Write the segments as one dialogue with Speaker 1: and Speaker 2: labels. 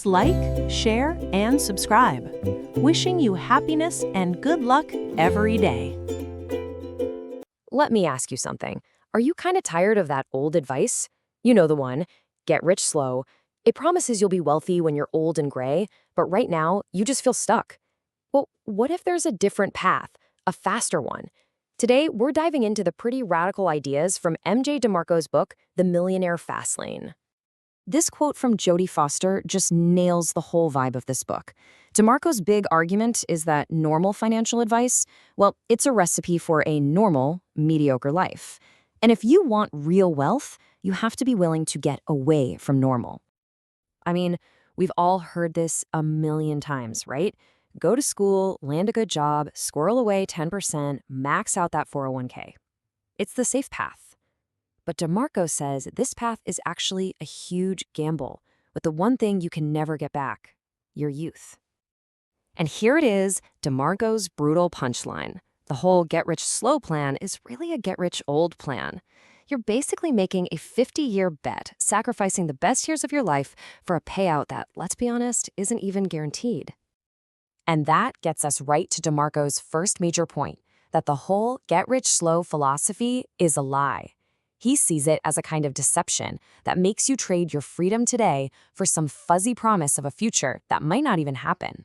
Speaker 1: Please like, share, and subscribe. Wishing you happiness and good luck every day.
Speaker 2: Let me ask you something. Are you kind of tired of that old advice? You know the one, get rich slow. It promises you'll be wealthy when you're old and gray, but right now, you just feel stuck. Well, what if there's a different path, a faster one? Today, we're diving into the pretty radical ideas from MJ DeMarco's book, The Millionaire FASTLANE. This quote from Jodie Foster just nails the whole vibe of this book. DeMarco's big argument is that normal financial advice, well, it's a recipe for a normal, mediocre life. And if you want real wealth, you have to be willing to get away from normal. I mean, we've all heard this a million times, right? Go to school, land a good job, squirrel away 10%, max out that 401k. It's the safe path. But DeMarco says this path is actually a huge gamble with the one thing you can never get back, your youth. And here it is, DeMarco's brutal punchline. The whole get-rich-slow plan is really a get-rich-old plan. You're basically making a 50-year bet, sacrificing the best years of your life for a payout that, let's be honest, isn't even guaranteed. And that gets us right to DeMarco's first major point, that the whole get-rich-slow philosophy is a lie. He sees it as a kind of deception that makes you trade your freedom today for some fuzzy promise of a future that might not even happen.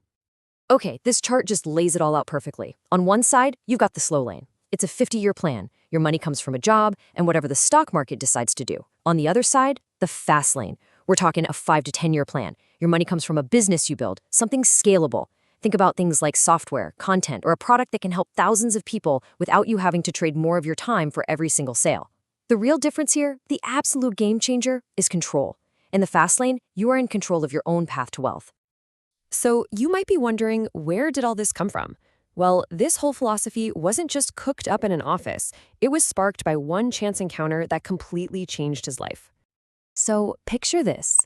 Speaker 2: Okay, this chart just lays it all out perfectly. On one side, you've got the Slowlane. It's a 50-year plan. Your money comes from a job and whatever the stock market decides to do. On the other side, the FASTLANE. We're talking a 5 to 10-year plan. Your money comes from a business you build, something scalable. Think about things like software, content, or a product that can help thousands of people without you having to trade more of your time for every single sale. The real difference here, the absolute game changer, is control. In the FASTLANE, you are in control of your own path to wealth. So you might be wondering, where did all this come from? Well, this whole philosophy wasn't just cooked up in an office. It was sparked by one chance encounter that completely changed his life. So picture this.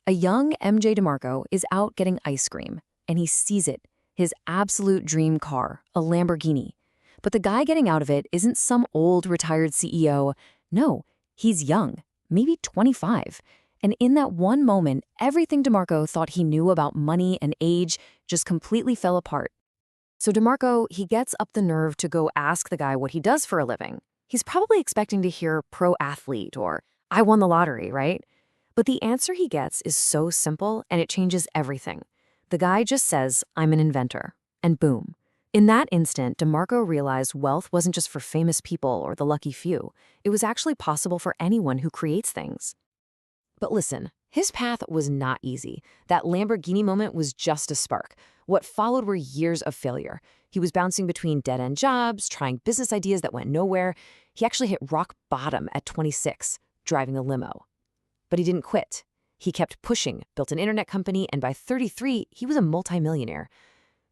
Speaker 2: A young MJ DeMarco is out getting ice cream, and he sees it, his absolute dream car, a Lamborghini. But the guy getting out of it isn't some old retired CEO. No, he's young, maybe 25. And in that one moment, everything DeMarco thought he knew about money and age just completely fell apart. So DeMarco, he gets up the nerve to go ask the guy what he does for a living. He's probably expecting to hear pro athlete or I won the lottery, right? But the answer he gets is so simple and it changes everything. The guy just says, I'm an inventor. And boom. In that instant, DeMarco realized wealth wasn't just for famous people or the lucky few. It was actually possible for anyone who creates things. But listen, his path was not easy. That Lamborghini moment was just a spark. What followed were years of failure. He was bouncing between dead-end jobs, trying business ideas that went nowhere. He actually hit rock bottom at 26, driving a limo. But he didn't quit. He kept pushing, built an internet company, and by 33, he was a multimillionaire.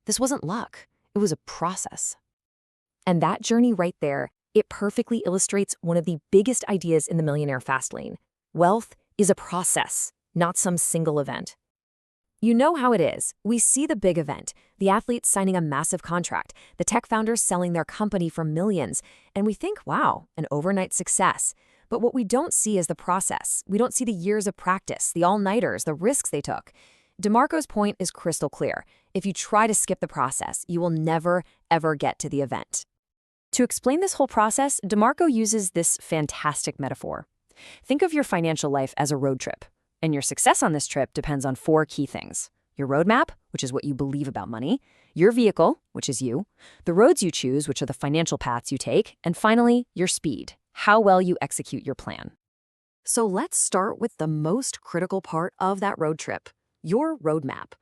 Speaker 2: This wasn't luck. It was a process. And that journey right there, it perfectly illustrates one of the biggest ideas in the Millionaire FASTLANE. Wealth is a process, not some single event. You know how it is. We see the big event, the athletes signing a massive contract, the tech founders selling their company for millions, and we think, wow, an overnight success. But what we don't see is the process. We don't see the years of practice, the all-nighters, the risks they took. DeMarco's point is crystal clear. If you try to skip the process, you will never, ever get to the event. To explain this whole process, DeMarco uses this fantastic metaphor. Think of your financial life as a road trip, and your success on this trip depends on 4 key things. Your roadmap, which is what you believe about money, your vehicle, which is you, the roads you choose, which are the financial paths you take, and finally, your speed, how well you execute your plan. So let's start with the most critical part of that road trip. Your roadmap.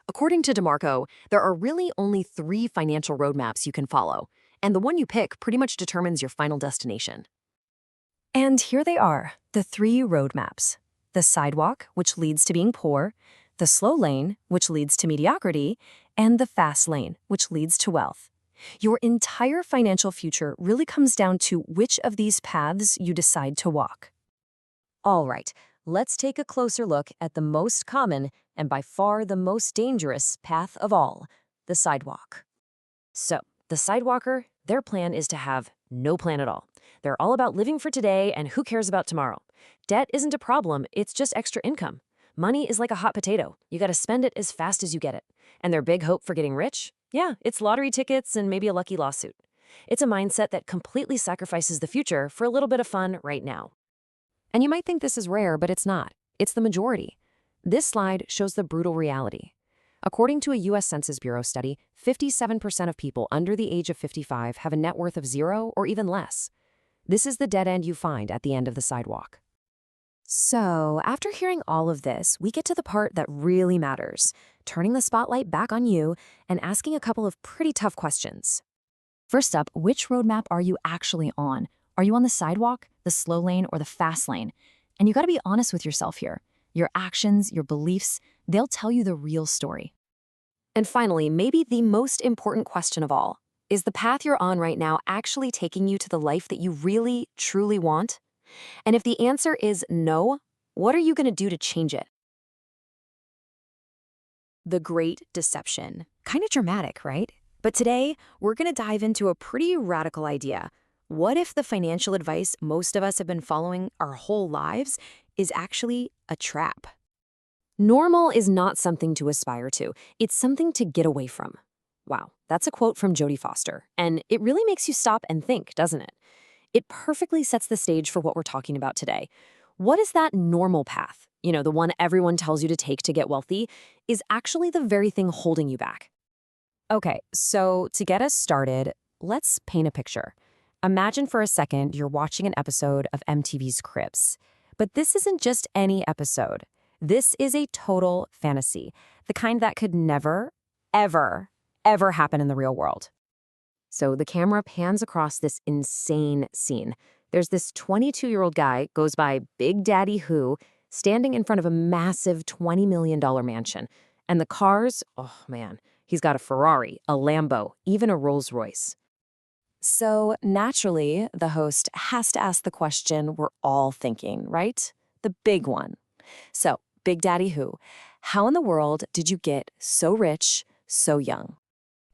Speaker 2: According to DeMarco, there are really only 3 financial roadmaps you can follow, and the one you pick pretty much determines your final destination. And here they are, the 3 roadmaps. The Sidewalk, which leads to being poor, the Slowlane, which leads to mediocrity, and the FASTLANE, which leads to wealth. Your entire financial future really comes down to which of these paths you decide to walk. All right, let's take a closer look at the most common and by far the most dangerous path of all, the sidewalk. So, the sidewalker, their plan is to have no plan at all. They're all about living for today and who cares about tomorrow. Debt isn't a problem, it's just extra income. Money is like a hot potato. You gotta spend it as fast as you get it. And their big hope for getting rich? Yeah, it's lottery tickets and maybe a lucky lawsuit. It's a mindset that completely sacrifices the future for a little bit of fun right now. And you might think this is rare, but it's not. It's the majority. This slide shows the brutal reality. According to a U.S. Census Bureau study, 57% of people under the age of 55 have a net worth of zero or even less. This is the dead end you find at the end of the sidewalk. So, after hearing all of this, we get to the part that really matters, turning the spotlight back on you and asking a couple of pretty tough questions. First up, which roadmap are you actually on? Are you on the sidewalk, the slow lane, or the fast lane? And you gotta be honest with yourself here. Your actions, your beliefs, they'll tell you the real story. And finally, maybe the most important question of all, is the path you're on right now actually taking you to the life that you really, truly want? And if the answer is no, what are you gonna do to change it? The Great Deception. Kind of dramatic, right? But today, we're gonna dive into a pretty radical idea. What if the financial advice most of us have been following our whole lives is actually a trap? Normal is not something to aspire to. It's something to get away from. Wow, that's a quote from Jodie Foster, and it really makes you stop and think, doesn't it? It perfectly sets the stage for what we're talking about today. What is that normal path? The one everyone tells you to take to get wealthy, is actually the very thing holding you back. Okay, so to get us started, let's paint a picture. Imagine for a second you're watching an episode of MTV's Cribs. But this isn't just any episode. This is a total fantasy, the kind that could never, ever, ever happen in the real world. So the camera pans across this insane scene. There's this 22-year-old guy, goes by Big Daddy Who, standing in front of a massive $20 million mansion. And the cars, oh man, he's got a Ferrari, a Lambo, even a Rolls Royce. So naturally, the host has to ask the question we're all thinking, right? The big one. So, Big Daddy Who, how in the world did you get so rich, so young?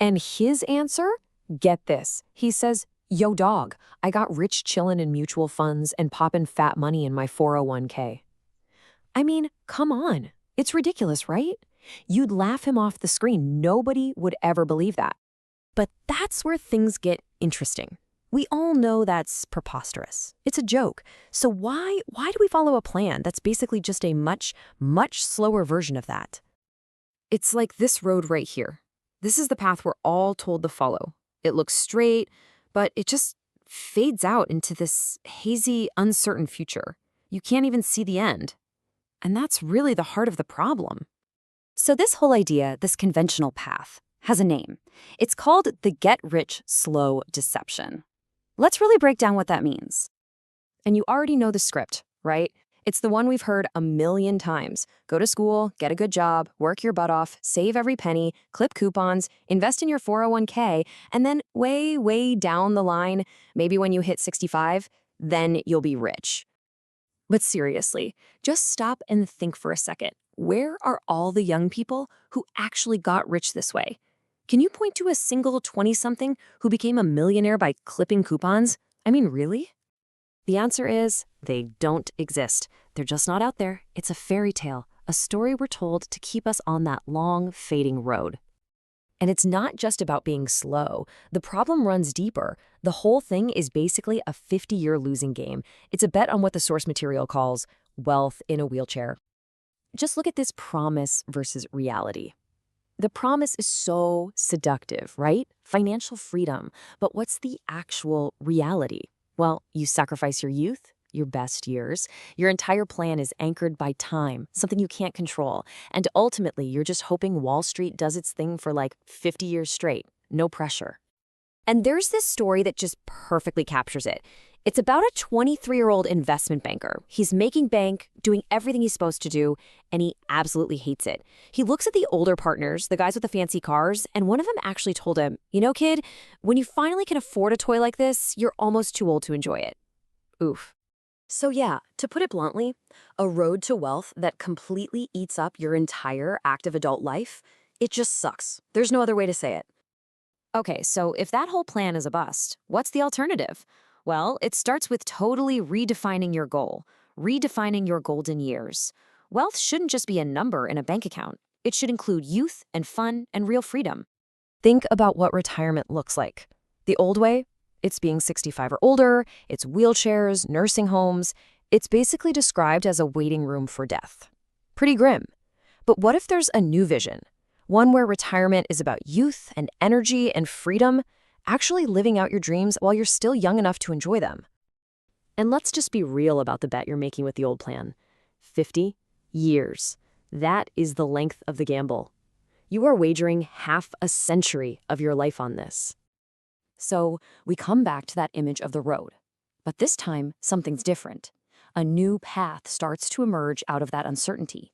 Speaker 2: And his answer? Get this. He says, yo dog, I got rich chillin' in mutual funds and poppin' fat money in my 401k. I mean, come on. It's ridiculous, right? You'd laugh him off the screen. Nobody would ever believe that. But that's where things get interesting. We all know that's preposterous. It's a joke. So why do we follow a plan that's basically just a much, much slower version of that? It's like this road right here. This is the path we're all told to follow. It looks straight, but it just fades out into this hazy, uncertain future. You can't even see the end. And that's really the heart of the problem. So this whole idea, this conventional path, has a name. It's called the get-rich-slow deception. Let's really break down what that means. And you already know the script, right? It's the one we've heard a million times. Go to school, get a good job, work your butt off, save every penny, clip coupons, invest in your 401k, and then way, way down the line, maybe when you hit 65, then you'll be rich. But seriously, just stop and think for a second. Where are all the young people who actually got rich this way? Can you point to a single 20-something who became a millionaire by clipping coupons? I mean, really? The answer is they don't exist. They're just not out there. It's a fairy tale, a story we're told to keep us on that long, fading road. And it's not just about being slow. The problem runs deeper. The whole thing is basically a 50-year losing game. It's a bet on what the source material calls wealth in a wheelchair. Just look at this promise versus reality. The promise is so seductive, right? Financial freedom. But what's the actual reality? Well, you sacrifice your youth, your best years. Your entire plan is anchored by time, something you can't control. And ultimately, you're just hoping Wall Street does its thing for like 50 years straight. No pressure. And there's this story that just perfectly captures it. It's about a 23-year-old investment banker. He's making bank, doing everything he's supposed to do, and he absolutely hates it. He looks at the older partners, the guys with the fancy cars, and one of them actually told him, you know, kid, when you finally can afford a toy like this, you're almost too old to enjoy it. Oof. So yeah, to put it bluntly, a road to wealth that completely eats up your entire active adult life, it just sucks. There's no other way to say it. Okay, so if that whole plan is a bust, what's the alternative? Well, it starts with totally redefining your goal, redefining your golden years. Wealth shouldn't just be a number in a bank account. It should include youth and fun and real freedom. Think about what retirement looks like. The old way, it's being 65 or older, it's wheelchairs, nursing homes. It's basically described as a waiting room for death. Pretty grim. But what if there's a new vision? One where retirement is about youth and energy and freedom, actually living out your dreams while you're still young enough to enjoy them. And let's just be real about the bet you're making with the old plan. 50 years. That is the length of the gamble. You are wagering half a century of your life on this. So we come back to that image of the road. But this time, something's different. A new path starts to emerge out of that uncertainty.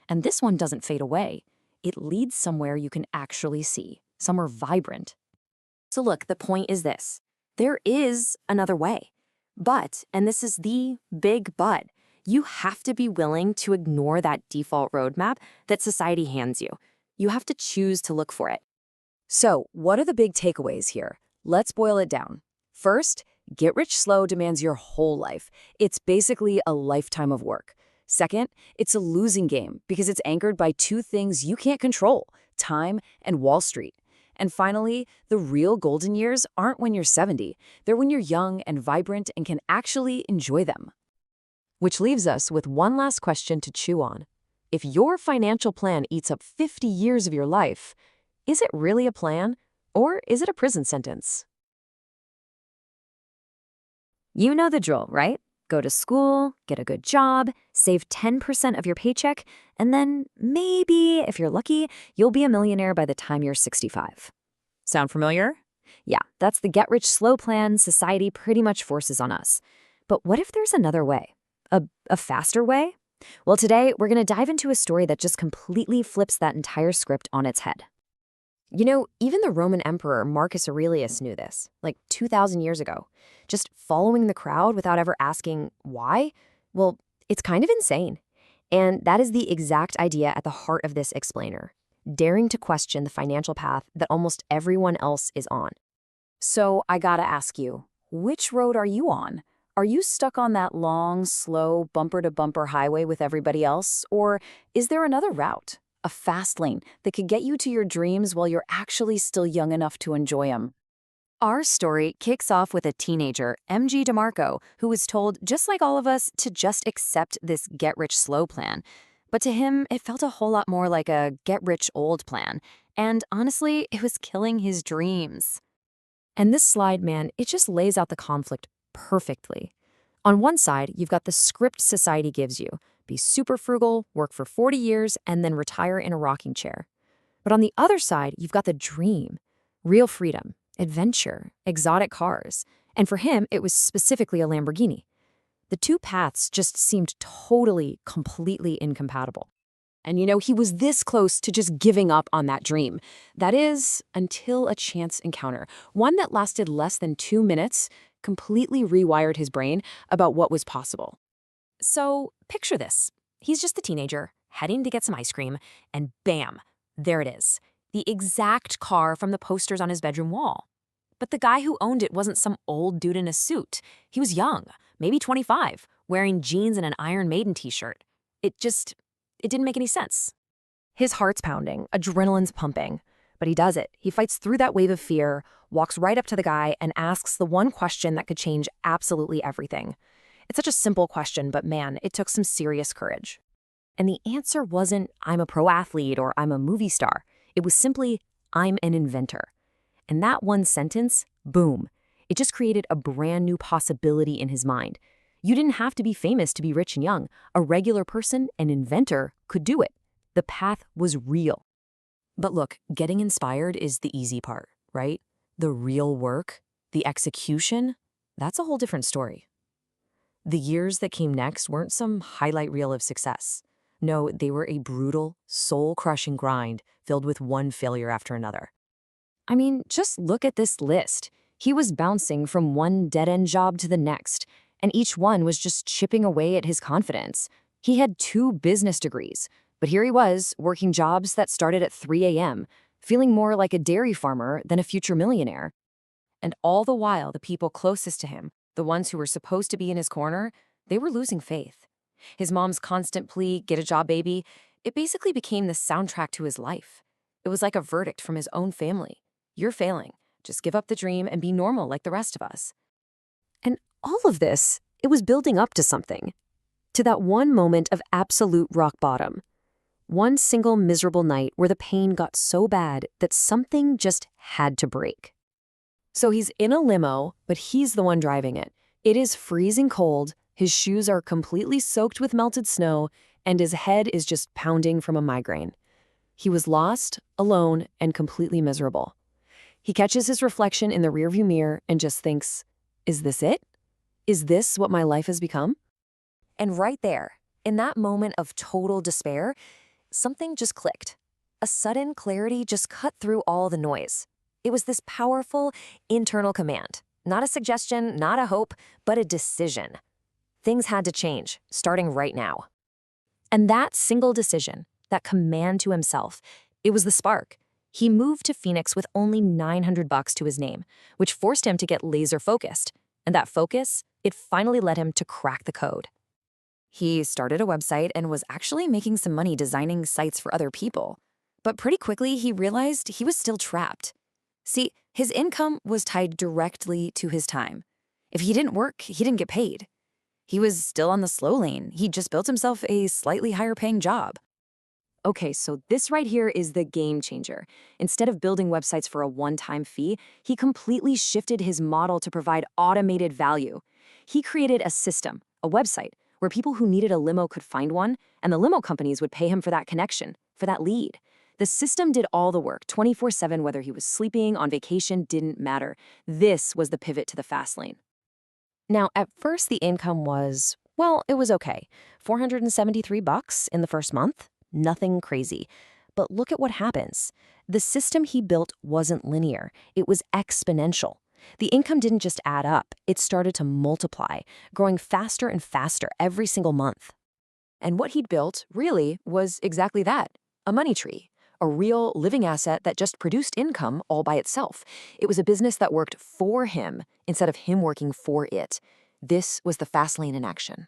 Speaker 2: And this one doesn't fade away. It leads somewhere you can actually see, somewhere vibrant. So look, the point is this. There is another way. But, and this is the big but, you have to be willing to ignore that default roadmap that society hands you. You have to choose to look for it. So, what are the big takeaways here? Let's boil it down. First, get rich slow demands your whole life. It's basically a lifetime of work. Second, it's a losing game because it's anchored by two things you can't control: time and Wall Street. And finally, the real golden years aren't when you're 70. They're when you're young and vibrant and can actually enjoy them. Which leaves us with one last question to chew on. If your financial plan eats up 50 years of your life, is it really a plan, or is it a prison sentence? You know the drill, right? Go to school, get a good job, save 10% of your paycheck, and then maybe, if you're lucky, you'll be a millionaire by the time you're 65. Sound familiar? Yeah, that's the get-rich-slow plan society pretty much forces on us. But what if there's another way? A faster way? Well, today, we're going to dive into a story that just completely flips that entire script on its head. You know, even the Roman Emperor Marcus Aurelius knew this, like 2,000 years ago. Just following the crowd without ever asking why? Well, it's kind of insane. And that is the exact idea at the heart of this explainer, daring to question the financial path that almost everyone else is on. So I gotta ask you, which road are you on? Are you stuck on that long, slow, bumper-to-bumper highway with everybody else? Or is there another route, a fast lane, that could get you to your dreams while you're actually still young enough to enjoy them? Our story kicks off with a teenager, MG DeMarco, who was told, just like all of us, to just accept this get-rich-slow plan. But to him, it felt a whole lot more like a get-rich-old plan. And honestly, it was killing his dreams. And this slide, man, it just lays out the conflict perfectly. On one side, you've got the script society gives you. Be super frugal, work for 40 years, and then retire in a rocking chair. But on the other side, you've got the dream. Real freedom, adventure, exotic cars. And for him, it was specifically a Lamborghini. The two paths just seemed totally, completely incompatible. And you know, he was this close to just giving up on that dream. That is, until a chance encounter, one that lasted less than 2 minutes, completely rewired his brain about what was possible. So picture this. He's just a teenager, heading to get some ice cream, and bam, there it is. The exact car from the posters on his bedroom wall. But the guy who owned it wasn't some old dude in a suit. He was young, maybe 25, wearing jeans and an Iron Maiden t-shirt. It didn't make any sense. His heart's pounding, adrenaline's pumping. But he does it. He fights through that wave of fear, walks right up to the guy, and asks the one question that could change absolutely everything. It's such a simple question, but man, it took some serious courage. And the answer wasn't, I'm a pro athlete or I'm a movie star. It was simply, I'm an inventor. And that one sentence, boom, it just created a brand new possibility in his mind. You didn't have to be famous to be rich and young. A regular person, an inventor, could do it. The path was real. But look, getting inspired is the easy part, right? The real work, the execution, that's a whole different story. The years that came next weren't some highlight reel of success. No, they were a brutal, soul-crushing grind filled with one failure after another. I mean, just look at this list. He was bouncing from one dead-end job to the next, and each one was just chipping away at his confidence. He had 2 business degrees, but here he was, working jobs that started at 3 a.m., feeling more like a dairy farmer than a future millionaire. And all the while, the people closest to him, the ones who were supposed to be in his corner, they were losing faith. His mom's constant plea, "Get a job, baby," it basically became the soundtrack to his life. It was like a verdict from his own family. You're failing. Just give up the dream and be normal like the rest of us. And all of this, it was building up to something. To that one moment of absolute rock bottom. One single miserable night where the pain got so bad that something just had to break. So he's in a limo, but he's the one driving it. It is freezing cold, his shoes are completely soaked with melted snow, and his head is just pounding from a migraine. He was lost, alone, and completely miserable. He catches his reflection in the rearview mirror and just thinks, is this it? Is this what my life has become? And right there, in that moment of total despair, something just clicked. A sudden clarity just cut through all the noise. It was this powerful internal command. Not a suggestion, not a hope, but a decision. Things had to change, starting right now. And that single decision, that command to himself, it was the spark. He moved to Phoenix with only $900 to his name, which forced him to get laser focused. And that focus, it finally led him to crack the code. He started a website and was actually making some money designing sites for other people. But pretty quickly, he realized he was still trapped. See, his income was tied directly to his time. If he didn't work, he didn't get paid. He was still on the slow lane. He just built himself a slightly higher paying job. Okay, so this right here is the game changer. Instead of building websites for a one-time fee, he completely shifted his model to provide automated value. He created a system, a website, where people who needed a limo could find one, and the limo companies would pay him for that connection, for that lead. The system did all the work, 24/7, whether he was sleeping, on vacation, didn't matter. This was the pivot to the fast lane. Now, at first, the income was, well, it was okay. $473 in the first month. Nothing crazy. But look at what happens. The system he built wasn't linear. It was exponential. The income didn't just add up. It started to multiply, growing faster and faster every single month. And what he'd built, really, was exactly that, a money tree. A real living asset that just produced income all by itself. It was a business that worked for him instead of him working for it. This was the fast lane in action.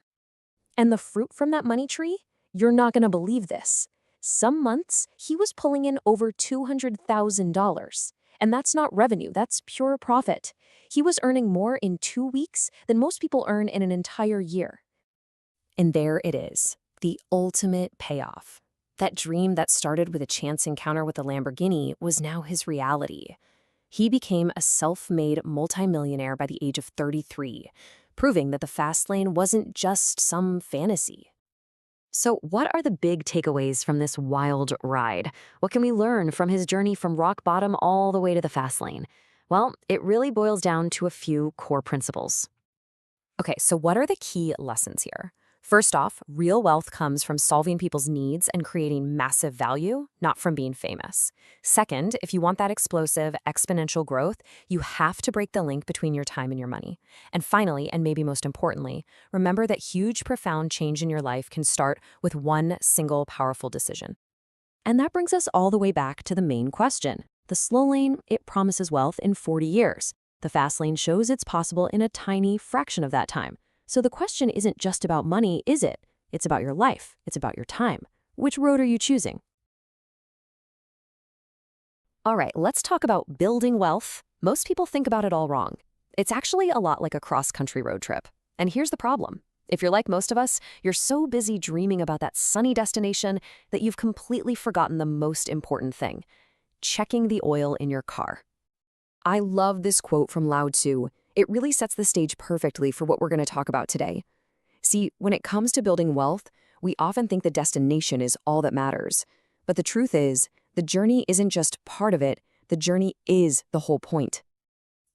Speaker 2: And the fruit from that money tree? You're not going to believe this. Some months, he was pulling in over $200,000. And that's not revenue, that's pure profit. He was earning more in 2 weeks than most people earn in an entire year. And there it is, the ultimate payoff. That dream that started with a chance encounter with a Lamborghini was now his reality. He became a self-made multimillionaire by the age of 33, proving that the fast lane wasn't just some fantasy. So what are the big takeaways from this wild ride? What can we learn from his journey from rock bottom all the way to the fast lane? Well, it really boils down to a few core principles. Okay, so what are the key lessons here? First off, real wealth comes from solving people's needs and creating massive value, not from being famous. Second, if you want that explosive, exponential growth, you have to break the link between your time and your money. And finally, and maybe most importantly, remember that huge, profound change in your life can start with one single powerful decision. And that brings us all the way back to the main question. The slow lane, it promises wealth in 40 years. The fast lane shows it's possible in a tiny fraction of that time. So the question isn't just about money, is it? It's about your life. It's about your time. Which road are you choosing? All right, let's talk about building wealth. Most people think about it all wrong. It's actually a lot like a cross-country road trip. And here's the problem. If you're like most of us, you're so busy dreaming about that sunny destination that you've completely forgotten the most important thing: checking the oil in your car. I love this quote from Lao Tzu. It really sets the stage perfectly for what we're going to talk about today. See, when it comes to building wealth, we often think the destination is all that matters. But the truth is, the journey isn't just part of it, the journey is the whole point.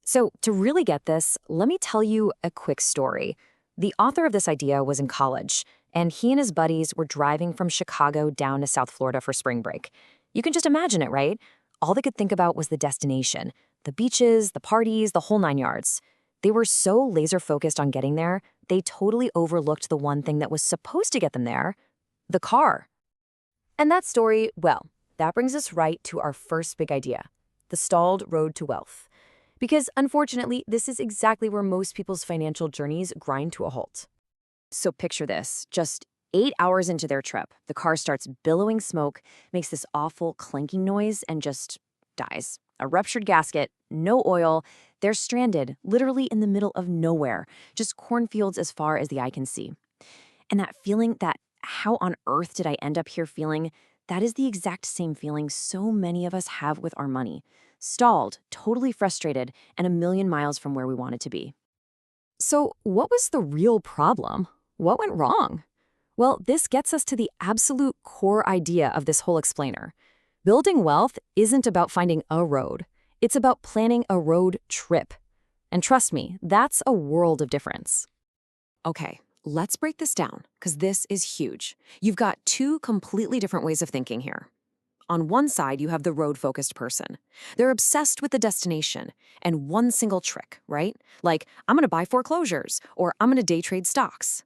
Speaker 2: So, to really get this, let me tell you a quick story. The author of this idea was in college, and he and his buddies were driving from Chicago down to South Florida for spring break. You can just imagine it, right? All they could think about was the destination, the beaches, the parties, the whole 9 yards. They were so laser-focused on getting there, they totally overlooked the one thing that was supposed to get them there: the car. And that story, well, that brings us right to our first big idea, the stalled road to wealth. Because unfortunately, this is exactly where most people's financial journeys grind to a halt. So picture this, just 8 hours into their trip, the car starts billowing smoke, makes this awful clanking noise, and just dies. A ruptured gasket, no oil. They're stranded, literally in the middle of nowhere, just cornfields as far as the eye can see. And that feeling, that how on earth did I end up here feeling, that is the exact same feeling so many of us have with our money. Stalled, totally frustrated, and a million miles from where we wanted to be. So, what was the real problem? What went wrong? Well, this gets us to the absolute core idea of this whole explainer. Building wealth isn't about finding a road. It's about planning a road trip. And trust me, that's a world of difference. Okay, let's break this down, because this is huge. You've got two completely different ways of thinking here. On one side, you have the road-focused person. They're obsessed with the destination and one single trick, right? Like, I'm gonna buy foreclosures, or I'm gonna day trade stocks.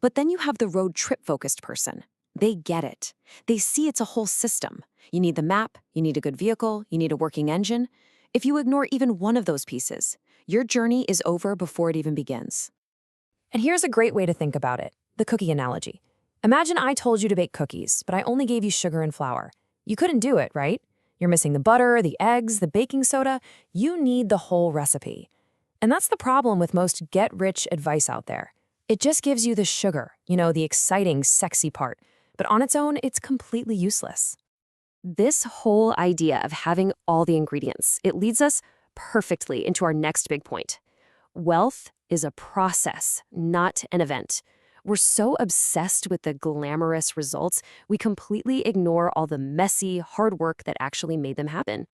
Speaker 2: But then you have the road trip-focused person. They get it. They see it's a whole system. You need the map, you need a good vehicle, you need a working engine. If you ignore even one of those pieces, your journey is over before it even begins. And here's a great way to think about it, the cookie analogy. Imagine I told you to bake cookies, but I only gave you sugar and flour. You couldn't do it, right? You're missing the butter, the eggs, the baking soda. You need the whole recipe. And that's the problem with most get-rich advice out there. It just gives you the sugar, the exciting, sexy part. But on its own, it's completely useless. This whole idea of having all the ingredients, it leads us perfectly into our next big point. Wealth is a process, not an event. We're so obsessed with the glamorous results, we completely ignore all the messy, hard work that actually made them happen.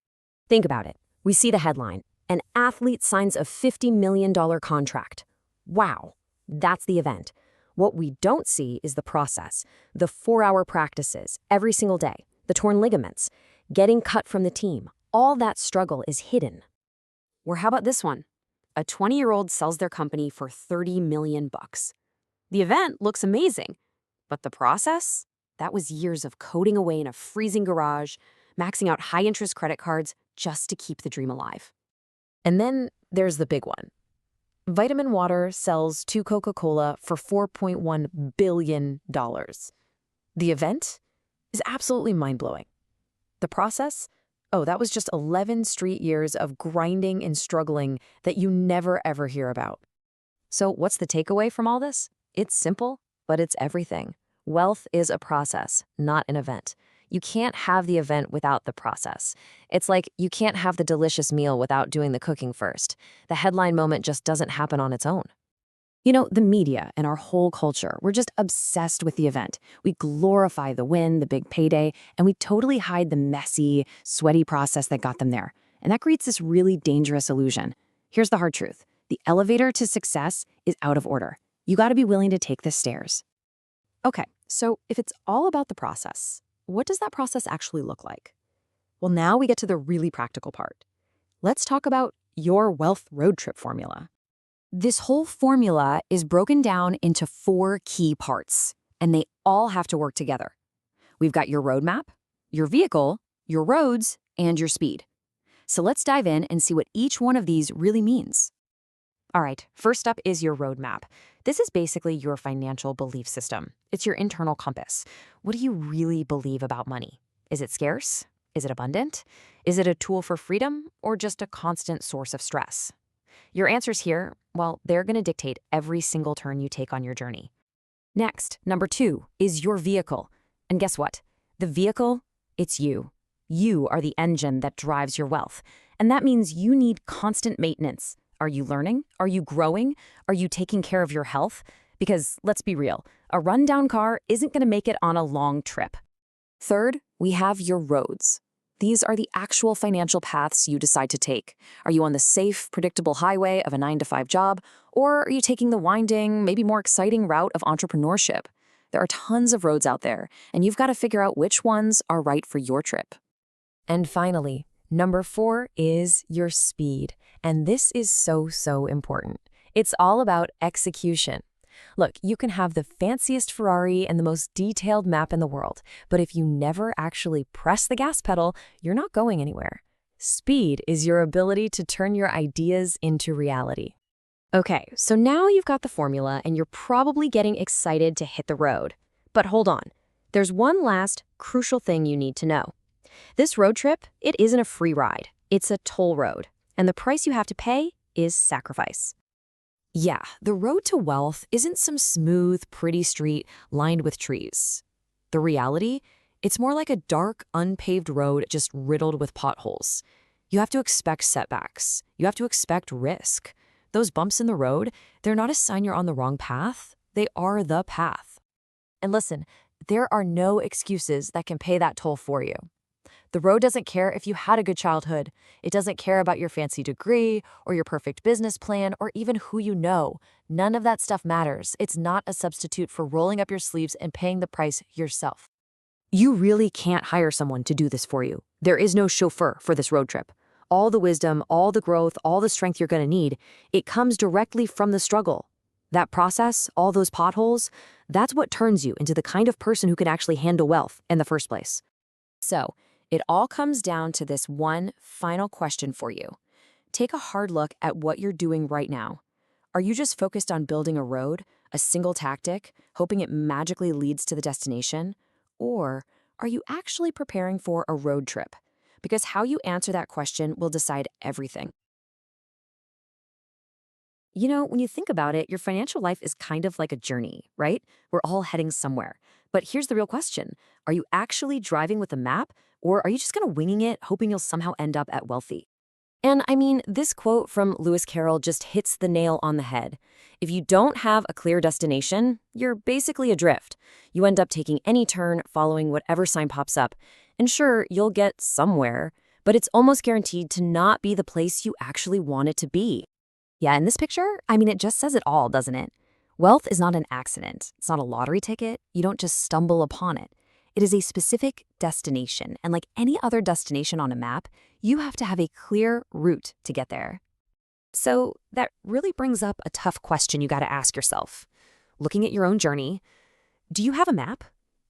Speaker 2: Think about it. We see the headline. An athlete signs a $50 million contract. Wow, that's the event. What we don't see is the process, the 4-hour practices every single day, the torn ligaments, getting cut from the team. All that struggle is hidden. Or how about this one? A 20-year-old sells their company for $30 million. The event looks amazing, but the process? That was years of coding away in a freezing garage, maxing out high-interest credit cards just to keep the dream alive. And then there's the big one. Vitamin Water sells to Coca-Cola for $4.1 billion. The event is absolutely mind-blowing. The process? Oh, that was just 11 straight years of grinding and struggling that you never ever hear about. So what's the takeaway from all this? It's simple, but it's everything. Wealth is a process, not an event. You can't have the event without the process. It's like you can't have the delicious meal without doing the cooking first. The headline moment just doesn't happen on its own. The media and our whole culture, we're just obsessed with the event. We glorify the win, the big payday, and we totally hide the messy, sweaty process that got them there. And that creates this really dangerous illusion. Here's the hard truth. The elevator to success is out of order. You got to be willing to take the stairs. Okay, so if it's all about the process, what does that process actually look like? Well, now we get to the really practical part. Let's talk about your wealth road trip formula. This whole formula is broken down into 4 key parts, and they all have to work together. We've got your roadmap, your vehicle, your roads, and your speed. So let's dive in and see what each one of these really means. All right, first up is your roadmap. This is basically your financial belief system. It's your internal compass. What do you really believe about money? Is it scarce? Is it abundant? Is it a tool for freedom or just a constant source of stress? Your answers here, well, they're going to dictate every single turn you take on your journey. Next, number 2 is your vehicle. And guess what? The vehicle, it's you. You are the engine that drives your wealth. And that means you need constant maintenance. Are you learning? Are you growing? Are you taking care of your health? Because let's be real, a rundown car isn't going to make it on a long trip. Third, we have your roads. These are the actual financial paths you decide to take. Are you on the safe, predictable highway of a 9-to-5 job, or are you taking the winding, maybe more exciting route of entrepreneurship? There are tons of roads out there, and you've got to figure out which ones are right for your trip. And finally, number 4 is your speed. And this is so important. It's all about execution. Look, you can have the fanciest Ferrari and the most detailed map in the world, but if you never actually press the gas pedal, you're not going anywhere. Speed is your ability to turn your ideas into reality. Okay, so now you've got the formula and you're probably getting excited to hit the road. But hold on. There's one last crucial thing you need to know. This road trip, it isn't a free ride. It's a toll road. And the price you have to pay is sacrifice. Yeah, the road to wealth isn't some smooth, pretty street lined with trees. The reality? It's more like a dark, unpaved road just riddled with potholes. You have to expect setbacks. You have to expect risk. Those bumps in the road, they're not a sign you're on the wrong path. They are the path. And listen, there are no excuses that can pay that toll for you. The road doesn't care if you had a good childhood. It doesn't care about your fancy degree or your perfect business plan or even who you know. None of that stuff matters. It's not a substitute for rolling up your sleeves and paying the price yourself. You really can't hire someone to do this for you. There is no chauffeur for this road trip. All the wisdom, all the growth, all the strength you're going to need, it comes directly from the struggle. That process, all those potholes, that's what turns you into the kind of person who can actually handle wealth in the first place. So, it all comes down to this one final question for you. Take a hard look at what you're doing right now. Are you just focused on building a road, a single tactic, hoping it magically leads to the destination? Or are you actually preparing for a road trip? Because how you answer that question will decide everything. You know, when you think about it, your financial life is kind of like a journey, right? We're all heading somewhere. But here's the real question. Are you actually driving with a map, or are you just kind of winging it, hoping you'll somehow end up at wealthy? And I mean, this quote from Lewis Carroll just hits the nail on the head. If you don't have a clear destination, you're basically adrift. You end up taking any turn, following whatever sign pops up. And sure, you'll get somewhere, but it's almost guaranteed to not be the place you actually want it to be. Yeah, in this picture, I mean, it just says it all, doesn't it? Wealth is not an accident. It's not a lottery ticket. You don't just stumble upon it. It is a specific destination, and like any other destination on a map, you have to have a clear route to get there. So that really brings up a tough question you got to ask yourself. Looking at your own journey, do you have a map?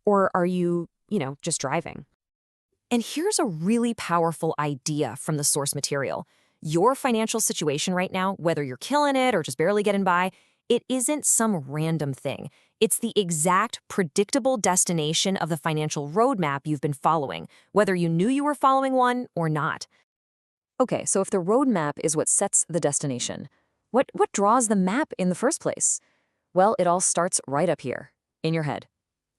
Speaker 2: Or are you, just driving? And here's a really powerful idea from the source material. Your financial situation right now, whether you're killing it or just barely getting by, it isn't some random thing. It's the exact predictable destination of the financial roadmap you've been following, whether you knew you were following one or not. Okay, so if the roadmap is what sets the destination, what draws the map in the first place? Well, it all starts right up here, in your head.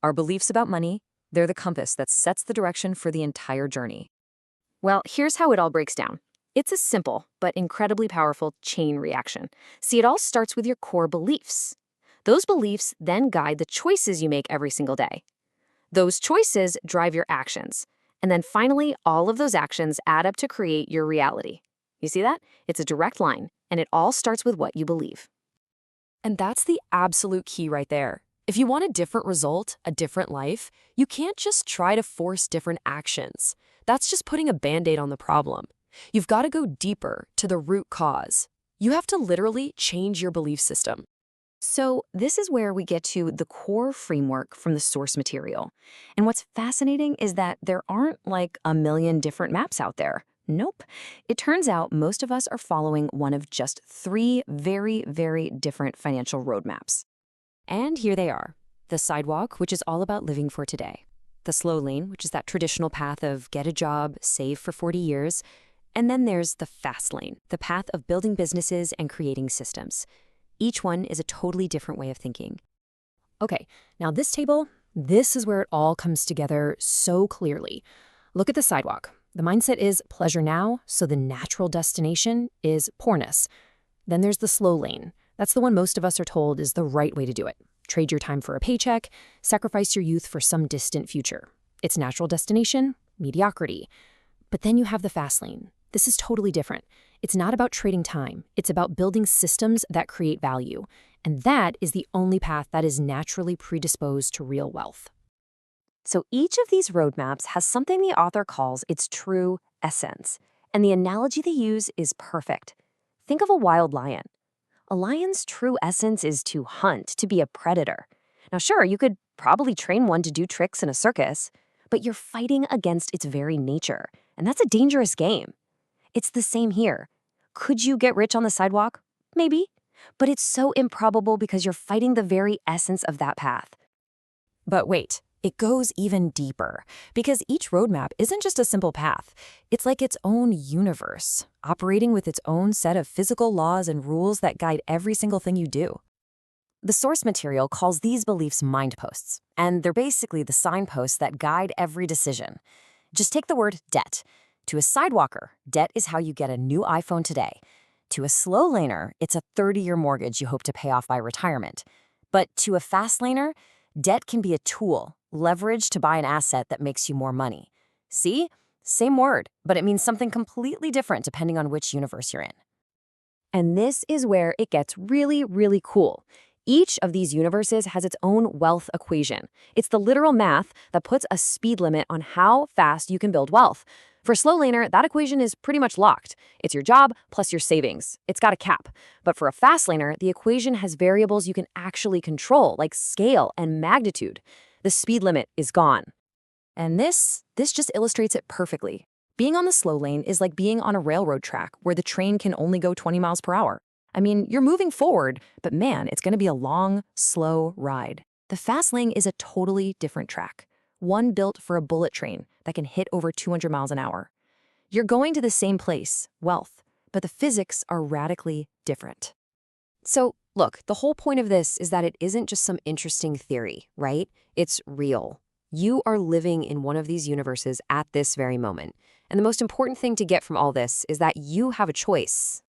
Speaker 2: Our beliefs about money, they're the compass that sets the direction for the entire journey. Well, here's how it all breaks down. It's a simple but incredibly powerful chain reaction. See, it all starts with your core beliefs. Those beliefs then guide the choices you make every single day. Those choices drive your actions. And then finally, all of those actions add up to create your reality. You see that? It's a direct line, and it all starts with what you believe. And that's the absolute key right there. If you want a different result, a different life, you can't just try to force different actions. That's just putting a Band-Aid on the problem. You've got to go deeper to the root cause. You have to literally change your belief system. So this is where we get to the core framework from the source material. And what's fascinating is that there aren't like a million different maps out there. Nope. It turns out most of us are following one of just 3 very, very different financial roadmaps. And here they are. The Sidewalk, which is all about living for today. The Slowlane, which is that traditional path of get a job, save for 40 years. And then there's the FASTLANE, the path of building businesses and creating systems. Each one is a totally different way of thinking. Okay, now this table, this is where it all comes together so clearly. Look at the Sidewalk. The mindset is pleasure now, so the natural destination is poorness. Then there's the Slowlane. That's the one most of us are told is the right way to do it. Trade your time for a paycheck, sacrifice your youth for some distant future. Its natural destination, mediocrity. But then you have the FASTLANE. This is totally different. It's not about trading time. It's about building systems that create value. And that is the only path that is naturally predisposed to real wealth. So each of these roadmaps has something the author calls its true essence. And the analogy they use is perfect. Think of a wild lion. A lion's true essence is to hunt, to be a predator. Now sure, you could probably train one to do tricks in a circus, but you're fighting against its very nature. And that's a dangerous game. It's the same here. Could you get rich on the Sidewalk? Maybe. But it's so improbable because you're fighting the very essence of that path. But wait, it goes even deeper, because each roadmap isn't just a simple path. It's like its own universe, operating with its own set of physical laws and rules that guide every single thing you do. The source material calls these beliefs mindposts, and they're basically the signposts that guide every decision. Just take the word debt. To a sidewalker, debt is how you get a new iPhone today. To a slowlaner, it's a 30-year mortgage you hope to pay off by retirement. But to a fastlaner, debt can be a tool, leverage to buy an asset that makes you more money. See? Same word, but it means something completely different depending on which universe you're in. And this is where it gets really, really cool. Each of these universes has its own wealth equation. It's the literal math that puts a speed limit on how fast you can build wealth. For a slowlaner, that equation is pretty much locked. It's your job plus your savings. It's got a cap. But for a fastlaner, the equation has variables you can actually control, like scale and magnitude. The speed limit is gone. And this just illustrates it perfectly. Being on the slow lane is like being on a railroad track where the train can only go 20 miles per hour. I mean, you're moving forward, but man, it's going to be a long, slow ride. The fast lane is a totally different track, one built for a bullet train that can hit over 200 miles an hour. You're going to the same place, wealth, but the physics are radically different. So, look, the whole point of this is that it isn't just some interesting theory, right? It's real. You are living in one of these universes at this very moment. And the most important thing to get from all this is that you have a choice.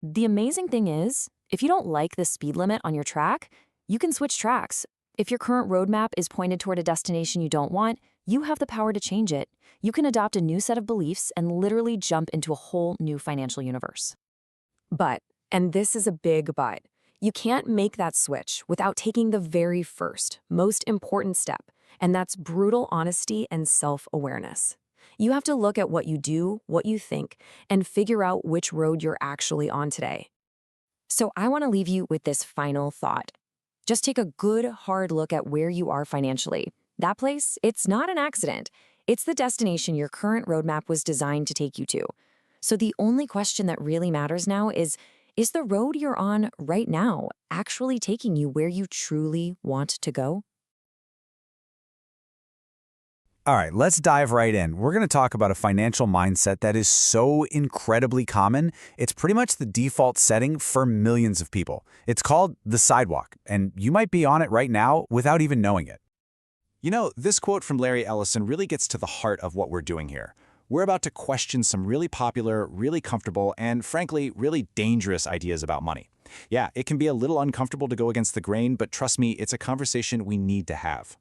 Speaker 2: The amazing thing is, if you don't like the speed limit on your track, you can switch tracks. If your current roadmap is pointed toward a destination you don't want, you have the power to change it. You can adopt a new set of beliefs and literally jump into a whole new financial universe. But, and this is a big but, you can't make that switch without taking the very first, most important step, and that's brutal honesty and self-awareness. You have to look at what you do, what you think, and figure out which road you're actually on today. So I want to leave you with this final thought. Just take a good, hard look at where you are financially. That place, it's not an accident. It's the destination your current roadmap was designed to take you to. So the only question that really matters now is the road you're on right now actually taking you where you truly want to go?
Speaker 3: All right, let's dive right in. We're going to talk about a financial mindset that is so incredibly common, it's pretty much the default setting for millions of people. It's called the sidewalk, and you might be on it right now without even knowing it.
Speaker 4: You know, this quote from Larry Ellison really gets to the heart of what we're doing here. We're about to question some really popular, really comfortable, and frankly, really dangerous ideas about money. Yeah, it can be a little uncomfortable to go against the grain, but trust me, it's a conversation we need to have.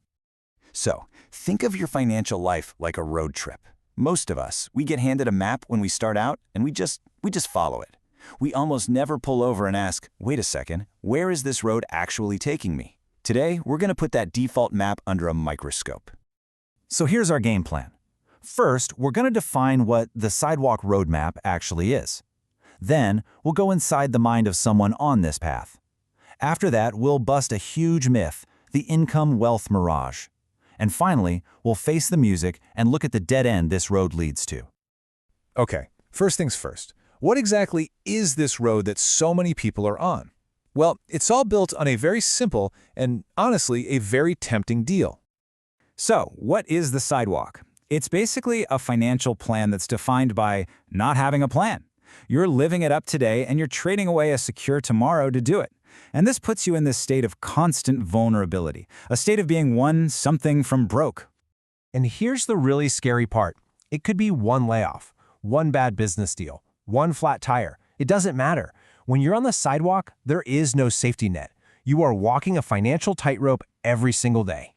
Speaker 5: So, think of your financial life like a road trip. Most of us, we get handed a map when we start out, and we just follow it. We almost never pull over and ask, wait a second, where is this road actually taking me? Today, we're going to put that default map under a microscope.
Speaker 3: So here's our game plan. First, we're going to define what the sidewalk roadmap actually is. Then, we'll go inside the mind of someone on this path. After that, we'll bust a huge myth, the income-wealth mirage. And finally, we'll face the music and look at the dead end this road leads to.
Speaker 6: Okay, first things first. What exactly is this road that so many people are on? Well, it's all built on a very simple and, honestly, a very tempting deal.
Speaker 3: So, what is the sidewalk? It's basically a financial plan that's defined by not having a plan. You're living it up today and you're trading away a secure tomorrow to do it. And this puts you in this state of constant vulnerability, a state of being something from broke.
Speaker 6: And here's the really scary part. It could be one layoff, one bad business deal, one flat tire. It doesn't matter. When you're on the sidewalk, there is no safety net. You are walking a financial tightrope every single day.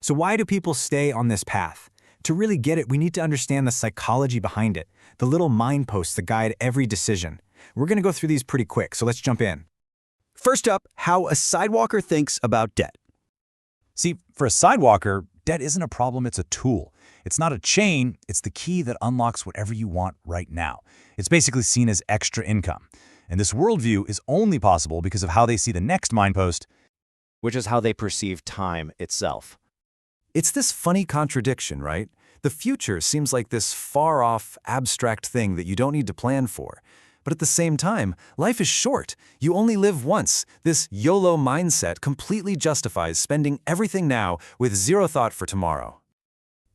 Speaker 3: So why do people stay on this path? To really get it, we need to understand the psychology behind it, the little mileposts that guide every decision. We're going to go through these pretty quick, so let's jump in.
Speaker 5: First up, how a sidewalker thinks about debt.
Speaker 6: See, for a sidewalker, debt isn't a problem, it's a tool. It's not a chain, it's the key that unlocks whatever you want right now. It's basically seen as extra income. And this worldview is only possible because of how they see the next milepost,
Speaker 4: Which is how they perceive time itself.
Speaker 3: It's this funny contradiction, right? The future seems like this far-off, abstract thing that you don't need to plan for. But at the same time, life is short. You only live once. This YOLO mindset completely justifies spending everything now with zero thought for tomorrow.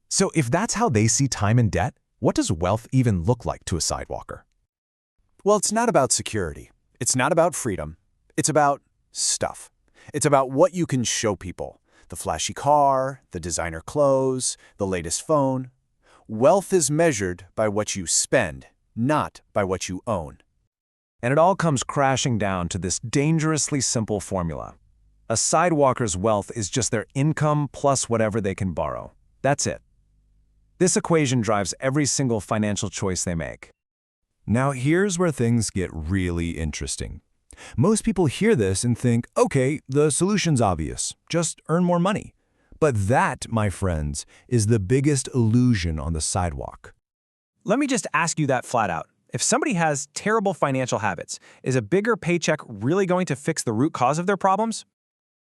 Speaker 6: So if that's how they see time and debt, what does wealth even look like to a sidewalker?
Speaker 4: Well, it's not about security. It's not about freedom. It's about stuff. It's about what you can show people. The flashy car, the designer clothes, the latest phone. Wealth is measured by what you spend, not by what you own.
Speaker 3: And it all comes crashing down to this dangerously simple formula. A sidewalker's wealth is just their income plus whatever they can borrow. That's it. This equation drives every single financial choice they make.
Speaker 6: Now here's where things get really interesting. Most people hear this and think, okay, the solution's obvious. Just earn more money. But that, my friends, is the biggest illusion on the sidewalk.
Speaker 3: Let me just ask you that flat out. If somebody has terrible financial habits, is a bigger paycheck really going to fix the root cause of their problems?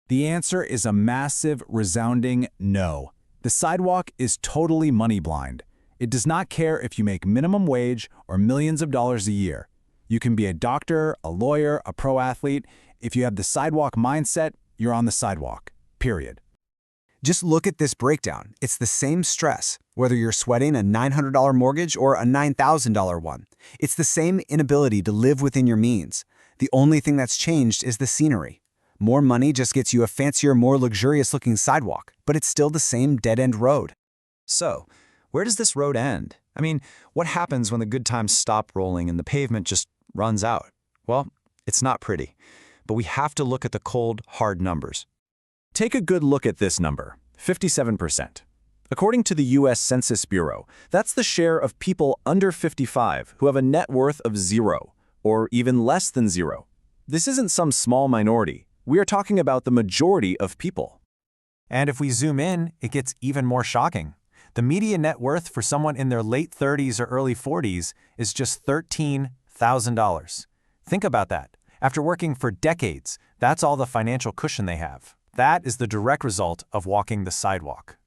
Speaker 4: The answer is a massive, resounding no. The sidewalk is totally money blind. It does not care if you make minimum wage or millions of dollars a year. You can be a doctor, a lawyer, a pro athlete. If you have the sidewalk mindset, you're on the sidewalk. Period.
Speaker 7: Just look at this breakdown. It's the same stress, whether you're sweating a $900 mortgage or a $9,000 one. It's the same inability to live within your means. The only thing that's changed is the scenery. More money just gets you a fancier, more luxurious-looking sidewalk, but it's still the same dead-end road.
Speaker 3: So, where does this road end? I mean, what happens when the good times stop rolling and the pavement just runs out? Well, it's not pretty, but we have to look at the cold, hard numbers.
Speaker 4: Take a good look at this number, 57%. According to the U.S. Census Bureau, that's the share of people under 55 who have a net worth of zero, or even less than zero. This isn't some small minority. We are talking about the majority of people.
Speaker 3: And if we zoom in, it gets even more shocking. The median net worth for someone in their late 30s or early 40s is just $13,000. Think about that. After working for decades, that's all the financial cushion they have. That is the direct result of walking the sidewalk.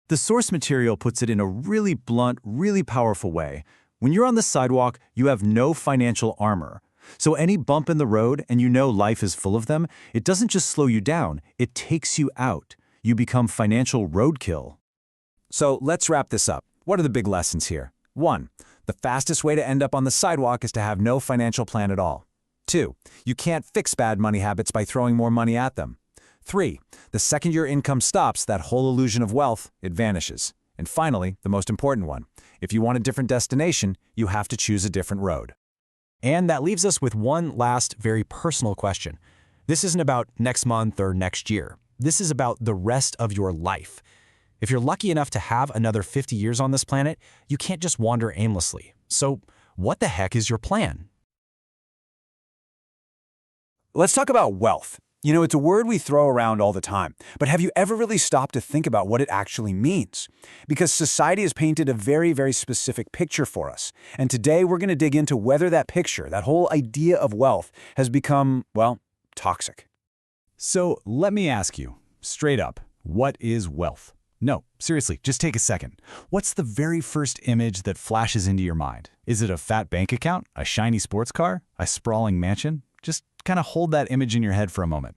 Speaker 4: The source material puts it in a really blunt, really powerful way. When you're on the sidewalk, you have no financial armor. So any bump in the road, and you know life is full of them, it doesn't just slow you down, it takes you out. You become financial roadkill. So let's wrap this up. What are the big lessons here? 1. The fastest way to end up on the sidewalk is to have no financial plan at all. 2. You can't fix bad money habits by throwing more money at them. 3. The second your income stops, that whole illusion of wealth, it vanishes. And finally, the most important one. If you want a different destination, you have to choose a different road.
Speaker 3: And that leaves us with one last, very personal question. This isn't about next month or next year. This is about the rest of your life. If you're lucky enough to have another 50 years on this planet, you can't just wander aimlessly. So, what the heck is your plan?
Speaker 7: Let's talk about wealth. You know, it's a word we throw around all the time, but have you ever really stopped to think about what it actually means? Because society has painted a very, very specific picture for us. And today we're going to dig into whether that picture, that whole idea of wealth, has become, well, toxic.
Speaker 4: So let me ask you, straight up, what is wealth? No, seriously, just take a second. What's the very first image that flashes into your mind? Is it a fat bank account, a shiny sports car, a sprawling mansion? Just kind of hold that image in your head for a moment.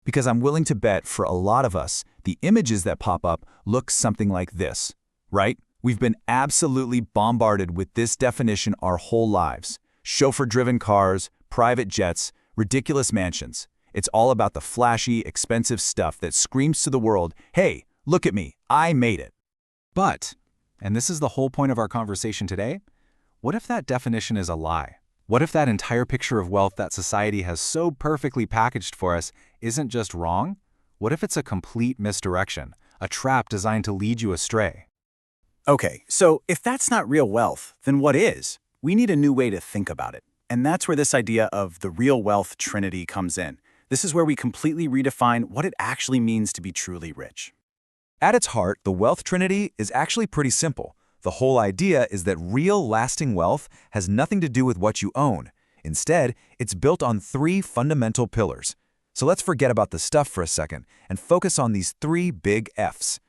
Speaker 4: Because I'm willing to bet for a lot of us, the images that pop up look something like this, right? We've been absolutely bombarded with this definition our whole lives. Chauffeur-driven cars, private jets, ridiculous mansions. It's all about the flashy, expensive stuff that screams to the world, hey, look at me, I made it. But, and this is the whole point of our conversation today, what if that definition is a lie? What if that entire picture of wealth that society has so perfectly packaged for us isn't just wrong? What if it's a complete misdirection, a trap designed to lead you astray?
Speaker 7: Okay, so if that's not real wealth, then what is? We need a new way to think about it. And that's where this idea of the real wealth trinity comes in. This is where we completely redefine what it actually means to be truly rich.
Speaker 3: At its heart, the wealth trinity is actually pretty simple. The whole idea is that real, lasting wealth has nothing to do with what you own. Instead, it's built on 3 fundamental pillars. So let's forget about the stuff for a second and focus on these 3 big F's.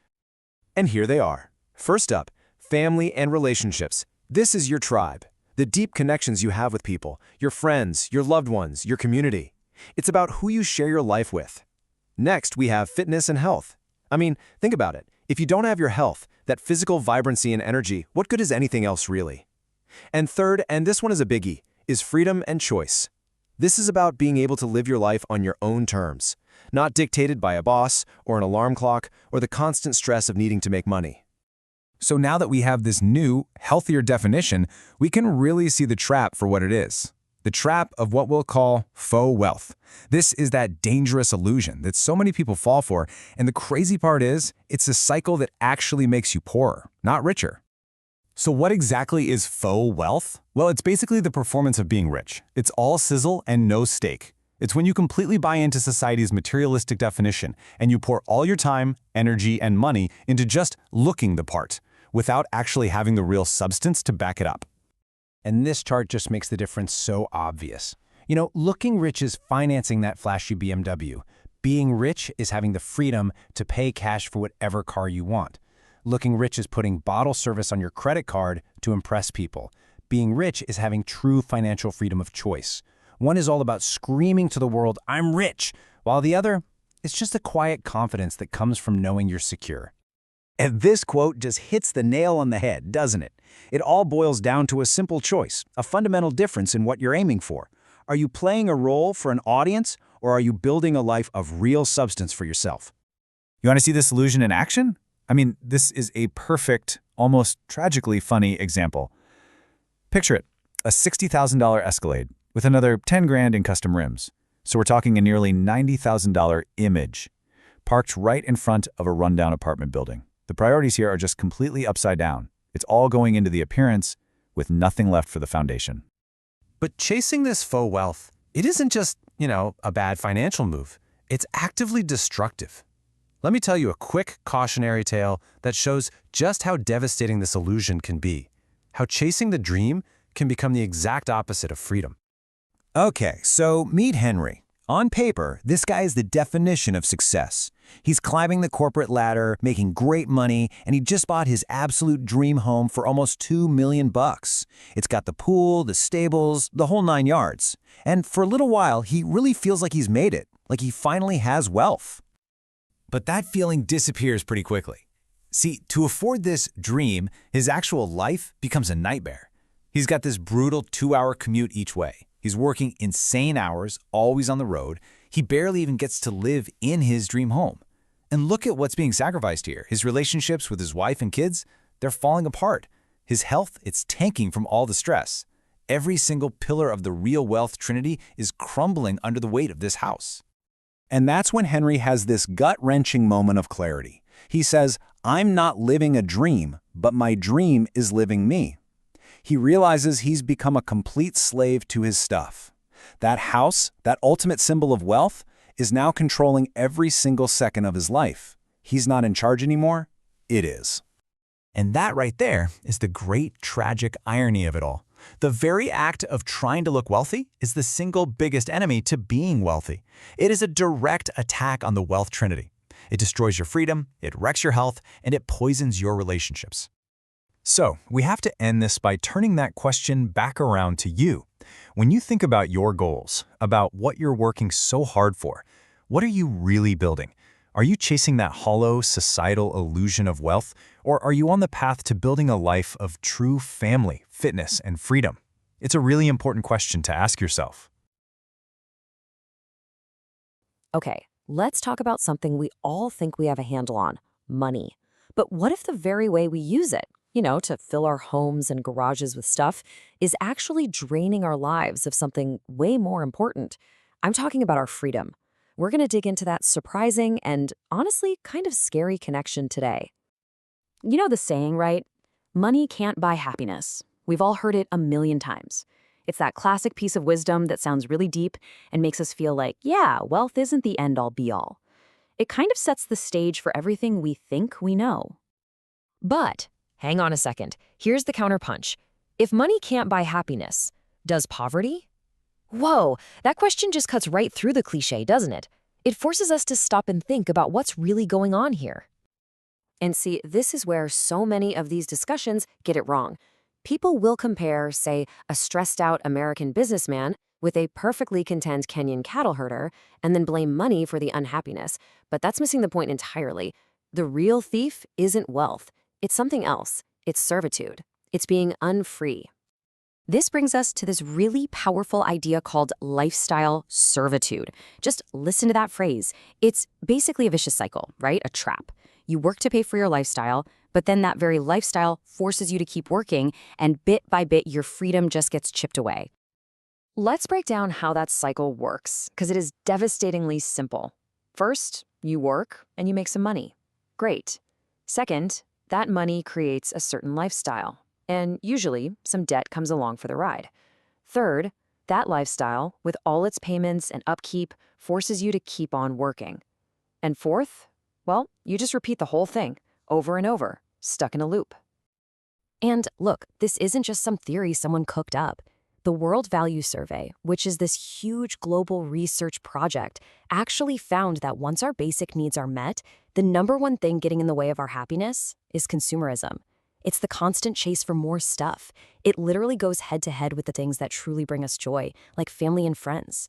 Speaker 3: And here they are. First up, family and relationships. This is your tribe.
Speaker 8: The deep connections you have with people, your friends, your loved ones, your community. It's about who you share your life with. Next, we have fitness and health. I mean, think about it. If you don't have your health, that physical vibrancy and energy, what good is anything else really? And third, and this one is a biggie, is freedom and choice. This is about being able to live your life on your own terms, not dictated by a boss or an alarm clock or the constant stress of needing to make money.
Speaker 5: So now that we have this new, healthier definition, we can really see the trap for what it is. The trap of what we'll call faux wealth. This is that dangerous illusion that so many people fall for, and the crazy part is, it's a cycle that actually makes you poorer, not richer.
Speaker 3: So what exactly is faux wealth? Well, it's basically the performance of being rich. It's all sizzle and no steak. It's when you completely buy into society's materialistic definition and you pour all your time, energy, and money into just looking the part, without actually having the real substance to back it up.
Speaker 8: And this chart just makes the difference so obvious. You know, looking rich is financing that flashy BMW. Being rich is having the freedom to pay cash for whatever car you want. Looking rich is putting bottle service on your credit card to impress people. Being rich is having true financial freedom of choice. One is all about screaming to the world, "I'm rich," while the other is just a quiet confidence that comes from knowing you're secure.
Speaker 5: And this quote just hits the nail on the head, doesn't it? It all boils down to a simple choice, a fundamental difference in what you're aiming for. Are you playing a role for an audience, or are you building a life of real substance for yourself?
Speaker 3: You want to see this illusion in action? I mean, this is a perfect, almost tragically funny example. Picture it, a $60,000 Escalade with another 10 grand in custom rims. So we're talking a nearly $90,000 image, parked right in front of a rundown apartment building. The priorities here are just completely upside down. It's all going into the appearance with nothing left for the foundation.
Speaker 8: But chasing this faux wealth, it isn't just, a bad financial move. It's actively destructive. Let me tell you a quick cautionary tale that shows just how devastating this illusion can be. How chasing the dream can become the exact opposite of freedom.
Speaker 5: Okay, so meet Henry. On paper, this guy is the definition of success. He's climbing the corporate ladder, making great money, and he just bought his absolute dream home for almost $2 million. It's got the pool, the stables, the whole 9 yards. And for a little while, he really feels like he's made it, like he finally has wealth.
Speaker 3: But that feeling disappears pretty quickly. See, to afford this dream, his actual life becomes a nightmare. He's got this brutal 2-hour commute each way. He's working insane hours, always on the road. He barely even gets to live in his dream home. And look at what's being sacrificed here. His relationships with his wife and kids, they're falling apart. His health, it's tanking from all the stress. Every single pillar of the real wealth trinity is crumbling under the weight of this house.
Speaker 5: And that's when Henry has this gut-wrenching moment of clarity. He says, "I'm not living a dream, but my dream is living me." He realizes he's become a complete slave to his stuff. That house, that ultimate symbol of wealth, is now controlling every single second of his life. He's not in charge anymore. It is.
Speaker 3: And that right there is the great tragic irony of it all. The very act of trying to look wealthy is the single biggest enemy to being wealthy. It is a direct attack on the wealth trinity. It destroys your freedom, it wrecks your health, and it poisons your relationships. So, we have to end this by turning that question back around to you. When you think about your goals, about what you're working so hard for, what are you really building? Are you chasing that hollow societal illusion of wealth, or are you on the path to building a life of true family, fitness, and freedom? It's a really important question to ask yourself.
Speaker 2: Okay, let's talk about something we all think we have a handle on, money. But what if the very way we use it, to fill our homes and garages with stuff, is actually draining our lives of something way more important? I'm talking about our freedom. We're going to dig into that surprising and, honestly, kind of scary connection today. You know the saying, right? Money can't buy happiness. We've all heard it a million times. It's that classic piece of wisdom that sounds really deep and makes us feel like, yeah, wealth isn't the end-all be-all. It kind of sets the stage for everything we think we know. But hang on a second. Here's the counterpunch. If money can't buy happiness, does poverty? Whoa, that question just cuts right through the cliché, doesn't it? It forces us to stop and think about what's really going on here. And see, this is where so many of these discussions get it wrong. People will compare, say, a stressed-out American businessman with a perfectly content Kenyan cattle herder and then blame money for the unhappiness. But that's missing the point entirely. The real thief isn't wealth. It's something else. It's servitude. It's being unfree. This brings us to this really powerful idea called lifestyle servitude. Just listen to that phrase. It's basically a vicious cycle, right? A trap. You work to pay for your lifestyle, but then that very lifestyle forces you to keep working, and bit by bit, your freedom just gets chipped away. Let's break down how that cycle works, because it is devastatingly simple. First, you work and you make some money. Great. Second, that money creates a certain lifestyle, and usually some debt comes along for the ride. Third, that lifestyle, with all its payments and upkeep, forces you to keep on working. And fourth, well, you just repeat the whole thing, over and over, stuck in a loop. And look, this isn't just some theory someone cooked up. The World Value Survey, which is this huge global research project, actually found that once our basic needs are met, the number one thing getting in the way of our happiness is consumerism. It's the constant chase for more stuff. It literally goes head to head with the things that truly bring us joy, like family and friends.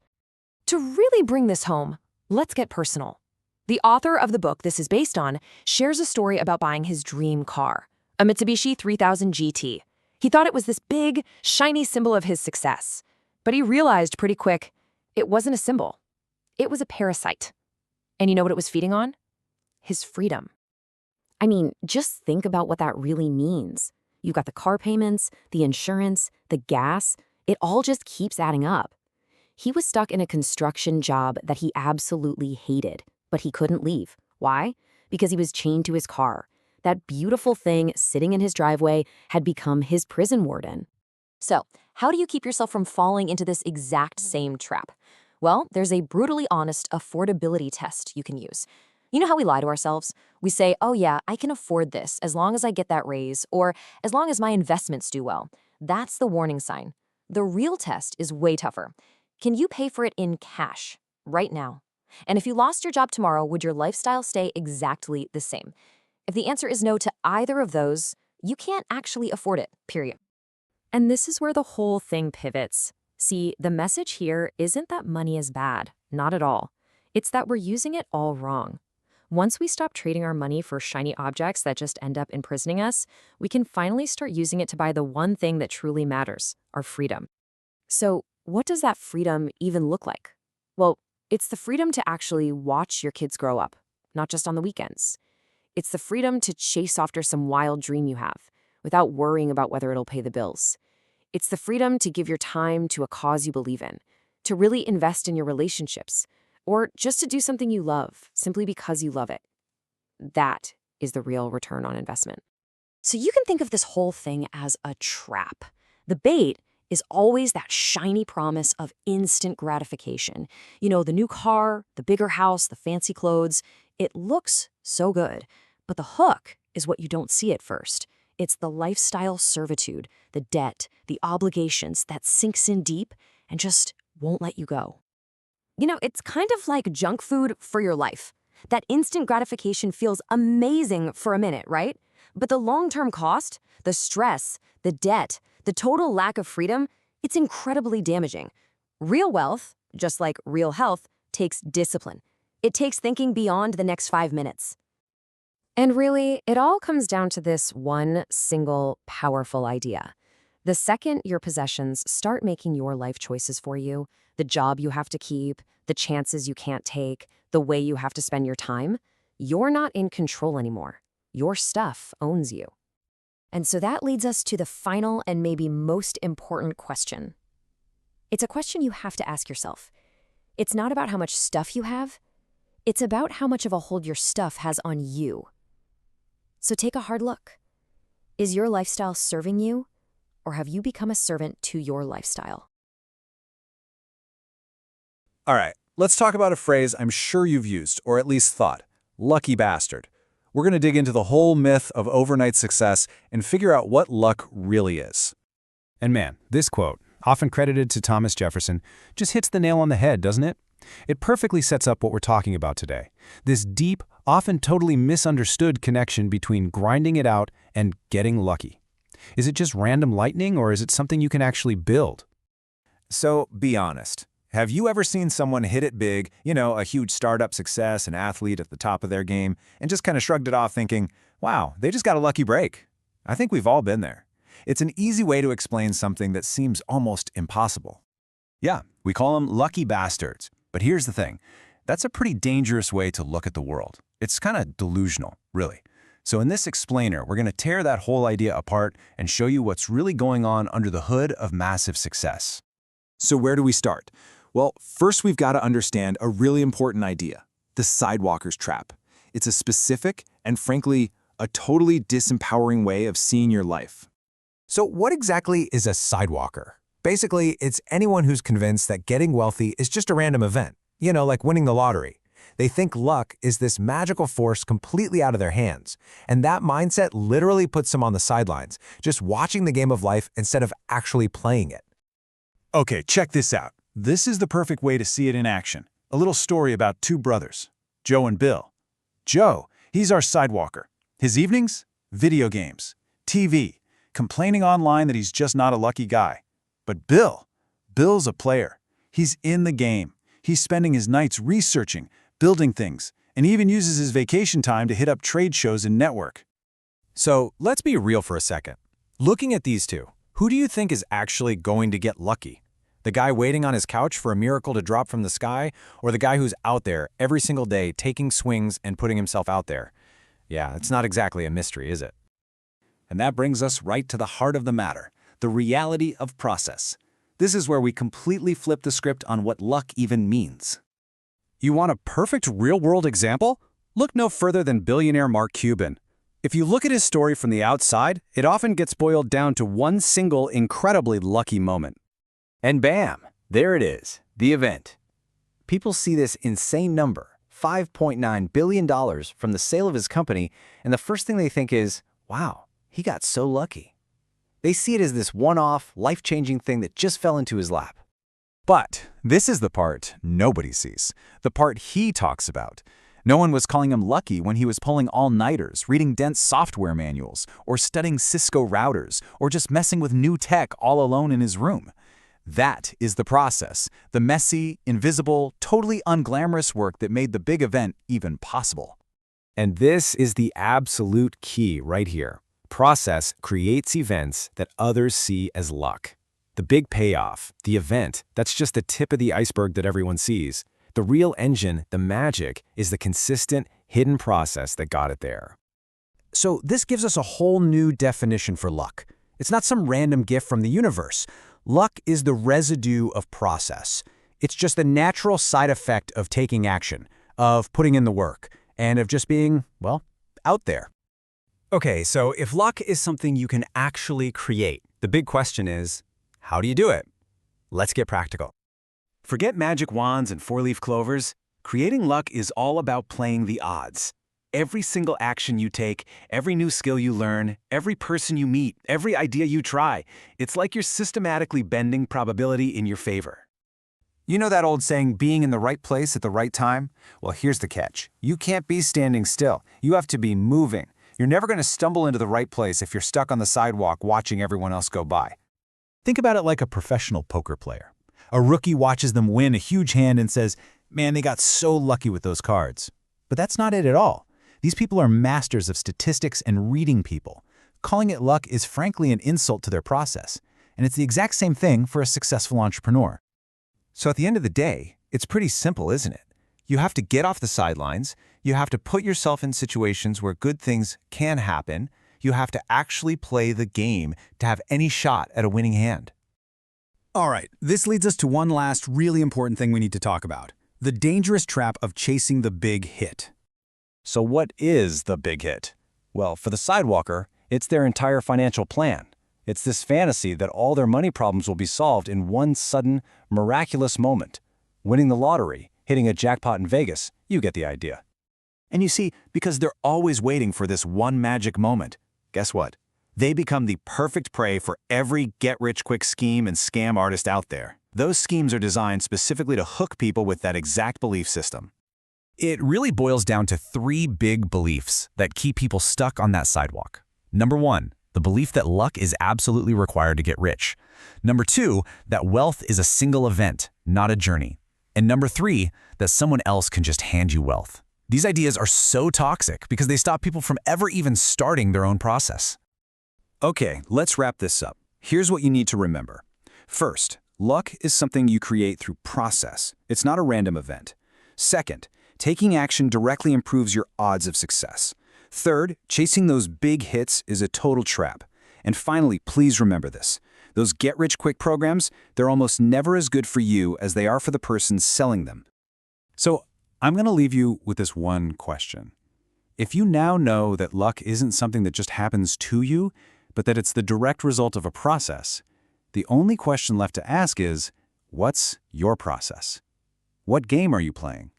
Speaker 2: To really bring this home, let's get personal. The author of the book this is based on shares a story about buying his dream car, a Mitsubishi 3000 GT. He thought it was this big, shiny symbol of his success. But he realized pretty quick, it wasn't a symbol. It was a parasite. And you know what it was feeding on? His freedom. I mean, just think about what that really means. You've got the car payments, the insurance, the gas. It all just keeps adding up. He was stuck in a construction job that he absolutely hated, but he couldn't leave. Why? Because he was chained to his car. That beautiful thing sitting in his driveway had become his prison warden. So, how do you keep yourself from falling into this exact same trap? Well, there's a brutally honest affordability test you can use. You know how we lie to ourselves? We say, oh yeah, I can afford this as long as I get that raise, or as long as my investments do well. That's the warning sign. The real test is way tougher. Can you pay for it in cash, right now? And if you lost your job tomorrow, would your lifestyle stay exactly the same? If the answer is no to either of those, you can't actually afford it, period. And this is where the whole thing pivots. See, the message here isn't that money is bad, not at all. It's that we're using it all wrong. Once we stop trading our money for shiny objects that just end up imprisoning us, we can finally start using it to buy the one thing that truly matters, our freedom. So, what does that freedom even look like? Well, it's the freedom to actually watch your kids grow up, not just on the weekends. It's the freedom to chase after some wild dream you have, without worrying about whether it'll pay the bills. It's the freedom to give your time to a cause you believe in, to really invest in your relationships, or just to do something you love, simply because you love it. That is the real return on investment. So you can think of this whole thing as a trap. The bait is always that shiny promise of instant gratification. You know, the new car, the bigger house, the fancy clothes. It looks so good, but the hook is what you don't see at first. It's the lifestyle servitude, the debt, the obligations that sinks in deep and just won't let you go. You know, it's kind of like junk food for your life. That instant gratification feels amazing for a minute, right? But the long-term cost, the stress, the debt, the total lack of freedom, it's incredibly damaging. Real wealth, just like real health, takes discipline. It takes thinking beyond the next 5 minutes. And really, it all comes down to this one single powerful idea. The second your possessions start making your life choices for you, the job you have to keep, the chances you can't take, the way you have to spend your time, you're not in control anymore. Your stuff owns you. And so that leads us to the final and maybe most important question. It's a question you have to ask yourself. It's not about how much stuff you have. It's about how much of a hold your stuff has on you. So take a hard look. Is your lifestyle serving you, or have you become a servant to your lifestyle?
Speaker 4: All right, let's talk about a phrase I'm sure you've used, or at least thought, lucky bastard. We're going to dig into the whole myth of overnight success and figure out what luck really is.
Speaker 6: And man, this quote, often credited to Thomas Jefferson, just hits the nail on the head, doesn't it? It perfectly sets up what we're talking about today. This deep, often totally misunderstood connection between grinding it out and getting lucky.
Speaker 8: Is it just random lightning, or is it something you can actually build?
Speaker 5: So be honest. Have you ever seen someone hit it big, a huge startup success, an athlete at the top of their game, and just kind of shrugged it off thinking, wow, they just got a lucky break? I think we've all been there. It's an easy way to explain something that seems almost impossible. Yeah, we call them lucky bastards. But here's the thing. That's a pretty dangerous way to look at the world. It's kind of delusional, really. So in this explainer, we're going to tear that whole idea apart and show you what's really going on under the hood of massive success.
Speaker 4: So where do we start? Well, first we've got to understand a really important idea, the Sidewalker's trap. It's a specific and, frankly, a totally disempowering way of seeing your life.
Speaker 7: So what exactly is a sidewalker? Basically, it's anyone who's convinced that getting wealthy is just a random event, like winning the lottery. They think luck is this magical force completely out of their hands, and that mindset literally puts them on the sidelines, just watching the game of life instead of actually playing it.
Speaker 6: Okay, check this out. This is the perfect way to see it in action. A little story about two brothers, Joe and Bill. Joe, he's our sidewalker. His evenings? Video games, TV, complaining online that he's just not a lucky guy. But Bill's a player. He's in the game. He's spending his nights researching, building things, and even uses his vacation time to hit up trade shows and network.
Speaker 8: So let's be real for a second. Looking at these two, who do you think is actually going to get lucky? The guy waiting on his couch for a miracle to drop from the sky, or the guy who's out there every single day taking swings and putting himself out there? Yeah, it's not exactly a mystery, is it?
Speaker 3: And that brings us right to the heart of the matter, the reality of process. This is where we completely flip the script on what luck even means.
Speaker 6: You want a perfect real-world example? Look no further than billionaire Mark Cuban. If you look at his story from the outside, it often gets boiled down to one single incredibly lucky moment.
Speaker 5: And bam, there it is, the event. People see this insane number, $5.9 billion from the sale of his company, and the first thing they think is, wow, he got so lucky. They see it as this one-off, life-changing thing that just fell into his lap.
Speaker 3: But this is the part nobody sees, the part he talks about. No one was calling him lucky when he was pulling all-nighters, reading dense software manuals, or studying Cisco routers, or just messing with new tech all alone in his room. That is the process, the messy, invisible, totally unglamorous work that made the big event even possible.
Speaker 8: And this is the absolute key right here. Process creates events that others see as luck. The big payoff, the event, that's just the tip of the iceberg that everyone sees. The real engine, the magic, is the consistent, hidden process that got it there.
Speaker 7: So this gives us a whole new definition for luck. It's not some random gift from the universe. Luck is the residue of process. It's just the natural side effect of taking action, of putting in the work, and of just being, well, out there. Okay, so if luck is something you can actually create, the big question is, how do you do it? Let's get practical.
Speaker 3: Forget magic wands and four-leaf clovers. Creating luck is all about playing the odds. Every single action you take, every new skill you learn, every person you meet, every idea you try, it's like you're systematically bending probability in your favor.
Speaker 7: You know that old saying, being in the right place at the right time? Well, here's the catch. You can't be standing still. You have to be moving. You're never going to stumble into the right place if you're stuck on the sidewalk watching everyone else go by.
Speaker 3: Think about it like a professional poker player. A rookie watches them win a huge hand and says, man, they got so lucky with those cards. But that's not it at all. These people are masters of statistics and reading people. Calling it luck is frankly an insult to their process. And it's the exact same thing for a successful entrepreneur.
Speaker 7: So at the end of the day, it's pretty simple, isn't it? You have to get off the sidelines. You have to put yourself in situations where good things can happen. You have to actually play the game to have any shot at a winning hand.
Speaker 9: All right, this leads us to one last really important thing we need to talk about. The dangerous trap of chasing the big hit.
Speaker 5: So what is the big hit? Well, for the sidewalker, it's their entire financial plan. It's this fantasy that all their money problems will be solved in one sudden, miraculous moment. Winning the lottery, hitting a jackpot in Vegas, you get the idea. And you see, because they're always waiting for this one magic moment, guess what? They become the perfect prey for every get-rich-quick scheme and scam artist out there. Those schemes are designed specifically to hook people with that exact belief system.
Speaker 3: It really boils down to three big beliefs that keep people stuck on that sidewalk. Number one, the belief that luck is absolutely required to get rich. Number 2, that wealth is a single event, not a journey. And number 3, that someone else can just hand you wealth. These ideas are so toxic because they stop people from ever even starting their own process.
Speaker 5: Okay, let's wrap this up. Here's what you need to remember. First, luck is something you create through process. It's not a random event. Second, taking action directly improves your odds of success. Third, chasing those big hits is a total trap. And finally, please remember this. Those get-rich-quick programs, they're almost never as good for you as they are for the person selling them.
Speaker 4: So I'm going to leave you with this one question. If you now know that luck isn't something that just happens to you, but that it's the direct result of a process, the only question left to ask is, what's your process? What game are you playing?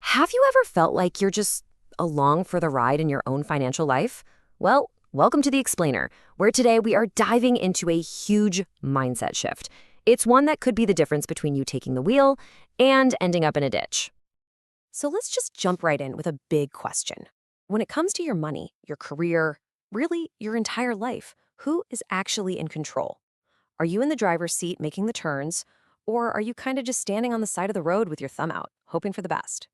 Speaker 2: Have you ever felt like you're just along for the ride in your own financial life? Well, welcome to The Explainer, where today we are diving into a huge mindset shift. It's one that could be the difference between you taking the wheel and ending up in a ditch. So let's just jump right in with a big question. When it comes to your money, your career, really your entire life, who is actually in control? Are you in the driver's seat making the turns, or are you kind of just standing on the side of the road with your thumb out, hoping for the best?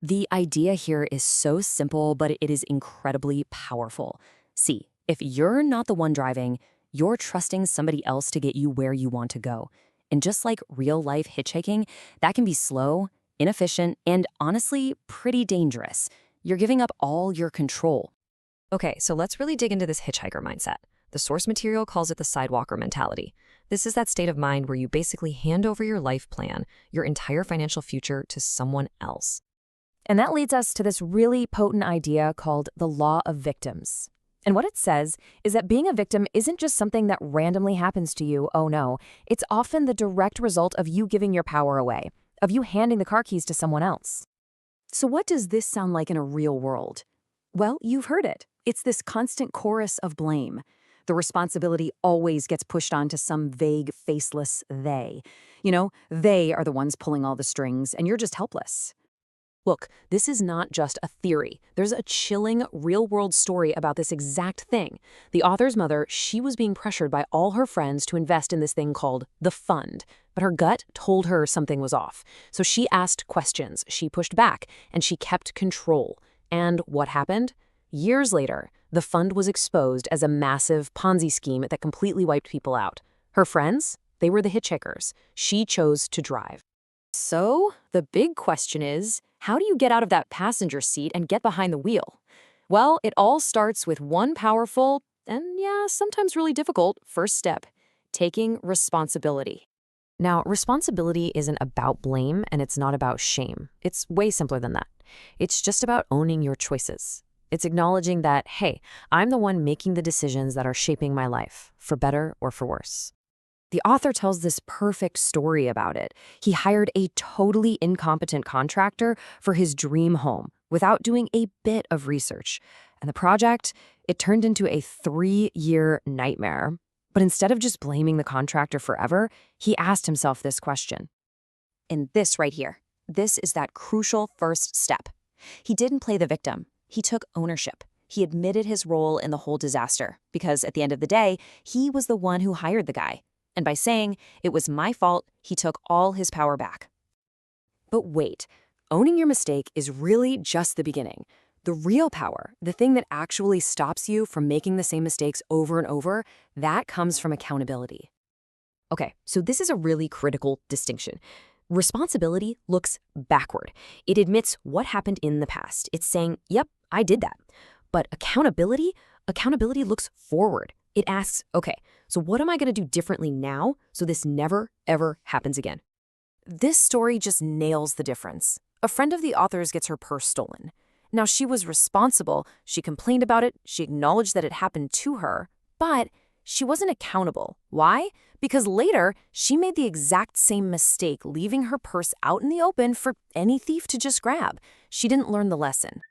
Speaker 2: The idea here is so simple, but it is incredibly powerful. See, if you're not the one driving, you're trusting somebody else to get you where you want to go. And just like real-life hitchhiking, that can be slow, inefficient, and honestly, pretty dangerous. You're giving up all your control. Okay, so let's really dig into this hitchhiker mindset. The source material calls it the sidewalker mentality. This is that state of mind where you basically hand over your life plan, your entire financial future, to someone else. And that leads us to this really potent idea called the law of victims. And what it says is that being a victim isn't just something that randomly happens to you, oh no. It's often the direct result of you giving your power away, of you handing the car keys to someone else. So what does this sound like in a real world? Well, you've heard it. It's this constant chorus of blame. The responsibility always gets pushed onto some vague, faceless they. You know, they are the ones pulling all the strings, and you're just helpless. Look, this is not just a theory. There's a chilling, real-world story about this exact thing. The author's mother, she was being pressured by all her friends to invest in this thing called the fund, but her gut told her something was off. So she asked questions, she pushed back, and she kept control. And what happened? Years later, the fund was exposed as a massive Ponzi scheme that completely wiped people out. Her friends? They were the hitchhikers. She chose to drive. So, the big question is, how do you get out of that passenger seat and get behind the wheel? Well, it all starts with one powerful, and yeah, sometimes really difficult, first step: taking responsibility. Now, responsibility isn't about blame, and it's not about shame. It's way simpler than that. It's just about owning your choices. It's acknowledging that, hey, I'm the one making the decisions that are shaping my life, for better or for worse. The author tells this perfect story about it. He hired a totally incompetent contractor for his dream home without doing a bit of research. And the project, it turned into a 3-year nightmare. But instead of just blaming the contractor forever, he asked himself this question. And this right here, this is that crucial first step. He didn't play the victim. He took ownership. He admitted his role in the whole disaster because at the end of the day, he was the one who hired the guy. And by saying, it was my fault, he took all his power back. But wait, owning your mistake is really just the beginning. The real power, the thing that actually stops you from making the same mistakes over and over, that comes from accountability. Okay, so this is a really critical distinction. Responsibility looks backward. It admits what happened in the past. It's saying, yep, I did that. But accountability looks forward. It asks, okay, so what am I going to do differently now so this never, ever happens again? This story just nails the difference. A friend of the author's gets her purse stolen. Now, she was responsible. She complained about it. She acknowledged that it happened to her. But she wasn't accountable. Why? Because later, she made the exact same mistake, leaving her purse out in the open for any thief to just grab. She didn't learn the lesson.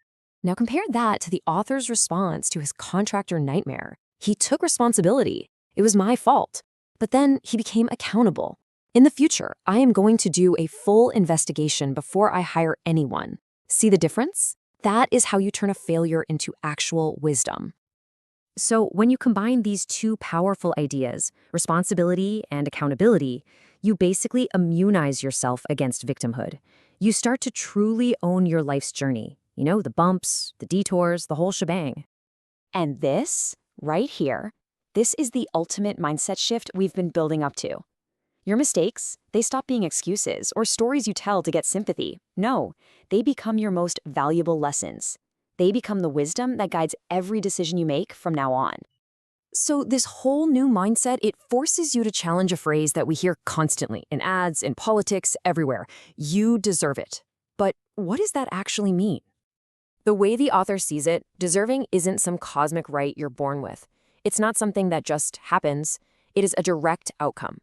Speaker 2: Now compare that to the author's response to his contractor nightmare. He took responsibility. It was my fault. But then he became accountable. In the future, I am going to do a full investigation before I hire anyone. See the difference? That is how you turn a failure into actual wisdom. So when you combine these two powerful ideas, responsibility and accountability, you basically immunize yourself against victimhood. You start to truly own your life's journey. You know, the bumps, the detours, the whole shebang. And this, right here, this is the ultimate mindset shift we've been building up to. Your mistakes, they stop being excuses or stories you tell to get sympathy. No, they become your most valuable lessons. They become the wisdom that guides every decision you make from now on. So this whole new mindset, it forces you to challenge a phrase that we hear constantly in ads, in politics, everywhere. You deserve it. But what does that actually mean? The way the author sees it, deserving isn't some cosmic right you're born with. It's not something that just happens. It is a direct outcome.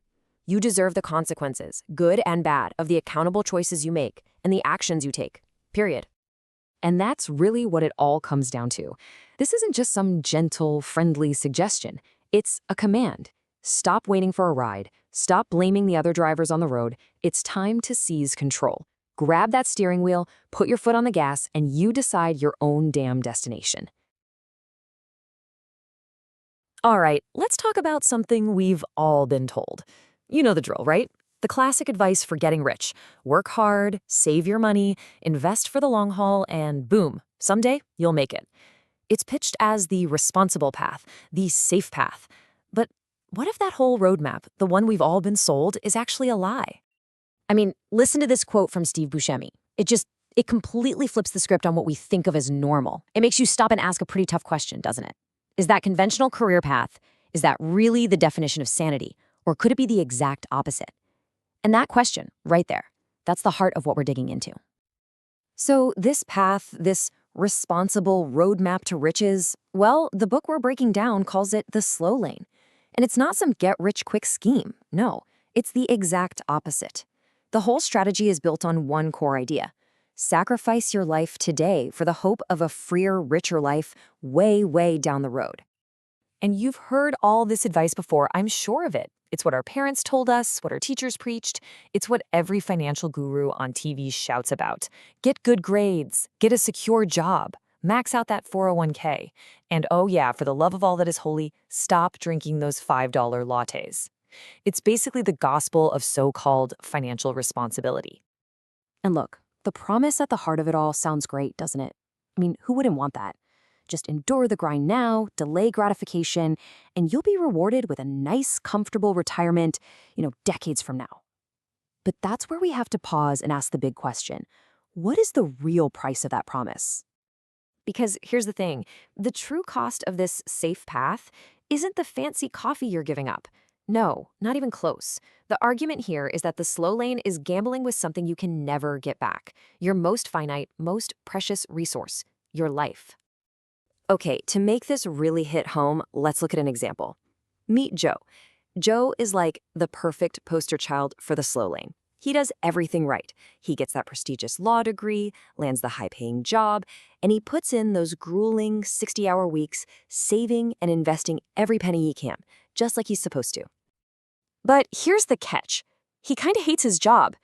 Speaker 2: You deserve the consequences, good and bad, of the accountable choices you make and the actions you take. Period. And that's really what it all comes down to. This isn't just some gentle, friendly suggestion. It's a command. Stop waiting for a ride. Stop blaming the other drivers on the road. It's time to seize control. Grab that steering wheel, put your foot on the gas, and you decide your own damn destination. All right, let's talk about something we've all been told. You know the drill, right? The classic advice for getting rich. Work hard, save your money, invest for the long haul, and boom, someday you'll make it. It's pitched as the responsible path, the safe path. But what if that whole roadmap, the one we've all been sold, is actually a lie? I mean, listen to this quote from Steve Buscemi. It completely flips the script on what we think of as normal. It makes you stop and ask a pretty tough question, doesn't it? Is that conventional career path, is that really the definition of sanity? Or could it be the exact opposite? And that question, right there, that's the heart of what we're digging into. So this path, this responsible roadmap to riches, well, the book we're breaking down calls it the slow lane. And it's not some get-rich-quick scheme. No, it's the exact opposite. The whole strategy is built on one core idea. Sacrifice your life today for the hope of a freer, richer life way, way down the road. And you've heard all this advice before, I'm sure of it. It's what our parents told us, what our teachers preached. It's what every financial guru on TV shouts about. Get good grades, get a secure job, max out that 401k. And oh yeah, for the love of all that is holy, stop drinking those $5 lattes. It's basically the gospel of so-called financial responsibility. And look, the promise at the heart of it all sounds great, doesn't it? I mean, who wouldn't want that? Just endure the grind now, delay gratification, and you'll be rewarded with a nice, comfortable retirement, decades from now. But that's where we have to pause and ask the big question. What is the real price of that promise? Because here's the thing, the true cost of this safe path isn't the fancy coffee you're giving up. No, not even close. The argument here is that the slow lane is gambling with something you can never get back. Your most finite, most precious resource, your life. Okay, to make this really hit home, let's look at an example. Meet Joe. Joe is like the perfect poster child for the slow lane. He does everything right. He gets that prestigious law degree, lands the high-paying job, and he puts in those grueling 60-hour weeks, saving and investing every penny he can, just like he's supposed to. But here's the catch. He kind of hates his job,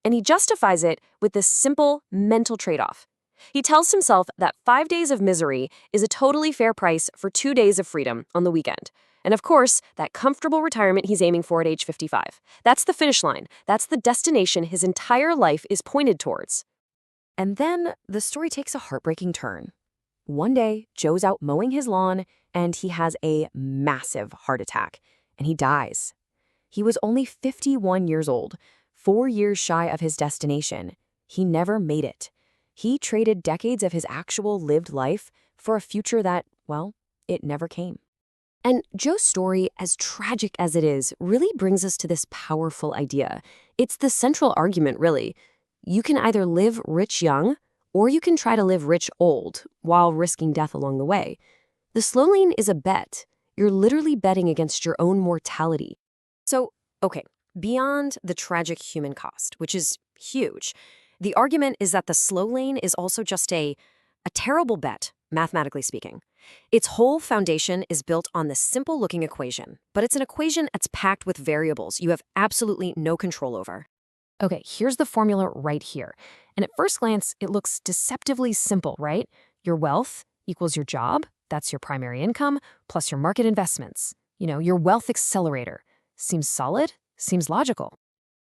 Speaker 2: and he justifies it with this simple mental trade-off. He tells himself that 5 days of misery is a totally fair price for 2 days of freedom on the weekend. And of course, that comfortable retirement he's aiming for at age 55. That's the finish line. That's the destination his entire life is pointed towards. And then the story takes a heartbreaking turn. One day, Joe's out mowing his lawn, and he has a massive heart attack, and he dies. He was only 51 years old, 4 years shy of his destination. He never made it. He traded decades of his actual lived life for a future that, well, it never came. And Joe's story, as tragic as it is, really brings us to this powerful idea. It's the central argument, really. You can either live rich young, or you can try to live rich old, while risking death along the way. The slow lane is a bet. You're literally betting against your own mortality. So, okay, beyond the tragic human cost, which is huge, the argument is that the slow lane is also just a terrible bet, mathematically speaking. Its whole foundation is built on this simple-looking equation, but it's an equation that's packed with variables you have absolutely no control over. Okay, here's the formula right here. And at first glance, it looks deceptively simple, right? Your wealth equals your job, that's your primary income, plus your market investments. Your wealth accelerator. Seems solid? Seems logical.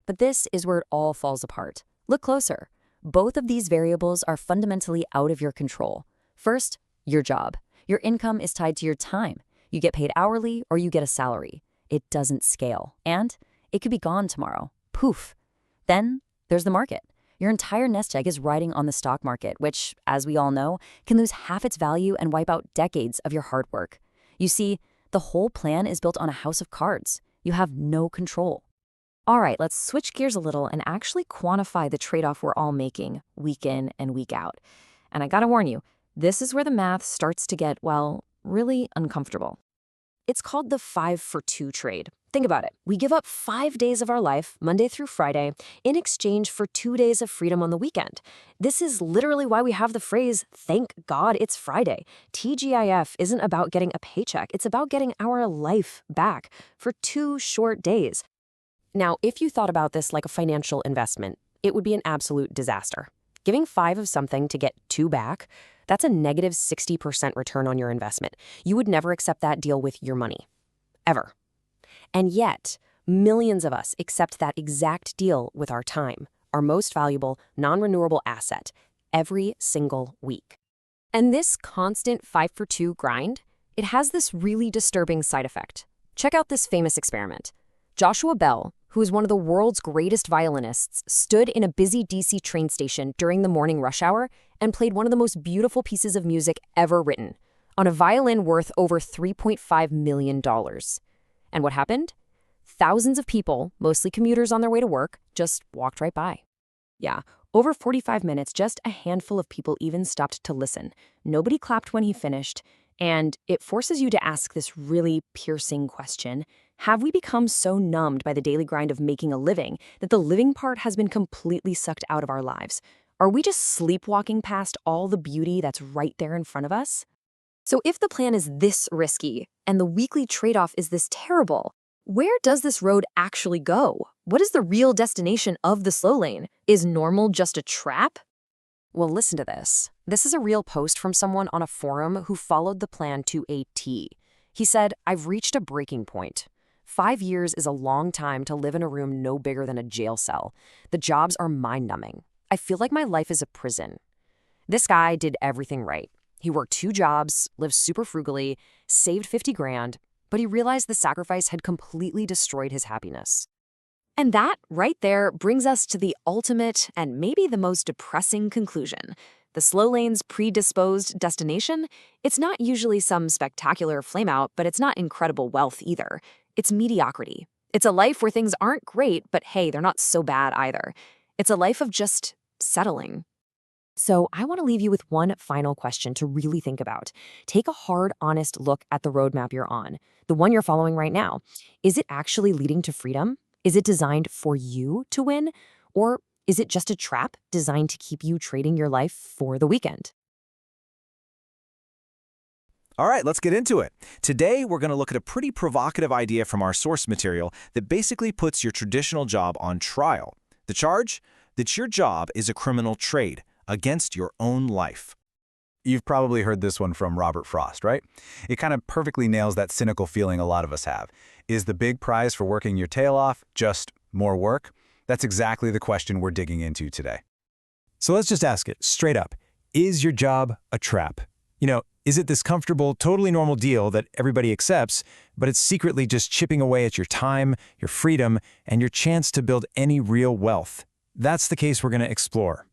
Speaker 10: But this is where it all falls apart. Look closer. Both of these variables are fundamentally out of your control. First, your job. Your income is tied to your time. You get paid hourly or you get a salary. It doesn't scale. And it could be gone tomorrow. Poof. Then there's the market. Your entire nest egg is riding on the stock market, which, as we all know, can lose half its value and wipe out decades of your hard work. You see, the whole plan is built on a house of cards. You have no control. All right, let's switch gears a little and actually quantify the trade-off we're all making week in and week out. And I gotta warn you, this is where the math starts to get, well, really uncomfortable. It's called the 5-for-2 trade. Think about it. We give up 5 days of our life, Monday through Friday, in exchange for 2 days of freedom on the weekend. This is literally why we have the phrase, "Thank God it's Friday." TGIF isn't about getting a paycheck. It's about getting our life back for 2 short days.
Speaker 2: Now, if you thought about this like a financial investment, it would be an absolute disaster. Giving 5 of something to get 2 back, that's a negative 60% return on your investment. You would never accept that deal with your money. Ever. And yet, millions of us accept that exact deal with our time, our most valuable, non-renewable asset, every single week. And this constant 5-for-2 grind, it has this really disturbing side effect. Check out this famous experiment. Joshua Bell, who is one of the world's greatest violinists, stood in a busy DC train station during the morning rush hour and played one of the most beautiful pieces of music ever written, on a violin worth over $3.5 million. And what happened? Thousands of people, mostly commuters on their way to work, just walked right by. Yeah, over 45 minutes, just a handful of people even stopped to listen. Nobody clapped when he finished, and it forces you to ask this really piercing question. Have we become so numbed by the daily grind of making a living that the living part has been completely sucked out of our lives? Are we just sleepwalking past all the beauty that's right there in front of us? So if the plan is this risky, and the weekly trade-off is this terrible, where does this road actually go? What is the real destination of the slow lane? Is normal just a trap? Well, listen to this. This is a real post from someone on a forum who followed the plan to a T. He said, "I've reached a breaking point. 5 years is a long time to live in a room no bigger than a jail cell. The jobs are mind-numbing. I feel like my life is a prison." This guy did everything right. He worked 2 jobs, lived super frugally, saved 50 grand, but he realized the sacrifice had completely destroyed his happiness. And that, right there, brings us to the ultimate and maybe the most depressing conclusion. The slow lane's predisposed destination? It's not usually some spectacular flameout, but it's not incredible wealth either. It's mediocrity. It's a life where things aren't great, but hey, they're not so bad either. It's a life of just settling. So I want to leave you with one final question to really think about. Take a hard, honest look at the roadmap you're on, the one you're following right now. Is it actually leading to freedom? Is it designed for you to win? Or is it just a trap designed to keep you trading your life for the weekend?
Speaker 4: All right, let's get into it. Today, we're going to look at a pretty provocative idea from our source material that basically puts your traditional job on trial. The charge? That your job is a criminal trade against your own life.
Speaker 9: You've probably heard this one from Robert Frost, right? It kind of perfectly nails that cynical feeling a lot of us have. Is the big prize for working your tail off just more work? That's exactly the question we're digging into today. So let's just ask it straight up. Is your job a trap? Is it this comfortable, totally normal deal that everybody accepts, but it's secretly just chipping away at your time, your freedom, and your chance to build any real wealth? That's the case we're going to explore.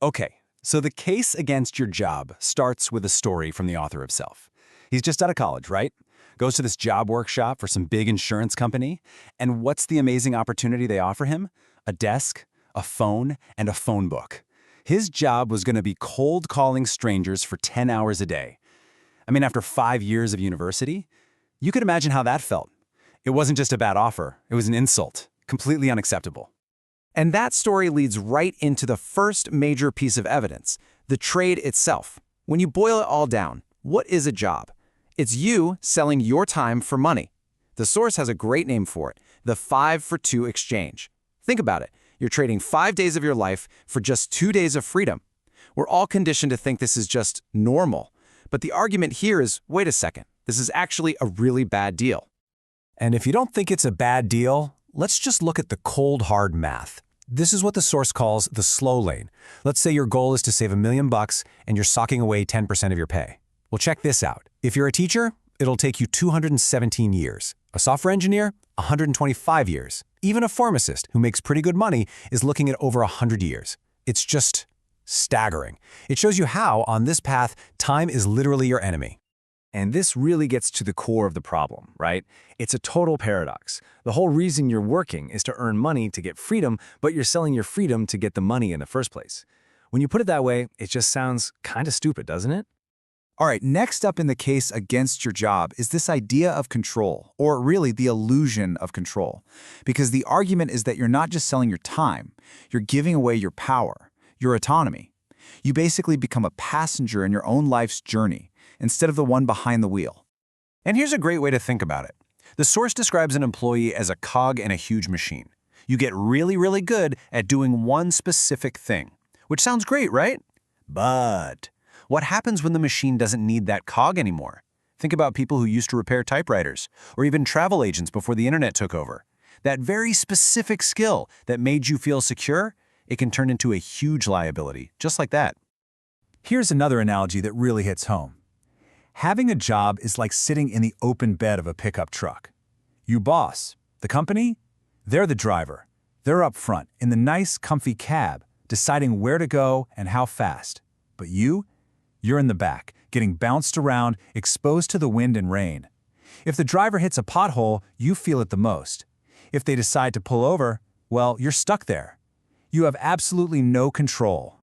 Speaker 9: Okay, so the case against your job starts with a story from the author himself. He's just out of college, right? Goes to this job workshop for some big insurance company, and what's the amazing opportunity they offer him? A desk, a phone, and a phone book. His job was going to be cold calling strangers for 10 hours a day. I mean, after 5 years of university, you could imagine how that felt. It wasn't just a bad offer, it was an insult, completely unacceptable. And that story leads right into the first major piece of evidence, the trade itself. When you boil it all down, what is a job? It's you selling your time for money. The source has a great name for it, the 5-for-2 exchange. Think about it.
Speaker 8: You're trading 5 days of your life for just 2 days of freedom. We're all conditioned to think this is just normal. But the argument here is, wait a second, this is actually a really bad deal.
Speaker 6: And if you don't think it's a bad deal, let's just look at the cold, hard math. This is what the source calls the slow lane. Let's say your goal is to save $1 million and you're socking away 10% of your pay. Well, check this out. If you're a teacher, it'll take you 217 years. A software engineer, 125 years. Even a pharmacist who makes pretty good money is looking at over 100 years. It's just staggering. It shows you how, on this path, time is literally your enemy.
Speaker 8: And this really gets to the core of the problem, right? It's a total paradox. The whole reason you're working is to earn money to get freedom, but you're selling your freedom to get the money in the first place. When you put it that way, it just sounds kind of stupid, doesn't it?
Speaker 7: All right, next up in the case against your job is this idea of control, or really the illusion of control. Because the argument is that you're not just selling your time, you're giving away your power, your autonomy. You basically become a passenger in your own life's journey, instead of the one behind the wheel.
Speaker 5: And here's a great way to think about it. The source describes an employee as a cog in a huge machine. You get really, really good at doing one specific thing, which sounds great, right? But what happens when the machine doesn't need that cog anymore? Think about people who used to repair typewriters, or even travel agents before the internet took over. That very specific skill that made you feel secure, it can turn into a huge liability, just like that.
Speaker 6: Here's another analogy that really hits home. Having a job is like sitting in the open bed of a pickup truck. You boss, the company, they're the driver. They're up front, in the nice, comfy cab, deciding where to go and how fast. But you're in the back, getting bounced around, exposed to the wind and rain. If the driver hits a pothole, you feel it the most. If they decide to pull over, well, you're stuck there. You have absolutely no control.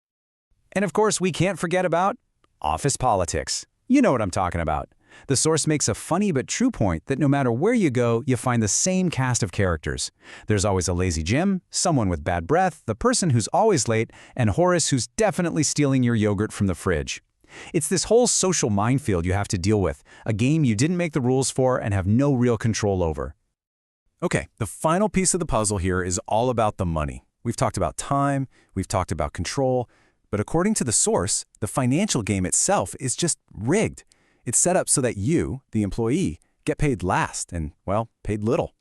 Speaker 8: And of course, we can't forget about office politics. You know what I'm talking about. The source makes a funny but true point that no matter where you go, you find the same cast of characters. There's always a lazy Jim, someone with bad breath, the person who's always late, and Horace who's definitely stealing your yogurt from the fridge. It's this whole social minefield you have to deal with, a game you didn't make the rules for and have no real control over.
Speaker 6: Okay, the final piece of the puzzle here is all about the money. We've talked about time, we've talked about control, but according to the source, the financial game itself is just rigged. It's set up so that you, the employee, get paid last and, well, paid little.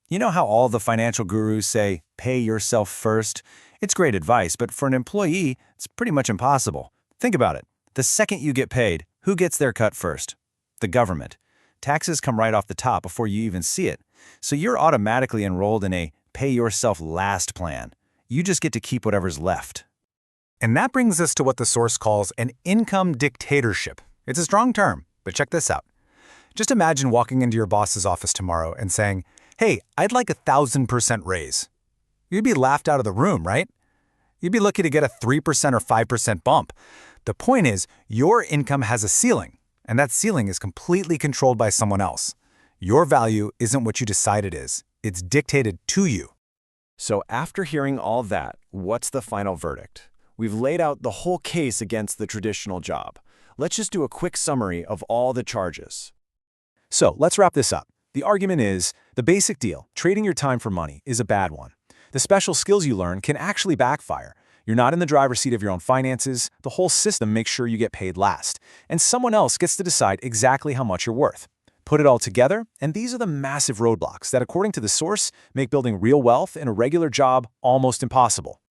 Speaker 5: You know how all the financial gurus say, pay yourself first? It's great advice, but for an employee, it's pretty much impossible. Think about it. The second you get paid, who gets their cut first? The government. Taxes come right off the top before you even see it. So you're automatically enrolled in a pay yourself last plan. You just get to keep whatever's left.
Speaker 9: And that brings us to what the source calls an income dictatorship. It's a strong term, but check this out. Just imagine walking into your boss's office tomorrow and saying, "Hey, I'd like a 1,000% raise." You'd be laughed out of the room, right? You'd be lucky to get a 3% or 5% bump. The point is, your income has a ceiling, and that ceiling is completely controlled by someone else. Your value isn't what you decide it is. It's dictated to you.
Speaker 8: So after hearing all that, what's the final verdict? We've laid out the whole case against the traditional job. Let's just do a quick summary of all the charges.
Speaker 6: So let's wrap this up. The argument is, the basic deal, trading your time for money, is a bad one. The special skills you learn can actually backfire. You're not in the driver's seat of your own finances. The whole system makes sure you get paid last. And someone else gets to decide exactly how much you're worth. Put it all together, and these are the massive roadblocks that, according to the source, make building real wealth in a regular job almost impossible.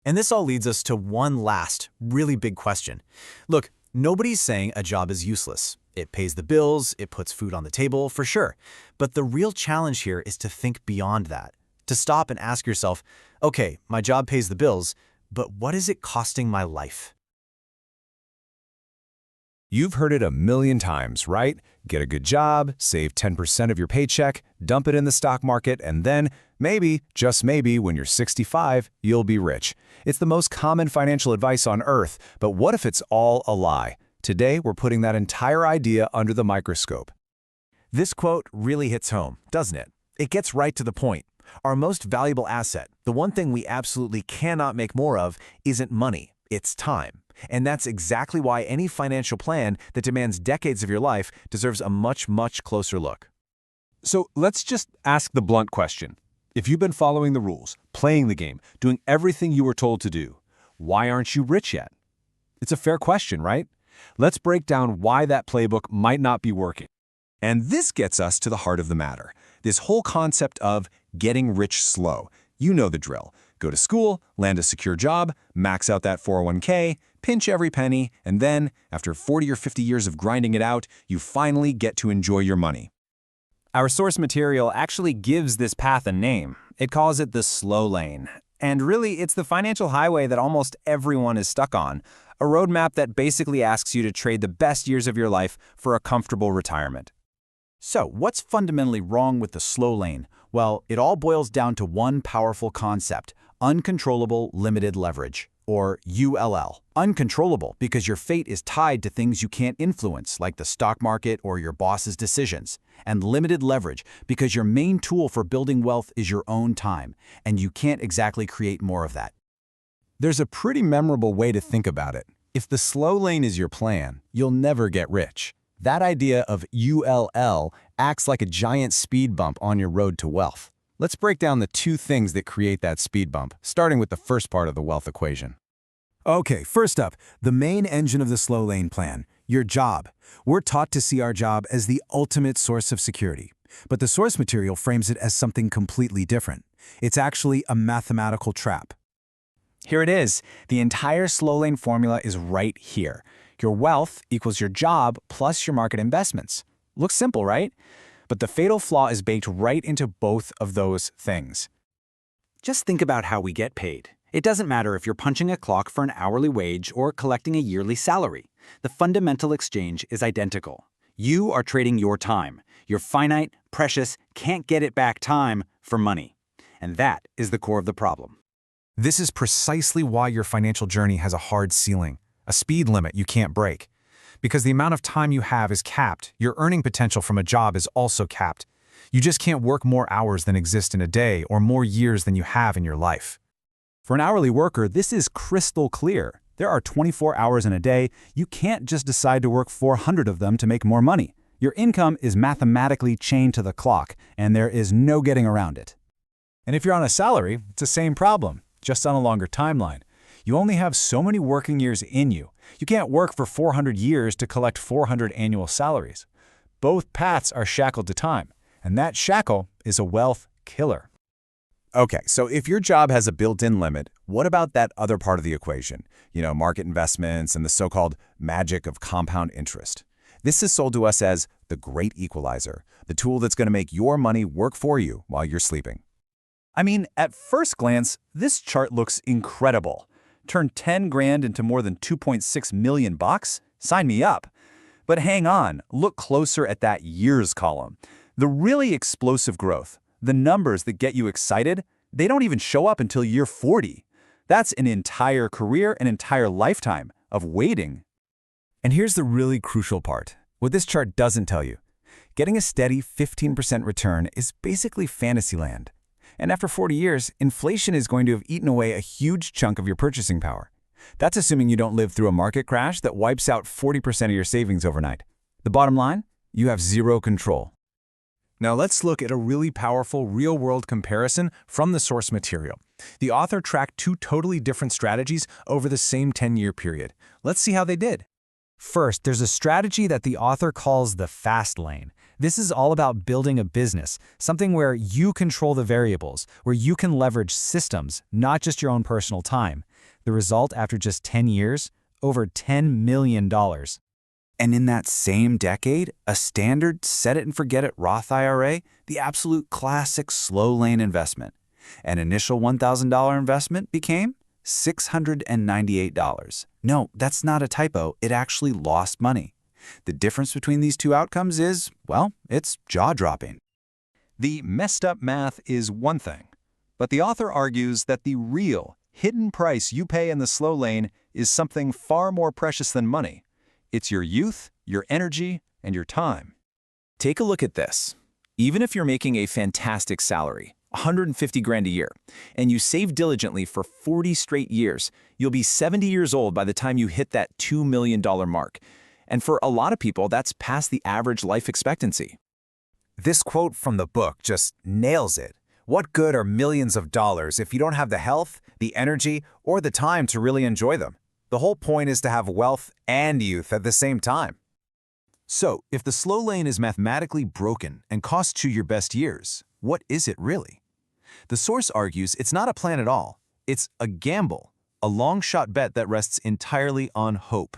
Speaker 3: And this all leads us to one last, really big question. Look, nobody's saying a job is useless. It pays the bills, it puts food on the table, for sure. But the real challenge here is to think beyond that. To stop and ask yourself, okay, my job pays the bills, but what is it costing my life?
Speaker 6: You've heard it a million times, right? Get a good job, save 10% of your paycheck, dump it in the stock market, and then, maybe, just maybe, when you're 65, you'll be rich. It's the most common financial advice on earth, but what if it's all a lie? Today, we're putting that entire idea under the microscope.
Speaker 3: This quote really hits home, doesn't it? It gets right to the point. Our most valuable asset, the one thing we absolutely cannot make more of, isn't money, it's time. And that's exactly why any financial plan that demands decades of your life deserves a much, much closer look.
Speaker 6: So let's just ask the blunt question.
Speaker 8: If you've been following the rules, playing the game, doing everything you were told to do, why aren't you rich yet? It's a fair question, right? Let's break down why that playbook might not be working. And this gets us to the heart of the matter, this whole concept of getting rich slow. You know the drill. Go to school, land a secure job, max out that 401k, pinch every penny, and then, after 40 or 50 years of grinding it out, you finally get to enjoy your money.
Speaker 3: Our source material actually gives this path a name. It calls it the slow lane. And really, it's the financial highway that almost everyone is stuck on, a roadmap that basically asks you to trade the best years of your life for a comfortable retirement. So, what's fundamentally wrong with the slow lane? Well, it all boils down to one powerful concept: uncontrollable limited leverage, or ULL. Uncontrollable because your fate is tied to things you can't influence, like the stock market or your boss's decisions. And limited leverage because your main tool for building wealth is your own time, and you can't exactly create more of that.
Speaker 8: There's a pretty memorable way to think about it. If the slow lane is your plan, you'll never get rich. That idea of ULL acts like a giant speed bump on your road to wealth. Let's break down the two things that create that speed bump, starting with the first part of the wealth equation.
Speaker 7: Okay, first up, the main engine of the slow lane plan, your job. We're taught to see our job as the ultimate source of security, but the source material frames it as something completely different. It's actually a mathematical trap.
Speaker 3: Here it is. The entire slow lane formula is right here. Your wealth equals your job plus your market investments. Looks simple, right? But the fatal flaw is baked right into both of those things. Just think about how we get paid. It doesn't matter if you're punching a clock for an hourly wage or collecting a yearly salary. The fundamental exchange is identical. You are trading your time, your finite, precious, can't get it back time for money. And that is the core of the problem.
Speaker 7: This is precisely why your financial journey has a hard ceiling, a speed limit you can't break. Because the amount of time you have is capped, your earning potential from a job is also capped. You just can't work more hours than exist in a day or more years than you have in your life.
Speaker 3: For an hourly worker, this is crystal clear. There are 24 hours in a day. You can't just decide to work 400 of them to make more money. Your income is mathematically chained to the clock, and there is no getting around it.
Speaker 6: And if you're on a salary, it's the same problem, just on a longer timeline. You only have so many working years in you. You can't work for 400 years to collect 400 annual salaries. Both paths are shackled to time, and that shackle is a wealth killer.
Speaker 5: Okay, so if your job has a built-in limit, what about that other part of the equation? Market investments and the so-called magic of compound interest. This is sold to us as the great equalizer, the tool that's going to make your money work for you while you're sleeping.
Speaker 3: I mean, at first glance, this chart looks incredible. Turn 10 grand into more than 2.6 million bucks? Sign me up. But hang on, look closer at that years column. The really explosive growth, the numbers that get you excited, they don't even show up until year 40. That's an entire career, an entire lifetime of waiting.
Speaker 7: And here's the really crucial part, what this chart doesn't tell you. Getting a steady 15% return is basically fantasy land. And after 40 years, inflation is going to have eaten away a huge chunk of your purchasing power. That's assuming you don't live through a market crash that wipes out 40% of your savings overnight. The bottom line? You have zero control.
Speaker 6: Now let's look at a really powerful real-world comparison from the source material. The author tracked two totally different strategies over the same 10-year period. Let's see how they did.
Speaker 11: First, there's a strategy that the author calls the fast lane. This is all about building a business, something where you control the variables, where you can leverage systems, not just your own personal time. The result after just 10 years? Over $10 million.
Speaker 3: And in that same decade, a standard set-it-and-forget-it Roth IRA, the absolute classic slow lane investment. An initial $1,000 investment became $698. No, that's not a typo. It actually lost money. The difference between these two outcomes is, well, it's jaw-dropping.
Speaker 4: The messed up math is one thing, but the author argues that the real, hidden price you pay in the slow lane is something far more precious than money. It's your youth, your energy, and your time.
Speaker 3: Take a look at this. Even if you're making a fantastic salary, 150 grand a year, and you save diligently for 40 straight years, you'll be 70 years old by the time you hit that $2 million mark. And for a lot of people, that's past the average life expectancy.
Speaker 7: This quote from the book just nails it.
Speaker 9: What good are millions of dollars if you don't have the health, the energy, or the time to really enjoy them? The whole point is to have wealth and youth at the same time.
Speaker 5: So, if the slow lane is mathematically broken and costs you your best years, what is it really? The source argues it's not a plan at all. It's a gamble, a long-shot bet that rests entirely on hope.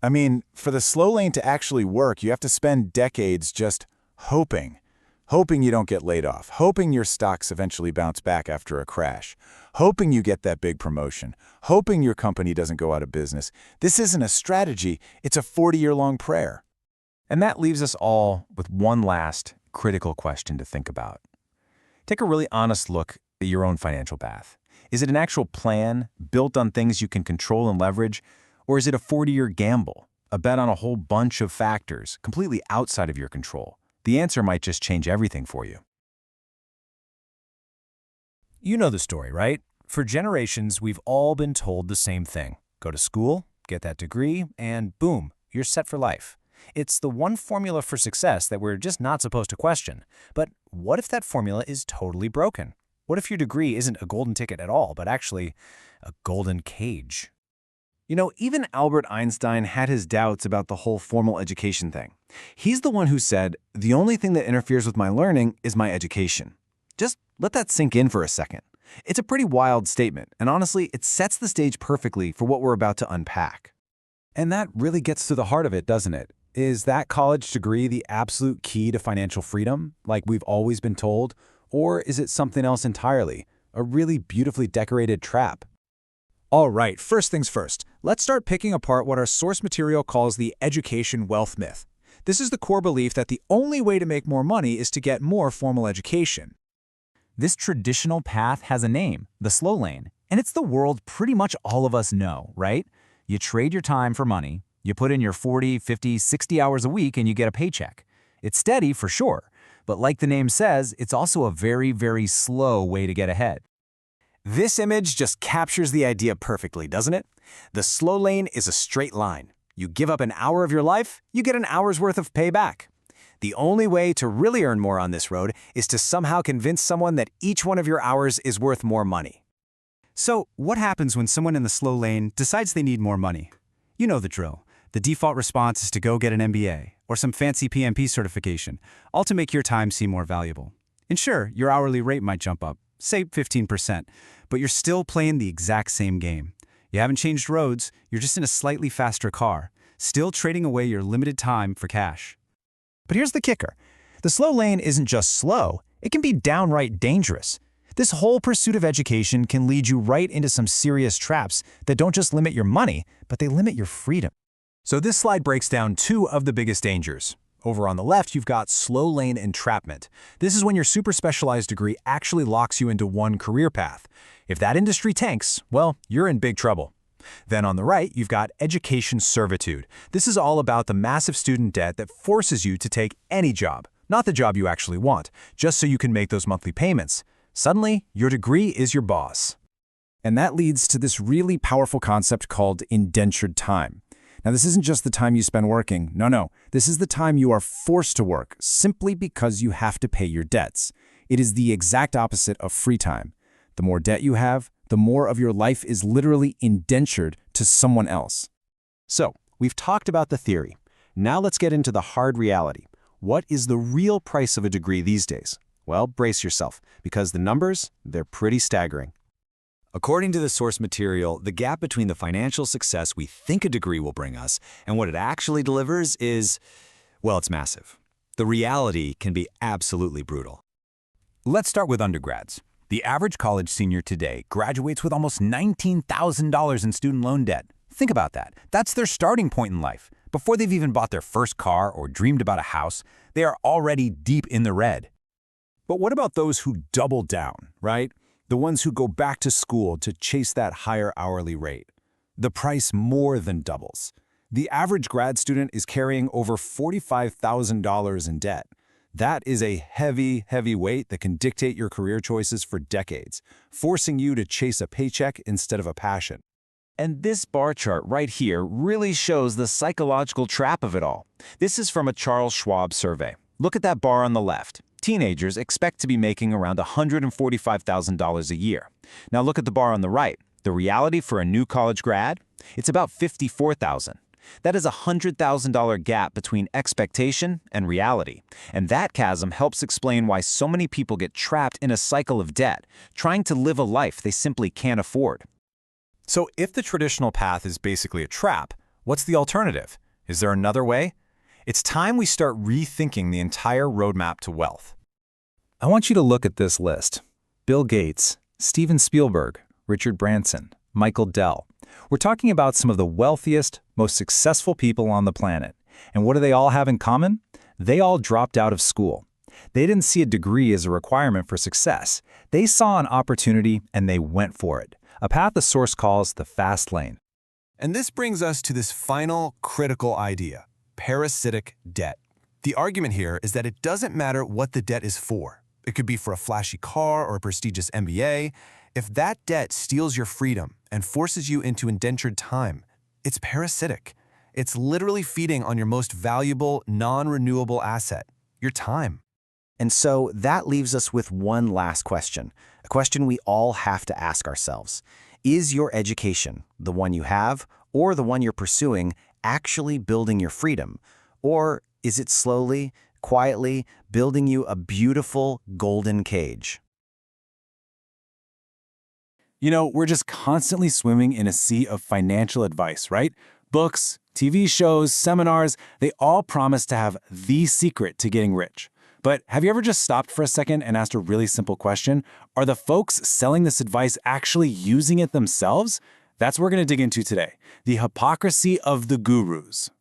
Speaker 4: I mean, for the slow lane to actually work, you have to spend decades just hoping. Hoping you don't get laid off, hoping your stocks eventually bounce back after a crash, hoping you get that big promotion, hoping your company doesn't go out of business. This isn't a strategy, it's a 40-year-long prayer.
Speaker 5: And that leaves us all with one last critical question to think about. Take a really honest look at your own financial path. Is it an actual plan built on things you can control and leverage, or is it a 40-year gamble, a bet on a whole bunch of factors completely outside of your control? The answer might just change everything for you.
Speaker 11: You know the story, right? For generations, we've all been told the same thing. Go to school, get that degree, and boom, you're set for life. It's the one formula for success that we're just not supposed to question. But what if that formula is totally broken? What if your degree isn't a golden ticket at all, but actually a golden cage?
Speaker 8: You know, even Albert Einstein had his doubts about the whole formal education thing. He's the one who said, "The only thing that interferes with my learning is my education." Just let that sink in for a second. It's a pretty wild statement, and honestly, it sets the stage perfectly for what we're about to unpack.
Speaker 9: And that really gets to the heart of it, doesn't it? Is that college degree the absolute key to financial freedom, like we've always been told? Or is it something else entirely, a really beautifully decorated trap?
Speaker 12: All right, first things first, let's start picking apart what our source material calls the education wealth myth. This is the core belief that the only way to make more money is to get more formal education.
Speaker 11: This traditional path has a name, the slow lane, and it's the world pretty much all of us know, right? You trade your time for money, you put in your 40, 50, 60 hours a week and you get a paycheck. It's steady for sure, but like the name says, it's also a very, very slow way to get ahead.
Speaker 8: This image just captures the idea perfectly, doesn't it? The slow lane is a straight line. You give up an hour of your life, you get an hour's worth of payback. The only way to really earn more on this road is to somehow convince someone that each one of your hours is worth more money.
Speaker 7: So, what happens when someone in the slow lane decides they need more money? You know the drill. The default response is to go get an MBA or some fancy PMP certification, all to make your time seem more valuable. And sure, your hourly rate might jump up, say 15%, but you're still playing the exact same game. You haven't changed roads, you're just in a slightly faster car, still trading away your limited time for cash.
Speaker 3: But here's the kicker. The slow lane isn't just slow, it can be downright dangerous. This whole pursuit of education can lead you right into some serious traps that don't just limit your money, but they limit your freedom.
Speaker 9: So this slide breaks down two of the biggest dangers. Over on the left, you've got slow lane entrapment. This is when your super specialized degree actually locks you into one career path. If that industry tanks, well, you're in big trouble. Then on the right, you've got education servitude. This is all about the massive student debt that forces you to take any job, not the job you actually want, just so you can make those monthly payments. Suddenly, your degree is your boss. And that leads to this really powerful concept called indentured time. Now, this isn't just the time you spend working. No. This is the time you are forced to work simply because you have to pay your debts. It is the exact opposite of free time. The more debt you have, the more of your life is literally indentured to someone else.
Speaker 8: So, we've talked about the theory. Now let's get into the hard reality. What is the real price of a degree these days? Well, brace yourself, because the numbers, they're pretty staggering.
Speaker 5: According to the source material, the gap between the financial success we think a degree will bring us and what it actually delivers is, well, it's massive. The reality can be absolutely brutal.
Speaker 3: Let's start with undergrads. The average college senior today graduates with almost $19,000 in student loan debt. Think about that. That's their starting point in life. Before they've even bought their first car or dreamed about a house, they are already deep in the red.
Speaker 9: But what about those who double down, right? The ones who go back to school to chase that higher hourly rate. The price more than doubles. The average grad student is carrying over $45,000 in debt. That is a heavy, heavy weight that can dictate your career choices for decades, forcing you to chase a paycheck instead of a passion.
Speaker 5: And this bar chart right here really shows the psychological trap of it all. This is from a Charles Schwab survey. Look at that bar on the left.
Speaker 4: teenagers expect to be making around $145,000 a year. Now look at the bar on the right. The reality for a new college grad? It's about $54,000. That is a $100,000 gap between expectation and reality. And that chasm helps explain why so many people get trapped in a cycle of debt, trying to live a life they simply can't afford.
Speaker 3: So if the traditional path is basically a trap, what's the alternative? Is there another way? It's time we start rethinking the entire roadmap to wealth. I want you to look at this list. Bill Gates, Steven Spielberg, Richard Branson, Michael Dell. We're talking about some of the wealthiest, most successful people on the planet. And what do they all have in common? They all dropped out of school. They didn't see a degree as a requirement for success. They saw an opportunity and they went for it. A path the source calls the fast lane.
Speaker 8: And this brings us to this final critical idea: parasitic debt. The argument here is that it doesn't matter what the debt is for. It could be for a flashy car or a prestigious MBA. If that debt steals your freedom and forces you into indentured time, it's parasitic. It's literally feeding on your most valuable, non-renewable asset, your time.
Speaker 4: And so that leaves us with one last question, a question we all have to ask ourselves. Is your education, the one you have or the one you're pursuing, actually building your freedom? Or is it slowly, quietly building you a beautiful golden cage?
Speaker 3: You know, we're just constantly swimming in a sea of financial advice, right? Books, TV shows, seminars, they all promise to have the secret to getting rich. But have you ever just stopped for a second and asked a really simple question? Are the folks selling this advice actually using it themselves? That's what we're going to dig into today. The hypocrisy of the gurus.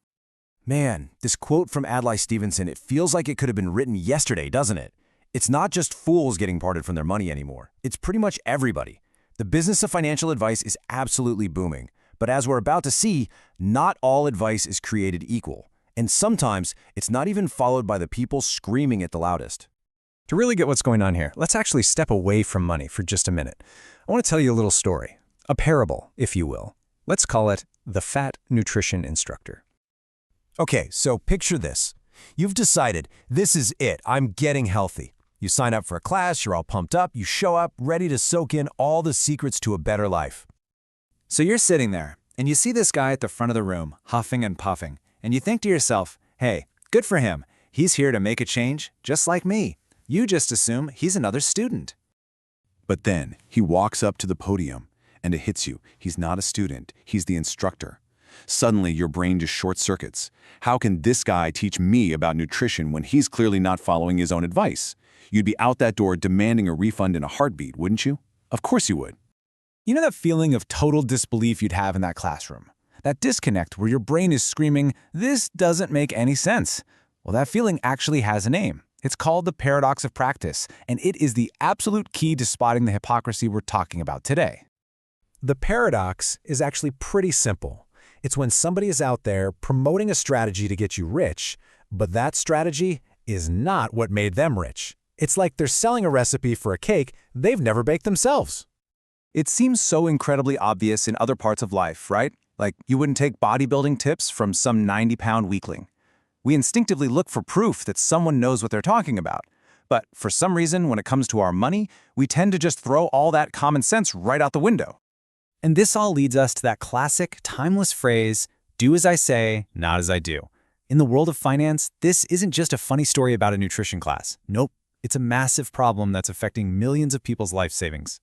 Speaker 8: Man, this quote from Adlai Stevenson, it feels like it could have been written yesterday, doesn't it? It's not just fools getting parted from their money anymore. It's pretty much everybody. The business of financial advice is absolutely booming. But as we're about to see, not all advice is created equal. And sometimes it's not even followed by the people screaming it the loudest.
Speaker 11: To really get what's going on here, let's actually step away from money for just a minute. I want to tell you a little story, a parable, if you will. Let's call it the Fat Nutrition Instructor.
Speaker 8: Okay, so picture this. You've decided, this is it, I'm getting healthy. You sign up for a class, you're all pumped up, you show up ready to soak in all the secrets to a better life.
Speaker 9: So you're sitting there, and you see this guy at the front of the room, huffing and puffing, and you think to yourself, hey, good for him. He's here to make a change, just like me. You just assume he's another student.
Speaker 13: But then he walks up to the podium, and it hits you. He's not a student, he's the instructor. Suddenly, your brain just short circuits. How can this guy teach me about nutrition when he's clearly not following his own advice? You'd be out that door demanding a refund in a heartbeat, wouldn't you? Of course you would.
Speaker 9: You know that feeling of total disbelief you'd have in that classroom? That disconnect where your brain is screaming, this doesn't make any sense. Well, that feeling actually has a name. It's called the paradox of practice, and it is the absolute key to spotting the hypocrisy we're talking about today.
Speaker 12: The paradox is actually pretty simple. It's when somebody is out there promoting a strategy to get you rich, but that strategy is not what made them rich. It's like they're selling a recipe for a cake they've never baked themselves.
Speaker 3: It seems so incredibly obvious in other parts of life, right? Like you wouldn't take bodybuilding tips from some 90-pound weakling. We instinctively look for proof that someone knows what they're talking about. But for some reason, when it comes to our money, we tend to just throw all that common sense right out the window.
Speaker 11: And this all leads us to that classic, timeless phrase, do as I say, not as I do. In the world of finance, this isn't just a funny story about a nutrition class. Nope, it's a massive problem that's affecting millions of people's life savings.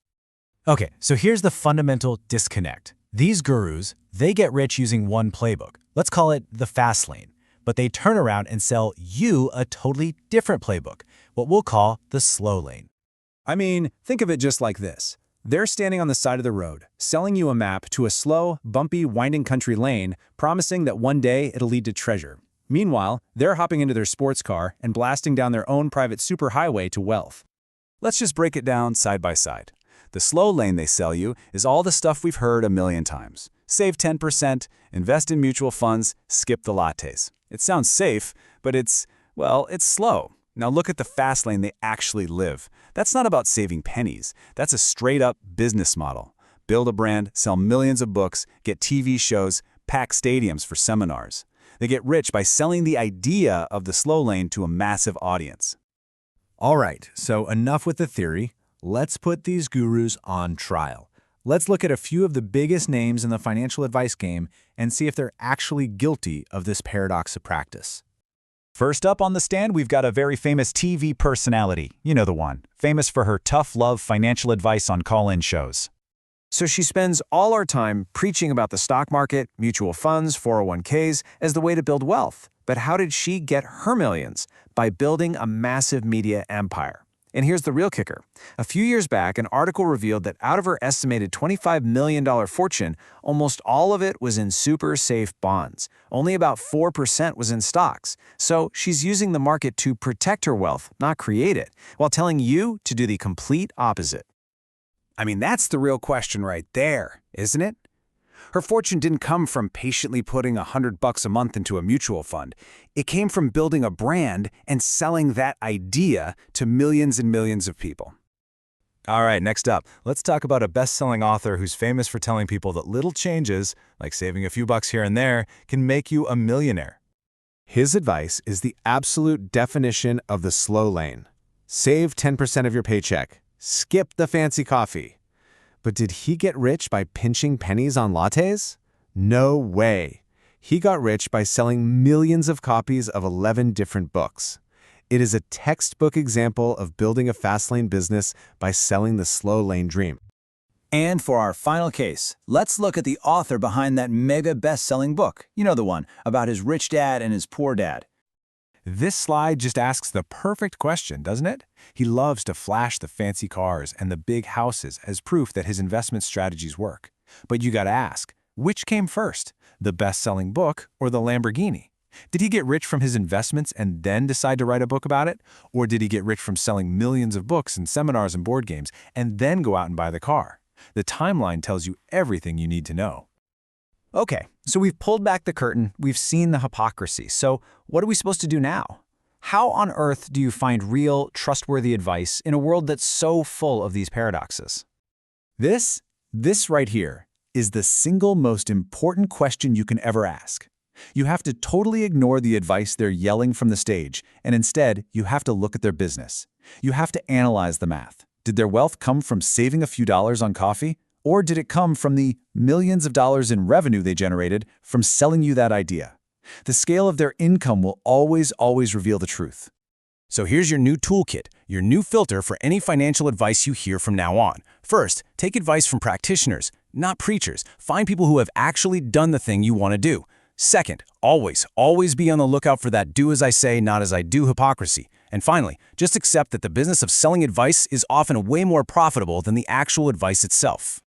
Speaker 11: Okay, so here's the fundamental disconnect. These gurus, they get rich using one playbook. Let's call it the fast lane. But they turn around and sell you a totally different playbook, what we'll call the slow lane.
Speaker 9: I mean, think of it just like this. They're standing on the side of the road, selling you a map to a slow, bumpy, winding country lane, promising that one day it'll lead to treasure. Meanwhile, they're hopping into their sports car and blasting down their own private superhighway to wealth. Let's just break it down side by side. The slow lane they sell you is all the stuff we've heard a million times. Save 10%, invest in mutual funds, skip the lattes. It sounds safe, but it's slow. Now look at the fast lane they actually live. That's not about saving pennies. That's a straight-up business model. Build a brand, sell millions of books, get TV shows, pack stadiums for seminars. They get rich by selling the idea of the slow lane to a massive audience.
Speaker 12: All right, so enough with the theory. Let's put these gurus on trial. Let's look at a few of the biggest names in the financial advice game and see if they're actually guilty of this paradox of practice.
Speaker 3: First up on the stand, we've got a very famous TV personality. You know the one, famous for her tough love financial advice on call-in shows.
Speaker 8: So she spends all our time preaching about the stock market, mutual funds, 401ks as the way to build wealth. But how did she get her millions? By building a massive media empire. And here's the real kicker. A few years back, an article revealed that out of her estimated $25 million fortune, almost all of it was in super safe bonds. Only about 4% was in stocks. So she's using the market to protect her wealth, not create it, while telling you to do the complete opposite.
Speaker 7: I mean, that's the real question right there, isn't it? Her fortune didn't come from patiently putting $100 a month into a mutual fund. It came from building a brand and selling that idea to millions and millions of people.
Speaker 9: All right, next up, let's talk about a best-selling author who's famous for telling people that little changes, like saving a few bucks here and there, can make you a millionaire.
Speaker 8: His advice is the absolute definition of the slow lane. Save 10% of your paycheck. Skip the fancy coffee. But did he get rich by pinching pennies on lattes? No way. He got rich by selling millions of copies of 11 different books. It is a textbook example of building a fast-lane business by selling the slow lane dream.
Speaker 3: And for our final case, let's look at the author behind that mega best-selling book. You know the one, about his rich dad and his poor dad.
Speaker 12: This slide just asks the perfect question, doesn't it? He loves to flash the fancy cars and the big houses as proof that his investment strategies work. But you gotta ask, which came first, the best-selling book or the Lamborghini? Did he get rich from his investments and then decide to write a book about it? Or did he get rich from selling millions of books and seminars and board games and then go out and buy the car? The timeline tells you everything you need to know.
Speaker 11: Okay, so we've pulled back the curtain, we've seen the hypocrisy, so what are we supposed to do now? How on earth do you find real, trustworthy advice in a world that's so full of these paradoxes?
Speaker 3: This right here is the single most important question you can ever ask. You have to totally ignore the advice they're yelling from the stage, and instead, you have to look at their business. You have to analyze the math. Did their wealth come from saving a few dollars on coffee? Or did it come from the millions of dollars in revenue they generated from selling you that idea? The scale of their income will always reveal the truth.
Speaker 8: So here's your new toolkit, your new filter for any financial advice you hear from now on. First, take advice from practitioners, not preachers. Find people who have actually done the thing you want to do. Second, always be on the lookout for that do as I say, not as I do hypocrisy. And finally, just accept that the business of selling advice is often way more profitable than the actual advice itself.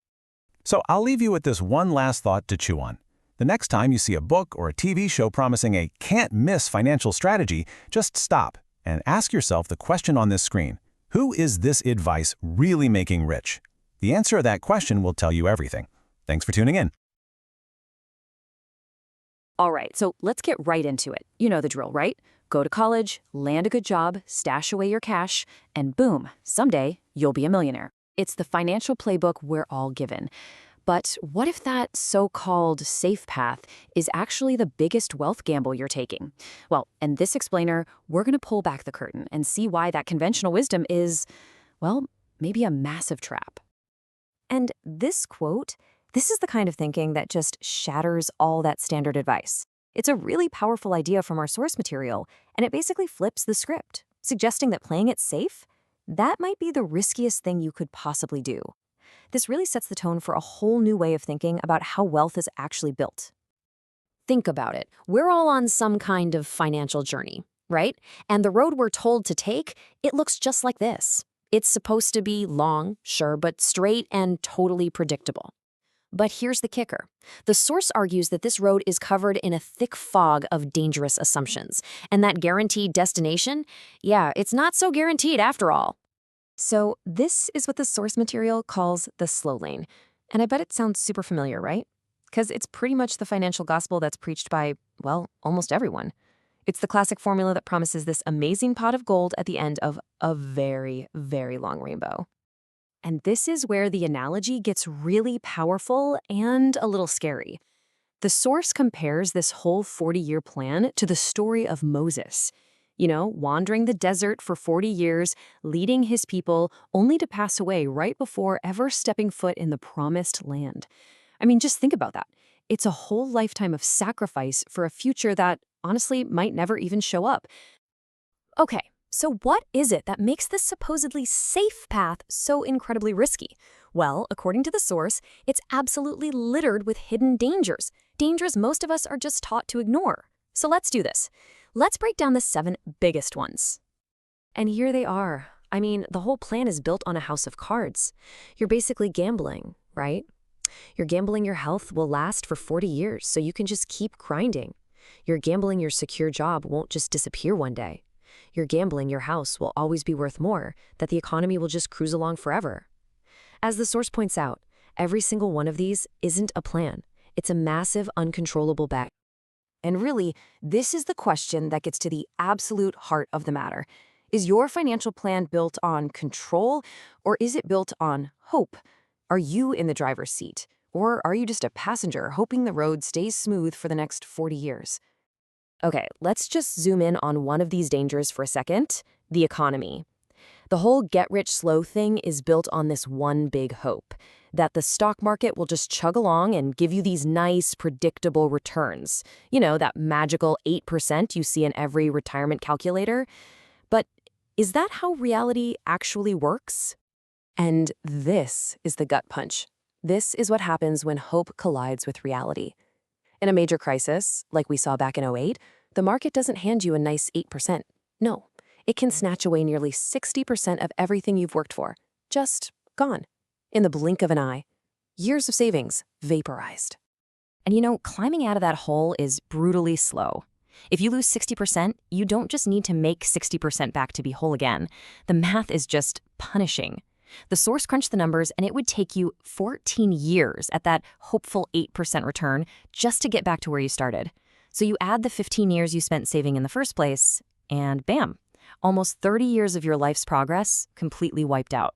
Speaker 3: So I'll leave you with this one last thought to chew on. The next time you see a book or a TV show promising a can't-miss financial strategy, just stop and ask yourself the question on this screen. Who is this advice really making rich? The answer to that question will tell you everything. Thanks for tuning in.
Speaker 10: All right, so let's get right into it. You know the drill, right? Go to college, land a good job, stash away your cash, and boom, someday you'll be a millionaire. It's the financial playbook we're all given. But what if that so-called safe path is actually the biggest wealth gamble you're taking? Well, in this explainer, we're going to pull back the curtain and see why that conventional wisdom is, well, maybe a massive trap. And this quote, this is the kind of thinking that just shatters all that standard advice. It's a really powerful idea from our source material, and it basically flips the script, suggesting that playing it safe, that might be the riskiest thing you could possibly do. This really sets the tone for a whole new way of thinking about how wealth is actually built. Think about it. We're all on some kind of financial journey, right? And the road we're told to take, it looks just like this. It's supposed to be long, sure, but straight and totally predictable. But here's the kicker. The source argues that this road is covered in a thick fog of dangerous assumptions, and that guaranteed destination, yeah, it's not so guaranteed after all. So this is what the source material calls the slow lane. And I bet it sounds super familiar, right? Because it's pretty much the financial gospel that's preached by, well, almost everyone. It's the classic formula that promises this amazing pot of gold at the end of a very, very long rainbow. And this is where the analogy gets really powerful and a little scary. The source compares this whole 40-year plan to the story of Moses.
Speaker 2: Wandering the desert for 40 years, leading his people, only to pass away right before ever stepping foot in the promised land. I mean, just think about that. It's a whole lifetime of sacrifice for a future that, honestly, might never even show up.
Speaker 10: Okay, so what is it that makes this supposedly safe path so incredibly risky? Well, according to the source, it's absolutely littered with hidden dangers, dangers most of us are just taught to ignore. So let's do this. Let's break down the 7 biggest ones. And here they are. I mean, the whole plan is built on a house of cards. You're basically gambling, right? You're gambling your health will last for 40 years, so you can just keep grinding. You're gambling your secure job won't just disappear one day. You're gambling your house will always be worth more, that the economy will just cruise along forever. As the source points out, every single one of these isn't a plan. It's a massive, uncontrollable bet.
Speaker 2: And really, this is the question that gets to the absolute heart of the matter. Is your financial plan built on control, or is it built on hope? Are you in the driver's seat, or are you just a passenger hoping the road stays smooth for the next 40 years?
Speaker 10: Okay, let's just zoom in on one of these dangers for a second, the economy. The whole get-rich-slow thing is built on this one big hope, that the stock market will just chug along and give you these nice, predictable returns. That magical 8% you see in every retirement calculator. But is that how reality actually works?
Speaker 2: And this is the gut punch. This is what happens when hope collides with reality. In a major crisis, like we saw back in '08, the market doesn't hand you a nice 8%. No, it can snatch away nearly 60% of everything you've worked for. Just gone. In the blink of an eye. Years of savings vaporized.
Speaker 10: And climbing out of that hole is brutally slow. If you lose 60%, you don't just need to make 60% back to be whole again. The math is just punishing. The source crunched the numbers, and it would take you 14 years at that hopeful 8% return just to get back to where you started. So you add the 15 years you spent saving in the first place, and bam, almost 30 years of your life's progress completely wiped out.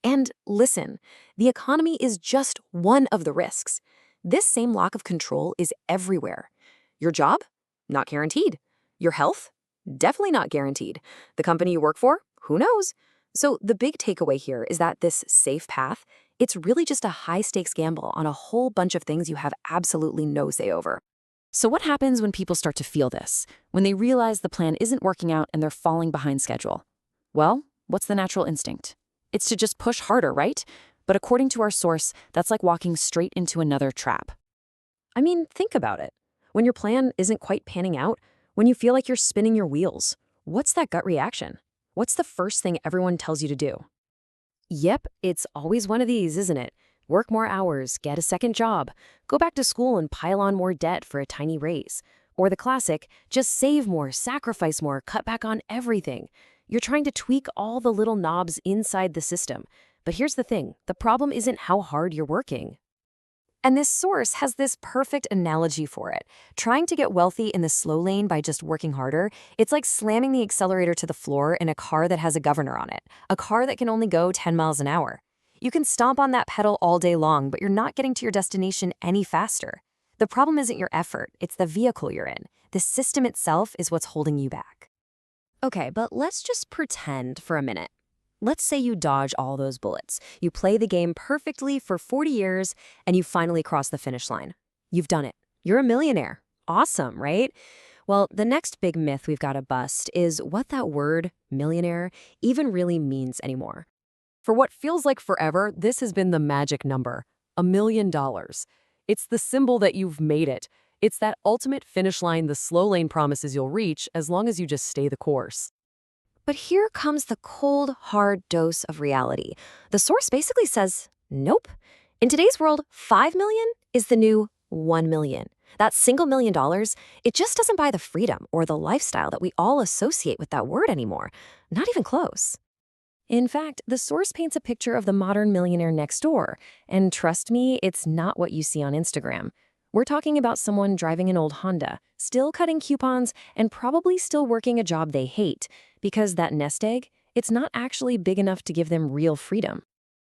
Speaker 2: And listen, the economy is just one of the risks. This same lack of control is everywhere. Your job? Not guaranteed. Your health? Definitely not guaranteed. The company you work for? Who knows? So the big takeaway here is that this safe path, it's really just a high-stakes gamble on a whole bunch of things you have absolutely no say over. So what happens when people start to feel this? When they realize the plan isn't working out and they're falling behind schedule? Well, what's the natural instinct? It's to just push harder, right? But according to our source, that's like walking straight into another trap. I mean, think about it. When your plan isn't quite panning out, when you feel like you're spinning your wheels, what's that gut reaction? What's the first thing everyone tells you to do? Yep, it's always one of these, isn't it? Work more hours, get a second job, go back to school and pile on more debt for a tiny raise. Or the classic, just save more, sacrifice more, cut back on everything. You're trying to tweak all the little knobs inside the system. But here's the thing, the problem isn't how hard you're working. And this source has this perfect analogy for it. Trying to get wealthy in the slow lane by just working harder, it's like slamming the accelerator to the floor in a car that has a governor on it, a car that can only go 10 miles an hour. You can stomp on that pedal all day long, but you're not getting to your destination any faster. The problem isn't your effort, it's the vehicle you're in. The system itself is what's holding you back.
Speaker 10: Okay, but let's just pretend for a minute. Let's say you dodge all those bullets. You play the game perfectly for 40 years, and you finally cross the finish line. You've done it. You're a millionaire. Awesome, right? Well, the next big myth we've got to bust is what that word, millionaire, even really means anymore.
Speaker 2: For what feels like forever, this has been the magic number, $1 million. It's the symbol that you've made it. It's that ultimate finish line the slow lane promises you'll reach as long as you just stay the course.
Speaker 10: But here comes the cold, hard dose of reality. The source basically says, nope. In today's world, 5 million is the new 1 million. That single $1 million, it just doesn't buy the freedom or the lifestyle that we all associate with that word anymore. Not even close. In fact, the source paints a picture of the modern millionaire next door. And trust me, it's not what you see on Instagram. We're talking about someone driving an old Honda, still cutting coupons, and probably still working a job they hate, because that nest egg, it's not actually big enough to give them real freedom.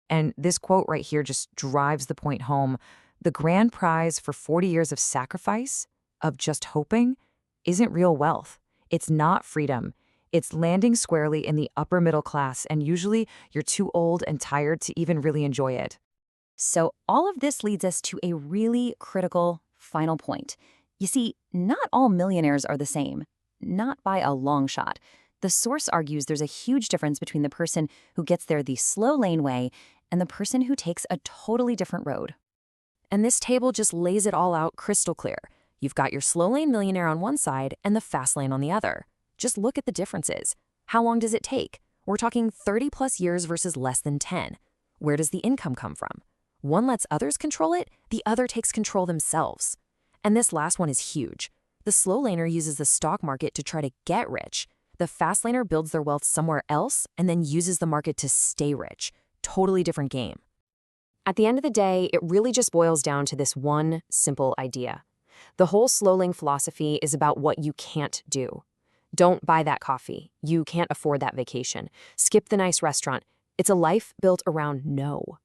Speaker 14: And this quote right here just drives the point home. The grand prize for 40 years of sacrifice, of just hoping, isn't real wealth. It's not freedom. It's landing squarely in the upper middle class, and usually you're too old and tired to even really enjoy it.
Speaker 10: So all of this leads us to a really critical final point. You see, not all millionaires are the same, not by a long shot. The source argues there's a huge difference between the person who gets there the slow lane way and the person who takes a totally different road.
Speaker 2: And this table just lays it all out crystal clear. You've got your slow lane millionaire on one side and the fast lane on the other. Just look at the differences. How long does it take? We're talking 30 plus years versus less than 10. Where does the income come from? One lets others control it, the other takes control themselves. And this last one is huge. The slow laner uses the stock market to try to get rich. The fast laner builds their wealth somewhere else and then uses the market to stay rich. Totally different game. At the end of the day, it really just boils down to this one simple idea. The whole slow lane philosophy is about what you can't do. Don't buy that coffee. You can't afford that vacation. Skip the nice restaurant. It's a life built around no.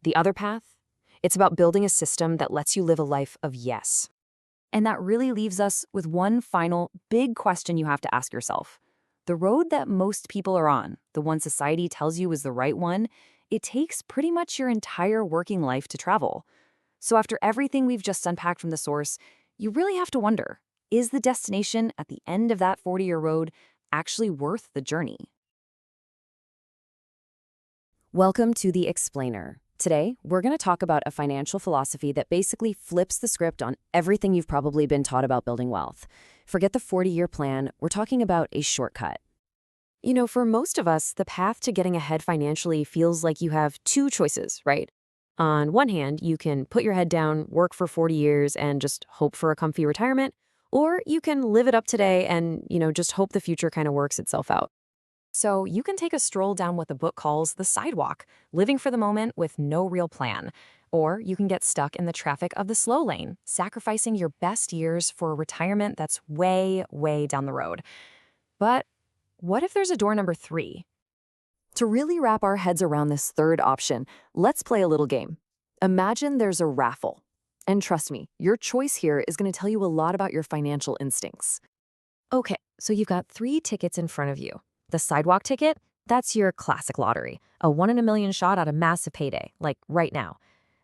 Speaker 2: The other path? It's about building a system that lets you live a life of yes.
Speaker 10: And that really leaves us with one final big question you have to ask yourself. The road that most people are on, the one society tells you is the right one, it takes pretty much your entire working life to travel. So after everything we've just unpacked from the source, you really have to wonder, is the destination at the end of that 40-year road actually worth the journey?
Speaker 2: Welcome to The Explainer. Today, we're going to talk about a financial philosophy that basically flips the script on everything you've probably been taught about building wealth. Forget the 40-year plan, we're talking about a shortcut. You know, for most of us, the path to getting ahead financially feels like you have two choices, right? On one hand, you can put your head down, work for 40 years, and just hope for a comfy retirement, or you can live it up today and, just hope the future kind of works itself out. So you can take a stroll down what the book calls the sidewalk, living for the moment with no real plan. Or you can get stuck in the traffic of the slow lane, sacrificing your best years for a retirement that's way, way down the road. But what if there's a door number 3? To really wrap our heads around this third option, let's play a little game. Imagine there's a raffle. And trust me, your choice here is going to tell you a lot about your financial instincts. Okay, so you've got 3 tickets in front of you. The sidewalk ticket, that's your classic lottery, a 1 in a million shot at a massive payday, like right now.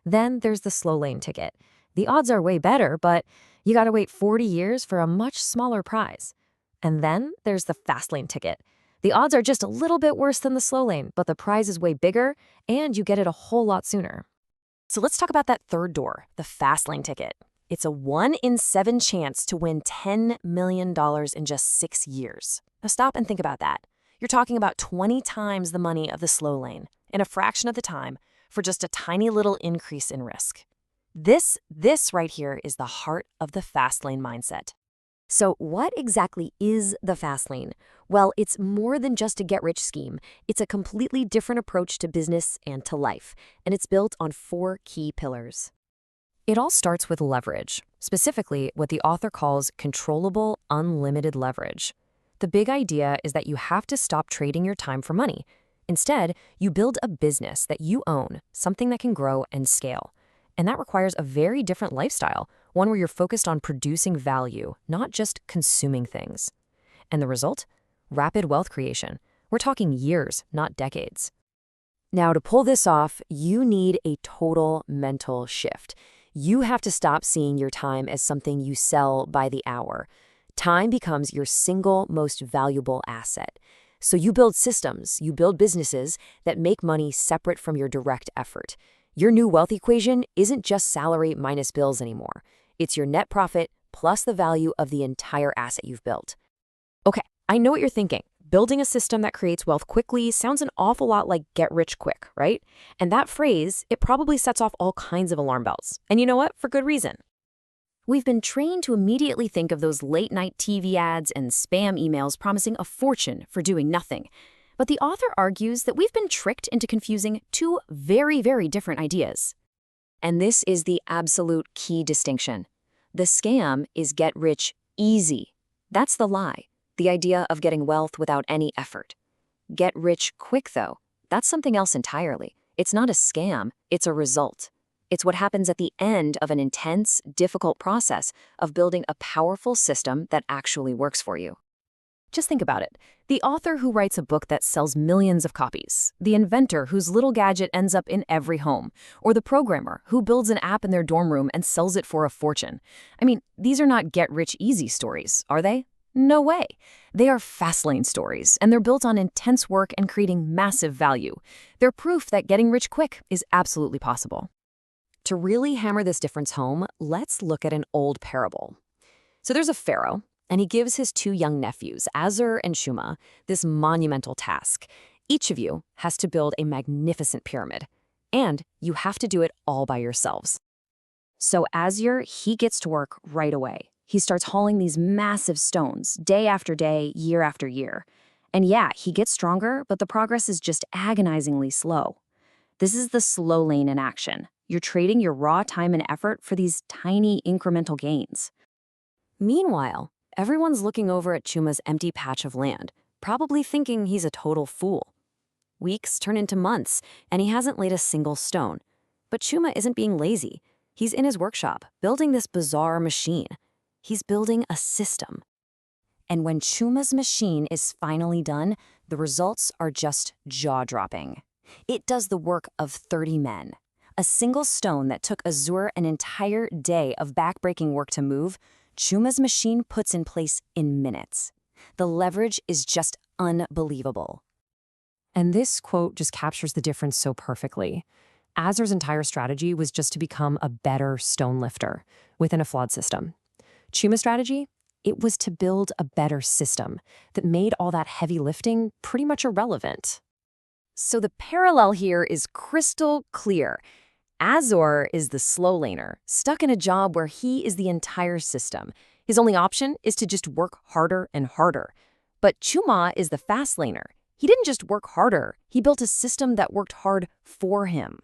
Speaker 2: Then there's the slow lane ticket. The odds are way better, but you gotta wait 40 years for a much smaller prize. And then there's the fast lane ticket. The odds are just a little bit worse than the slow lane, but the prize is way bigger, and you get it a whole lot sooner. So let's talk about that third door, the fast lane ticket. It's a 1 in 7 chance to win $10 million in just 6 years. Now stop and think about that. You're talking about 20 times the money of the slow lane in a fraction of the time for just a tiny little increase in risk. This right here is the heart of the fast lane mindset. So what exactly is the fast lane? Well, it's more than just a get-rich scheme. It's a completely different approach to business and to life, and it's built on 4 key pillars. It all starts with leverage, specifically what the author calls controllable, unlimited leverage. The big idea is that you have to stop trading your time for money. Instead, you build a business that you own, something that can grow and scale. And that requires a very different lifestyle, one where you're focused on producing value, not just consuming things. And the result? Rapid wealth creation. We're talking years, not decades. Now, to pull this off, you need a total mental shift. You have to stop seeing your time as something you sell by the hour. Time becomes your single most valuable asset. So you build systems, you build businesses that make money separate from your direct effort. Your new wealth equation isn't just salary minus bills anymore. It's your net profit plus the value of the entire asset you've built. Okay, I know what you're thinking. Building a system that creates wealth quickly sounds an awful lot like get rich quick, right? And that phrase, it probably sets off all kinds of alarm bells. And you know what? For good reason. We've been trained to immediately think of those late-night TV ads and spam emails promising a fortune for doing nothing. But the author argues that we've been tricked into confusing 2 very, very different ideas. And this is the absolute key distinction. The scam is get rich easy. That's the lie, the idea of getting wealth without any effort. Get rich quick, though, that's something else entirely. It's not a scam, it's a result. It's what happens at the end of an intense, difficult process of building a powerful system that actually works for you. Just think about it. The author who writes a book that sells millions of copies, the inventor whose little gadget ends up in every home, or the programmer who builds an app in their dorm room and sells it for a fortune. I mean, these are not get-rich-easy stories, are they? No way. They are FASTLANE stories, and they're built on intense work and creating massive value. They're proof that getting rich quick is absolutely possible. To really hammer this difference home, let's look at an old parable. So there's a pharaoh, and he gives his two young nephews, Azur and Shuma, this monumental task. Each of you has to build a magnificent pyramid, and you have to do it all by yourselves. So Azur, he gets to work right away. He starts hauling these massive stones, day after day, year after year. And yeah, he gets stronger, but the progress is just agonizingly slow. This is the slow lane in action. You're trading your raw time and effort for these tiny incremental gains. Meanwhile, everyone's looking over at Chuma's empty patch of land, probably thinking he's a total fool. Weeks turn into months, and he hasn't laid a single stone. But Chuma isn't being lazy. He's in his workshop, building this bizarre machine. He's building a system. And when Chuma's machine is finally done, the results are just jaw-dropping. It does the work of 30 men. A single stone that took Azur an entire day of back-breaking work to move, Chuma's machine puts in place in minutes. The leverage is just unbelievable. And this quote just captures the difference so perfectly. Azur's entire strategy was just to become a better stone lifter within a flawed system. Chuma's strategy? It was to build a better system that made all that heavy lifting pretty much irrelevant. So the parallel here is crystal clear. Azur is the slow laner, stuck in a job where he is the entire system. His only option is to just work harder and harder. But Chuma is the fast laner. He didn't just work harder, he built a system that worked hard for him.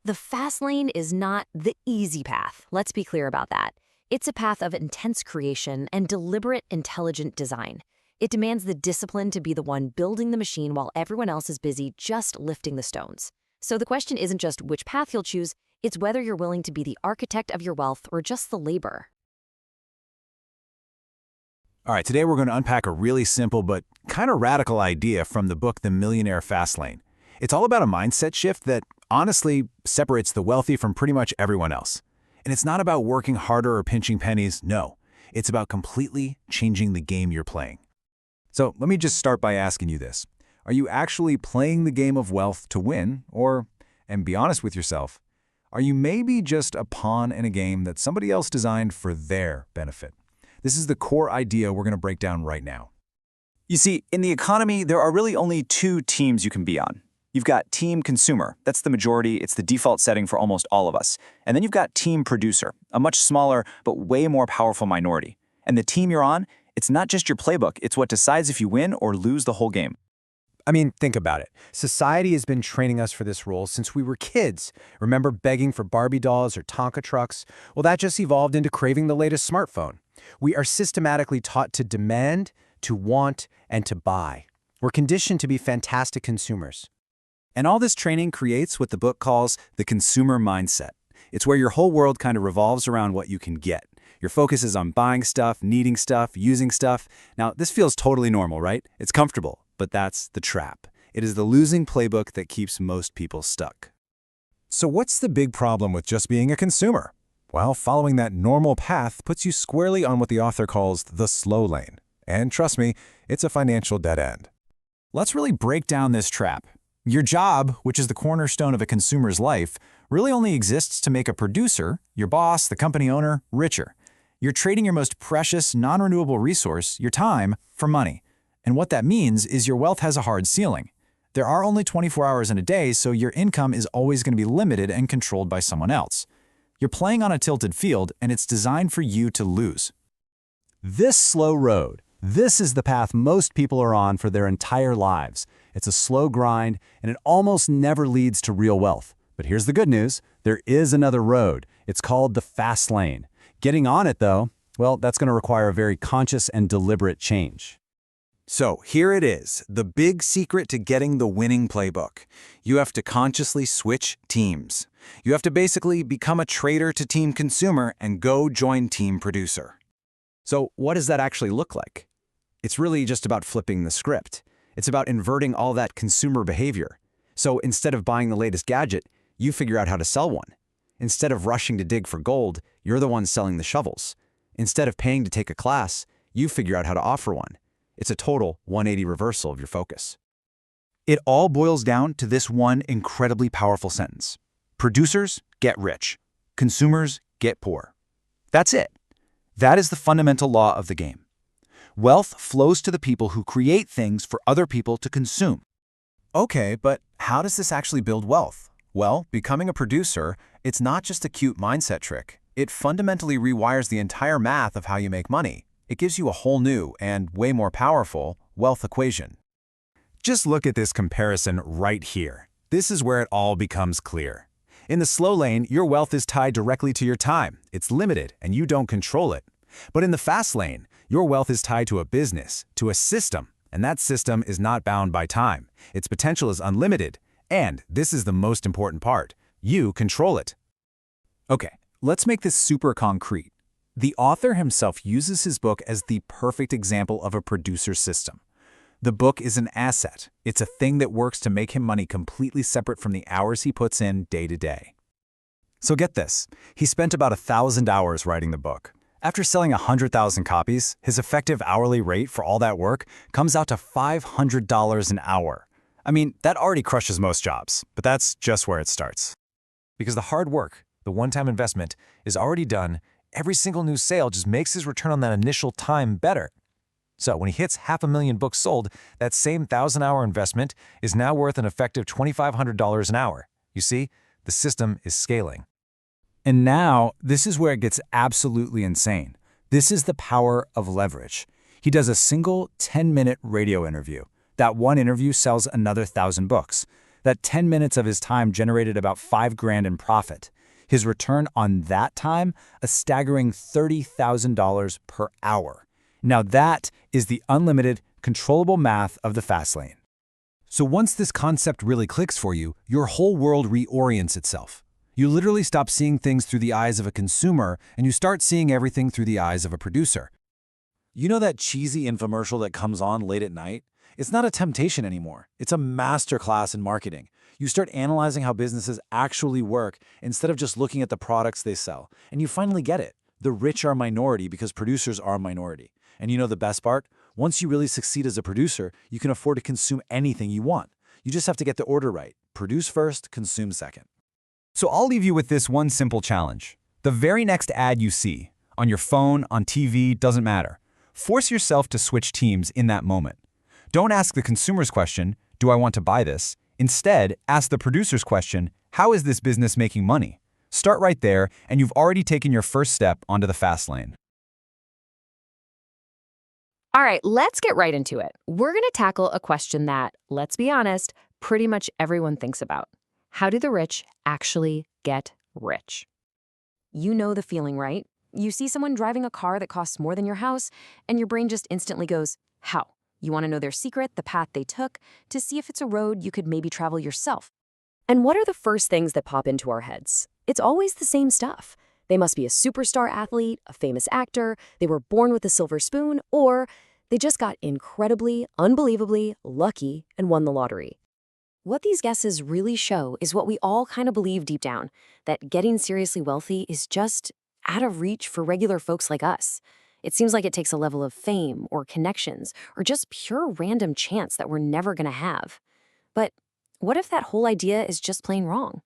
Speaker 2: The fast lane is not the easy path, let's be clear about that. It's a path of intense creation and deliberate, intelligent design. It demands the discipline to be the one building the machine while everyone else is busy just lifting the stones. So the question isn't just which path you'll choose, it's whether you're willing to be the architect of your wealth or just the labor.
Speaker 3: All right, today we're going to unpack a really simple but kind of radical idea from the book The Millionaire FASTLANE. It's all about a mindset shift that honestly separates the wealthy from pretty much everyone else. And it's not about working harder or pinching pennies, no. It's about completely changing the game you're playing. So let me just start by asking you this. Are you actually playing the game of wealth to win? Or, and be honest with yourself, are you maybe just a pawn in a game that somebody else designed for their benefit? This is the core idea we're going to break down right now.
Speaker 15: You see, in the economy, there are really only two teams you can be on. You've got team consumer. That's the majority. It's the default setting for almost all of us. And then you've got team producer, a much smaller but way more powerful minority. And the team you're on, it's not just your playbook. It's what decides if you win or lose the whole game.
Speaker 7: I mean, think about it. Society has been training us for this role since we were kids. Remember begging for Barbie dolls or Tonka trucks? Well, that just evolved into craving the latest smartphone. We are systematically taught to demand, to want, and to buy. We're conditioned to be fantastic consumers.
Speaker 3: And all this training creates what the book calls the consumer mindset. It's where your whole world kind of revolves around what you can get. Your focus is on buying stuff, needing stuff, using stuff. Now, this feels totally normal, right? It's comfortable, but that's the trap. It is the losing playbook that keeps most people stuck.
Speaker 6: So what's the big problem with just being a consumer? Well, following that normal path puts you squarely on what the author calls the slow lane. And trust me, it's a financial dead end.
Speaker 3: Let's really break down this trap. Your job, which is the cornerstone of a consumer's life, really only exists to make a producer, your boss, the company owner, richer. You're trading your most precious, non-renewable resource, your time, for money. And what that means is your wealth has a hard ceiling. There are only 24 hours in a day, so your income is always going to be limited and controlled by someone else. You're playing on a tilted field, and it's designed for you to lose.
Speaker 11: This slow road, this is the path most people are on for their entire lives. It's a slow grind, and it almost never leads to real wealth. But here's the good news. There is another road. It's called the fast lane. Getting on it, though, well, that's going to require a very conscious and deliberate change.
Speaker 3: So here it is, the big secret to getting the winning playbook. You have to consciously switch teams. You have to basically become a trader to team consumer and go join team producer.
Speaker 11: So what does that actually look like?
Speaker 7: It's really just about flipping the script. It's about inverting all that consumer behavior. So instead of buying the latest gadget, you figure out how to sell one. Instead of rushing to dig for gold, you're the one selling the shovels. Instead of paying to take a class, you figure out how to offer one. It's a total 180 reversal of your focus.
Speaker 3: It all boils down to this one incredibly powerful sentence. Producers get rich. Consumers get poor. That's it. That is the fundamental law of the game. Wealth flows to the people who create things for other people to consume.
Speaker 7: Okay, but how does this actually build wealth? Well, becoming a producer, it's not just a cute mindset trick. It fundamentally rewires the entire math of how you make money. It gives you a whole new and way more powerful wealth equation.
Speaker 5: Just look at this comparison right here. This is where it all becomes clear. In the slow lane, your wealth is tied directly to your time. It's limited, and you don't control it. But in the fast lane, your wealth is tied to a business, to a system, and that system is not bound by time. Its potential is unlimited, and this is the most important part. You control it.
Speaker 9: Okay, let's make this super concrete. The author himself uses his book as the perfect example of a producer system. The book is an asset. It's a thing that works to make him money completely separate from the hours he puts in day to day.
Speaker 3: So get this, he spent about 1,000 hours writing the book. After selling 100,000 copies, his effective hourly rate for all that work comes out to $500 an hour. I mean, that already crushes most jobs, but that's just where it starts.
Speaker 6: Because the hard work, the one-time investment, is already done, every single new sale just makes his return on that initial time better. So when he hits 500,000 books sold, that same 1,000-hour investment is now worth an effective $2,500 an hour. You see, the system is scaling.
Speaker 11: And now, this is where it gets absolutely insane. This is the power of leverage. He does a single 10-minute radio interview. That one interview sells another 1,000 books. That 10 minutes of his time generated about $5,000 in profit. His return on that time, a staggering $30,000 per hour. Now that is the unlimited, controllable math of the fast lane.
Speaker 5: So once this concept really clicks for you, your whole world reorients itself. You literally stop seeing things through the eyes of a consumer and you start seeing everything through the eyes of a producer.
Speaker 6: You know that cheesy infomercial that comes on late at night? It's not a temptation anymore. It's a masterclass in marketing. You start analyzing how businesses actually work instead of just looking at the products they sell. And you finally get it. The rich are a minority because producers are a minority. And you know the best part? Once you really succeed as a producer, you can afford to consume anything you want. You just have to get the order right. Produce first, consume second.
Speaker 3: So I'll leave you with this one simple challenge. The very next ad you see, on your phone, on TV, doesn't matter. Force yourself to switch teams in that moment. Don't ask the consumer's question, do I want to buy this? Instead, ask the producer's question, how is this business making money? Start right there, and you've already taken your first step onto the fast lane.
Speaker 2: All right, let's get right into it. We're going to tackle a question that, let's be honest, pretty much everyone thinks about. How do the rich actually get rich? You know the feeling, right? You see someone driving a car that costs more than your house, and your brain just instantly goes, how? You want to know their secret, the path they took, to see if it's a road you could maybe travel yourself. And what are the first things that pop into our heads? It's always the same stuff. They must be a superstar athlete, a famous actor, they were born with a silver spoon, or they just got incredibly, unbelievably lucky and won the lottery. What these guesses really show is what we all kind of believe deep down, that getting seriously wealthy is just out of reach for regular folks like us. It seems like it takes a level of fame or connections or just pure random chance that we're never going to have. But what if that whole idea is just plain wrong?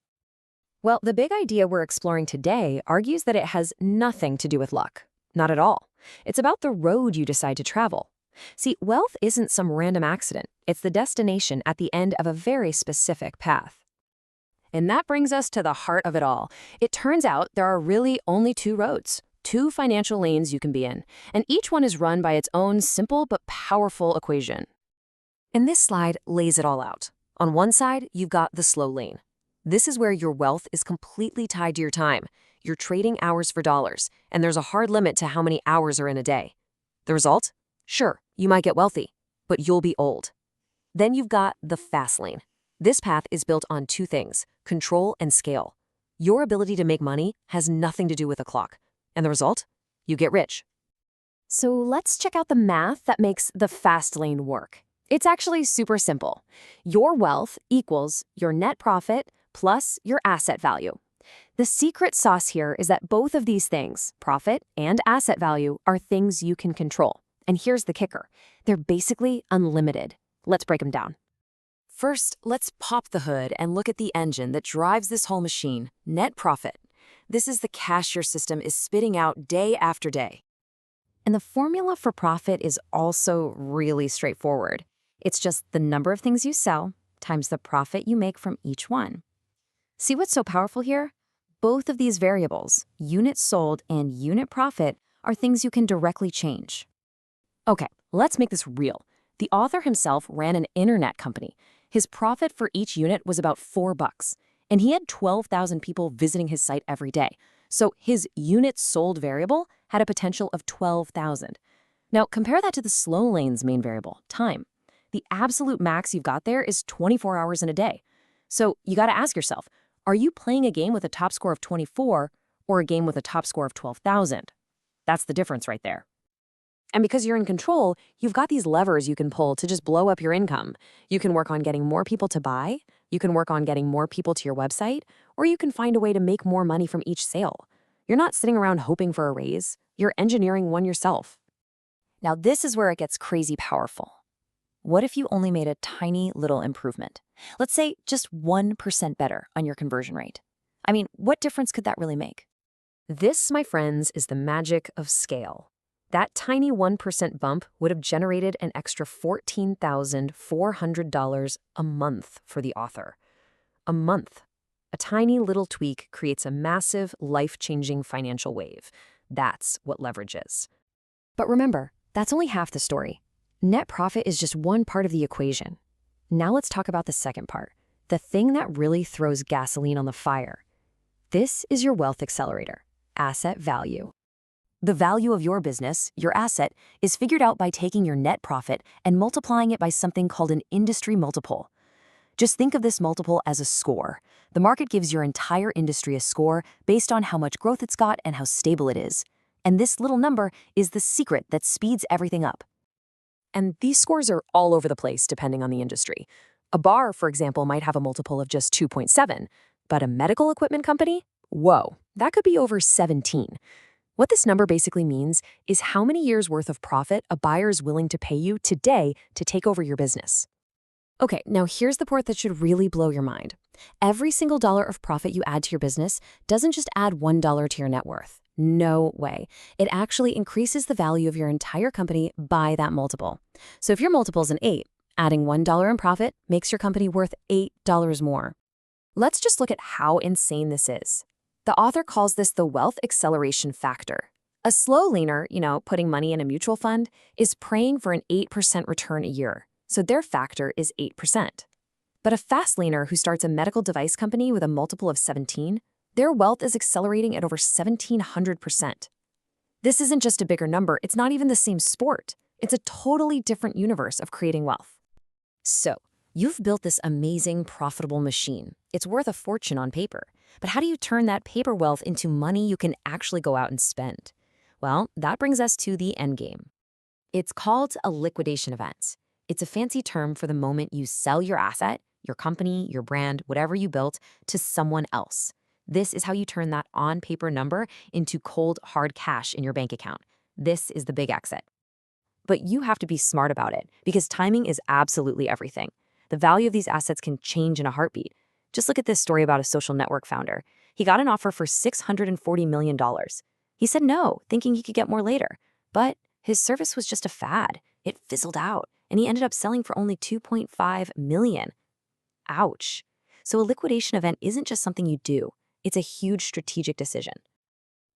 Speaker 2: Well, the big idea we're exploring today argues that it has nothing to do with luck. Not at all. It's about the road you decide to travel. See, wealth isn't some random accident. It's the destination at the end of a very specific path. And that brings us to the heart of it all. It turns out there are really only two roads, two financial lanes you can be in, and each one is run by its own simple but powerful equation. And this slide lays it all out. On one side, you've got the slow lane. This is where your wealth is completely tied to your time. You're trading hours for dollars, and there's a hard limit to how many hours are in a day. The result? Sure, you might get wealthy, but you'll be old. Then you've got the fast lane. This path is built on two things, control and scale. Your ability to make money has nothing to do with a clock. And the result? You get rich. So let's check out the math that makes the fast lane work. It's actually super simple. Your wealth equals your net profit plus your asset value. The secret sauce here is that both of these things, profit and asset value, are things you can control. And here's the kicker. They're basically unlimited. Let's break them down. First, let's pop the hood and look at the engine that drives this whole machine, net profit. This is the cash your system is spitting out day after day. And the formula for profit is also really straightforward. It's just the number of things you sell times the profit you make from each one. See what's so powerful here? Both of these variables, units sold and unit profit, are things you can directly change. Okay, let's make this real. The author himself ran an internet company. His profit for each unit was about $4, and he had 12,000 people visiting his site every day. So his units sold variable had a potential of 12,000. Now compare that to the Slowlane's main variable, time. The absolute max you've got there is 24 hours in a day. So you got to ask yourself, are you playing a game with a top score of 24 or a game with a top score of 12,000? That's the difference right there. And because you're in control, you've got these levers you can pull to just blow up your income. You can work on getting more people to buy, you can work on getting more people to your website, or you can find a way to make more money from each sale. You're not sitting around hoping for a raise, you're engineering one yourself.
Speaker 10: Now this is where it gets crazy powerful. What if you only made a tiny little improvement? Let's say just 1% better on your conversion rate. I mean, what difference could that really make?
Speaker 2: This, my friends, is the magic of scale. That tiny 1% bump would have generated an extra $14,400 a month for the author. A month. A tiny little tweak creates a massive, life-changing financial wave. That's what leverage is. But remember, that's only half the story. Net profit is just one part of the equation. Now let's talk about the second part, the thing that really throws gasoline on the fire. This is your wealth accelerator, asset value. The value of your business, your asset, is figured out by taking your net profit and multiplying it by something called an industry multiple. Just think of this multiple as a score. The market gives your entire industry a score based on how much growth it's got and how stable it is. And this little number is the secret that speeds everything up. And these scores are all over the place depending on the industry. A bar, for example, might have a multiple of just 2.7, but a medical equipment company? Whoa, that could be over 17. What this number basically means is how many years' worth of profit a buyer is willing to pay you today to take over your business. Okay, now here's the part that should really blow your mind. Every single dollar of profit you add to your business doesn't just add $1 to your net worth. No way. It actually increases the value of your entire company by that multiple. So if your multiple is an 8, adding $1 in profit makes your company worth $8 more. Let's just look at how insane this is. The author calls this the wealth acceleration factor. A slow laner, putting money in a mutual fund, is praying for an 8% return a year. So their factor is 8%. But a fast laner who starts a medical device company with a multiple of 17, their wealth is accelerating at over 1,700%. This isn't just a bigger number, it's not even the same sport. It's a totally different universe of creating wealth. So, you've built this amazing, profitable machine. It's worth a fortune on paper. But how do you turn that paper wealth into money you can actually go out and spend? Well, that brings us to the end game. It's called a liquidation event. It's a fancy term for the moment you sell your asset, your company, your brand, whatever you built, to someone else. This is how you turn that on-paper number into cold, hard cash in your bank account. This is the big exit. But you have to be smart about it, because timing is absolutely everything. The value of these assets can change in a heartbeat. Just look at this story about a social network founder. He got an offer for $640 million. He said no, thinking he could get more later. But his service was just a fad. It fizzled out, and he ended up selling for only $2.5 million. Ouch. So a liquidation event isn't just something you do. It's a huge strategic decision.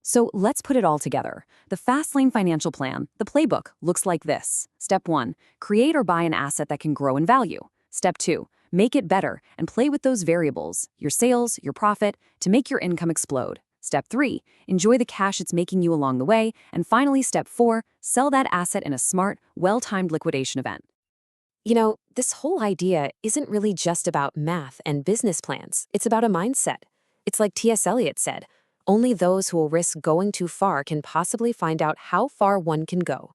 Speaker 2: So let's put it all together. The FastLane financial plan, the playbook, looks like this. Step 1, create or buy an asset that can grow in value. Step 2, make it better and play with those variables, your sales, your profit, to make your income explode. Step 3, enjoy the cash it's making you along the way. And finally, step 4, sell that asset in a smart, well-timed liquidation event. This whole idea isn't really just about math and business plans. It's about a mindset. It's like T.S. Eliot said, Only those who will risk going too far can possibly find out how far one can go.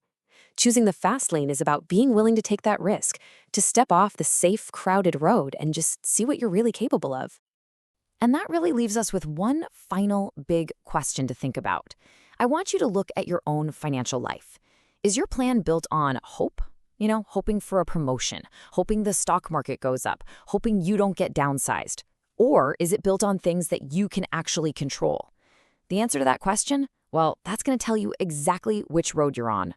Speaker 2: Choosing the fast lane is about being willing to take that risk, to step off the safe, crowded road and just see what you're really capable of.
Speaker 10: And that really leaves us with one final big question to think about. I want you to look at your own financial life. Is your plan built on hope? Hoping for a promotion, hoping the stock market goes up, hoping you don't get downsized? Or is it built on things that you can actually control? The answer to that question? Well, that's going to tell you exactly which road you're on.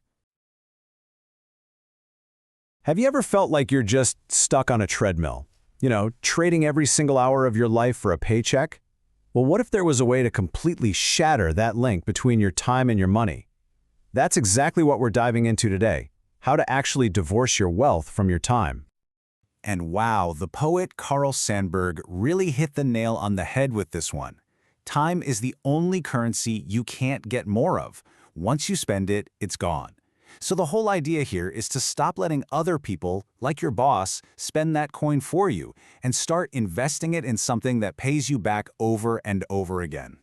Speaker 8: Have you ever felt like you're just stuck on a treadmill? Trading every single hour of your life for a paycheck? Well, what if there was a way to completely shatter that link between your time and your money? That's exactly what we're diving into today. How to actually divorce your wealth from your time.
Speaker 4: And wow, the poet Carl Sandburg really hit the nail on the head with this one. Time is the only currency you can't get more of. Once you spend it, it's gone. So the whole idea here is to stop letting other people, like your boss, spend that coin for you and start investing it in something that pays you back over and over again.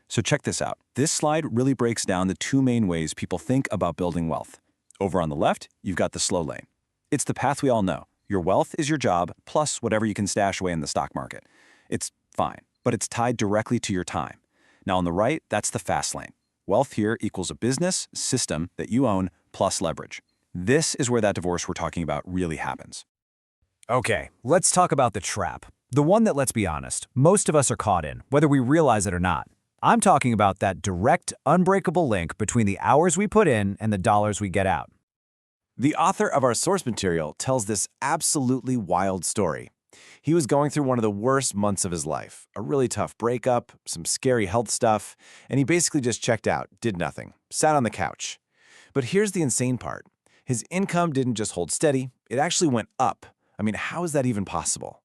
Speaker 15: So check this out. This slide really breaks down the two main ways people think about building wealth. Over on the left, you've got the slow lane. It's the path we all know. Your wealth is your job, plus whatever you can stash away in the stock market. It's fine, but it's tied directly to your time. Now on the right, that's the fast lane. Wealth here equals a business system that you own plus leverage. This is where that divorce we're talking about really happens.
Speaker 11: Okay, let's talk about the trap. The one that, let's be honest, most of us are caught in, whether we realize it or not. I'm talking about that direct, unbreakable link between the hours we put in and the dollars we get out.
Speaker 8: The author of our source material tells this absolutely wild story. He was going through one of the worst months of his life, a really tough breakup, some scary health stuff, and he basically just checked out, did nothing, sat on the couch. But here's the insane part. His income didn't just hold steady, it actually went up. I mean, how is that even possible?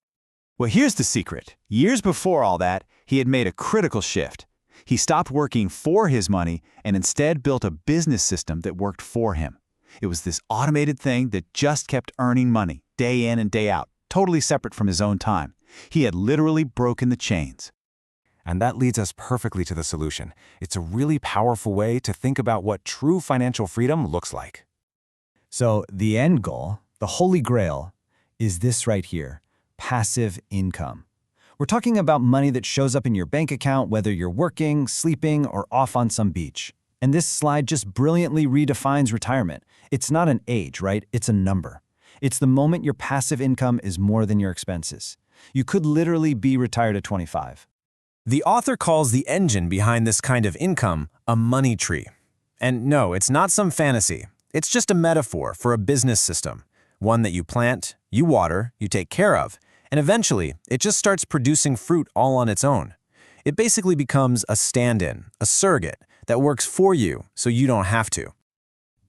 Speaker 3: Well, here's the secret. Years before all that, he had made a critical shift. He stopped working for his money and instead built a business system that worked for him. It was this automated thing that just kept earning money, day in and day out, totally separate from his own time. He had literally broken the chains.
Speaker 8: And that leads us perfectly to the solution. It's a really powerful way to think about what true financial freedom looks like.
Speaker 11: So the end goal, the holy grail, is this right here, passive income. We're talking about money that shows up in your bank account whether you're working, sleeping, or off on some beach. And this slide just brilliantly redefines retirement. It's not an age, right? It's a number. It's the moment your passive income is more than your expenses. You could literally be retired at 25.
Speaker 8: The author calls the engine behind this kind of income a money tree. And no, it's not some fantasy. It's just a metaphor for a business system, one that you plant, you water, you take care of, and eventually it just starts producing fruit all on its own. It basically becomes a stand-in, a surrogate, that works for you so you don't have to.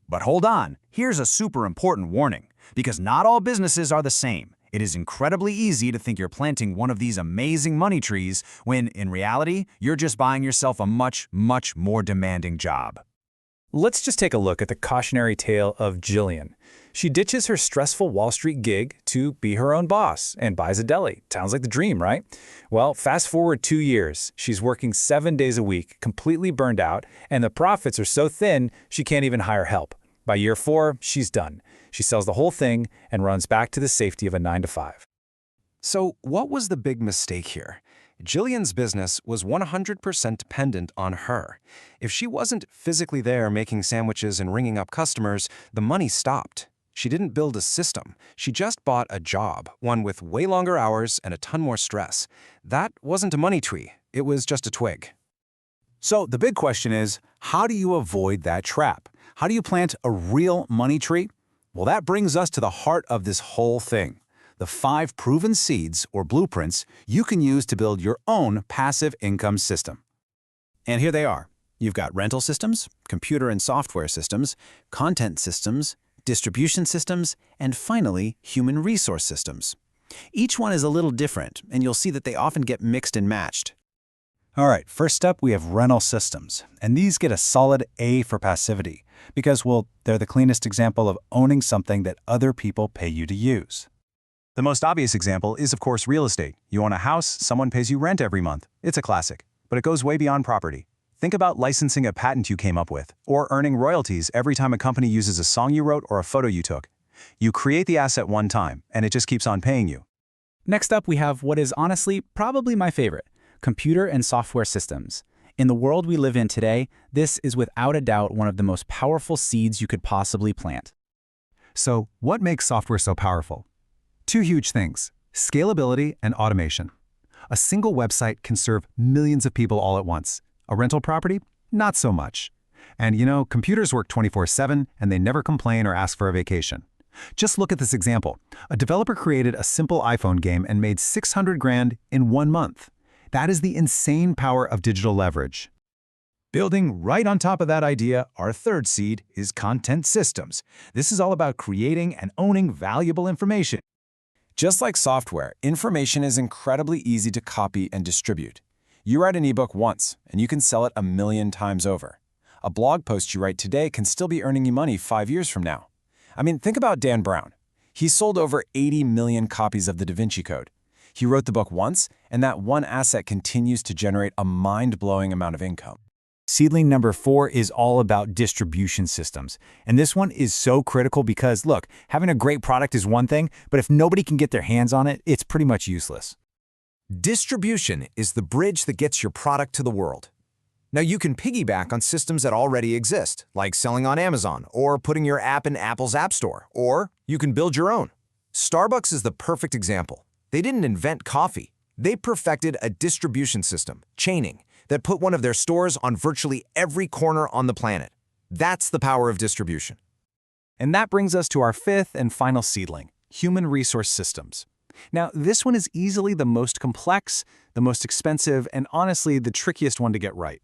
Speaker 3: But hold on, here's a super important warning, because not all businesses are the same. It is incredibly easy to think you're planting one of these amazing money trees when, in reality, you're just buying yourself a much, much more demanding job.
Speaker 6: Let's just take a look at the cautionary tale of Jillian. She ditches her stressful Wall Street gig to be her own boss and buys a deli. Sounds like the dream, right? Well, fast forward 2 years. She's working 7 days a week, completely burned out, and the profits are so thin she can't even hire help. By year 4, she's done. She sells the whole thing and runs back to the safety of a 9-to-5.
Speaker 8: So what was the big mistake here? Jillian's business was 100% dependent on her. If she wasn't physically there making sandwiches and ringing up customers, the money stopped. She didn't build a system. She just bought a job, one with way longer hours and a ton more stress. That wasn't a money tree. It was just a twig.
Speaker 3: So the big question is, how do you avoid that trap? How do you plant a real money tree? Well, that brings us to the heart of this whole thing. The 5 proven seeds or blueprints you can use to build your own passive income system. And here they are. You've got rental systems, computer and software systems, content systems, distribution systems, and finally, human resource systems. Each one is a little different, and you'll see that they often get mixed and matched. All right, first up, we have rental systems, and these get a solid A for passivity because, well, they're the cleanest example of owning something that other people pay you to use.
Speaker 4: The most obvious example is, of course, real estate. You own a house, someone pays you rent every month. It's a classic.
Speaker 6: but it goes way beyond property. Think about licensing a patent you came up with, or earning royalties every time a company uses a song you wrote or a photo you took. You create the asset one time, and it just keeps on paying you.
Speaker 11: Next up, we have what is honestly probably my favorite, computer and software systems. In the world we live in today, this is without a doubt one of the most powerful seeds you could possibly plant.
Speaker 7: So, what makes software so powerful? Two huge things: scalability and automation. A single website can serve millions of people all at once. A rental property? Not so much. And computers work 24/7 and they never complain or ask for a vacation. Just look at this example. A developer created a simple iPhone game and made 600 grand in 1 month. That is the insane power of digital leverage.
Speaker 6: Building right on top of that idea, our third seed is content systems. This is all about creating and owning valuable information.
Speaker 8: Just like software, information is incredibly easy to copy and distribute. You write an ebook once, and you can sell it 1,000,000 times over. A blog post you write today can still be earning you money 5 years from now. I mean, think about Dan Brown. He sold over 80 million copies of the Da Vinci Code. He wrote the book once, and that one asset continues to generate a mind-blowing amount of income.
Speaker 3: Seedling number 4 is all about distribution systems. And this one is so critical because, look, having a great product is one thing, but if nobody can get their hands on it, it's pretty much useless.
Speaker 16: Distribution is the bridge that gets your product to the world. Now, you can piggyback on systems that already exist, like selling on Amazon or putting your app in Apple's App Store, or you can build your own. Starbucks is the perfect example. They didn't invent coffee. They perfected a distribution system, chaining, that put one of their stores on virtually every corner on the planet. That's the power of distribution.
Speaker 6: And that brings us to our fifth and final seedling, human resource systems. Now, this one is easily the most complex, the most expensive, and honestly, the trickiest one to get right.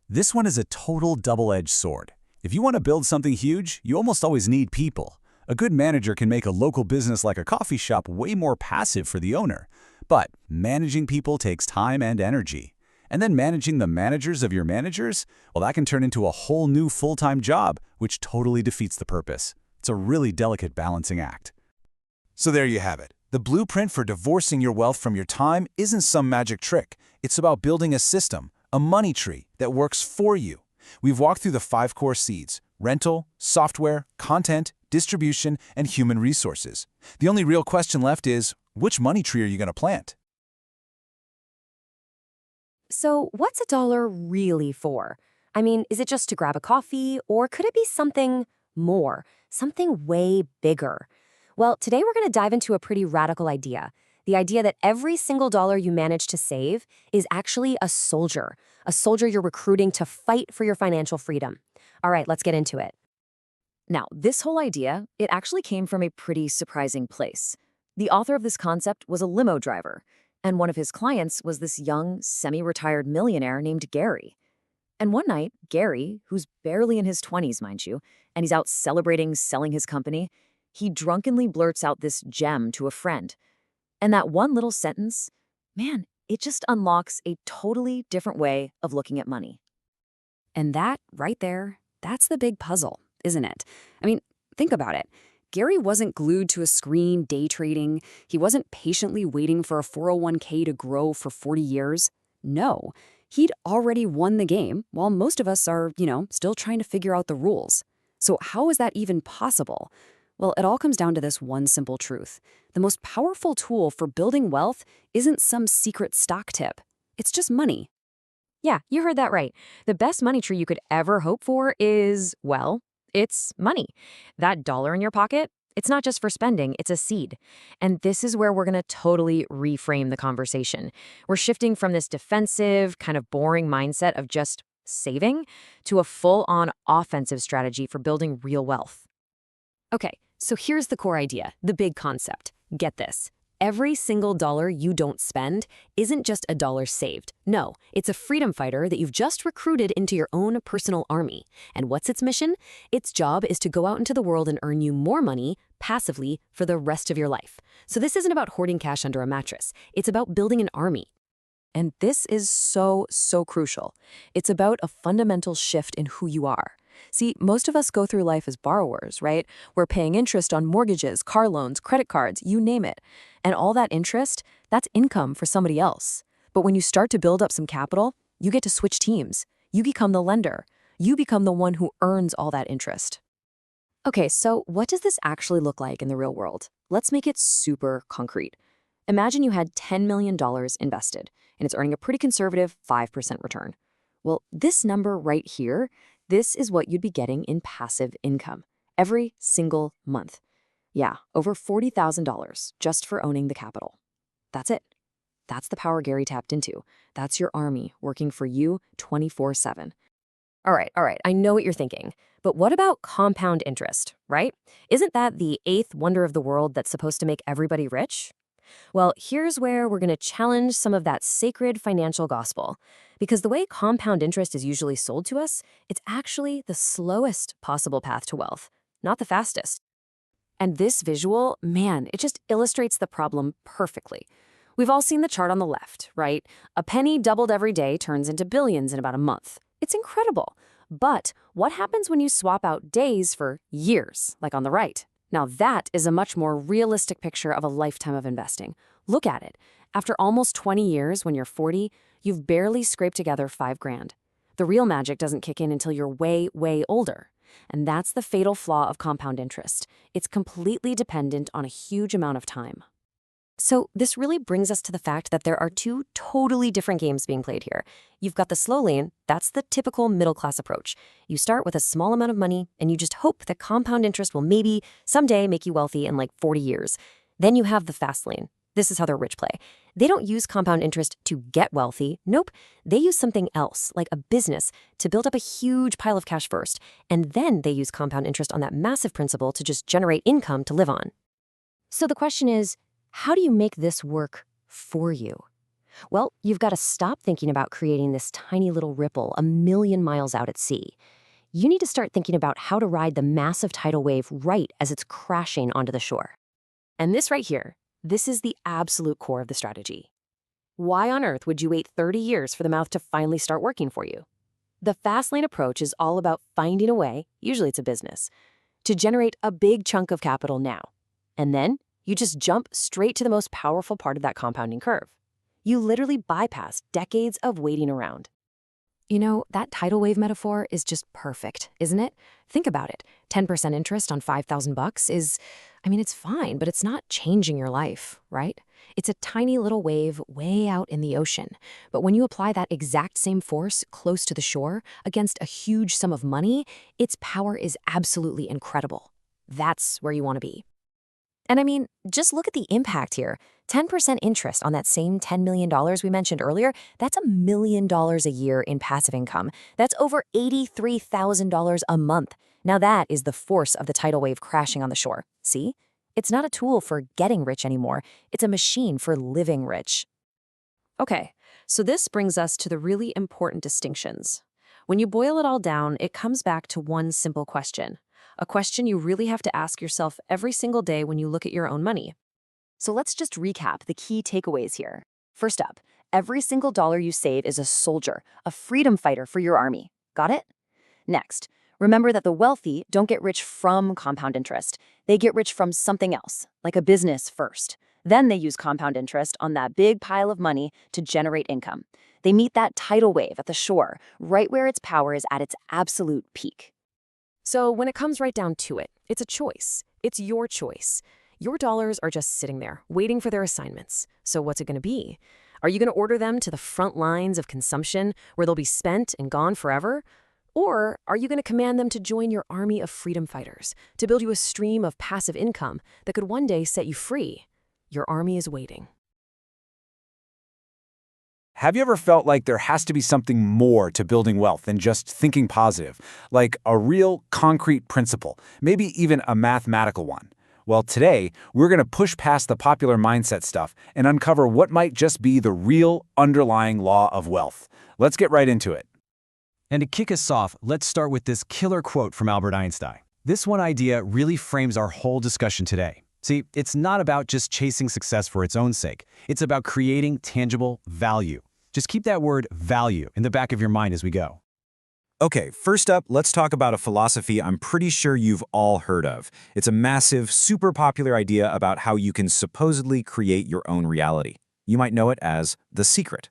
Speaker 3: This one is a total double-edged sword. If you want to build something huge, you almost always need people. A good manager can make a local business like a coffee shop way more passive for the owner. But managing people takes time and energy. And then managing the managers of your managers, well, that can turn into a whole new full-time job, which totally defeats the purpose. It's a really delicate balancing act.
Speaker 6: So there you have it. The blueprint for divorcing your wealth from your time isn't some magic trick. It's about building a system, a money tree that works for you. We've walked through the 5 core seeds: rental, software, content, distribution, and human resources. The only real question left is, which money tree are you going to plant?
Speaker 2: So what's a dollar really for? I mean, is it just to grab a coffee, or could it be something more, something way bigger? Well, today we're going to dive into a pretty radical idea. The idea that every single dollar you manage to save is actually a soldier you're recruiting to fight for your financial freedom. All right, let's get into it.
Speaker 10: Now, this whole idea, it actually came from a pretty surprising place. The author of this concept was a limo driver, and one of his clients was this young, semi-retired millionaire named Gary. And one night, Gary, who's barely in his 20s, mind you, and he's out celebrating selling his company, he drunkenly blurts out this gem to a friend. And that one little sentence, man, it just unlocks a totally different way of looking at money.
Speaker 14: And that, right there, that's the big puzzle, isn't it? I mean, think about it. Gary wasn't glued to a screen day trading. He wasn't patiently waiting for a 401k to grow for 40 years. No, he'd already won the game, while most of us are, still trying to figure out the rules. So how is that even possible? Well, it all comes down to this one simple truth. The most powerful tool for building wealth isn't some secret stock tip. It's just money.
Speaker 2: Yeah, you heard that right. The best money tree you could ever hope for is, well, it's money. That dollar in your pocket, it's not just for spending, it's a seed. And this is where we're going to totally reframe the conversation. We're shifting from this defensive, kind of boring mindset of just saving to a full-on offensive strategy for building real wealth. Okay, so here's the core idea, the big concept. Get this. Every single dollar you don't spend isn't just a dollar saved. No, it's a freedom fighter that you've just recruited into your own personal army. And what's its mission? Its job is to go out into the world and earn you more money passively for the rest of your life. So this isn't about hoarding cash under a mattress. It's about building an army. And this is so crucial. It's about a fundamental shift in who you are. See, most of us go through life as borrowers, right? We're paying interest on mortgages, car loans, credit cards, you name it. And all that interest, that's income for somebody else. But when you start to build up some capital, You get to switch teams. You become the lender. You become the one who earns all that interest.
Speaker 10: Okay, so what does this actually look like in the real world? Let's make it super concrete. Imagine you had $10 million invested, and it's earning a pretty conservative 5% return. Well, this number right here, this is what you'd be getting in passive income every single month. Yeah, over $40,000 just for owning the capital. That's it. That's the power Gary tapped into. That's your army working for you 24/7.
Speaker 2: All right, I know what you're thinking. But what about compound interest, right? Isn't that the eighth wonder of the world that's supposed to make everybody rich? Well, here's where we're going to challenge some of that sacred financial gospel. Because the way compound interest is usually sold to us, it's actually the slowest possible path to wealth, not the fastest. And this visual, man, it just illustrates the problem perfectly. We've all seen the chart on the left, right? A penny doubled every day turns into billions in about a month. It's incredible. But what happens when you swap out days for years, like on the right? Now that is a much more realistic picture of a lifetime of investing. Look at it. After almost 20 years, when you're 40, you've barely scraped together $5,000. The real magic doesn't kick in until you're way, way older. And that's the fatal flaw of compound interest. It's completely dependent on a huge amount of time. So this really brings us to the fact that there are two totally different games being played here. You've got the slow lane, that's the typical middle-class approach. You start with a small amount of money, and you just hope that compound interest will maybe someday make you wealthy in like 40 years. Then you have the fast lane. This is how the rich play. They don't use compound interest to get wealthy. Nope. They use something else, like a business, to build up a huge pile of cash first. And then they use compound interest on that massive principal to just generate income to live on. So the question is, how do you make this work for you? Well, you've got to stop thinking about creating this tiny little ripple a million miles out at sea. You need to start thinking about how to ride the massive tidal wave right as it's crashing onto the shore. And this right here, this is the absolute core of the strategy. Why on earth would you wait 30 years for the mouth to finally start working for you? The fast lane approach is all about finding a way, usually it's a business, to generate a big chunk of capital now. And then you just jump straight to the most powerful part of that compounding curve. You literally bypass decades of waiting around. You know, that tidal wave metaphor is just perfect, isn't it? Think about it. 10% interest on $5,000 is, it's fine, but it's not changing your life, right? It's a tiny little wave way out in the ocean. But when you apply that exact same force close to the shore against a huge sum of money, its power is absolutely incredible. That's where you want to be. And just look at the impact here. 10% interest on that same $10 million we mentioned earlier, that's $1 million a year in passive income. That's over $83,000 a month. Now that is the force of the tidal wave crashing on the shore. See? It's not a tool for getting rich anymore. It's a machine for living rich. Okay, so this brings us to the really important distinctions. When you boil it all down, it comes back to one simple question. A question you really have to ask yourself every single day when you look at your own money. So let's just recap the key takeaways here. First up, every single dollar you save is a soldier, a freedom fighter for your army. Got it? Next, remember that the wealthy don't get rich from compound interest. They get rich from something else, like a business first. Then they use compound interest on that big pile of money to generate income. They meet that tidal wave at the shore, right where its power is at its absolute peak. So when it comes right down to it, it's a choice. It's your choice. Your dollars are just sitting there, waiting for their assignments. So what's it going to be? Are you going to order them to the front lines of consumption, where they'll be spent and gone forever? Or are you going to command them to join your army of freedom fighters, to build you a stream of passive income that could one day set you free? Your army is waiting.
Speaker 9: Have you ever felt like there has to be something more to building wealth than just thinking positive, like a real concrete principle, maybe even a mathematical one? Well, today, we're going to push past the popular mindset stuff and uncover what might just be the real underlying law of wealth. Let's get right into it.
Speaker 11: And to kick us off, let's start with this killer quote from Albert Einstein. This one idea really frames our whole discussion today. See, it's not about just chasing success for its own sake. It's about creating tangible value. Just keep that word value in the back of your mind as we go.
Speaker 4: Okay, first up, let's talk about a philosophy I'm pretty sure you've all heard of. It's a massive, super popular idea about how you can supposedly create your own reality. You might know it as The Secret.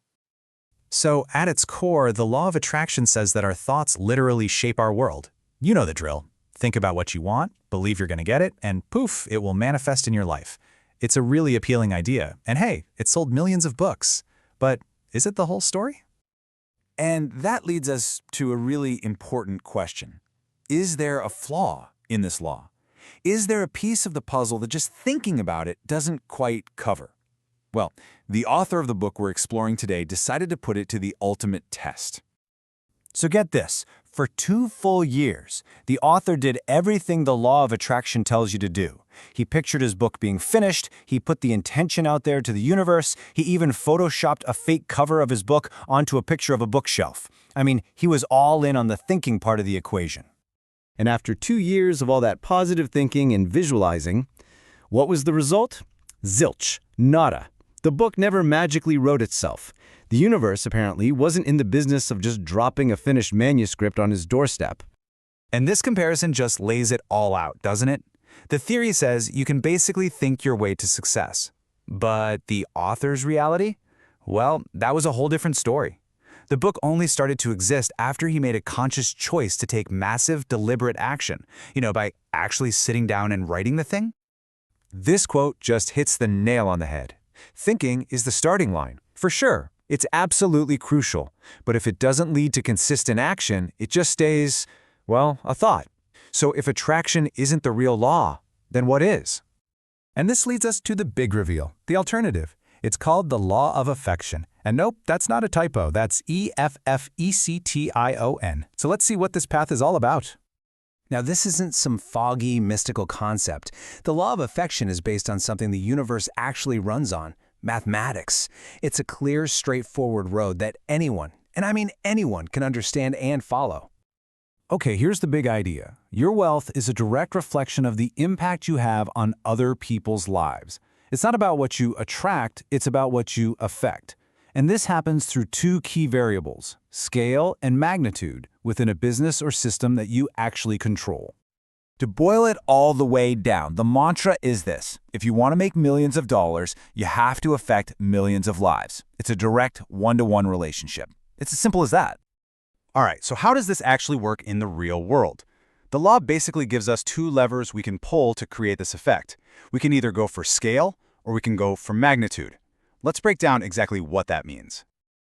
Speaker 6: So, at its core, the law of attraction says that our thoughts literally shape our world. You know the drill. Think about what you want, believe you're going to get it, and poof, it will manifest in your life. It's a really appealing idea, and hey, it sold millions of books. But is it the whole story?
Speaker 5: And that leads us to a really important question. Is there a flaw in this law? Is there a piece of the puzzle that just thinking about it doesn't quite cover? Well, the author of the book we're exploring today decided to put it to the ultimate test. So get this, for 2 full years, the author did everything the law of attraction tells you to do. He pictured his book being finished, he put the intention out there to the universe, he even photoshopped a fake cover of his book onto a picture of a bookshelf. I mean, he was all in on the thinking part of the equation.
Speaker 8: And after 2 years of all that positive thinking and visualizing, what was the result? Zilch. Nada. The book never magically wrote itself. The universe, apparently, wasn't in the business of just dropping a finished manuscript on his doorstep.
Speaker 6: And this comparison just lays it all out, doesn't it? The theory says you can basically think your way to success. But the author's reality? Well, that was a whole different story. The book only started to exist after he made a conscious choice to take massive, deliberate action, by actually sitting down and writing the thing.
Speaker 8: This quote just hits the nail on the head. Thinking is the starting line, for sure. It's absolutely crucial. But if it doesn't lead to consistent action, it just stays, well, a thought. So if attraction isn't the real law, then what is?
Speaker 6: And this leads us to the big reveal, the alternative. It's called the law of affection. And nope, that's not a typo. That's EFFECTION. So let's see what this path is all about.
Speaker 11: Now, this isn't some foggy, mystical concept. The law of affection is based on something the universe actually runs on, mathematics. It's a clear, straightforward road that anyone, and I mean anyone, can understand and follow.
Speaker 3: Okay, here's the big idea. Your wealth is a direct reflection of the impact you have on other people's lives. It's not about what you attract, it's about what you affect. And this happens through 2 key variables, scale and magnitude, within a business or system that you actually control.
Speaker 5: To boil it all the way down, the mantra is this: if you want to make millions of dollars, you have to affect millions of lives. It's a direct one-to-one relationship. It's as simple as that.
Speaker 4: All right, so how does this actually work in the real world? The law basically gives us 2 levers we can pull to create this effect. We can either go for scale or we can go for magnitude. Let's break down exactly what that means.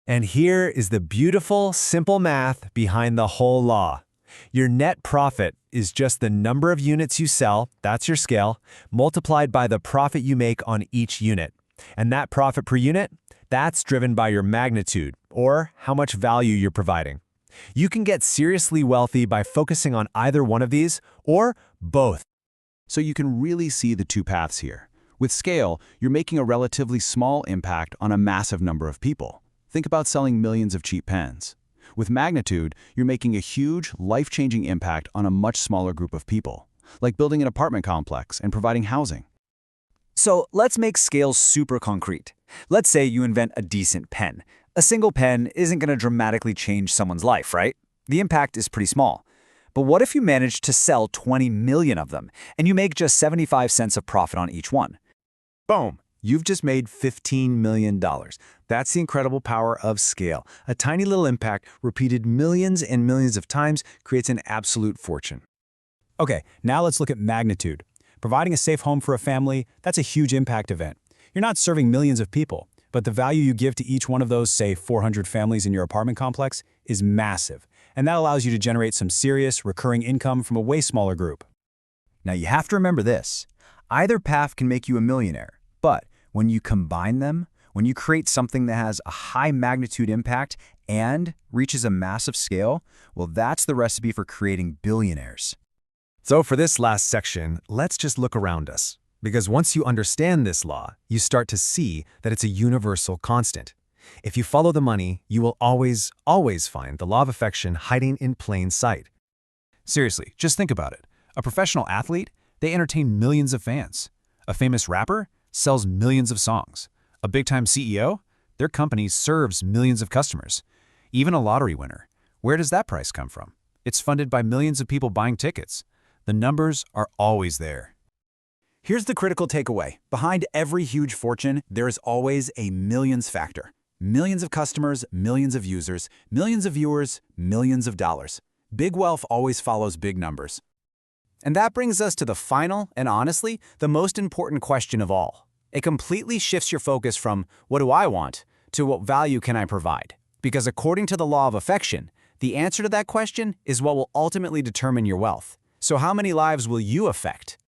Speaker 8: And here is the beautiful, simple math behind the whole law. Your net profit is just the number of units you sell, that's your scale, multiplied by the profit you make on each unit. And that profit per unit, that's driven by your magnitude, or how much value you're providing. You can get seriously wealthy by focusing on either one of these, or both.
Speaker 4: So you can really see the 2 paths here. With scale, you're making a relatively small impact on a massive number of people. Think about selling millions of cheap pens. With magnitude, you're making a huge, life-changing impact on a much smaller group of people, like building an apartment complex and providing housing.
Speaker 15: So let's make scales super concrete. Let's say you invent a decent pen. A single pen isn't going to dramatically change someone's life, right? The impact is pretty small. But what if you manage to sell 20 million of them, and you make just 75 cents of profit on each one?
Speaker 8: Boom! You've just made $15 million. That's the incredible power of scale. A tiny little impact repeated millions and millions of times creates an absolute fortune.
Speaker 3: Okay, now let's look at magnitude. Providing a safe home for a family, that's a huge impact event. You're not serving millions of people, but the value you give to each one of those, say, 400 families in your apartment complex, is massive. And that allows you to generate some serious, recurring income from a way smaller group.
Speaker 5: Now you have to remember this. Either path can make you a millionaire, but when you combine them, when you create something that has a high magnitude impact and reaches a massive scale, well, that's the recipe for creating billionaires.
Speaker 8: So for this last section, let's just look around us. Because once you understand this law, you start to see that it's a universal constant. If you follow the money, you will always, always find the law of affection hiding in plain sight.
Speaker 3: Seriously, just think about it. A professional athlete, they entertain millions of fans. A famous rapper sells millions of songs. A big-time CEO, their company serves millions of customers. Even a lottery winner, where does that price come from? It's funded by millions of people buying tickets. The numbers are always there.
Speaker 4: Here's the critical takeaway. Behind every huge fortune, there is always a millions factor. Millions of customers, millions of users, millions of viewers, millions of dollars. Big wealth always follows big numbers.
Speaker 7: And that brings us to the final and honestly, the most important question of all. It completely shifts your focus from what do I want to what value can I provide? Because according to the law of affection, the answer to that question is what will ultimately determine your wealth. So how many lives will you affect?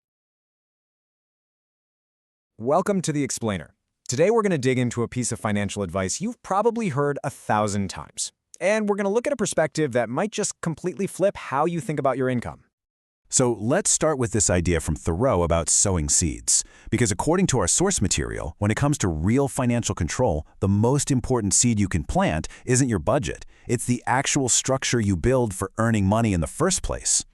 Speaker 8: Welcome to The Explainer. Today we're going to dig into a piece of financial advice you've probably heard 1,000 times. And we're going to look at a perspective that might just completely flip how you think about your income.
Speaker 4: So let's start with this idea from Thoreau about sowing seeds. Because according to our source material, when it comes to real financial control, the most important seed you can plant isn't your budget. It's the actual structure you build for earning money in the first place.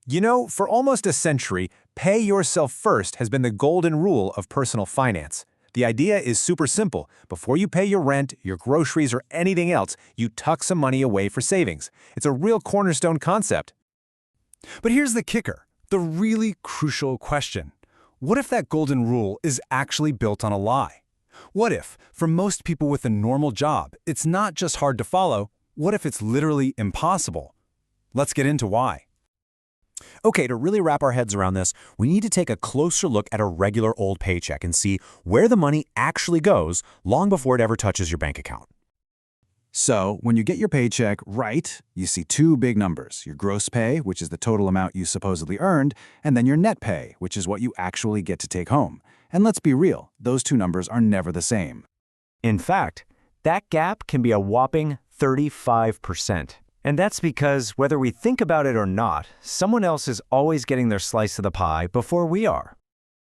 Speaker 8: You know, for almost a century, pay yourself first has been the golden rule of personal finance. The idea is super simple. Before you pay your rent, your groceries, or anything else, you tuck some money away for savings. It's a real cornerstone concept.
Speaker 9: But here's the kicker, the really crucial question. What if that golden rule is actually built on a lie? What if, for most people with a normal job, it's not just hard to follow, what if it's literally impossible? Let's get into why.
Speaker 6: Okay, to really wrap our heads around this, we need to take a closer look at a regular old paycheck and see where the money actually goes long before it ever touches your bank account.
Speaker 4: So, when you get your paycheck, right, you see two big numbers, your gross pay, which is the total amount you supposedly earned, and then your net pay, which is what you actually get to take home. And let's be real, those two numbers are never the same.
Speaker 17: In fact, that gap can be a whopping 35%. And that's because, whether we think about it or not, someone else is always getting their slice of the pie before we are.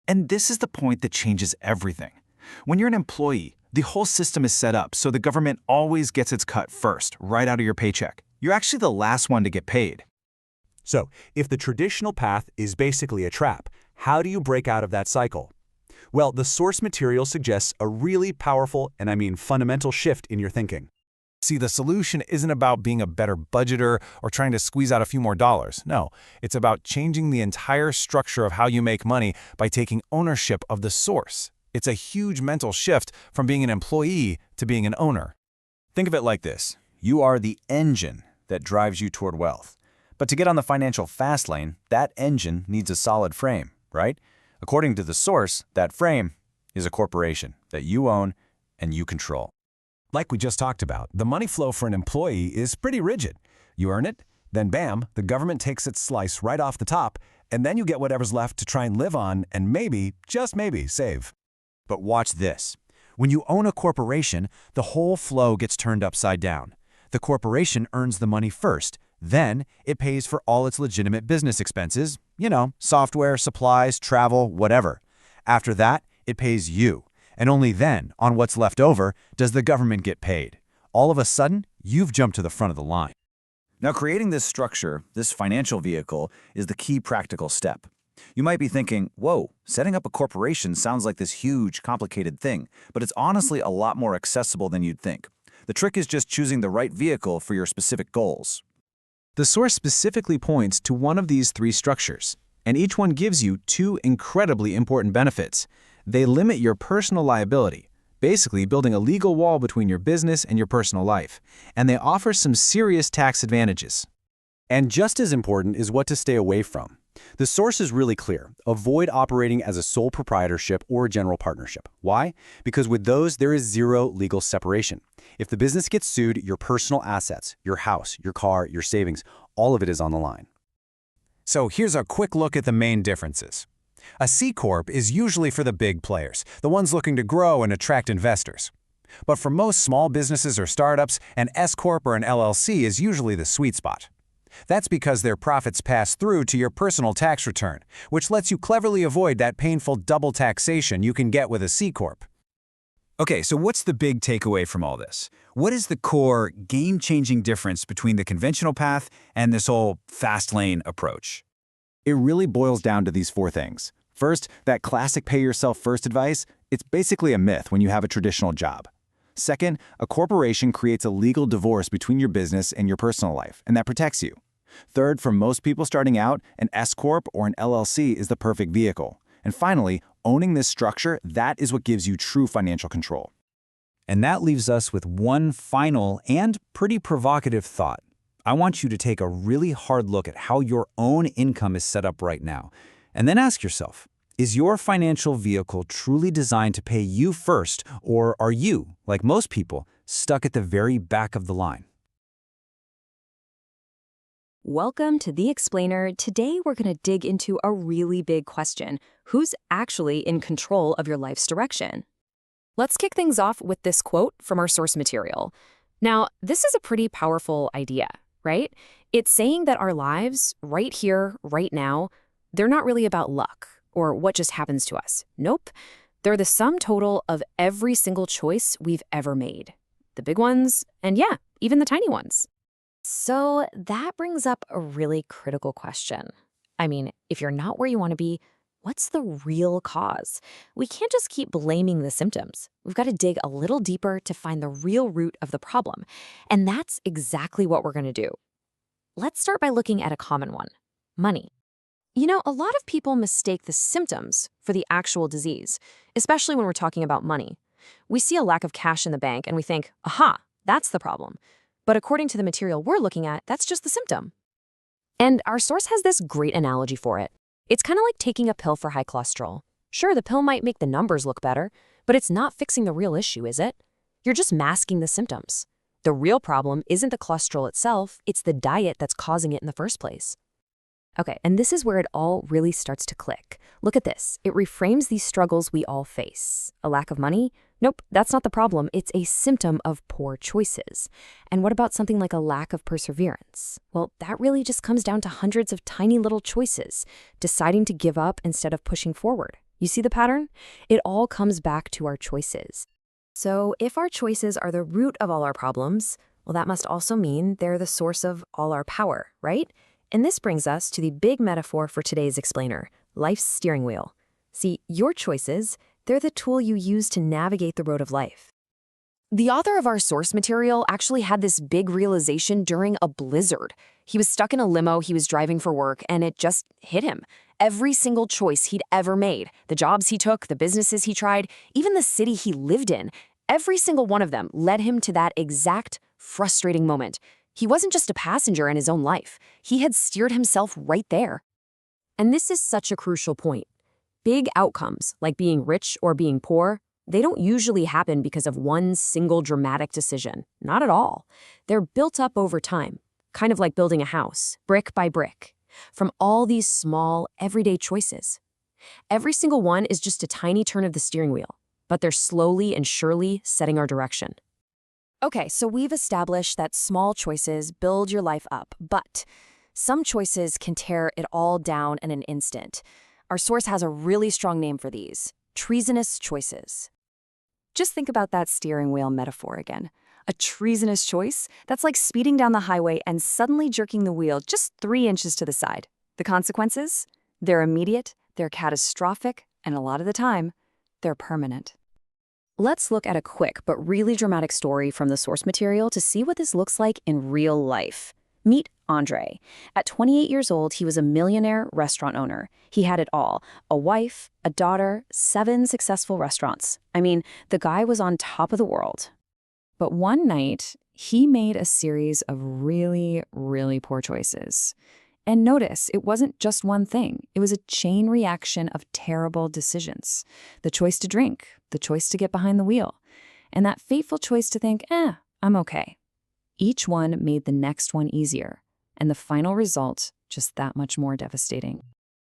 Speaker 4: And this is the point that changes everything. When you're an employee, the whole system is set up so the government always gets its cut first, right out of your paycheck. You're actually the last one to get paid.
Speaker 6: So, if the traditional path is basically a trap, how do you break out of that cycle? Well, the source material suggests a really powerful, and I mean fundamental shift in your thinking.
Speaker 12: See, the solution isn't about being a better budgeter or trying to squeeze out a few more dollars. No, it's about changing the entire structure of how you make money by taking ownership of the source. It's a huge mental shift from being an employee to being an owner.
Speaker 5: Think of it like this. You are the engine that drives you toward wealth. But to get on the financial fast lane, that engine needs a solid frame, right? According to the source, that frame is a corporation that you own and you control.
Speaker 12: Like we just talked about, the money flow for an employee is pretty rigid. You earn it, then bam, the government takes its slice right off the top, and then you get whatever's left to try and live on and maybe, just maybe, save.
Speaker 5: But watch this. When you own a corporation, the whole flow gets turned upside down. The corporation earns the money first. Then it pays for all its legitimate business expenses, software, supplies, travel, whatever. After that, it pays you. And only then, on what's left over, does the government get paid. All of a sudden, you've jumped to the front of the line. Now, creating this structure, this financial vehicle, is the key practical step. You might be thinking, whoa, setting up a corporation sounds like this huge, complicated thing, but it's honestly a lot more accessible than you'd think. The trick is just choosing the right vehicle for your specific goals.
Speaker 7: The source specifically points to one of these three structures, and each one gives you two incredibly important benefits. They limit your personal liability, basically building a legal wall between your business and your personal life, and they offer some serious tax advantages.
Speaker 6: And just as important is what to stay away from. The source is really clear. Avoid operating as a sole proprietorship or a general partnership. Why? Because with those, there is zero legal separation. If the business gets sued, your personal assets, your house, your car, your savings, all of it is on the line.
Speaker 12: So here's a quick look at the main differences. A C Corp is usually for the big players, the ones looking to grow and attract investors. But for most small businesses or startups, an S Corp or an LLC is usually the sweet spot. That's because their profits pass through to your personal tax return, which lets you cleverly avoid that painful double taxation you can get with a C Corp.
Speaker 3: Okay, so what's the big takeaway from all this? What is the core, game-changing difference between the conventional path and this whole fast lane approach?
Speaker 4: It really boils down to these four things. First, that classic pay-yourself-first advice, it's basically a myth when you have a traditional job. Second, a corporation creates a legal divorce between your business and your personal life, and that protects you. Third, for most people starting out, an S-Corp or an LLC is the perfect vehicle. And finally, owning this structure, that is what gives you true financial control.
Speaker 3: And that leaves us with one final and pretty provocative thought. I want you to take a really hard look at how your own income is set up right now, and then ask yourself, is your financial vehicle truly designed to pay you first, or are you, like most people, stuck at the very back of the line?
Speaker 10: Welcome to The Explainer. Today we're going to dig into a really big question. Who's actually in control of your life's direction? Let's kick things off with this quote from our source material. Now, this is a pretty powerful idea, right? It's saying that our lives, right here, right now, they're not really about luck or what just happens to us. Nope. They're the sum total of every single choice we've ever made. The big ones, and yeah, even the tiny ones. So that brings up a really critical question. I mean, if you're not where you want to be, what's the real cause? We can't just keep blaming the symptoms. We've got to dig a little deeper to find the real root of the problem. And that's exactly what we're going to do. Let's start by looking at a common one, money. You know, a lot of people mistake the symptoms for the actual disease, especially when we're talking about money. We see a lack of cash in the bank and we think, aha, that's the problem. But according to the material we're looking at, that's just the symptom. And our source has this great analogy for it. It's kind of like taking a pill for high cholesterol. Sure, the pill might make the numbers look better, but it's not fixing the real issue, is it? You're just masking the symptoms. The real problem isn't the cholesterol itself, it's the diet that's causing it in the first place. Okay, and this is where it all really starts to click. Look at this. It reframes these struggles we all face. A lack of money? Nope, that's not the problem. It's a symptom of poor choices. And what about something like a lack of perseverance? Well, that really just comes down to hundreds of tiny little choices, deciding to give up instead of pushing forward. You see the pattern? It all comes back to our choices. So if our choices are the root of all our problems, well, that must also mean they're the source of all our power, right? And this brings us to the big metaphor for today's explainer, life's steering wheel. See, your choices, they're the tool you use to navigate the road of life. The author of our source material actually had this big realization during a blizzard. He was stuck in a limo, he was driving for work, and it just hit him. Every single choice he'd ever made, the jobs he took, the businesses he tried, even the city he lived in, every single one of them led him to that exact frustrating moment. He wasn't just a passenger in his own life. He had steered himself right there. And this is such a crucial point. Big outcomes, like being rich or being poor, they don't usually happen because of one single dramatic decision. Not at all. They're built up over time, kind of like building a house, brick by brick, from all these small, everyday choices. Every single one is just a tiny turn of the steering wheel, but they're slowly and surely setting our direction. Okay, so we've established that small choices build your life up, but some choices can tear it all down in an instant. Our source has a really strong name for these, treasonous choices. Just think about that steering wheel metaphor again. A treasonous choice? That's like speeding down the highway and suddenly jerking the wheel just 3 inches to the side. The consequences? They're immediate, they're catastrophic, and a lot of the time, they're permanent. Let's look at a quick but really dramatic story from the source material to see what this looks like in real life. Meet Andre. At 28 years old, he was a millionaire restaurant owner. He had it all: a wife, a daughter, 7 successful restaurants. I mean, the guy was on top of the world. But one night, he made a series of really, really poor choices. And notice, it wasn't just one thing. It was a chain reaction of terrible decisions. The choice to drink, the choice to get behind the wheel, and that fateful choice to think, I'm okay. Each one made the next one easier, and the final result just that much more devastating.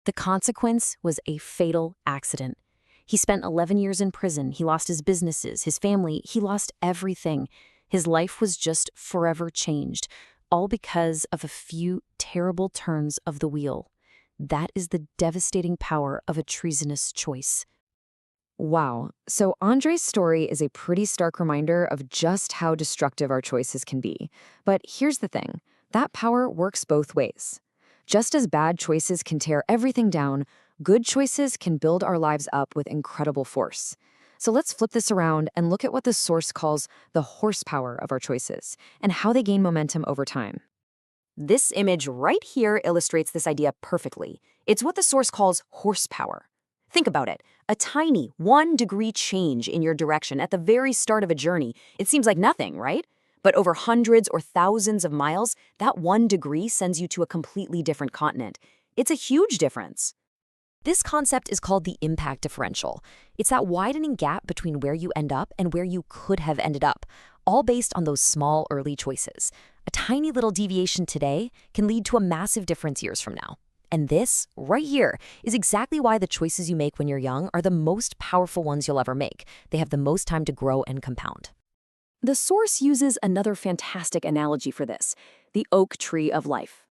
Speaker 10: The consequence was a fatal accident. He spent 11 years in prison. He lost his businesses, his family. He lost everything. His life was just forever changed, all because of a few terrible turns of the wheel. That is the devastating power of a treasonous choice. Wow. So Andre's story is a pretty stark reminder of just how destructive our choices can be. But here's the thing. That power works both ways. Just as bad choices can tear everything down, good choices can build our lives up with incredible force. So let's flip this around and look at what the source calls the horsepower of our choices and how they gain momentum over time. This image right here illustrates this idea perfectly. It's what the source calls horsepower. Think about it. A tiny 1-degree change in your direction at the very start of a journey. It seems like nothing, right? But over hundreds or thousands of miles, that 1 degree sends you to a completely different continent. It's a huge difference.
Speaker 2: This concept is called the impact differential. It's that widening gap between where you end up and where you could have ended up, all based on those small early choices. A tiny little deviation today can lead to a massive difference years from now. And this, right here, is exactly why the choices you make when you're young are the most powerful ones you'll ever make. They have the most time to grow and compound.
Speaker 10: The source uses another fantastic analogy for this, the oak tree of life.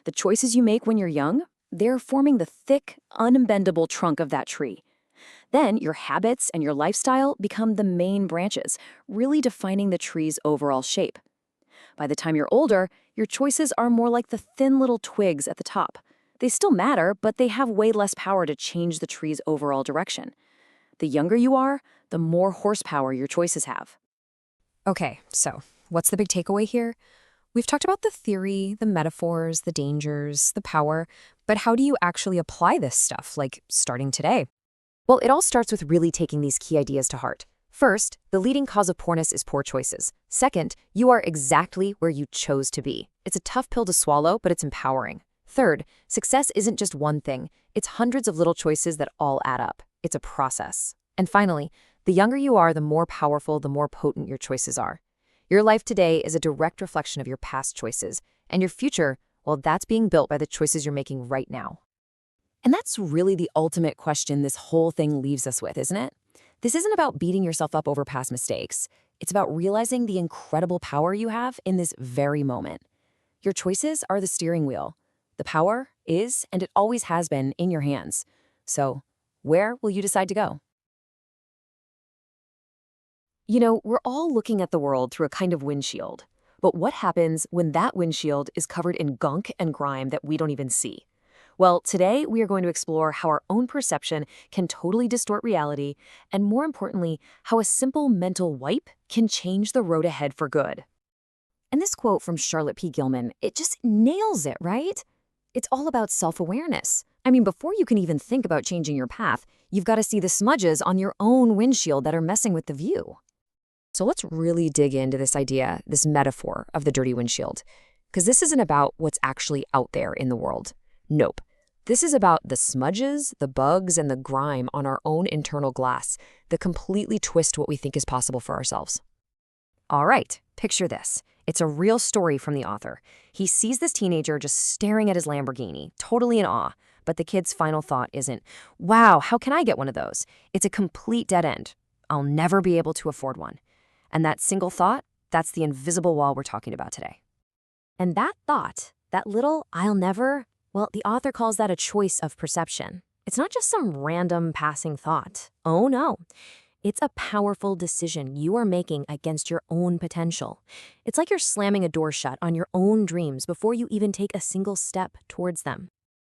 Speaker 10: The choices you make when you're young, they're forming the thick, unbendable trunk of that tree. Then your habits and your lifestyle become the main branches, really defining the tree's overall shape. By the time you're older, your choices are more like the thin little twigs at the top. They still matter, but they have way less power to change the tree's overall direction. The younger you are, the more horsepower your choices have.
Speaker 2: Okay, so what's the big takeaway here? We've talked about the theory, the metaphors, the dangers, the power, but how do you actually apply this stuff, like starting today? Well, it all starts with really taking these key ideas to heart. First, the leading cause of poorness is poor choices. Second, you are exactly where you chose to be. It's a tough pill to swallow, but it's empowering. Third, success isn't just one thing. It's hundreds of little choices that all add up. It's a process. And finally, the younger you are, the more powerful, the more potent your choices are. Your life today is a direct reflection of your past choices, and your future, well, that's being built by the choices you're making right now.
Speaker 10: And that's really the ultimate question this whole thing leaves us with, isn't it? This isn't about beating yourself up over past mistakes. It's about realizing the incredible power you have in this very moment. Your choices are the steering wheel. The power is, and it always has been, in your hands. So, where will you decide to go? You know, we're all looking at the world through a kind of windshield. But what happens when that windshield is covered in gunk and grime that we don't even see? Well, today we are going to explore how our own perception can totally distort reality, and more importantly, how a simple mental wipe can change the road ahead for good. And this quote from Charlotte P. Gilman, it just nails it, right? It's all about self-awareness. I mean, before you can even think about changing your path, you've got to see the smudges on your own windshield that are messing with the view. So let's really dig into this idea, this metaphor of the dirty windshield, because this isn't about what's actually out there in the world. Nope. This is about the smudges, the bugs, and the grime on our own internal glass that completely twist what we think is possible for ourselves. All right, picture this. It's a real story from the author. He sees this teenager just staring at his Lamborghini, totally in awe, but the kid's final thought isn't, wow, how can I get one of those? It's a complete dead end. I'll never be able to afford one. And that single thought, that's the invisible wall we're talking about today. And that thought, that little I'll never, well, the author calls that a choice of perception. It's not just some random passing thought. Oh no. It's a powerful decision you are making against your own potential. It's like you're slamming a door shut on your own dreams before you even take a single step towards them.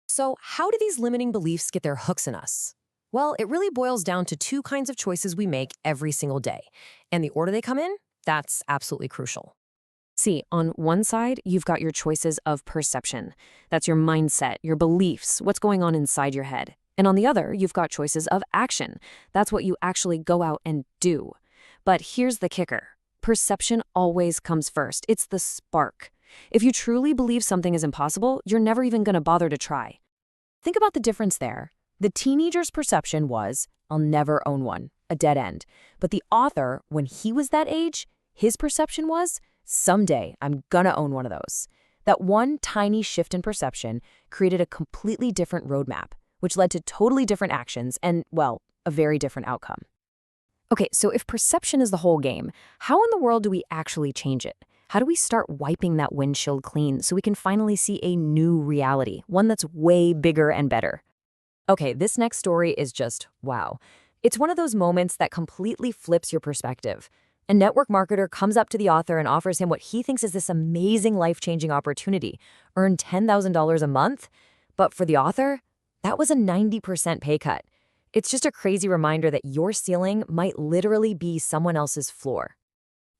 Speaker 10: So how do these limiting beliefs get their hooks in us? Well, it really boils down to two kinds of choices we make every single day. And the order they come in, that's absolutely crucial. See, on one side, you've got your choices of perception. That's your mindset, your beliefs, what's going on inside your head. And on the other, you've got choices of action. That's what you actually go out and do. But here's the kicker. Perception always comes first. It's the spark. If you truly believe something is impossible, you're never even going to bother to try. Think about the difference there. The teenager's perception was, I'll never own one, a dead end. But the author, when he was that age, his perception was, someday I'm gonna own one of those. That one tiny shift in perception created a completely different roadmap, which led to totally different actions and, well, a very different outcome. Okay, so if perception is the whole game, how in the world do we actually change it? How do we start wiping that windshield clean so we can finally see a new reality, one that's way bigger and better? Okay, this next story is just wow. It's one of those moments that completely flips your perspective. A network marketer comes up to the author and offers him what he thinks is this amazing life-changing opportunity, earn $10,000 a month. But for the author, that was a 90% pay cut. It's just a crazy reminder that your ceiling might literally be someone else's floor.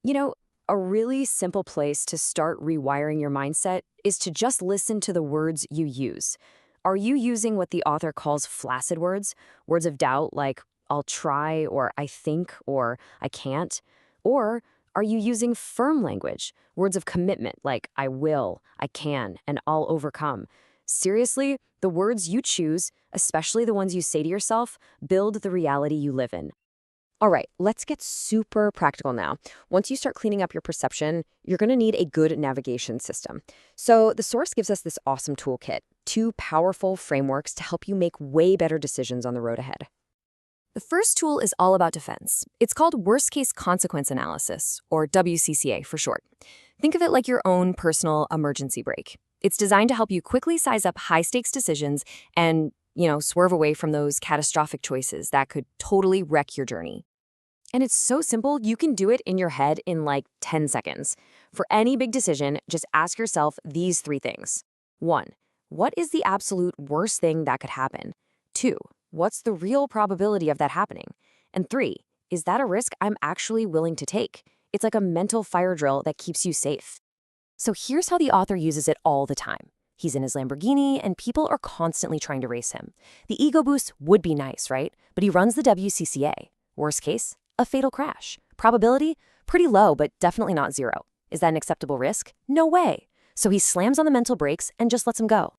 Speaker 10: You know, a really simple place to start rewiring your mindset is to just listen to the words you use.
Speaker 2: Are you using what the author calls flaccid words? Words of doubt like, I'll try, or I think, or I can't? Or are you using firm language? Words of commitment like, I will, I can, and I'll overcome. Seriously, the words you choose, especially the ones you say to yourself, build the reality you live in. All right, let's get super practical now. Once you start cleaning up your perception, you're going to need a good navigation system. So the source gives us this awesome toolkit, 2 powerful frameworks to help you make way better decisions on the road ahead. The first tool is all about defense. It's called Worst Case Consequence Analysis, or WCCA for short. Think of it like your own personal emergency brake. It's designed to help you quickly size up high-stakes decisions and, swerve away from those catastrophic choices that could totally wreck your journey. And it's so simple, you can do it in your head in like 10 seconds. For any big decision, just ask yourself these 3 things. 1, what is the absolute worst thing that could happen? 2, what's the real probability of that happening? And 3, is that a risk I'm actually willing to take? It's like a mental fire drill that keeps you safe. So here's how the author uses it all the time. He's in his Lamborghini, and people are constantly trying to race him. The ego boost would be nice, right? But he runs the WCCA. Worst case, a fatal crash. Probability? Pretty low, but definitely not 0. Is that an acceptable risk? No way. So he slams on the mental brakes and just lets him go.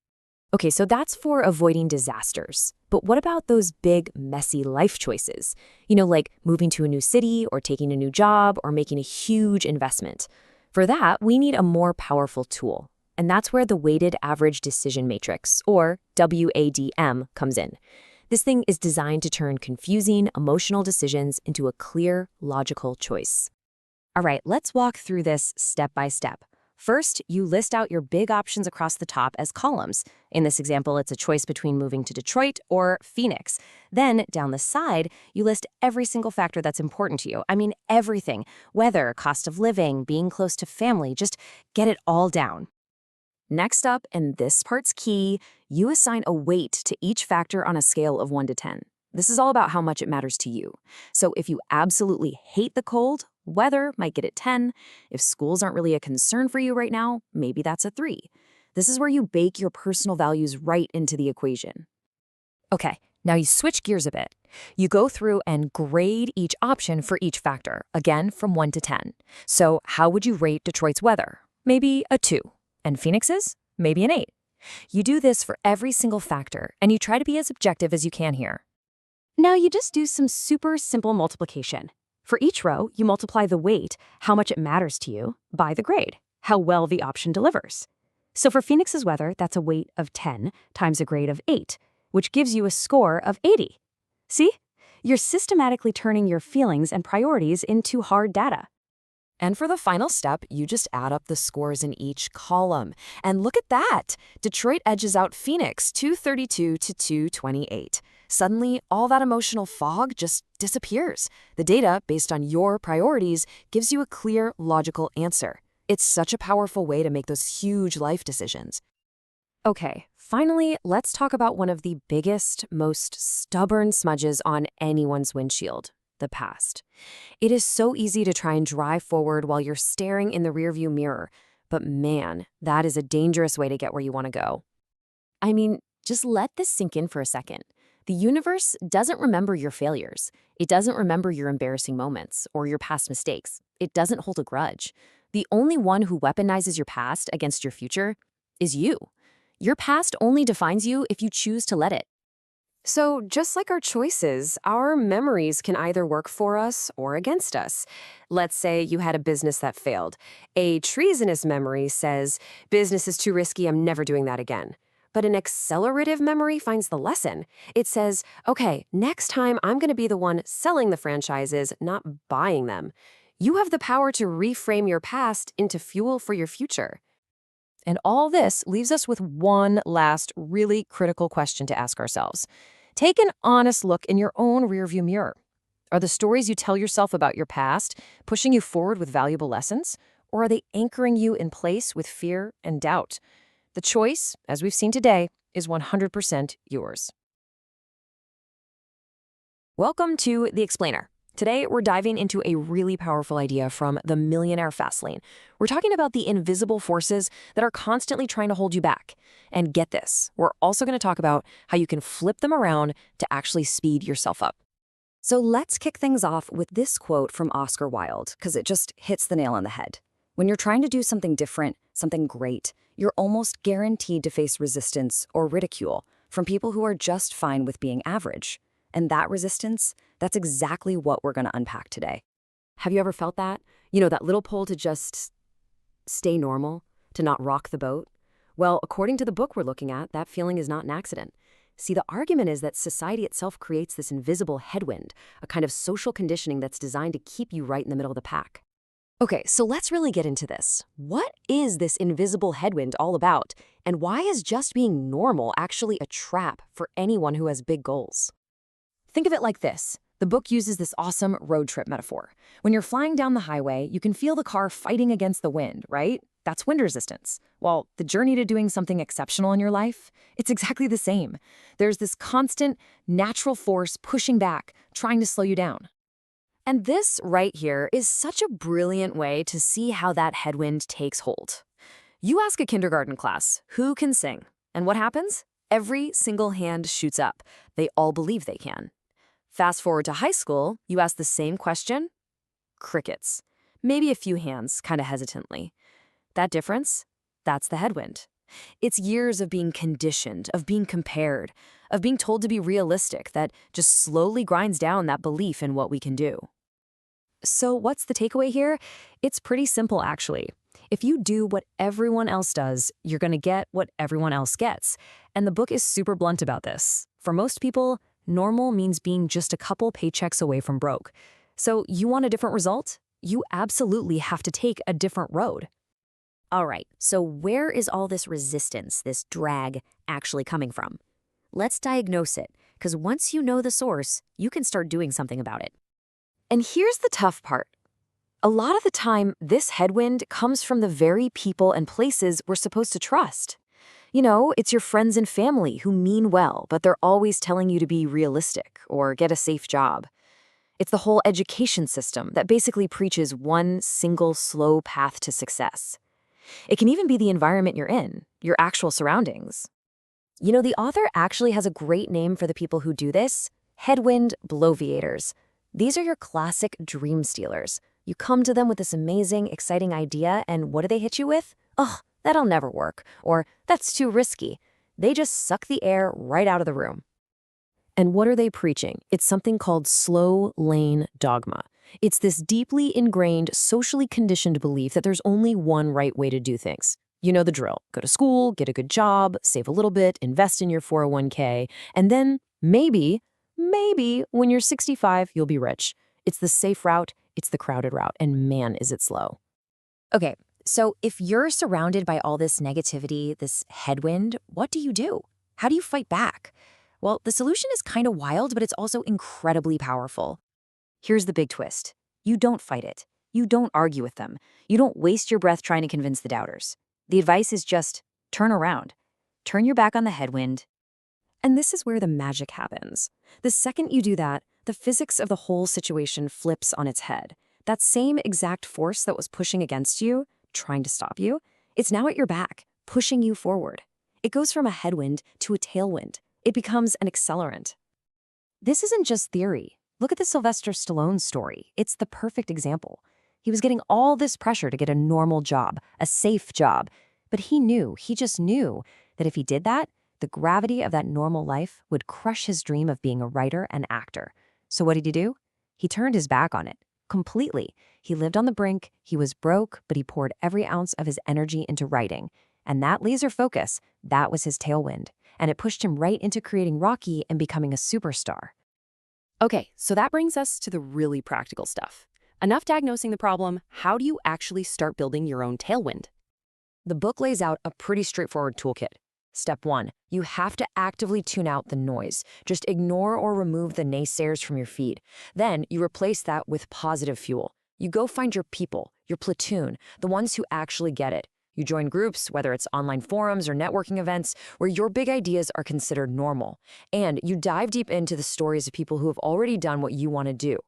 Speaker 2: Okay, so that's for avoiding disasters. But what about those big, messy life choices? Like moving to a new city or taking a new job or making a huge investment. For that, we need a more powerful tool. And that's where the Weighted Average Decision Matrix, or WADM, comes in. This thing is designed to turn confusing, emotional decisions into a clear, logical choice. All right, let's walk through this step by step. First, you list out your big options across the top as columns. In this example, it's a choice between moving to Detroit or Phoenix. Then, down the side, you list every single factor that's important to you. I mean, everything. Weather, cost of living, being close to family, just get it all down. Next up, and this part's key, you assign a weight to each factor on a scale of 1 to 10. This is all about how much it matters to you. So if you absolutely hate the cold, weather might get it 10. If schools aren't really a concern for you right now, maybe that's a 3. This is where you bake your personal values right into the equation. Okay, now you switch gears a bit. You go through and grade each option for each factor, again from 1 to 10. So how would you rate Detroit's weather? Maybe a 2. And Phoenix's? Maybe an 8. You do this for every single factor, and you try to be as objective as you can here. Now you just do some super simple multiplication. For each row, you multiply the weight, how much it matters to you, by the grade, how well the option delivers. So for Phoenix's weather, that's a weight of 10 times a grade of 8, which gives you a score of 80. See? You're systematically turning your feelings and priorities into hard data. And for the final step, you just add up the scores in each column. And look at that! Detroit edges out Phoenix 232 to 228. Suddenly, all that emotional fog just disappears. The data, based on your priorities, gives you a clear, logical answer. It's such a powerful way to make those huge life decisions. Okay, finally, let's talk about one of the biggest, most stubborn smudges on anyone's windshield. The past. It is so easy to try and drive forward while you're staring in the rearview mirror, but man, that is a dangerous way to get where you want to go. I mean, just let this sink in for a second. The universe doesn't remember your failures. It doesn't remember your embarrassing moments or your past mistakes. It doesn't hold a grudge. The only one who weaponizes your past against your future is you. Your past only defines you if you choose to let it. So just like our choices, our memories can either work for us or against us. Let's say you had a business that failed. A treasonous memory says, business is too risky, I'm never doing that again. But an accelerative memory finds the lesson. It says, okay, next time I'm going to be the one selling the franchises, not buying them. You have the power to reframe your past into fuel for your future. And all this leaves us with one last really critical question to ask ourselves. Take an honest look in your own rearview mirror. Are the stories you tell yourself about your past pushing you forward with valuable lessons, or are they anchoring you in place with fear and doubt? The choice, as we've seen today, is 100% yours. Welcome to The Explainer. Today, we're diving into a really powerful idea from the Millionaire FASTLANE. We're talking about the invisible forces that are constantly trying to hold you back. And get this, we're also going to talk about how you can flip them around to actually speed yourself up.
Speaker 14: So let's kick things off with this quote from Oscar Wilde, because it just hits the nail on the head. When you're trying to do something different, something great, you're almost guaranteed to face resistance or ridicule from people who are just fine with being average. And that resistance, that's exactly what we're going to unpack today.
Speaker 2: Have you ever felt that? You know, that little pull to just stay normal, to not rock the boat? Well, according to the book we're looking at, that feeling is not an accident. See, the argument is that society itself creates this invisible headwind, a kind of social conditioning that's designed to keep you right in the middle of the pack. Okay, so let's really get into this. What is this invisible headwind all about? And why is just being normal actually a trap for anyone who has big goals? Think of it like this. The book uses this awesome road trip metaphor. When you're flying down the highway, you can feel the car fighting against the wind, right? That's wind resistance. Well, the journey to doing something exceptional in your life, it's exactly the same. There's this constant, natural force pushing back, trying to slow you down. And this right here is such a brilliant way to see how that headwind takes hold. You ask a kindergarten class, who can sing? And what happens? Every single hand shoots up. They all believe they can. Fast forward to high school, you ask the same question, crickets. Maybe a few hands, kind of hesitantly. That difference? That's the headwind. It's years of being conditioned, of being compared, of being told to be realistic that just slowly grinds down that belief in what we can do. So what's the takeaway here? It's pretty simple, actually. If you do what everyone else does, you're going to get what everyone else gets. And the book is super blunt about this. For most people, normal means being just a couple paychecks away from broke. So you want a different result? You absolutely have to take a different road.
Speaker 10: All right, so where is all this resistance, this drag, actually coming from? Let's diagnose it, because once you know the source, you can start doing something about it.
Speaker 2: And here's the tough part. A lot of the time, this headwind comes from the very people and places we're supposed to trust. You know, it's your friends and family who mean well, but they're always telling you to be realistic or get a safe job. It's the whole education system that basically preaches one single slow path to success. It can even be the environment you're in, your actual surroundings. You know, the author actually has a great name for the people who do this: headwind bloviators. These are your classic dream stealers. You come to them with this amazing, exciting idea, and what do they hit you with? Ugh, that'll never work, or that's too risky. They just suck the air right out of the room. And what are they preaching? It's something called Slowlane dogma. It's this deeply ingrained, socially conditioned belief that there's only one right way to do things. You know the drill. Go to school, get a good job, save a little bit, invest in your 401k, and then maybe when you're 65, you'll be rich. It's the safe route, it's the crowded route, and man, is it slow.
Speaker 10: Okay, so if you're surrounded by all this negativity, this headwind, what do you do? How do you fight back? Well, the solution is kind of wild, but it's also incredibly powerful. Here's the big twist. You don't fight it. You don't argue with them. You don't waste your breath trying to convince the doubters. The advice is just turn around. Turn your back on the headwind.
Speaker 2: And this is where the magic happens. The second you do that, the physics of the whole situation flips on its head. That same exact force that was pushing against you, trying to stop you, it's now at your back, pushing you forward. It goes from a headwind to a tailwind. It becomes an accelerant. This isn't just theory. Look at the Sylvester Stallone story. It's the perfect example. He was getting all this pressure to get a normal job, a safe job. But he just knew that if he did that, the gravity of that normal life would crush his dream of being a writer and actor. So what did he do? He turned his back on it, completely. He lived on the brink, he was broke, but he poured every ounce of his energy into writing. And that laser focus, that was his tailwind. And it pushed him right into creating Rocky and becoming a superstar. Okay, so that brings us to the really practical stuff. Enough diagnosing the problem, how do you actually start building your own tailwind? The book lays out a pretty straightforward toolkit. Step 1, you have to actively tune out the noise. Just ignore or remove the naysayers from your feed. Then you replace that with positive fuel. You go find your people, your platoon, the ones who actually get it. You join groups, whether it's online forums or networking events, where your big ideas are considered normal. And you dive deep into the stories of people who have already done what you want to do.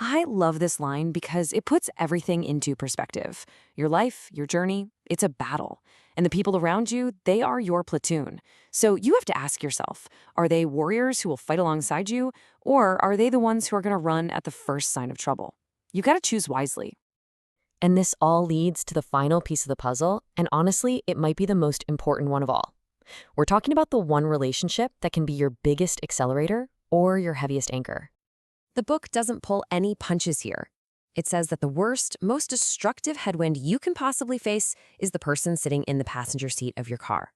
Speaker 10: I love this line because it puts everything into perspective. Your life, your journey, it's a battle. And the people around you, they are your platoon. So you have to ask yourself, are they warriors who will fight alongside you, or are they the ones who are going to run at the first sign of trouble? You got to choose wisely.
Speaker 2: And this all leads to the final piece of the puzzle, and honestly, it might be the most important one of all. We're talking about the one relationship that can be your biggest accelerator or your heaviest anchor. The book doesn't pull any punches here. It says that the worst, most destructive headwind you can possibly face is the person sitting in the passenger seat of your car.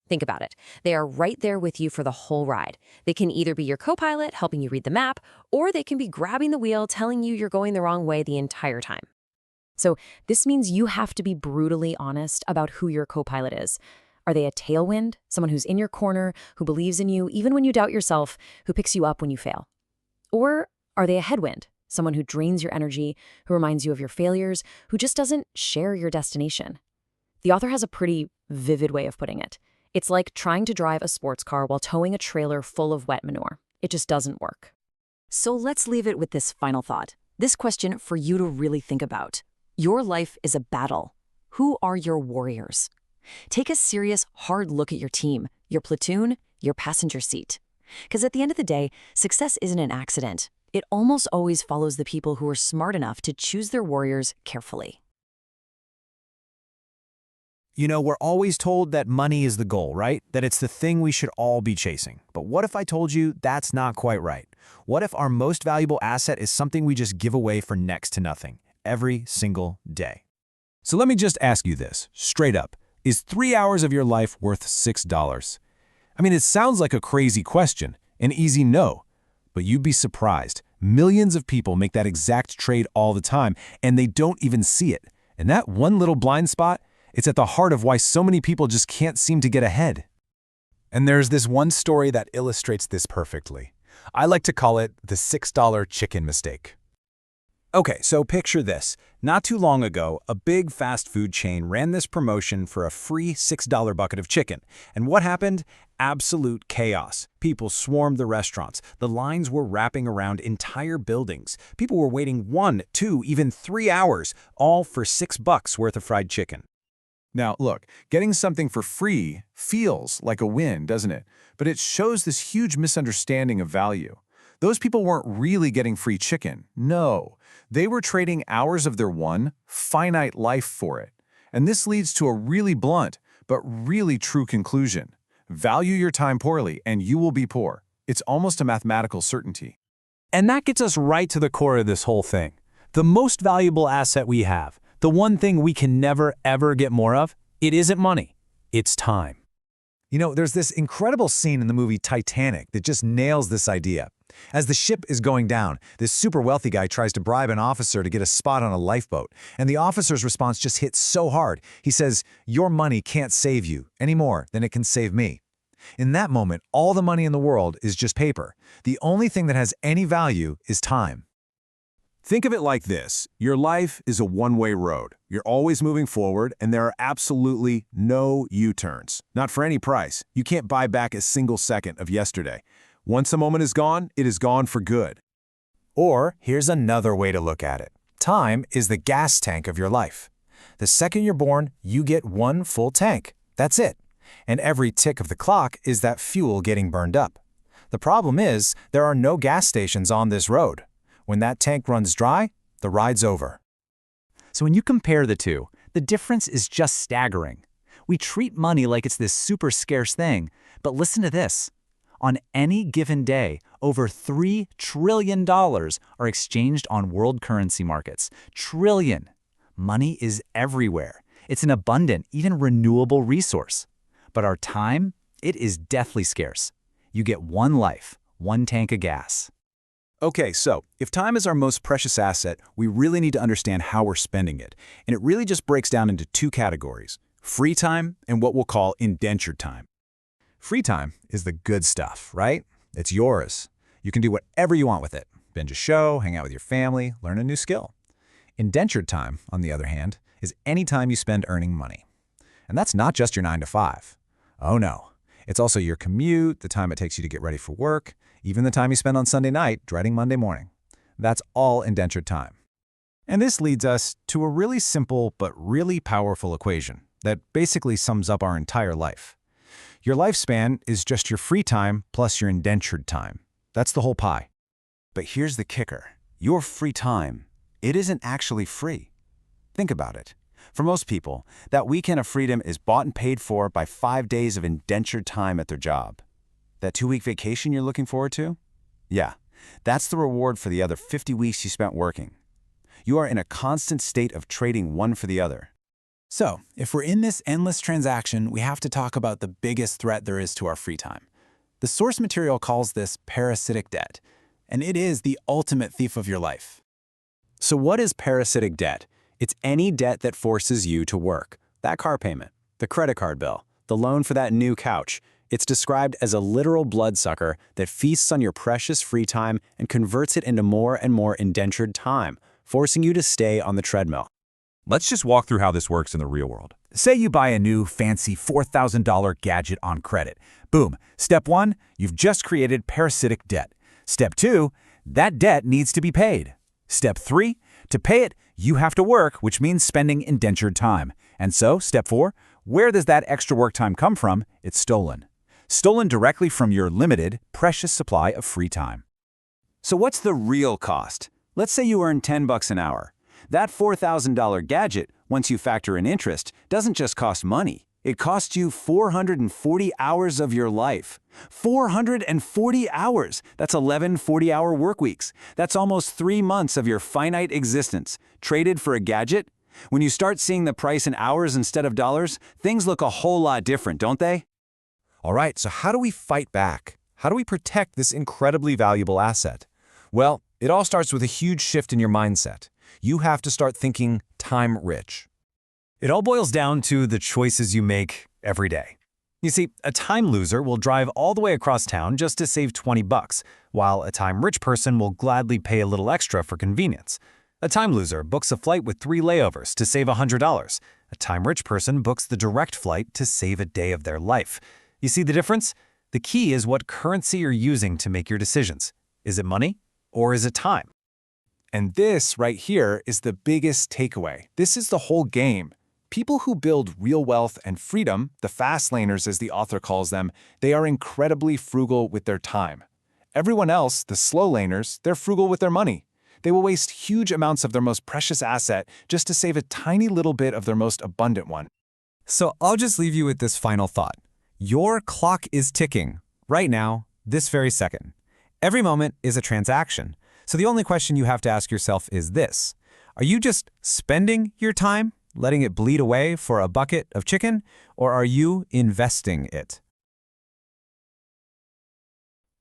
Speaker 2: Think about it. They are right there with you for the whole ride. They can either be your co-pilot, helping you read the map, or they can be grabbing the wheel, telling you you're going the wrong way the entire time. So this means you have to be brutally honest about who your co-pilot is. Are they a tailwind, someone who's in your corner, who believes in you even when you doubt yourself, who picks you up when you fail? Or are they a headwind, someone who drains your energy, who reminds you of your failures, who just doesn't share your destination? The author has a pretty vivid way of putting it. It's like trying to drive a sports car while towing a trailer full of wet manure. It just doesn't work. So let's leave it with this final thought. This question for you to really think about. Your life is a battle. Who are your warriors? Take a serious, hard look at your team, your platoon, your passenger seat. Because at the end of the day, success isn't an accident. It almost always follows the people who are smart enough to choose their warriors carefully.
Speaker 8: You know, we're always told that money is the goal, right? That it's the thing we should all be chasing. But what if I told you that's not quite right? What if our most valuable asset is something we just give away for next to nothing, every single day? So let me just ask you this, straight up. Is 3 hours of your life worth $6? I mean, it sounds like a crazy question, an easy no. But you'd be surprised. Millions of people make that exact trade all the time, and they don't even see it. And that one little blind spot, it's at the heart of why so many people just can't seem to get ahead.
Speaker 12: And there's this one story that illustrates this perfectly. I like to call it the $6 chicken mistake. Okay, so picture this. Not too long ago, a big fast food chain ran this promotion for a free $6 bucket of chicken. And what happened? Absolute chaos. People swarmed the restaurants. The lines were wrapping around entire buildings. People were waiting 1, 2, even 3 hours, all for $6 worth of fried chicken.
Speaker 13: Now, look, getting something for free feels like a win, doesn't it? But it shows this huge misunderstanding of value. Those people weren't really getting free chicken. No, they were trading hours of their one, finite life for it. And this leads to a really blunt, but really true conclusion. Value your time poorly, and you will be poor. It's almost a mathematical certainty.
Speaker 12: And that gets us right to the core of this whole thing. The most valuable asset we have, the one thing we can never, ever get more of, it isn't money. It's time. You know, there's this incredible scene in the movie Titanic that just nails this idea. As the ship is going down, this super wealthy guy tries to bribe an officer to get a spot on a lifeboat, and the officer's response just hits so hard. He says, "Your money can't save you any more than it can save me." In that moment, all the money in the world is just paper. The only thing that has any value is time.
Speaker 13: Think of it like this. Your life is a one-way road. You're always moving forward, and there are absolutely no U-turns. Not for any price. You can't buy back a single second of yesterday. Once a moment is gone, it is gone for good.
Speaker 8: Or here's another way to look at it. Time is the gas tank of your life. The second you're born, you get one full tank. That's it. And every tick of the clock is that fuel getting burned up. The problem is, there are no gas stations on this road. When that tank runs dry, the ride's over.
Speaker 11: So when you compare the two, the difference is just staggering. We treat money like it's this super scarce thing, but listen to this. On any given day, over $3 trillion are exchanged on world currency markets. Trillion. Money is everywhere. It's an abundant, even renewable resource. But our time, it is deathly scarce. You get one life, one tank of gas.
Speaker 4: Okay, so if time is our most precious asset, we really need to understand how we're spending it. And it really just breaks down into two categories: free time and what we'll call indentured time.
Speaker 8: Free time is the good stuff, right? It's yours. You can do whatever you want with it. Binge a show, hang out with your family, learn a new skill. Indentured time, on the other hand, is any time you spend earning money. And that's not just your 9 to 5. Oh no. It's also your commute, the time it takes you to get ready for work, even the time you spend on Sunday night dreading Monday morning.
Speaker 12: That's all indentured time. And this leads us to a really simple but really powerful equation that basically sums up our entire life. Your lifespan is just your free time plus your indentured time. That's the whole pie.
Speaker 5: But here's the kicker. Your free time, it isn't actually free. Think about it. For most people, that weekend of freedom is bought and paid for by 5 days of indentured time at their job. That 2-week vacation you're looking forward to? Yeah, that's the reward for the other 50 weeks you spent working. You are in a constant state of trading one for the other.
Speaker 9: So, if we're in this endless transaction, we have to talk about the biggest threat there is to our free time. The source material calls this parasitic debt, and it is the ultimate thief of your life.
Speaker 8: So what is parasitic debt? It's any debt that forces you to work. That car payment, the credit card bill, the loan for that new couch. It's described as a literal bloodsucker that feasts on your precious free time and converts it into more and more indentured time, forcing you to stay on the treadmill.
Speaker 6: Let's just walk through how this works in the real world.
Speaker 3: Say you buy a new fancy $4,000 gadget on credit. Boom. Step 1, you've just created parasitic debt. Step 2, that debt needs to be paid. Step 3, to pay it, you have to work, which means spending indentured time. And so, step 4, where does that extra work time come from? It's stolen. Stolen directly from your limited, precious supply of free time.
Speaker 5: So what's the real cost? Let's say you earn $10 an hour. That $4,000 gadget, once you factor in interest, doesn't just cost money. It costs you 440 hours of your life. 440 hours! That's 11 40-hour work weeks. That's almost 3 months of your finite existence. Traded for a gadget? When you start seeing the price in hours instead of dollars, things look a whole lot different, don't they?
Speaker 8: All right, so how do we fight back? How do we protect this incredibly valuable asset? Well, it all starts with a huge shift in your mindset. You have to start thinking time rich.
Speaker 11: It all boils down to the choices you make every day. You see, a time loser will drive all the way across town just to save $20, while a time-rich person will gladly pay a little extra for convenience. A time loser books a flight with 3 layovers to save $100. A time-rich person books the direct flight to save a day of their life. You see the difference? The key is what currency you're using to make your decisions. Is it money or is it time?
Speaker 12: And this right here is the biggest takeaway. This is the whole game. People who build real wealth and freedom, the fastlaners as the author calls them, they are incredibly frugal with their time. Everyone else, the slowlaners, they're frugal with their money. They will waste huge amounts of their most precious asset just to save a tiny little bit of their most abundant one.
Speaker 7: So I'll just leave you with this final thought. Your clock is ticking right now, this very second. Every moment is a transaction. So the only question you have to ask yourself is this. Are you just spending your time, letting it bleed away for a bucket of chicken, or are you investing it?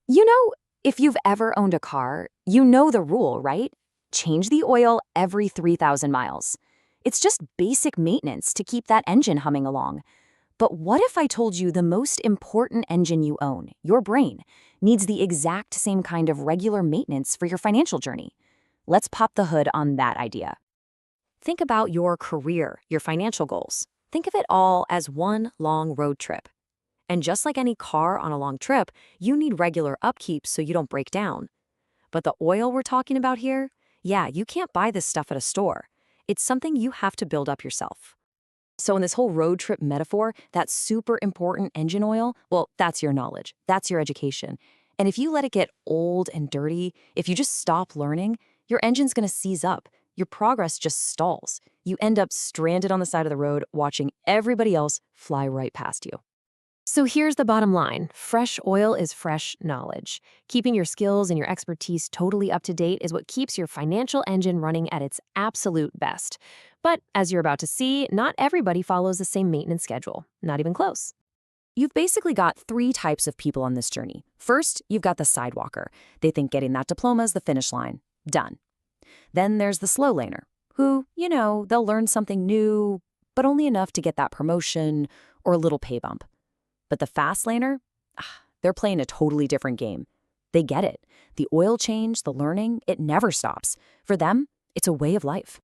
Speaker 10: You know, if you've ever owned a car, you know the rule, right? Change the oil every 3,000 miles. It's just basic maintenance to keep that engine humming along. But what if I told you the most important engine you own, your brain, needs the exact same kind of regular maintenance for your financial journey? Let's pop the hood on that idea. Think about your career, your financial goals. Think of it all as one long road trip. And just like any car on a long trip, you need regular upkeep so you don't break down. But the oil we're talking about here, yeah, you can't buy this stuff at a store. It's something you have to build up yourself. So in this whole road trip metaphor, that super important engine oil, well, that's your knowledge. That's your education. And if you let it get old and dirty, if you just stop learning, your engine's going to seize up. Your progress just stalls. You end up stranded on the side of the road watching everybody else fly right past you. So here's the bottom line. Fresh oil is fresh knowledge. Keeping your skills and your expertise totally up to date is what keeps your financial engine running at its absolute best. But as you're about to see, not everybody follows the same maintenance schedule. Not even close. You've basically got 3 types of people on this journey. First, you've got the sidewalker. They think getting that diploma is the finish line. Done. Then there's the slowlaner, who, they'll learn something new, but only enough to get that promotion or a little pay bump. But the fastlaner, they're playing a totally different game. They get it. The oil change, the learning, it never stops. For them, it's a way of life.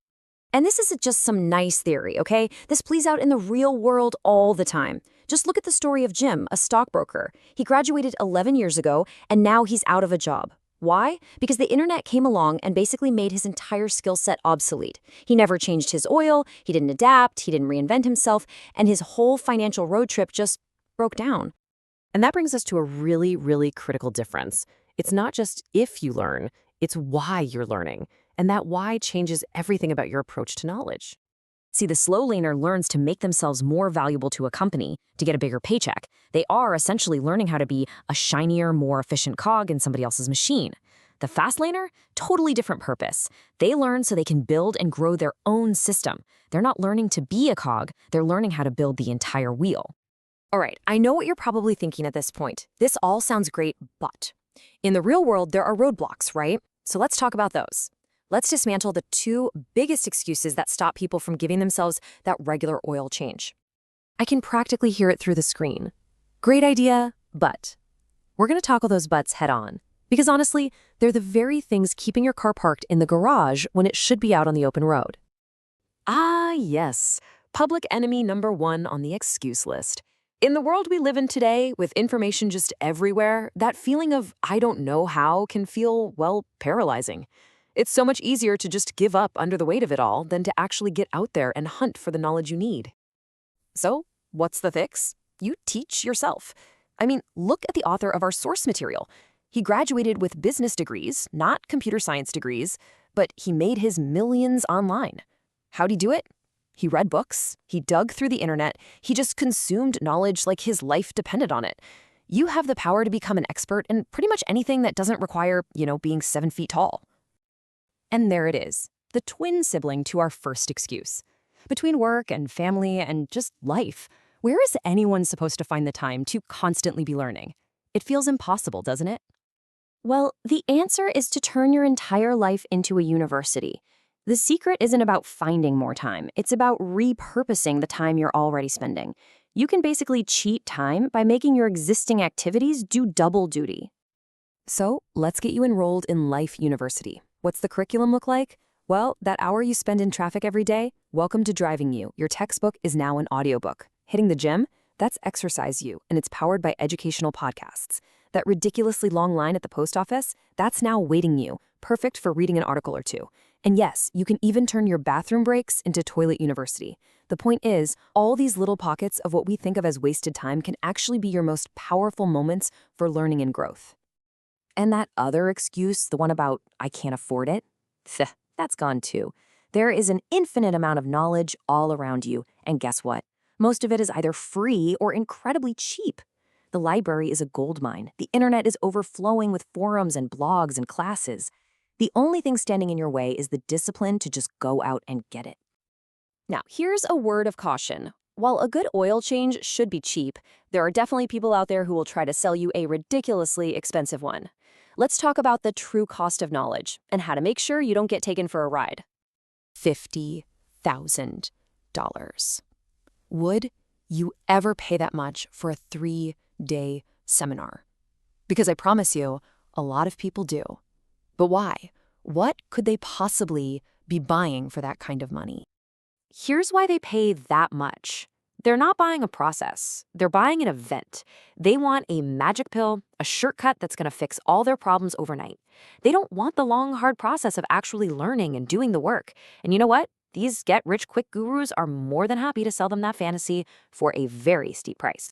Speaker 10: And this isn't just some nice theory, okay? This plays out in the real world all the time. Just look at the story of Jim, a stockbroker. He graduated 11 years ago, and now he's out of a job.
Speaker 2: Why? Because the internet came along and basically made his entire skill set obsolete. He never changed his oil, he didn't adapt, he didn't reinvent himself, and his whole financial road trip just broke down.
Speaker 18: And that brings us to a really, really critical difference. It's not just if you learn, it's why you're learning. And that why changes everything about your approach to knowledge.
Speaker 2: See, the Slowlaner learns to make themselves more valuable to a company to get a bigger paycheck. They are essentially learning how to be a shinier, more efficient cog in somebody else's machine. The Fastlaner, totally different purpose. They learn so they can build and grow their own system. They're not learning to be a cog, they're learning how to build the entire wheel. All right, I know what you're probably thinking at this point. This all sounds great, but in the real world, there are roadblocks, right? So let's talk about those. Let's dismantle the two biggest excuses that stop people from giving themselves that regular oil change. I can practically hear it through the screen. Great idea, but we're going to tackle those buts head on. Because honestly, they're the very things keeping your car parked in the garage when it should be out on the open road. Ah, yes, public enemy number one on the excuse list. In the world we live in today, with information just everywhere, that feeling of I don't know how can feel, well, paralyzing. It's so much easier to just give up under the weight of it all than to actually get out there and hunt for the knowledge you need. So, what's the fix? You teach yourself. I mean, look at the author of our source material. He graduated with business degrees, not computer science degrees, but he made his millions online. How'd he do it? He read books, he dug through the internet, he just consumed knowledge like his life depended on it. You have the power to become an expert in pretty much anything that doesn't require, being 7 feet tall. And there it is, the twin sibling to our first excuse. Between work and family and just life, where is anyone supposed to find the time to constantly be learning? It feels impossible, doesn't it? Well, the answer is to turn your entire life into a university. The secret isn't about finding more time. It's about repurposing the time you're already spending. You can basically cheat time by making your existing activities do double duty. So let's get you enrolled in Life University. What's the curriculum look like? Well, that hour you spend in traffic every day, welcome to Driving You. Your textbook is now an audiobook. Hitting the gym? That's Exercise You, and it's powered by educational podcasts. That ridiculously long line at the post office? That's now Waiting You, perfect for reading an article or two. And yes, you can even turn your bathroom breaks into Toilet University. The point is, all these little pockets of what we think of as wasted time can actually be your most powerful moments for learning and growth. And that other excuse, the one about, I can't afford it, that's gone too. There is an infinite amount of knowledge all around you, and guess what? Most of it is either free or incredibly cheap. The library is a goldmine. The internet is overflowing with forums and blogs and classes. The only thing standing in your way is the discipline to just go out and get it. Now, here's a word of caution. While a good oil change should be cheap, there are definitely people out there who will try to sell you a ridiculously expensive one. Let's talk about the true cost of knowledge and how to make sure you don't get taken for a ride. $50,000. Would you ever pay that much for a 3-day seminar? Because I promise you, a lot of people do. But why? What could they possibly be buying for that kind of money? Here's why they pay that much. They're not buying a process. They're buying an event. They want a magic pill, a shortcut that's going to fix all their problems overnight. They don't want the long, hard process of actually learning and doing the work. And you know what? These get-rich-quick gurus are more than happy to sell them that fantasy for a very steep price.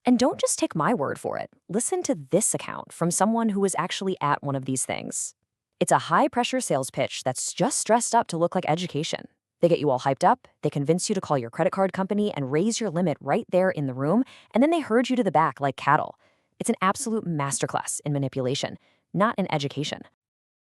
Speaker 2: And don't just take my word for it. Listen to this account from someone who was actually at one of these things. It's a high-pressure sales pitch that's just dressed up to look like education. They get you all hyped up, they convince you to call your credit card company and raise your limit right there in the room, and then they herd you to the back like cattle. It's an absolute masterclass in manipulation, not in education.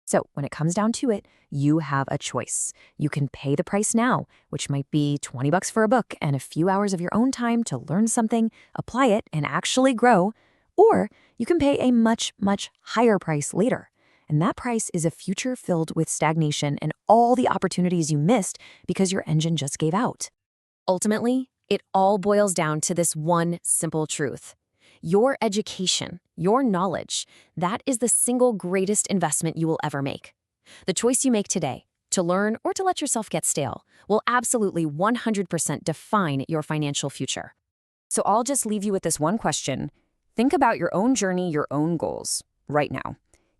Speaker 2: So when it comes down to it, you have a choice. You can pay the price now, which might be $20 for a book and a few hours of your own time to learn something, apply it, and actually grow. Or you can pay a much, much higher price later. And that price is a future filled with stagnation and all the opportunities you missed because your engine just gave out. Ultimately, it all boils down to this one simple truth. Your education, your knowledge, that is the single greatest investment you will ever make. The choice you make today, to learn or to let yourself get stale, will absolutely 100% define your financial future. So I'll just leave you with this one question. Think about your own journey, your own goals, right now.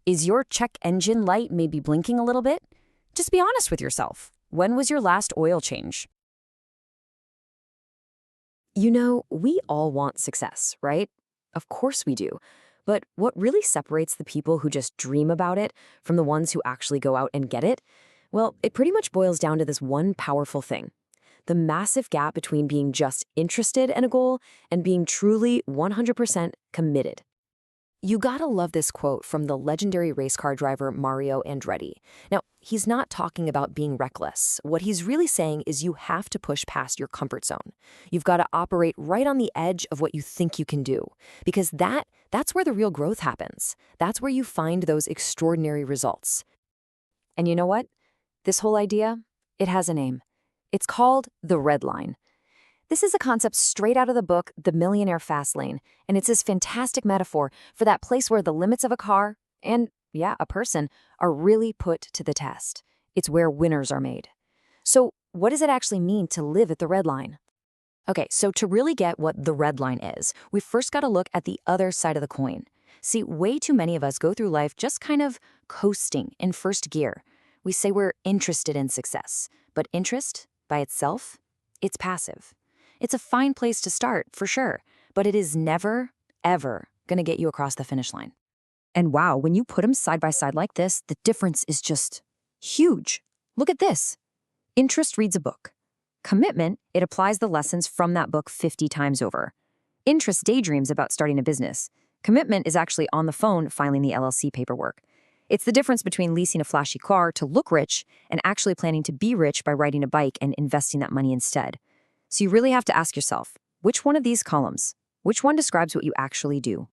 Speaker 14: Is your check engine light maybe blinking a little bit? Just be honest with yourself. When was your last oil change?
Speaker 2: You know, we all want success, right? Of course we do. But what really separates the people who just dream about it from the ones who actually go out and get it? Well, it pretty much boils down to this one powerful thing: the massive gap between being just interested in a goal and being truly 100% committed. You gotta love this quote from the legendary race car driver Mario Andretti. Now, he's not talking about being reckless. What he's really saying is you have to push past your comfort zone. You've got to operate right on the edge of what you think you can do, because that's where the real growth happens. That's where you find those extraordinary results. And you know what? This whole idea, it has a name. It's called the red line. This is a concept straight out of the book, The Millionaire FASTLANE, and it's this fantastic metaphor for that place where the limits of a car, and yeah, a person, are really put to the test. It's where winners are made. So what does it actually mean to live at the red line? Okay, so to really get what the red line is, we've first got to look at the other side of the coin. See, way too many of us go through life just kind of coasting in first gear. We say we're interested in success, but interest, by itself, it's passive. It's a fine place to start, for sure, but it is never, ever going to get you across the finish line.
Speaker 14: And wow, when you put them side by side like this, the difference is just huge. Look at this. Interest reads a book. Commitment, it applies the lessons from that book 50 times over. Interest daydreams about starting a business. Commitment is actually on the phone filing the LLC paperwork. It's the difference between leasing a flashy car to look rich and actually planning to be rich by riding a bike and investing that money instead. So you really have to ask yourself, which one of these columns, which one describes what you actually do?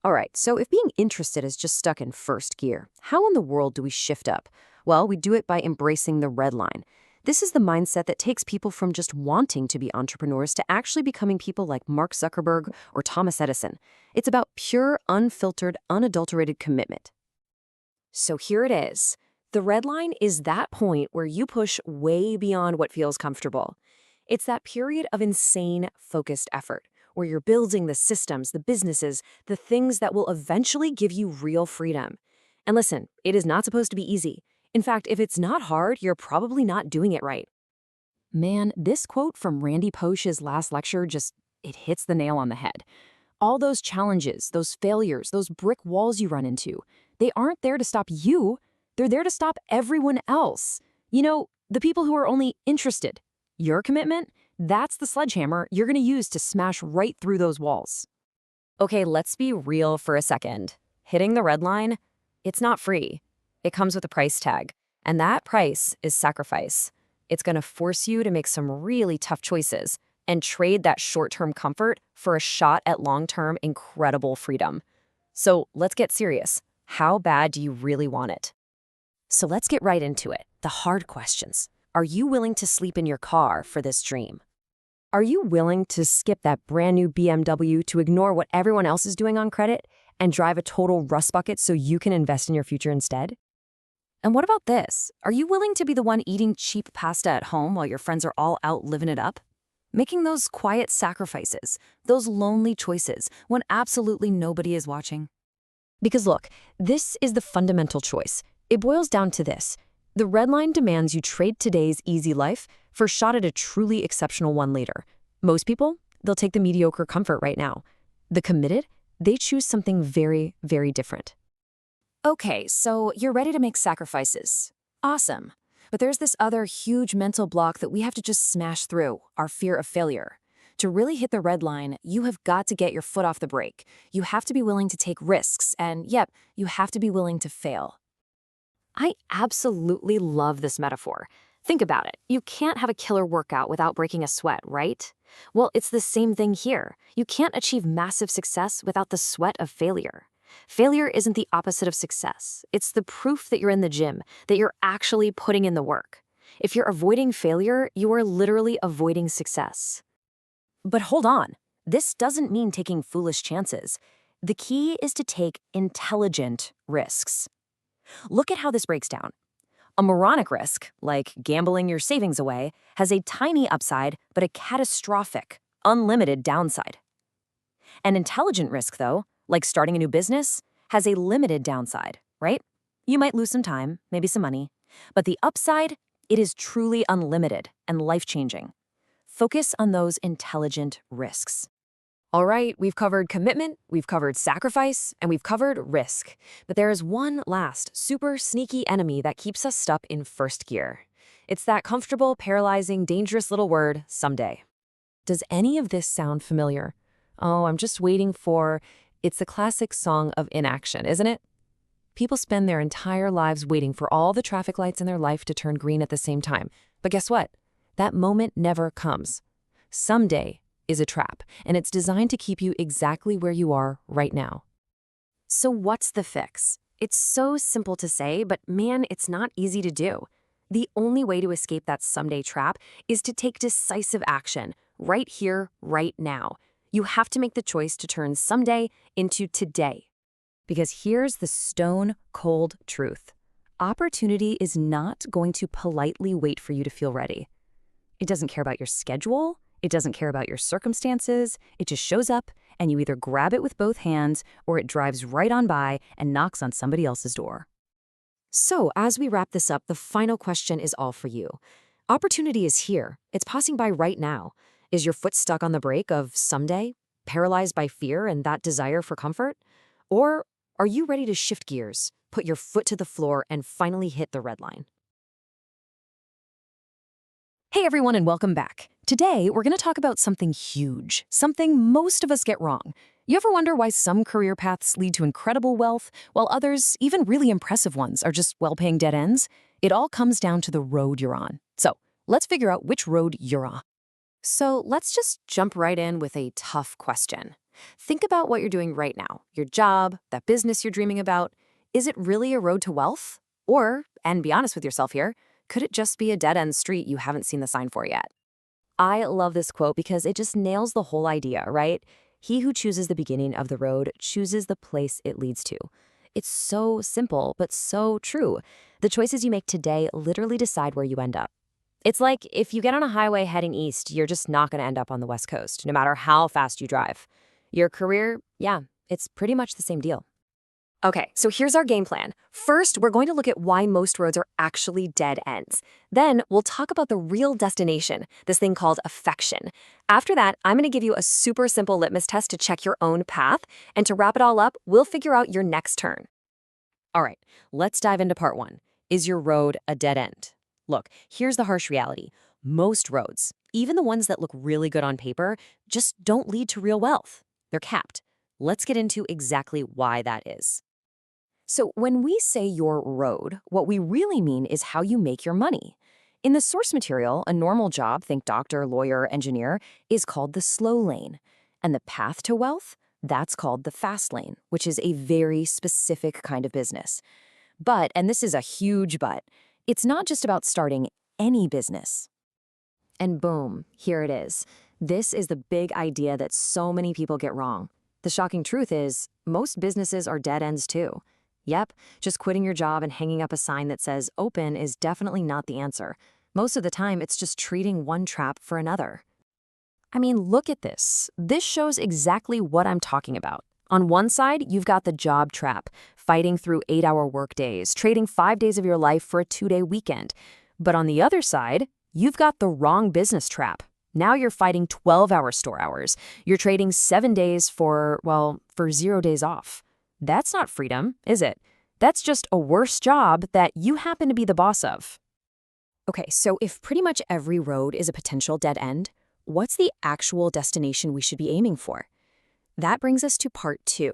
Speaker 2: All right, so if being interested is just stuck in first gear, how in the world do we shift up? Well, we do it by embracing the red line. This is the mindset that takes people from just wanting to be entrepreneurs to actually becoming people like Mark Zuckerberg or Thomas Edison. It's about pure, unfiltered, unadulterated commitment. So here it is. The red line is that point where you push way beyond what feels comfortable. It's that period of insane, focused effort, where you're building the systems, the businesses, the things that will eventually give you real freedom. And listen, it is not supposed to be easy. In fact, if it's not hard, you're probably not doing it right. Man, this quote from Randy Posh's last lecture it hits the nail on the head. All those challenges, those failures, those brick walls you run into, they aren't there to stop you. They're there to stop everyone else. You know, the people who are only interested. Your commitment, that's the sledgehammer you're going to use to smash right through those walls. Okay, let's be real for a second. Hitting the red line, it's not free. It comes with a price tag, and that price is sacrifice. It's going to force you to make some really tough choices and trade that short-term comfort for a shot at long-term incredible freedom. So let's get serious. How bad do you really want it? So let's get right into it, the hard questions. Are you willing to sleep in your car for this dream? Are you willing to skip that brand new BMW to ignore what everyone else is doing on credit and drive a total rust bucket so you can invest in your future instead? And what about this? Are you willing to be the one eating cheap pasta at home while your friends are all out living it up? Making those quiet sacrifices, those lonely choices when absolutely nobody is watching? Because look, this is the fundamental choice. It boils down to this. The red line demands you trade today's easy life for a shot at a truly exceptional one later. Most people, they'll take the mediocre comfort right now. The committed, they choose something very, very different. Okay, so you're ready to make sacrifices. Awesome. But there's this other huge mental block that we have to just smash through, our fear of failure. To really hit the red line, you have got to get your foot off the brake. You have to be willing to take risks, and yep, you have to be willing to fail. I absolutely love this metaphor. Think about it. You can't have a killer workout without breaking a sweat, right? Well, it's the same thing here. You can't achieve massive success without the sweat of failure. Failure isn't the opposite of success. It's the proof that you're in the gym, that you're actually putting in the work. If you're avoiding failure, you are literally avoiding success. But hold on. This doesn't mean taking foolish chances. The key is to take intelligent risks. Look at how this breaks down. A moronic risk, like gambling your savings away, has a tiny upside but a catastrophic, unlimited downside. An intelligent risk, though, like starting a new business, has a limited downside, right? You might lose some time, maybe some money, but the upside, it is truly unlimited and life-changing. Focus on those intelligent risks. All right, we've covered commitment, we've covered sacrifice, and we've covered risk. But there is one last, super sneaky enemy that keeps us stuck in first gear. It's that comfortable, paralyzing, dangerous little word, someday. Does any of this sound familiar? Oh, I'm just waiting for... It's the classic song of inaction, isn't it? People spend their entire lives waiting for all the traffic lights in their life to turn green at the same time. But guess what? That moment never comes. Someday is a trap, and it's designed to keep you exactly where you are right now. So what's the fix? It's so simple to say, but man, it's not easy to do. The only way to escape that someday trap is to take decisive action, right here, right now. You have to make the choice to turn someday into today. Because here's the stone-cold truth. Opportunity is not going to politely wait for you to feel ready. It doesn't care about your schedule. It doesn't care about your circumstances. It just shows up, and you either grab it with both hands or it drives right on by and knocks on somebody else's door. So, as we wrap this up, the final question is all for you. Opportunity is here. It's passing by right now. Is your foot stuck on the brake of someday, paralyzed by fear and that desire for comfort? Or are you ready to shift gears, put your foot to the floor, and finally hit the red line? Hey everyone, and welcome back. Today, we're going to talk about something huge, something most of us get wrong. You ever wonder why some career paths lead to incredible wealth, while others, even really impressive ones, are just well-paying dead ends? It all comes down to the road you're on. So, let's figure out which road you're on. So, let's just jump right in with a tough question. Think about what you're doing right now, your job, that business you're dreaming about. Is it really a road to wealth? Or, and be honest with yourself here, could it just be a dead-end street you haven't seen the sign for yet? I love this quote because it just nails the whole idea, right? He who chooses the beginning of the road chooses the place it leads to. It's so simple, but so true. The choices you make today literally decide where you end up. It's like if you get on a highway heading east, you're just not going to end up on the West Coast, no matter how fast you drive. Your career, yeah, it's pretty much the same deal. Okay, so here's our game plan. First, we're going to look at why most roads are actually dead ends. Then, we'll talk about the real destination, this thing called affection. After that, I'm going to give you a super simple litmus test to check your own path. And to wrap it all up, we'll figure out your next turn. All right, let's dive into part one. Is your road a dead end? Look, here's the harsh reality. Most roads, even the ones that look really good on paper, just don't lead to real wealth. They're capped. Let's get into exactly why that is. So when we say your road, what we really mean is how you make your money. In the source material, a normal job, think doctor, lawyer, engineer, is called the slow lane. And the path to wealth, that's called the fast lane, which is a very specific kind of business. But, and this is a huge but, it's not just about starting any business. And boom, here it is. This is the big idea that so many people get wrong. The shocking truth is, most businesses are dead ends too. Yep, just quitting your job and hanging up a sign that says open is definitely not the answer. Most of the time, it's just treating one trap for another. I mean, look at this. This shows exactly what I'm talking about. On one side, you've got the job trap, fighting through 8-hour workdays, trading 5 days of your life for a 2-day weekend. But on the other side, you've got the wrong business trap. Now you're fighting 12-hour store hours. You're trading 7 days for 0 days off. That's not freedom, is it? That's just a worse job that you happen to be the boss of. Okay, so if pretty much every road is a potential dead end, what's the actual destination we should be aiming for? That brings us to part 2,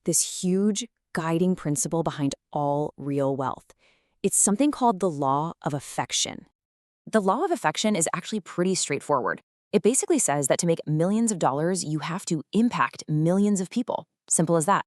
Speaker 2: this huge guiding principle behind all real wealth. It's something called the law of affection. The law of affection is actually pretty straightforward. It basically says that to make millions of dollars, you have to impact millions of people. Simple as that.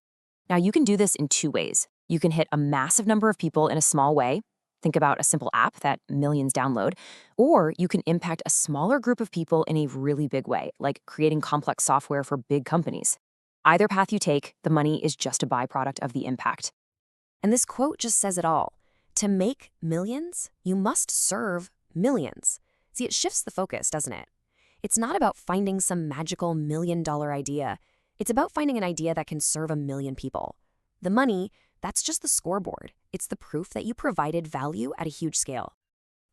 Speaker 2: Now, you can do this in 2 ways. You can hit a massive number of people in a small way. Think about a simple app that millions download. Or you can impact a smaller group of people in a really big way, like creating complex software for big companies. Either path you take, the money is just a byproduct of the impact. And this quote just says it all. To make millions, you must serve millions. See, it shifts the focus, doesn't it? It's not about finding some magical $1 million idea. It's about finding an idea that can serve 1 million people. The money, that's just the scoreboard. It's the proof that you provided value at a huge scale.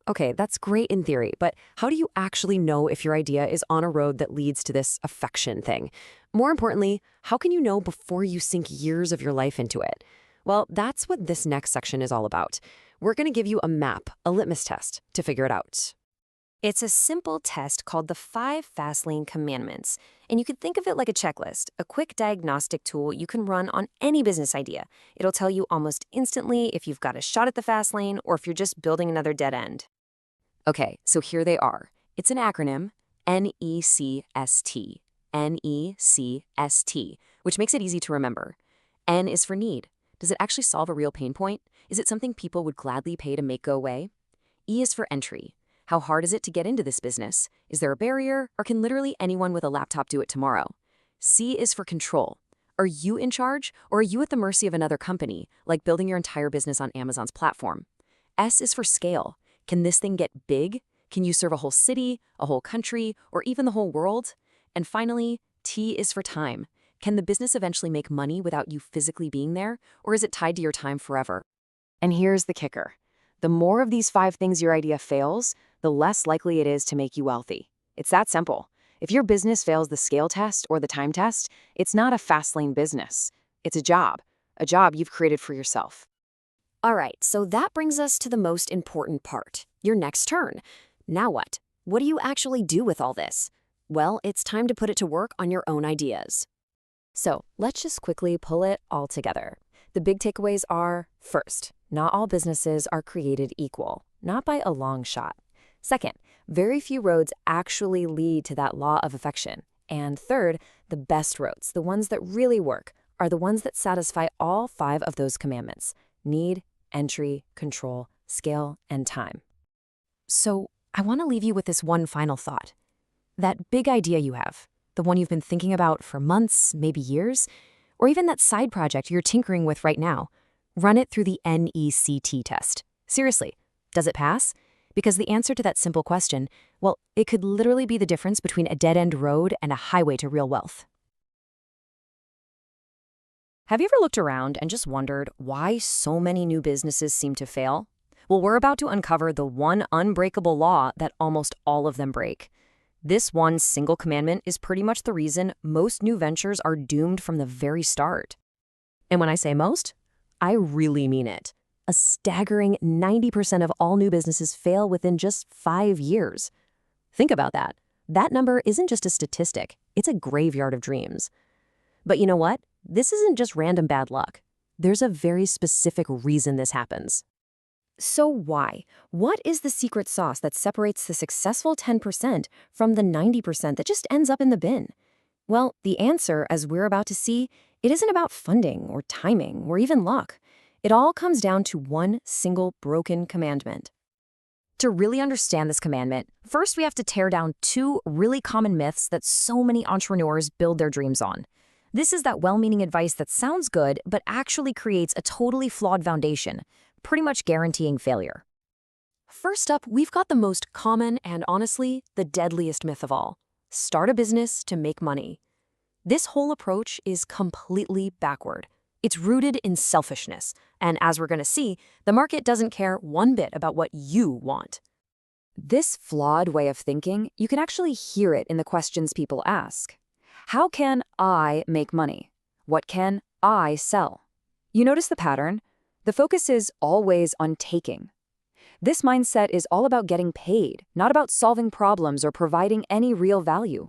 Speaker 2: Okay, that's great in theory, but how do you actually know if your idea is on a road that leads to this affection thing? More importantly, how can you know before you sink years of your life into it? Well, that's what this next section is all about. We're going to give you a map, a litmus test, to figure it out. It's a simple test called the 5 FASTLANE commandments, and you can think of it like a checklist, a quick diagnostic tool you can run on any business idea. It'll tell you almost instantly if you've got a shot at the fast lane or if you're just building another dead end. Okay, so here they are. It's an acronym, NECST. NECST, which makes it easy to remember. N is for need. Does it actually solve a real pain point? Is it something people would gladly pay to make go away? E is for entry. How hard is it to get into this business? Is there a barrier, or can literally anyone with a laptop do it tomorrow? C is for control. Are you in charge, or are you at the mercy of another company, like building your entire business on Amazon's platform? S is for scale. Can this thing get big? Can you serve a whole city, a whole country, or even the whole world? And finally, T is for time. Can the business eventually make money without you physically being there, or is it tied to your time forever? And here's the kicker. The more of these 5 things your idea fails, the less likely it is to make you wealthy. It's that simple. If your business fails the scale test or the time test, it's not a fast lane business. It's a job you've created for yourself. All right, so that brings us to the most important part, your next turn. Now what? What do you actually do with all this? Well, it's time to put it to work on your own ideas. So let's just quickly pull it all together. The big takeaways are, first, not all businesses are created equal, not by a long shot. Second, very few roads actually lead to that law of affection. And third, the best roads, the ones that really work, are the ones that satisfy all 5 of those commandments: need, entry, control, scale, and time. So I want to leave you with this one final thought. That big idea you have, the one you've been thinking about for months, maybe years, or even that side project you're tinkering with right now, run it through the NECT test. Seriously, does it pass? Because the answer to that simple question, well, it could literally be the difference between a dead-end road and a highway to real wealth. Have you ever looked around and just wondered why so many new businesses seem to fail? Well, we're about to uncover the one unbreakable law that almost all of them break. This one single commandment is pretty much the reason most new ventures are doomed from the very start. And when I say most, I really mean it. A staggering 90% of all new businesses fail within just 5 years. Think about that. That number isn't just a statistic, it's a graveyard of dreams. But you know what? This isn't just random bad luck. There's a very specific reason this happens. So why? What is the secret sauce that separates the successful 10% from the 90% that just ends up in the bin? Well, the answer, as we're about to see, it isn't about funding or timing or even luck. It all comes down to one single broken commandment. To really understand this commandment, first we have to tear down 2 really common myths that so many entrepreneurs build their dreams on. This is that well-meaning advice that sounds good, but actually creates a totally flawed foundation, pretty much guaranteeing failure. First up, we've got the most common and honestly, the deadliest myth of all. Start a business to make money. This whole approach is completely backward. It's rooted in selfishness, and as we're going to see, the market doesn't care one bit about what you want. This flawed way of thinking, you can actually hear it in the questions people ask. How can I make money? What can I sell? You notice the pattern? The focus is always on taking. This mindset is all about getting paid, not about solving problems or providing any real value.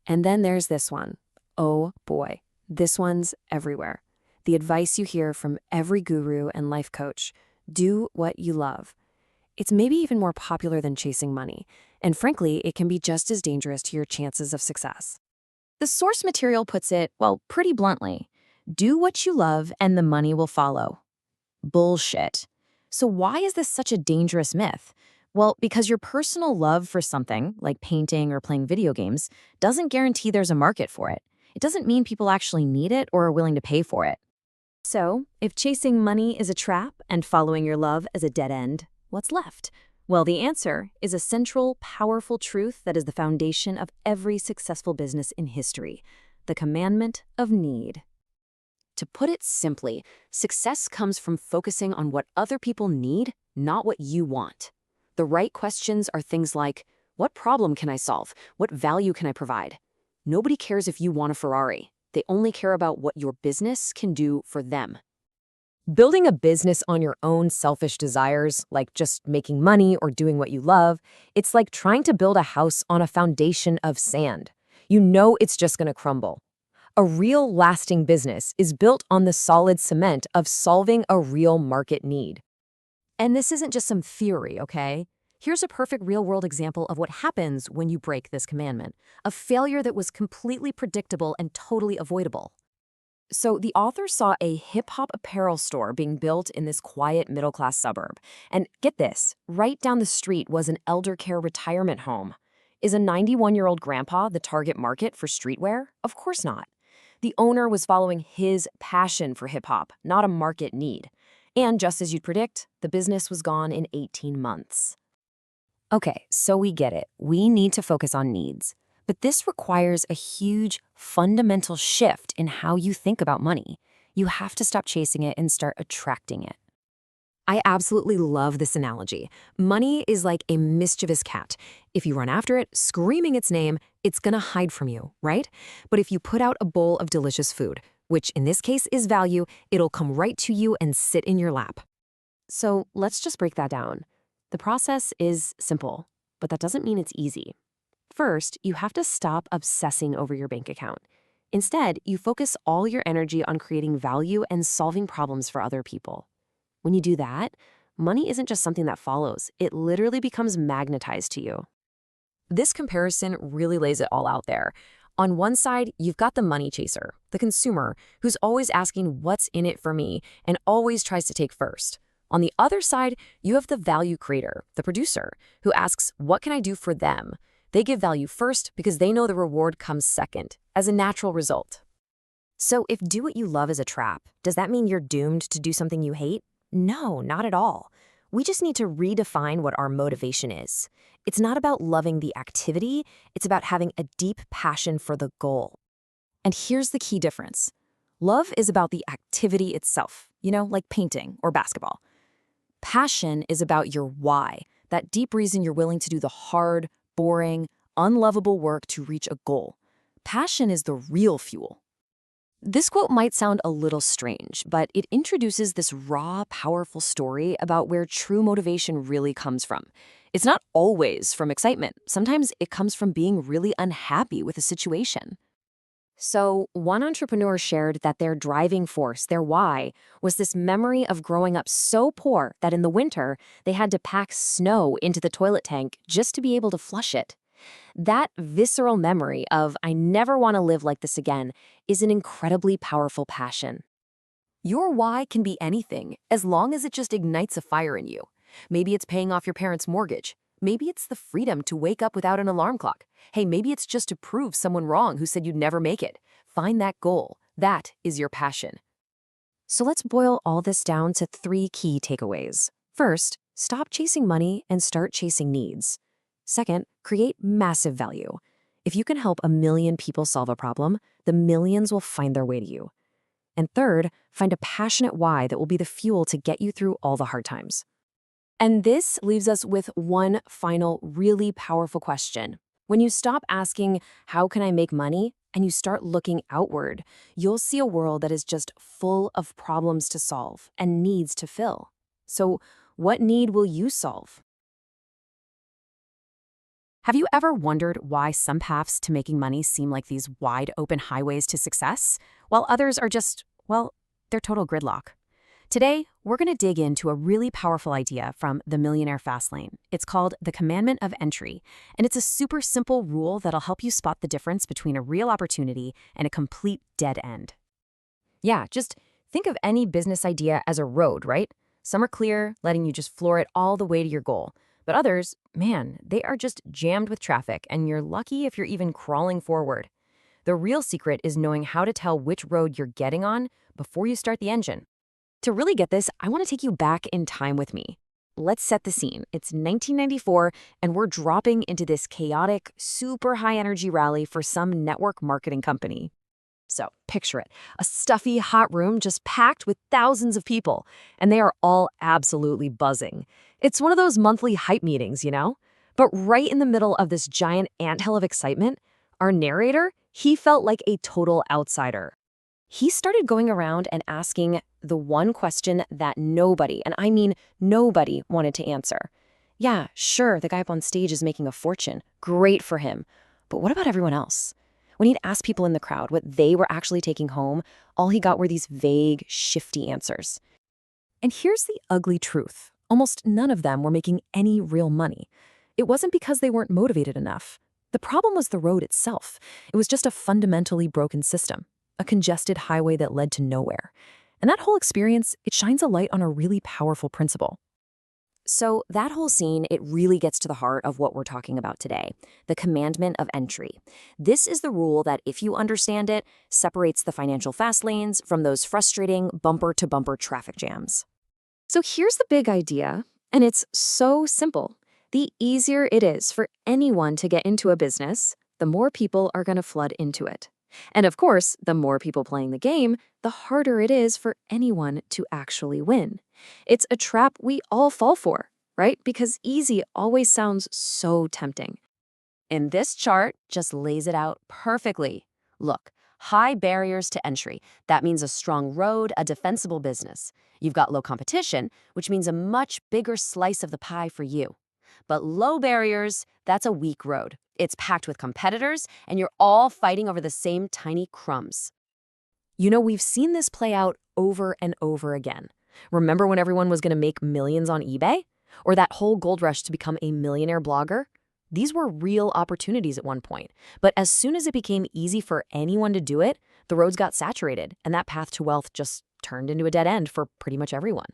Speaker 2: And then there's this one. Oh boy, this one's everywhere. The advice you hear from every guru and life coach: do what you love. It's maybe even more popular than chasing money, and frankly, it can be just as dangerous to your chances of success. The source material puts it, well, pretty bluntly: do what you love and the money will follow. Bullshit. So why is this such a dangerous myth? Well, because your personal love for something, like painting or playing video games, doesn't guarantee there's a market for it. It doesn't mean people actually need it or are willing to pay for it. So, if chasing money is a trap and following your love is a dead end, what's left? Well, the answer is a central, powerful truth that is the foundation of every successful business in history: the commandment of need.
Speaker 10: To put it simply, success comes from focusing on what other people need, not what you want. The right questions are things like, what problem can I solve? What value can I provide? Nobody cares if you want a Ferrari. They only care about what your business can do for them.
Speaker 2: Building a business on your own selfish desires, like just making money or doing what you love, it's like trying to build a house on a foundation of sand. You know it's just going to crumble. A real lasting business is built on the solid cement of solving a real market need.
Speaker 10: And this isn't just some theory, okay? Here's a perfect real-world example of what happens when you break this commandment, a failure that was completely predictable and totally avoidable. So the author saw a hip-hop apparel store being built in this quiet middle-class suburb. And get this, right down the street was an elder care retirement home. Is a 91-year-old grandpa the target market for streetwear? Of course not. The owner was following his passion for hip-hop, not a market need. And just as you'd predict, the business was gone in 18 months.
Speaker 2: Okay, so we get it. We need to focus on needs. But this requires a huge, fundamental shift in how you think about money. You have to stop chasing it and start attracting it. I absolutely love this analogy. Money is like a mischievous cat. If you run after it, screaming its name, it's gonna hide from you, right? But if you put out a bowl of delicious food, which in this case is value, it'll come right to you and sit in your lap. So let's just break that down. The process is simple, but that doesn't mean it's easy. First, you have to stop obsessing over your bank account. Instead, you focus all your energy on creating value and solving problems for other people. When you do that, money isn't just something that follows. It literally becomes magnetized to you. This comparison really lays it all out there. On one side, you've got the money chaser, the consumer, who's always asking what's in it for me and always tries to take first. On the other side, you have the value creator, the producer, who asks, what can I do for them? They give value first because they know the reward comes second, as a natural result. So if do what you love is a trap, does that mean you're doomed to do something you hate? No, not at all. We just need to redefine what our motivation is. It's not about loving the activity, it's about having a deep passion for the goal. And here's the key difference. Love is about the activity itself, like painting or basketball. Passion is about your why, that deep reason you're willing to do the hard, boring, unlovable work to reach a goal. Passion is the real fuel. This quote might sound a little strange, but it introduces this raw, powerful story about where true motivation really comes from. It's not always from excitement. Sometimes it comes from being really unhappy with a situation. So one entrepreneur shared that their driving force, their why, was this memory of growing up so poor that in the winter, they had to pack snow into the toilet tank just to be able to flush it. That visceral memory of, I never want to live like this again, is an incredibly powerful passion. Your why can be anything, as long as it just ignites a fire in you. Maybe it's paying off your parents' mortgage. Maybe it's the freedom to wake up without an alarm clock. Hey, maybe it's just to prove someone wrong who said you'd never make it. Find that goal. That is your passion. So let's boil all this down to 3 key takeaways. First, stop chasing money and start chasing needs. Second, create massive value. If you can help 1 million people solve a problem, the millions will find their way to you. And third, find a passionate why that will be the fuel to get you through all the hard times. And this leaves us with one final, really powerful question. When you stop asking, how can I make money? And you start looking outward, you'll see a world that is just full of problems to solve and needs to fill. So what need will you solve? Have you ever wondered why some paths to making money seem like these wide open highways to success, while others are just, they're total gridlock? Today, we're going to dig into a really powerful idea from the Millionaire FASTLANE. It's called the Commandment of Entry, and it's a super simple rule that'll help you spot the difference between a real opportunity and a complete dead end. Yeah, just think of any business idea as a road, right? Some are clear, letting you just floor it all the way to your goal. But others, man, they are just jammed with traffic, and you're lucky if you're even crawling forward. The real secret is knowing how to tell which road you're getting on before you start the engine. To really get this, I want to take you back in time with me. Let's set the scene. It's 1994, and we're dropping into this chaotic, super high-energy rally for some network marketing company. So picture it, a stuffy, hot room just packed with thousands of people, and they are all absolutely buzzing. It's one of those monthly hype meetings, you know? But right in the middle of this giant anthill of excitement, our narrator, he felt like a total outsider. He started going around and asking the one question that nobody, and I mean nobody, wanted to answer. Yeah, sure, the guy up on stage is making a fortune. Great for him. But what about everyone else? When he'd asked people in the crowd what they were actually taking home, all he got were these vague, shifty answers. And here's the ugly truth. Almost none of them were making any real money. It wasn't because they weren't motivated enough. The problem was the road itself. It was just a fundamentally broken system, a congested highway that led to nowhere. And that whole experience, it shines a light on a really powerful principle.
Speaker 10: So that whole scene, it really gets to the heart of what we're talking about today, the commandment of entry. This is the rule that, if you understand it, separates the financial fast lanes from those frustrating bumper-to-bumper traffic jams. So here's the big idea, and it's so simple. The easier it is for anyone to get into a business, the more people are going to flood into it. And of course, the more people playing the game, the harder it is for anyone to actually win. It's a trap we all fall for, right? Because easy always sounds so tempting. And this chart just lays it out perfectly. Look, high barriers to entry. That means a strong road, a defensible business. You've got low competition, which means a much bigger slice of the pie for you. But low barriers, that's a weak road. It's packed with competitors, and you're all fighting over the same tiny crumbs.
Speaker 2: You know, we've seen this play out over and over again. Remember when everyone was going to make millions on eBay? Or that whole gold rush to become a millionaire blogger? These were real opportunities at one point. But as soon as it became easy for anyone to do it, the roads got saturated, and that path to wealth just turned into a dead end for pretty much everyone.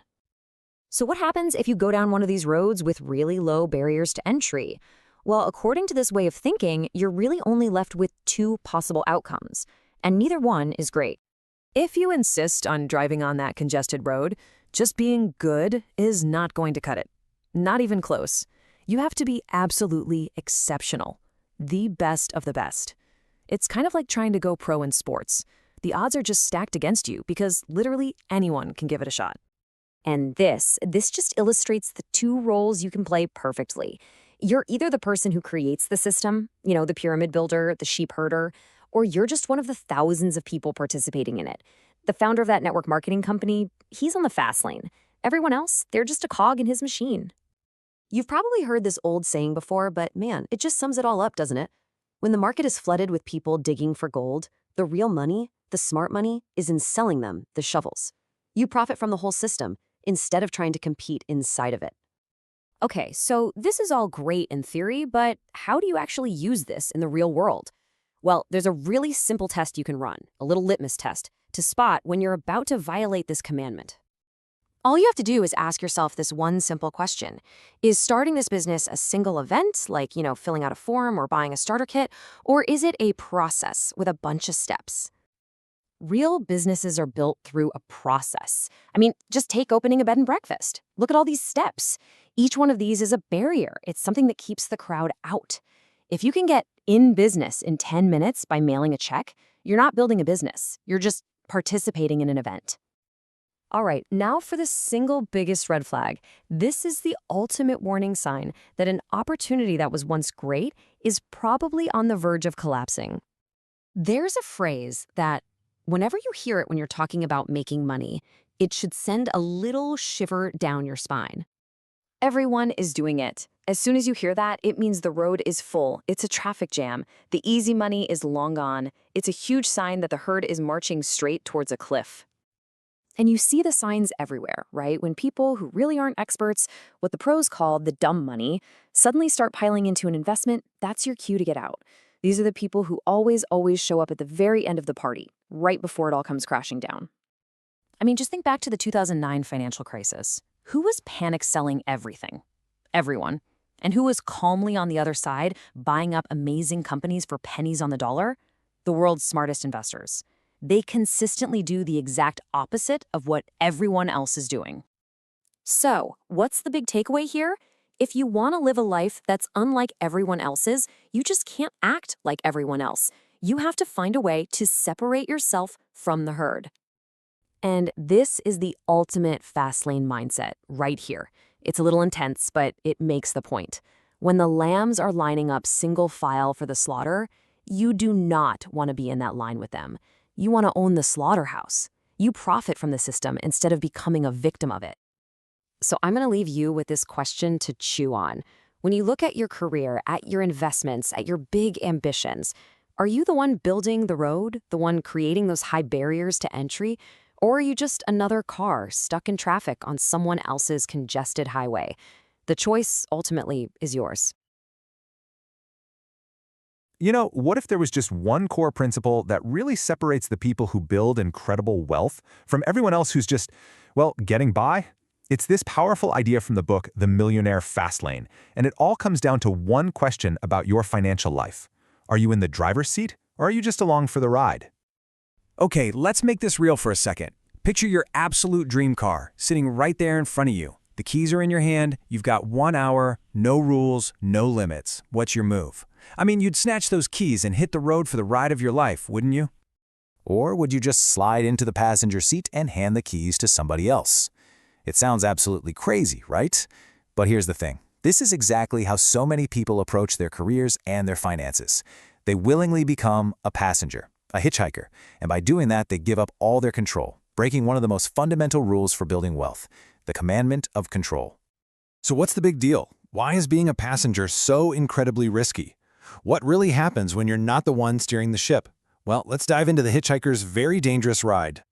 Speaker 2: So what happens if you go down one of these roads with really low barriers to entry? Well, according to this way of thinking, you're really only left with two possible outcomes, and neither one is great. If you insist on driving on that congested road, just being good is not going to cut it. Not even close. You have to be absolutely exceptional, the best of the best. It's kind of like trying to go pro in sports. The odds are just stacked against you because literally anyone can give it a shot.
Speaker 10: And this just illustrates the two roles you can play perfectly. You're either the person who creates the system, the pyramid builder, the sheep herder, or you're just one of the thousands of people participating in it. The founder of that network marketing company, he's on the fast lane. Everyone else, they're just a cog in his machine.
Speaker 2: You've probably heard this old saying before, but man, it just sums it all up, doesn't it? When the market is flooded with people digging for gold, the real money, the smart money, is in selling them the shovels. You profit from the whole system instead of trying to compete inside of it.
Speaker 10: Okay, so this is all great in theory, but how do you actually use this in the real world? Well, there's a really simple test you can run, a little litmus test, to spot when you're about to violate this commandment.
Speaker 2: All you have to do is ask yourself this one simple question. Is starting this business a single event, like, filling out a form or buying a starter kit, or is it a process with a bunch of steps? Real businesses are built through a process. I mean, just take opening a bed and breakfast. Look at all these steps. Each one of these is a barrier. It's something that keeps the crowd out. If you can get in business in 10 minutes by mailing a check, you're not building a business. You're just participating in an event. All right, now for the single biggest red flag. This is the ultimate warning sign that an opportunity that was once great is probably on the verge of collapsing. There's a phrase that, whenever you hear it when you're talking about making money, it should send a little shiver down your spine. Everyone is doing it. As soon as you hear that, it means the road is full. It's a traffic jam. The easy money is long gone. It's a huge sign that the herd is marching straight towards a cliff. And you see the signs everywhere, right? When people who really aren't experts, what the pros call the dumb money, suddenly start piling into an investment, that's your cue to get out. These are the people who always show up at the very end of the party, right before it all comes crashing down. I mean, just think back to the 2009 financial crisis. Who was panic selling everything? Everyone. And who was calmly on the other side, buying up amazing companies for pennies on the dollar? The world's smartest investors. They consistently do the exact opposite of what everyone else is doing. So, what's the big takeaway here? If you want to live a life that's unlike everyone else's, you just can't act like everyone else.
Speaker 10: You have to find a way to separate yourself from the herd. And this is the ultimate fast lane mindset right here. It's a little intense, but it makes the point. When the lambs are lining up single file for the slaughter, you do not want to be in that line with them. You want to own the slaughterhouse. You profit from the system instead of becoming a victim of it. So I'm going to leave you with this question to chew on. When you look at your career, at your investments, at your big ambitions, are you the one building the road, the one creating those high barriers to entry? Or are you just another car stuck in traffic on someone else's congested highway? The choice, ultimately, is yours.
Speaker 8: You know, what if there was just one core principle that really separates the people who build incredible wealth from everyone else who's just, well, getting by? It's this powerful idea from the book, The Millionaire FASTLANE, and it all comes down to one question about your financial life. Are you in the driver's seat, or are you just along for the ride?
Speaker 11: Okay, let's make this real for a second. Picture your absolute dream car sitting right there in front of you. The keys are in your hand, you've got 1 hour, no rules, no limits. What's your move? I mean, you'd snatch those keys and hit the road for the ride of your life, wouldn't you?
Speaker 3: Or would you just slide into the passenger seat and hand the keys to somebody else? It sounds absolutely crazy, right? But here's the thing. This is exactly how so many people approach their careers and their finances. They willingly become a passenger, a hitchhiker, and by doing that, they give up all their control, breaking one of the most fundamental rules for building wealth, the commandment of control.
Speaker 9: So what's the big deal? Why is being a passenger so incredibly risky? What really happens when you're not the one steering the ship? Well, let's dive into the hitchhiker's very dangerous ride.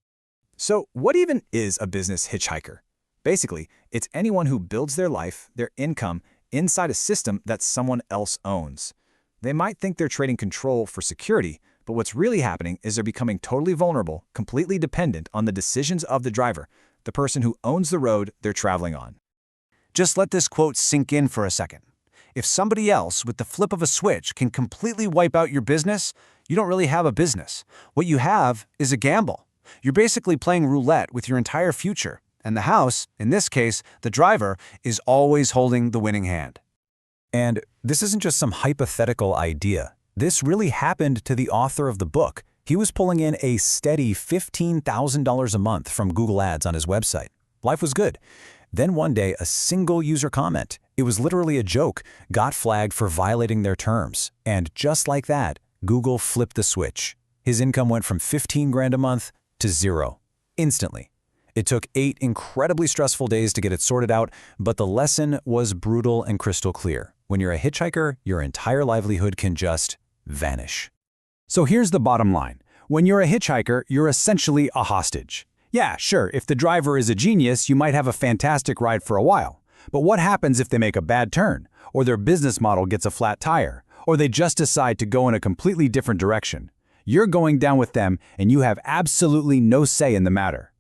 Speaker 11: So what even is a business hitchhiker? Basically, it's anyone who builds their life, their income, inside a system that someone else owns. They might think they're trading control for security, but what's really happening is they're becoming totally vulnerable, completely dependent on the decisions of the driver, the person who owns the road they're traveling on.
Speaker 7: Just let this quote sink in for a second. If somebody else, with the flip of a switch, can completely wipe out your business, you don't really have a business. What you have is a gamble. You're basically playing roulette with your entire future, and the house, in this case, the driver, is always holding the winning hand.
Speaker 3: And this isn't just some hypothetical idea. This really happened to the author of the book. He was pulling in a steady $15,000 a month from Google Ads on his website. Life was good. Then one day, a single user comment, it was literally a joke, got flagged for violating their terms. And just like that, Google flipped the switch. His income went from 15 grand a month to 0, instantly. It took 8 incredibly stressful days to get it sorted out, but the lesson was brutal and crystal clear. When you're a hitchhiker, your entire livelihood can just vanish.
Speaker 11: So here's the bottom line. When you're a hitchhiker, you're essentially a hostage. Yeah, sure, if the driver is a genius, you might have a fantastic ride for a while. But what happens if they make a bad turn, or their business model gets a flat tire, or they just decide to go in a completely different direction? You're going down with them, and you have absolutely no say in the matter.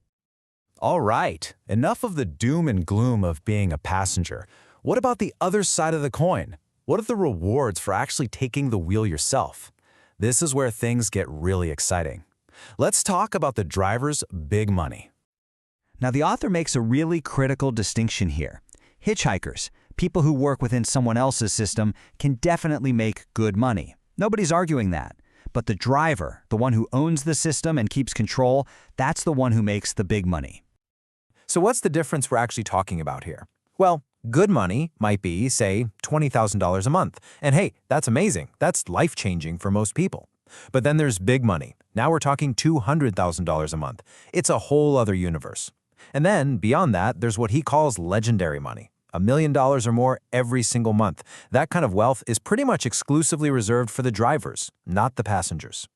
Speaker 8: All right, enough of the doom and gloom of being a passenger. What about the other side of the coin? What are the rewards for actually taking the wheel yourself? This is where things get really exciting. Let's talk about the driver's big money.
Speaker 11: Now, the author makes a really critical distinction here. Hitchhikers, people who work within someone else's system, can definitely make good money. Nobody's arguing that. But the driver, the one who owns the system and keeps control, that's the one who makes the big money.
Speaker 8: So what's the difference we're actually talking about here? Well, good money might be, say, $20,000 a month. And hey, that's amazing. That's life-changing for most people. But then there's big money. Now we're talking $200,000 a month. It's a whole other universe. And then, beyond that, there's what he calls legendary money. $1 million or more every single month. That kind of wealth is pretty much exclusively reserved for the drivers, not the passengers.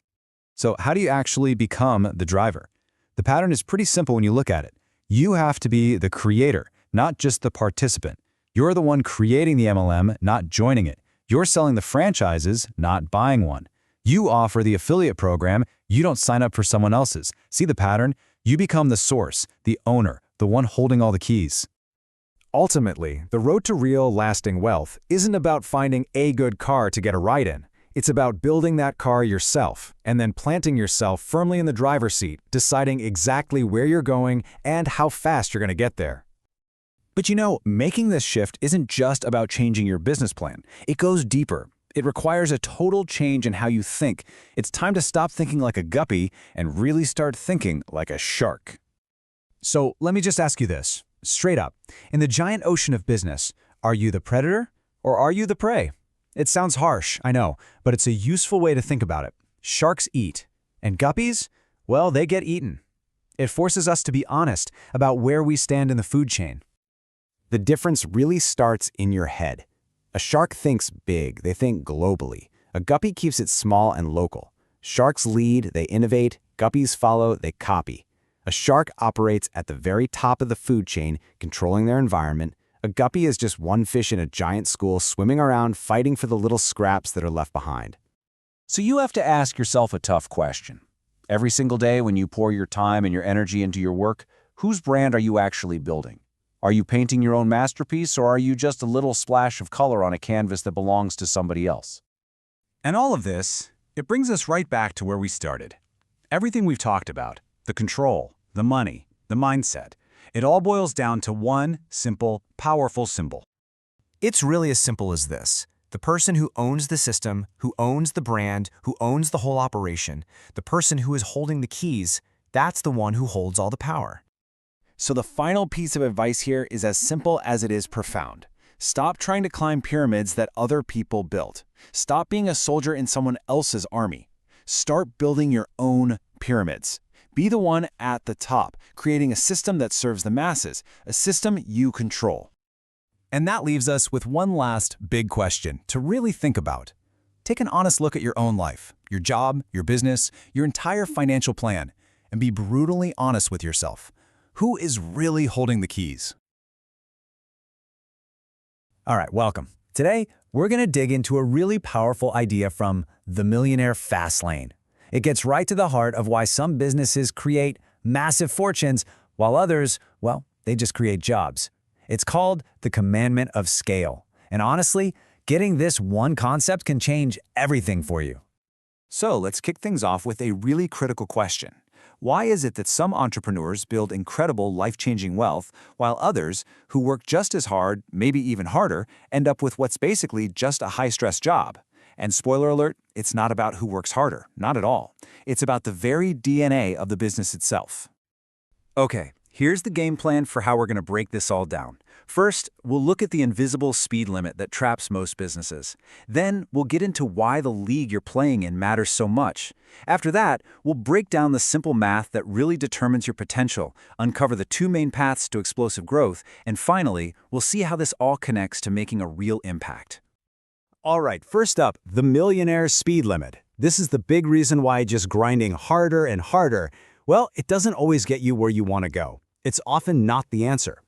Speaker 9: So how do you actually become the driver? The pattern is pretty simple when you look at it. You have to be the creator, not just the participant. You're the one creating the MLM, not joining it. You're selling the franchises, not buying one. You offer the affiliate program, you don't sign up for someone else's. See the pattern? You become the source, the owner, the one holding all the keys.
Speaker 12: Ultimately, the road to real, lasting wealth isn't about finding a good car to get a ride in. It's about building that car yourself, and then planting yourself firmly in the driver's seat, deciding exactly where you're going and how fast you're going to get there.
Speaker 11: But you know, making this shift isn't just about changing your business plan. It goes deeper.
Speaker 9: It requires a total change in how you think. It's time to stop thinking like a guppy and really start thinking like a shark.
Speaker 11: So let me just ask you this, straight up. In the giant ocean of business, are you the predator or are you the prey? It sounds harsh, I know, but it's a useful way to think about it. Sharks eat, and guppies, well, they get eaten. It forces us to be honest about where we stand in the food chain.
Speaker 7: The difference really starts in your head. A shark thinks big, they think globally. A guppy keeps it small and local. Sharks lead, they innovate. Guppies follow, they copy. A shark operates at the very top of the food chain, controlling their environment. A guppy is just one fish in a giant school swimming around fighting for the little scraps that are left behind.
Speaker 3: So you have to ask yourself a tough question. Every single day when you pour your time and your energy into your work, whose brand are you actually building? Are you painting your own masterpiece, or are you just a little splash of color on a canvas that belongs to somebody else?
Speaker 9: And all of this, it brings us right back to where we started. Everything we've talked about, the control, the money, the mindset, it all boils down to one simple, powerful symbol.
Speaker 7: It's really as simple as this. The person who owns the system, who owns the brand, who owns the whole operation, the person who is holding the keys, that's the one who holds all the power.
Speaker 3: So the final piece of advice here is as simple as it is profound. Stop trying to climb pyramids that other people built. Stop being a soldier in someone else's army. Start building your own pyramids. Be the one at the top, creating a system that serves the masses, a system you control.
Speaker 9: And that leaves us with one last big question to really think about. Take an honest look at your own life, your job, your business, your entire financial plan, and be brutally honest with yourself. Who is really holding the keys? All right, welcome. Today, we're going to dig into a really powerful idea from the Millionaire FASTLANE. It gets right to the heart of why some businesses create massive fortunes while others, well, they just create jobs. It's called the commandment of scale. And honestly, getting this one concept can change everything for you.
Speaker 4: So let's kick things off with a really critical question. Why is it that some entrepreneurs build incredible life-changing wealth, while others, who work just as hard, maybe even harder, end up with what's basically just a high-stress job? And spoiler alert, it's not about who works harder, not at all. It's about the very DNA of the business itself.
Speaker 3: Okay, here's the game plan for how we're going to break this all down. First, we'll look at the invisible speed limit that traps most businesses. Then, we'll get into why the league you're playing in matters so much. After that, we'll break down the simple math that really determines your potential, uncover the two main paths to explosive growth, and finally, we'll see how this all connects to making a real impact.
Speaker 9: All right, first up, the millionaire speed limit. This is the big reason why just grinding harder and harder, well, it doesn't always get you where you want to go. It's often not the answer.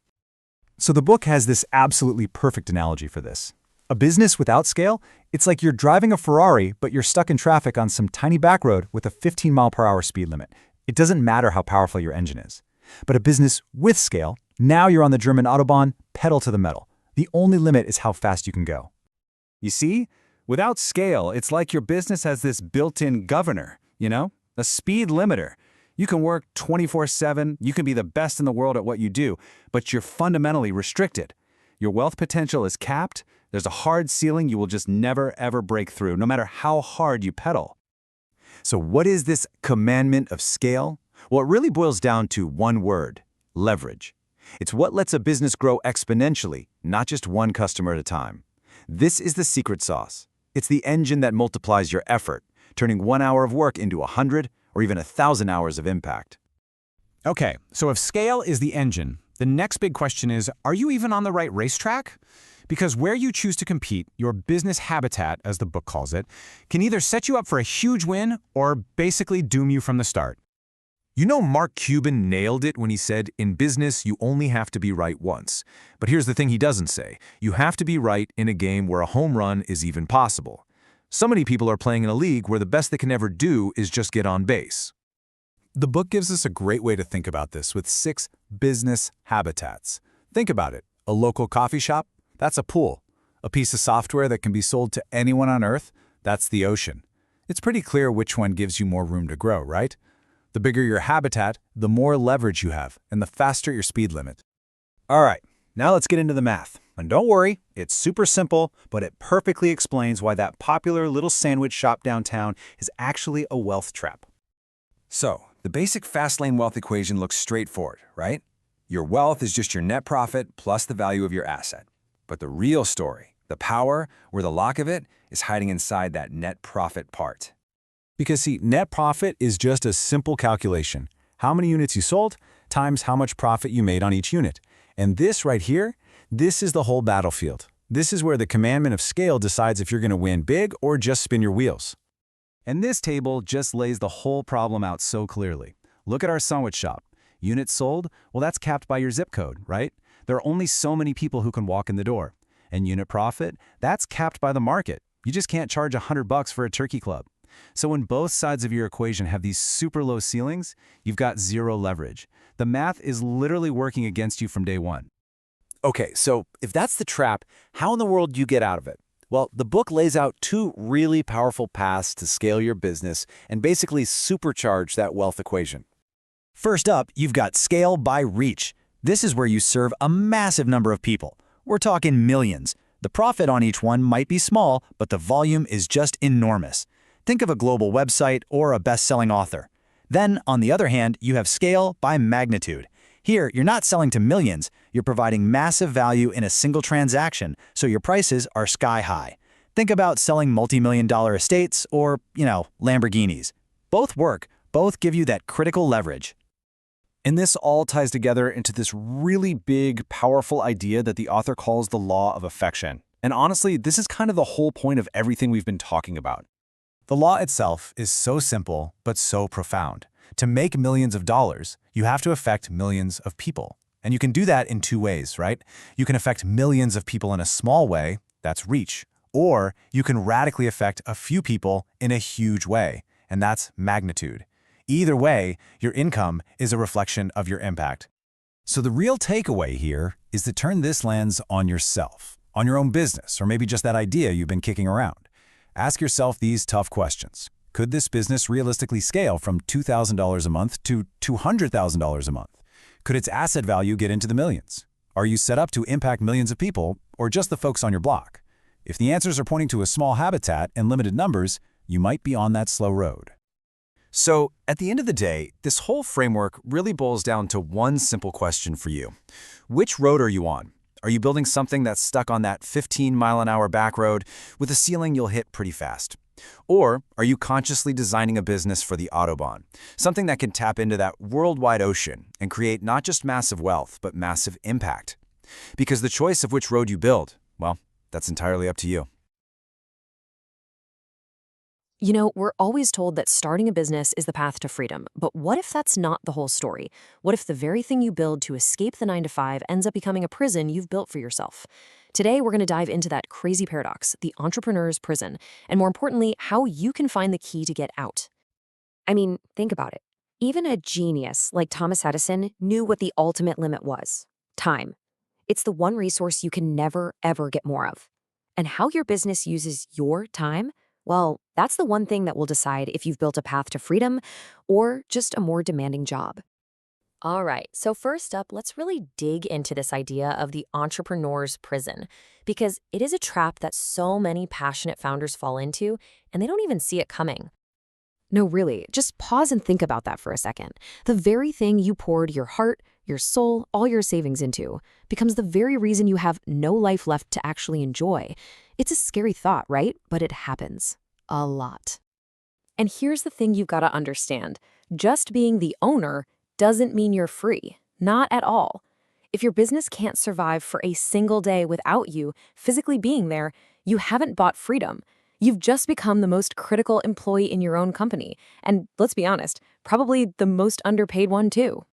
Speaker 9: So the book has this absolutely perfect analogy for this. A business without scale, it's like you're driving a Ferrari, but you're stuck in traffic on some tiny back road with a 15-mile-per-hour speed limit. It doesn't matter how powerful your engine is. But a business with scale, now you're on the German Autobahn, pedal to the metal. The only limit is how fast you can go. You see, without scale, it's like your business has this built-in governor, a speed limiter. You can work 24/7, you can be the best in the world at what you do, but you're fundamentally restricted. Your wealth potential is capped, there's a hard ceiling you will just never ever break through, no matter how hard you pedal. So what is this commandment of scale? Well, it really boils down to one word: leverage. It's what lets a business grow exponentially, not just one customer at a time. This is the secret sauce. It's the engine that multiplies your effort, turning 1 hour of work into 100 or even 1,000 hours of impact.
Speaker 11: Okay, so if scale is the engine, the next big question is, are you even on the right racetrack? Because where you choose to compete, your business habitat, as the book calls it, can either set you up for a huge win or basically doom you from the start.
Speaker 6: You know, Mark Cuban nailed it when he said, in business, you only have to be right once. But here's the thing he doesn't say. You have to be right in a game where a home run is even possible. So many people are playing in a league where the best they can ever do is just get on base.
Speaker 9: The book gives us a great way to think about this with 6 business habitats. Think about it. A local coffee shop? That's a pool. A piece of software that can be sold to anyone on Earth? That's the ocean. It's pretty clear which one gives you more room to grow, right? The bigger your habitat, the more leverage you have, and the faster your speed limit. All right, now let's get into the math. And don't worry, it's super simple, but it perfectly explains why that popular little sandwich shop downtown is actually a wealth trap.
Speaker 5: So, the basic FASTLANE wealth equation looks straightforward, right? Your wealth is just your net profit plus the value of your asset. But the real story, the power, where the lock of it, is hiding inside that net profit part.
Speaker 9: Because see, net profit is just a simple calculation. How many units you sold times how much profit you made on each unit. And this right here, this is the whole battlefield. This is where the commandment of scale decides if you're going to win big or just spin your wheels. And this table just lays the whole problem out so clearly. Look at our sandwich shop. Units sold, well, that's capped by your zip code, right? There are only so many people who can walk in the door. And unit profit, that's capped by the market. You just can't charge $100 for a turkey club. So when both sides of your equation have these super low ceilings, you've got zero leverage. The math is literally working against you from day one.
Speaker 8: Okay, so if that's the trap, how in the world do you get out of it? Well, the book lays out two really powerful paths to scale your business and basically supercharge that wealth equation.
Speaker 3: First up, you've got scale by reach. This is where you serve a massive number of people. We're talking millions. The profit on each one might be small, but the volume is just enormous. Think of a global website or a best-selling author. Then, on the other hand, you have scale by magnitude. Here, you're not selling to millions, you're providing massive value in a single transaction, so your prices are sky high. Think about selling multi-million-dollar estates or, Lamborghinis. Both work, both give you that critical leverage.
Speaker 9: And this all ties together into this really big, powerful idea that the author calls the law of affection. And honestly, this is kind of the whole point of everything we've been talking about. The law itself is so simple, but so profound. To make millions of dollars, you have to affect millions of people. And you can do that in two ways, right? You can affect millions of people in a small way, that's reach. Or you can radically affect a few people in a huge way, and that's magnitude. Either way, your income is a reflection of your impact. So the real takeaway here is to turn this lens on yourself, on your own business, or maybe just that idea you've been kicking around. Ask yourself these tough questions. Could this business realistically scale from $2,000 a month to $200,000 a month? Could its asset value get into the millions? Are you set up to impact millions of people or just the folks on your block? If the answers are pointing to a small habitat and limited numbers, you might be on that slow road.
Speaker 4: So, at the end of the day, this whole framework really boils down to one simple question for you. Which road are you on? Are you building something that's stuck on that 15-mile-an-hour back road with a ceiling you'll hit pretty fast? Or are you consciously designing a business for the Autobahn, something that can tap into that worldwide ocean and create not just massive wealth, but massive impact? Because the choice of which road you build, well, that's entirely up to you.
Speaker 2: We're always told that starting a business is the path to freedom, but what if that's not the whole story? What if the very thing you build to escape the 9-to-5 ends up becoming a prison you've built for yourself? Today, we're going to dive into that crazy paradox, the entrepreneur's prison, and more importantly, how you can find the key to get out.
Speaker 14: I mean, think about it. Even a genius like Thomas Edison knew what the ultimate limit was: time. It's the one resource you can never, ever get more of. And how your business uses your time? Well, that's the one thing that will decide if you've built a path to freedom or just a more demanding job.
Speaker 2: All right, so first up, let's really dig into this idea of the entrepreneur's prison, because it is a trap that so many passionate founders fall into, and they don't even see it coming. No, really, just pause and think about that for a second. The very thing you poured your heart, your soul, all your savings into becomes the very reason you have no life left to actually enjoy. It's a scary thought, right? But it happens. A lot. And here's the thing you've got to understand. Just being the owner doesn't mean you're free. Not at all. If your business can't survive for a single day without you physically being there, you haven't bought freedom. You've just become the most critical employee in your own company. And let's be honest, probably the most underpaid one too.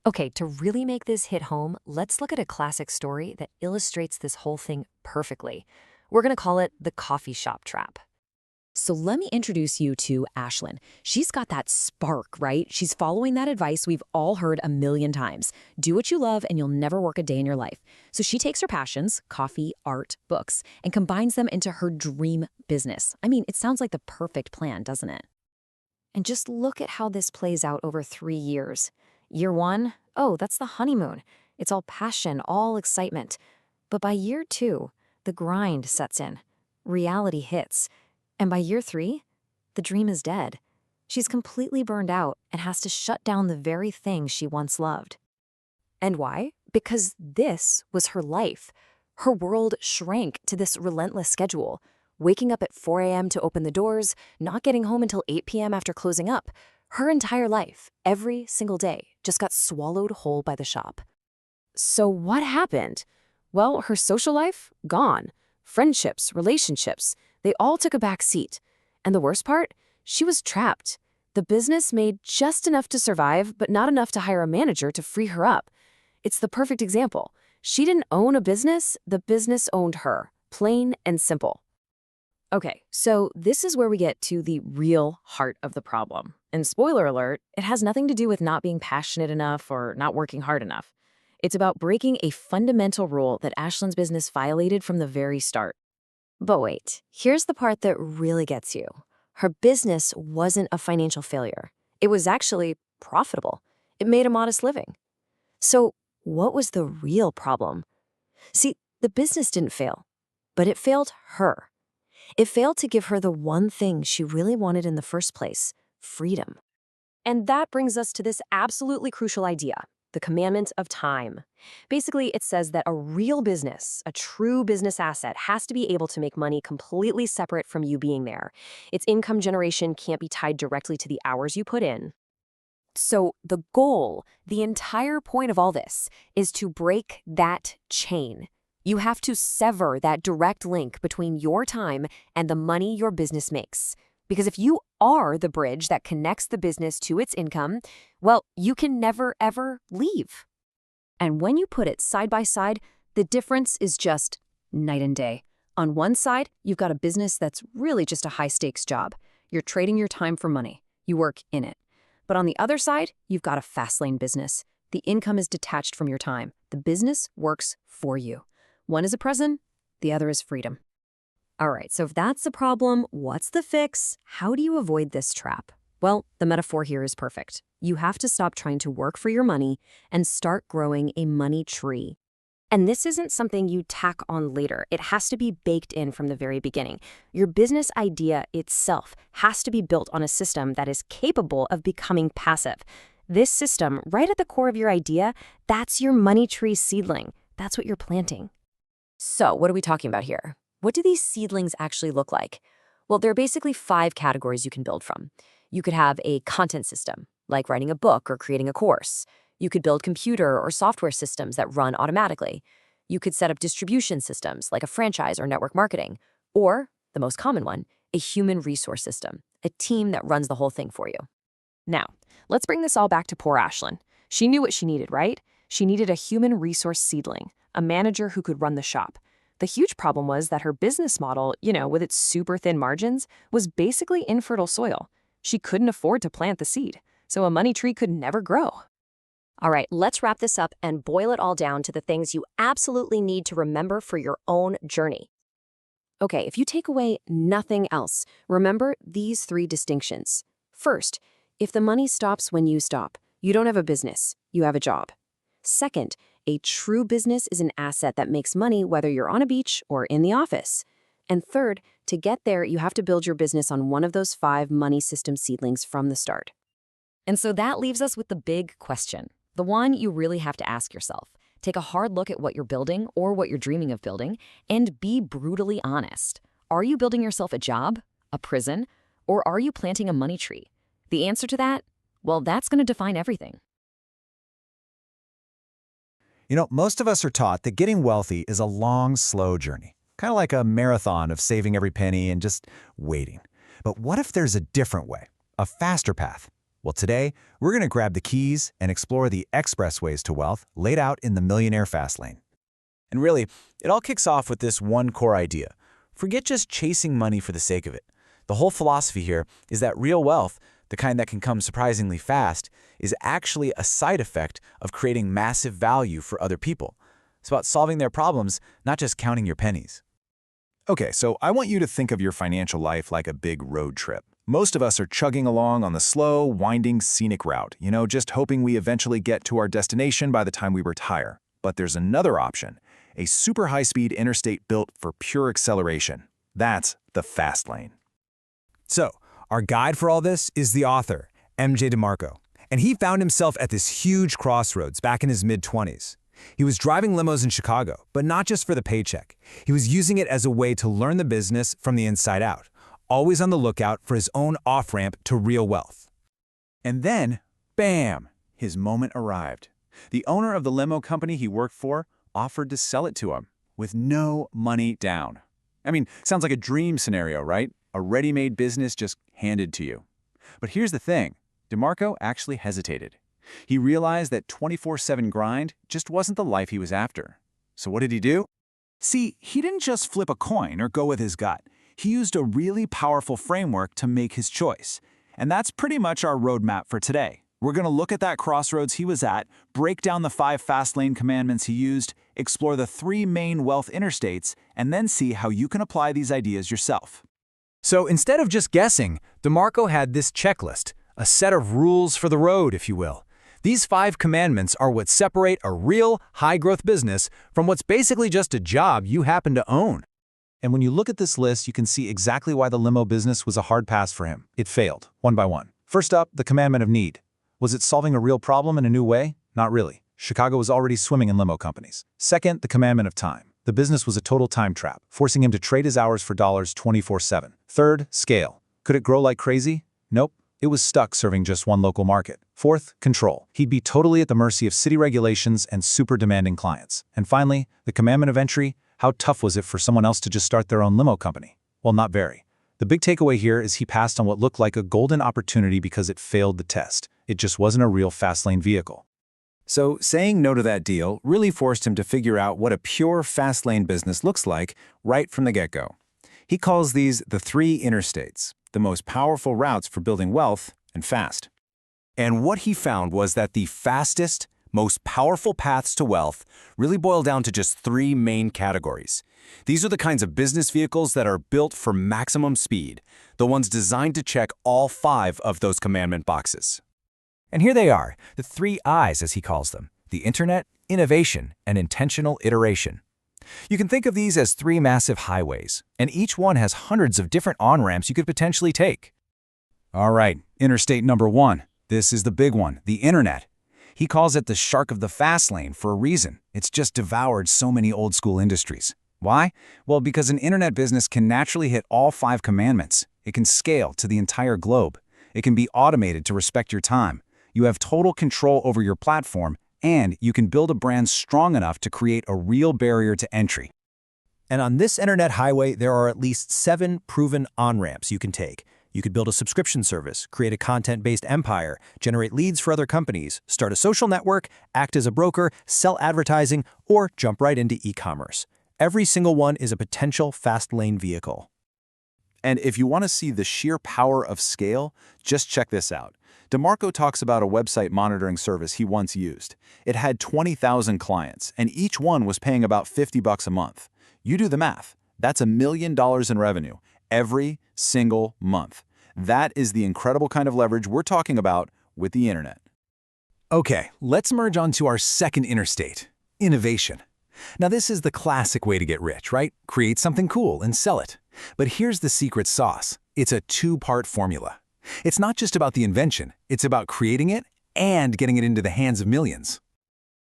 Speaker 2: Okay, to really make this hit home, let's look at a classic story that illustrates this whole thing perfectly. We're going to call it the coffee shop trap. So let me introduce you to Ashlyn. She's got that spark, right? She's following that advice we've all heard a million times. Do what you love and you'll never work a day in your life. So she takes her passions, coffee, art, books, and combines them into her dream business. I mean, it sounds like the perfect plan, doesn't it? And just look at how this plays out over 3 years. Year 1, oh, that's the honeymoon. It's all passion, all excitement.
Speaker 14: But by year 2, the grind sets in. Reality hits. And by year 3, the dream is dead. She's completely burned out and has to shut down the very thing she once loved. And why? Because this was her life. Her world shrank to this relentless schedule. Waking up at 4 a.m. to open the doors, not getting home until 8 p.m. after closing up. Her entire life, every single day, just got swallowed whole by the shop.
Speaker 2: So what happened? Well, her social life? Gone. Friendships, relationships, they all took a back seat. And the worst part? She was trapped. The business made just enough to survive, but not enough to hire a manager to free her up. It's the perfect example. She didn't own a business, the business owned her. Plain and simple. Okay, so this is where we get to the real heart of the problem. And spoiler alert, it has nothing to do with not being passionate enough or not working hard enough. It's about breaking a fundamental rule that Ashlyn's business violated from the very start.
Speaker 10: But wait, here's the part that really gets you. Her business wasn't a financial failure. It was actually profitable. It made a modest living. So what was the real problem? See, the business didn't fail, but it failed her. It failed to give her the one thing she really wanted in the first place, freedom.
Speaker 2: And that brings us to this absolutely crucial idea, the commandment of time. Basically, it says that a real business, a true business asset, has to be able to make money completely separate from you being there. Its income generation can't be tied directly to the hours you put in. So the goal, the entire point of all this, is to break that chain. You have to sever that direct link between your time and the money your business makes. Because if you are the bridge that connects the business to its income, well, you can never, ever leave. And when you put it side by side, the difference is just night and day. On one side, you've got a business that's really just a high-stakes job. You're trading your time for money. You work in it. But on the other side, you've got a FASTLANE business. The income is detached from your time. The business works for you. One is a prison, the other is freedom. All right, so if that's the problem, what's the fix? How do you avoid this trap? Well, the metaphor here is perfect. You have to stop trying to work for your money and start growing a money tree. And this isn't something you tack on later. It has to be baked in from the very beginning. Your business idea itself has to be built on a system that is capable of becoming passive. This system, right at the core of your idea, that's your money tree seedling. That's what you're planting. So what are we talking about here? What do these seedlings actually look like? Well, there are basically 5 categories you can build from. You could have a content system, like writing a book or creating a course. You could build computer or software systems that run automatically. You could set up distribution systems, like a franchise or network marketing. Or, the most common one, a human resource system, a team that runs the whole thing for you. Now, let's bring this all back to poor Ashlyn. She knew what she needed, right? She needed a human resource seedling, a manager who could run the shop. The huge problem was that her business model, with its super thin margins, was basically infertile soil. She couldn't afford to plant the seed, so a money tree could never grow.
Speaker 10: All right, let's wrap this up and boil it all down to the things you absolutely need to remember for your own journey.
Speaker 2: Okay, if you take away nothing else, remember these 3 distinctions. First, if the money stops when you stop, you don't have a business, you have a job. Second, a true business is an asset that makes money whether you're on a beach or in the office. And third, to get there, you have to build your business on one of those 5 money system seedlings from the start. And so that leaves us with the big question, the one you really have to ask yourself. Take a hard look at what you're building or what you're dreaming of building, and be brutally honest. Are you building yourself a job, a prison, or are you planting a money tree? The answer to that? Well, that's going to define everything.
Speaker 9: Most of us are taught that getting wealthy is a long, slow journey, kind of like a marathon of saving every penny and just waiting. But what if there's a different way, a faster path? Well, today, we're going to grab the keys and explore the expressways to wealth laid out in the Millionaire FASTLANE.
Speaker 8: And really, it all kicks off with this one core idea. Forget just chasing money for the sake of it. The whole philosophy here is that real wealth, the kind that can come surprisingly fast, is actually a side effect of creating massive value for other people. It's about solving their problems, not just counting your pennies.
Speaker 4: Okay, so I want you to think of your financial life like a big road trip. Most of us are chugging along on the slow, winding, scenic route, just hoping we eventually get to our destination by the time we retire. But there's another option, a super high-speed interstate built for pure acceleration. That's the fast lane.
Speaker 7: So, our guide for all this is the author, DeMarco. And he found himself at this huge crossroads back in his mid-20s. He was driving limos in Chicago, but not just for the paycheck. He was using it as a way to learn the business from the inside out, always on the lookout for his own off-ramp to real wealth.
Speaker 4: And then, bam, his moment arrived. The owner of the limo company he worked for offered to sell it to him with no money down. I mean, sounds like a dream scenario, right? A ready-made business just handed to you. But here's the thing. DeMarco actually hesitated. He realized that 24/7 grind just wasn't the life he was after. So what did he do? See, he didn't just flip a coin or go with his gut. He used a really powerful framework to make his choice. And that's pretty much our roadmap for today. We're going to look at that crossroads he was at, break down the 5 fast lane commandments he used, explore the 3 main wealth interstates, and then see how you can apply these ideas yourself.
Speaker 7: So instead of just guessing, DeMarco had this checklist, a set of rules for the road, if you will. These 5 commandments are what separate a real, high-growth business from what's basically just a job you happen to own.
Speaker 6: And when you look at this list, you can see exactly why the limo business was a hard pass for him. It failed, one by one. First up, the commandment of need. Was it solving a real problem in a new way? Not really. Chicago was already swimming in limo companies. Second, the commandment of time. The business was a total time trap, forcing him to trade his hours for dollars 24/7. Third, scale. Could it grow like crazy? Nope. It was stuck serving just one local market. Fourth, control. He'd be totally at the mercy of city regulations and super demanding clients. And finally, the commandment of entry. How tough was it for someone else to just start their own limo company? Well, not very. The big takeaway here is he passed on what looked like a golden opportunity because it failed the test. It just wasn't a real fast lane vehicle.
Speaker 5: So saying no to that deal really forced him to figure out what a pure fast lane business looks like right from the get-go. He calls these the 3 interstates, the most powerful routes for building wealth and fast. And what he found was that the fastest, most powerful paths to wealth really boil down to just 3 main categories. These are the kinds of business vehicles that are built for maximum speed, the ones designed to check all 5 of those commandment boxes.
Speaker 7: And here they are, the 3 I's as he calls them, the internet, innovation, and intentional iteration. You can think of these as 3 massive highways, and each one has hundreds of different on-ramps you could potentially take.
Speaker 6: All right, interstate number 1. This is the big one, the internet. He calls it the shark of the fast lane for a reason. It's just devoured so many old-school industries. Why? Well, because an internet business can naturally hit all 5 commandments. It can scale to the entire globe. It can be automated to respect your time. You have total control over your platform, and you can build a brand strong enough to create a real barrier to entry.
Speaker 7: And on this internet highway, there are at least 7 proven on-ramps you can take. You could build a subscription service, create a content-based empire, generate leads for other companies, start a social network, act as a broker, sell advertising, or jump right into e-commerce. Every single one is a potential fast lane vehicle.
Speaker 4: And if you want to see the sheer power of scale, just check this out. DeMarco talks about a website monitoring service he once used. It had 20,000 clients, and each one was paying about $50 a month. You do the math. That's $1 million in revenue every single month. That is the incredible kind of leverage we're talking about with the internet.
Speaker 7: Okay, let's merge onto our second interstate, innovation. Now this is the classic way to get rich, right? Create something cool and sell it. But here's the secret sauce. It's a 2-part formula. It's not just about the invention, it's about creating it and getting it into the hands of millions.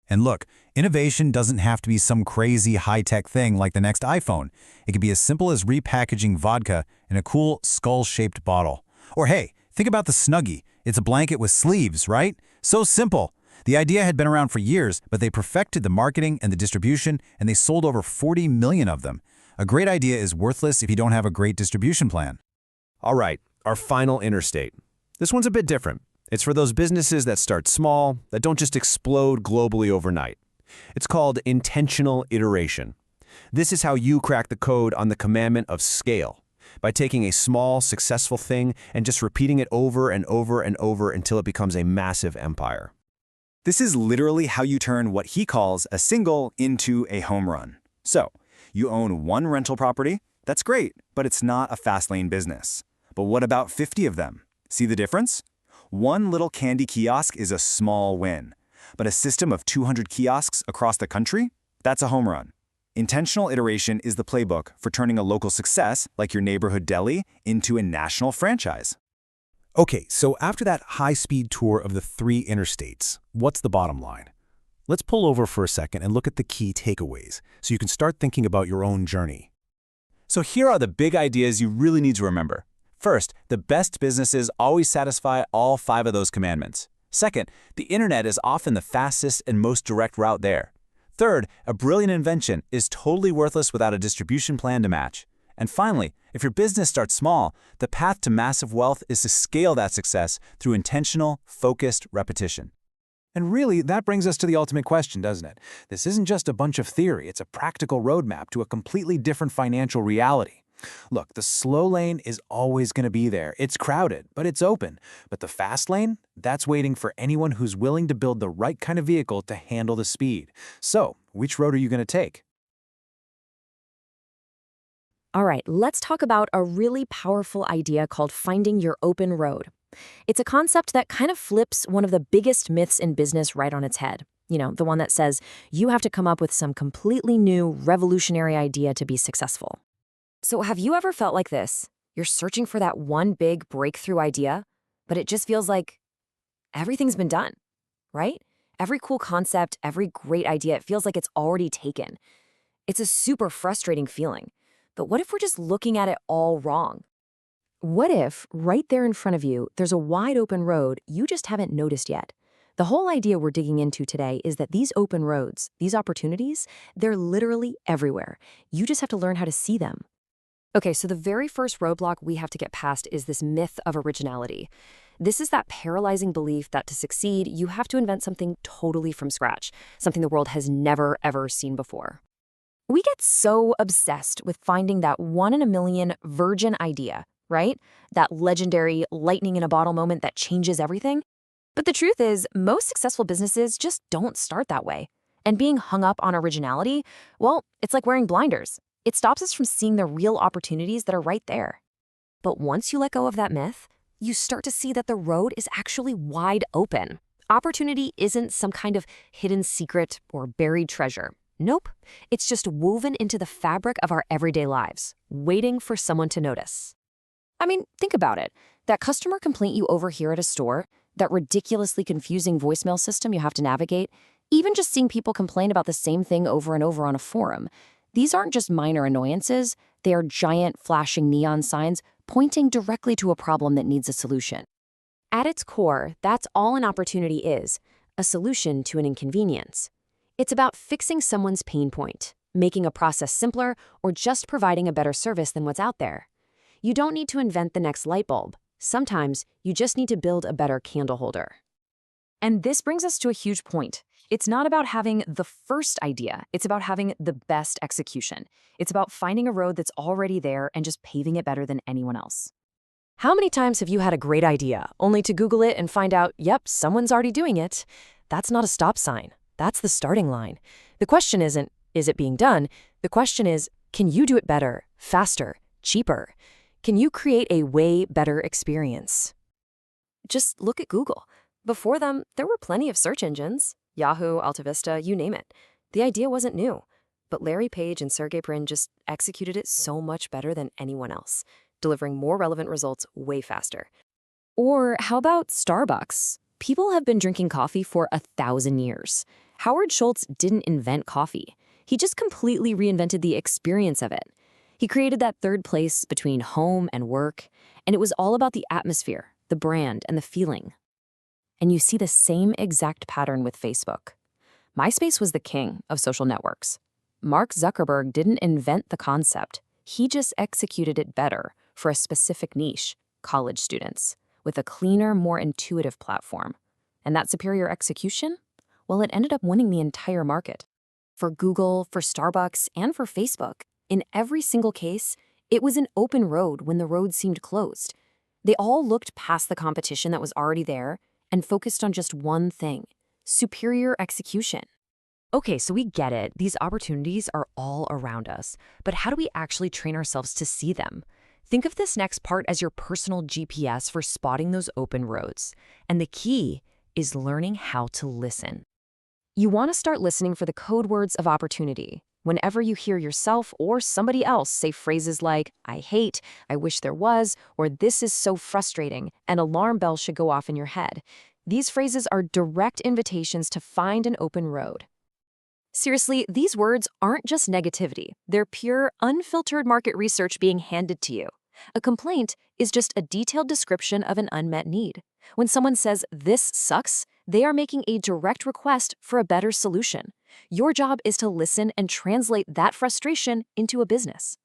Speaker 7: And look, innovation doesn't have to be some crazy high-tech thing like the next iPhone. It can be as simple as repackaging vodka in a cool skull-shaped bottle. Or hey, think about the Snuggie. It's a blanket with sleeves, right? So simple. The idea had been around for years, but they perfected the marketing and the distribution, and they sold over 40 million of them. A great idea is worthless if you don't have a great distribution plan.
Speaker 8: All right, our final interstate. This one's a bit different. It's for those businesses that start small, that don't just explode globally overnight. It's called intentional iteration. This is how you crack the code on the commandment of scale, by taking a small, successful thing and just repeating it over and over and over until it becomes a massive empire.
Speaker 15: This is literally how you turn what he calls a single into a home run. So, you own 1 rental property? That's great, but it's not a fast lane business. But what about 50 of them? See the difference? 1 little candy kiosk is a small win, but a system of 200 kiosks across the country? That's a home run.
Speaker 5: Intentional iteration is the playbook for turning a local success, like your neighborhood deli, into a national franchise.
Speaker 12: Okay, so after that high-speed tour of the 3 interstates, what's the bottom line? Let's pull over for a second and look at the key takeaways so you can start thinking about your own journey.
Speaker 3: So here are the big ideas you really need to remember. First, the best businesses always satisfy all 5 of those commandments. Second, the internet is often the fastest and most direct route there. Third, a brilliant invention is totally worthless without a distribution plan to match. And finally, if your business starts small, the path to massive wealth is to scale that success through intentional, focused repetition.
Speaker 11: And really, that brings us to the ultimate question, doesn't it? This isn't just a bunch of theory, it's a practical roadmap to a completely different financial reality. Look, the slow lane is always going to be there. It's crowded, but it's open. But the fast lane, that's waiting for anyone who's willing to build the right kind of vehicle to handle the speed. So, which road are you going to take?
Speaker 2: All right, let's talk about a really powerful idea called finding your open road. It's a concept that kind of flips one of the biggest myths in business right on its head. You know, the one that says you have to come up with some completely new, revolutionary idea to be successful. So have you ever felt like this? You're searching for that one big breakthrough idea, but it just feels like everything's been done, right? Every cool concept, every great idea, it feels like it's already taken. It's a super frustrating feeling. But what if we're just looking at it all wrong? What if, right there in front of you, there's a wide open road you just haven't noticed yet? The whole idea we're digging into today is that these open roads, these opportunities, they're literally everywhere. You just have to learn how to see them. Okay, so the very first roadblock we have to get past is this myth of originality. This is that paralyzing belief that to succeed, you have to invent something totally from scratch, something the world has never, ever seen before. We get so obsessed with finding that 1 in a million virgin idea, right? That legendary lightning in a bottle moment that changes everything. But the truth is, most successful businesses just don't start that way. And being hung up on originality, well, it's like wearing blinders. It stops us from seeing the real opportunities that are right there. But once you let go of that myth, you start to see that the road is actually wide open. Opportunity isn't some kind of hidden secret or buried treasure. Nope, it's just woven into the fabric of our everyday lives, waiting for someone to notice. I mean, think about it. That customer complaint you overhear at a store, that ridiculously confusing voicemail system you have to navigate, even just seeing people complain about the same thing over and over on a forum, these aren't just minor annoyances, they are giant flashing neon signs pointing directly to a problem that needs a solution. At its core, that's all an opportunity is, a solution to an inconvenience. It's about fixing someone's pain point, making a process simpler, or just providing a better service than what's out there. You don't need to invent the next light bulb. Sometimes you just need to build a better candle holder. And this brings us to a huge point. It's not about having the first idea. It's about having the best execution. It's about finding a road that's already there and just paving it better than anyone else. How many times have you had a great idea, only to Google it and find out, yep, someone's already doing it? That's not a stop sign. That's the starting line. The question isn't, is it being done? The question is, can you do it better, faster, cheaper? Can you create a way better experience? Just look at Google. Before them, there were plenty of search engines. Yahoo, AltaVista, you name it. The idea wasn't new. But Larry Page and Sergey Brin just executed it so much better than anyone else, delivering more relevant results way faster. Or how about Starbucks? People have been drinking coffee for 1,000 years. Howard Schultz didn't invent coffee. He just completely reinvented the experience of it. He created that third place between home and work, and it was all about the atmosphere, the brand, and the feeling. And you see the same exact pattern with Facebook. MySpace was the king of social networks. Mark Zuckerberg didn't invent the concept. He just executed it better for a specific niche, college students, with a cleaner, more intuitive platform. And that superior execution? Well, it ended up winning the entire market. For Google, for Starbucks, and for Facebook, in every single case, it was an open road when the road seemed closed. They all looked past the competition that was already there and focused on just one thing: superior execution. Okay, so we get it. These opportunities are all around us. But how do we actually train ourselves to see them? Think of this next part as your personal GPS for spotting those open roads. And the key is learning how to listen. You want to start listening for the code words of opportunity. Whenever you hear yourself or somebody else say phrases like, I hate, I wish there was, or this is so frustrating, an alarm bell should go off in your head. These phrases are direct invitations to find an open road. Seriously, these words aren't just negativity. They're pure, unfiltered market research being handed to you. A complaint is just a detailed description of an unmet need. When someone says, this sucks, they are making a direct request for a better solution. Your job is to listen and translate that frustration into a business.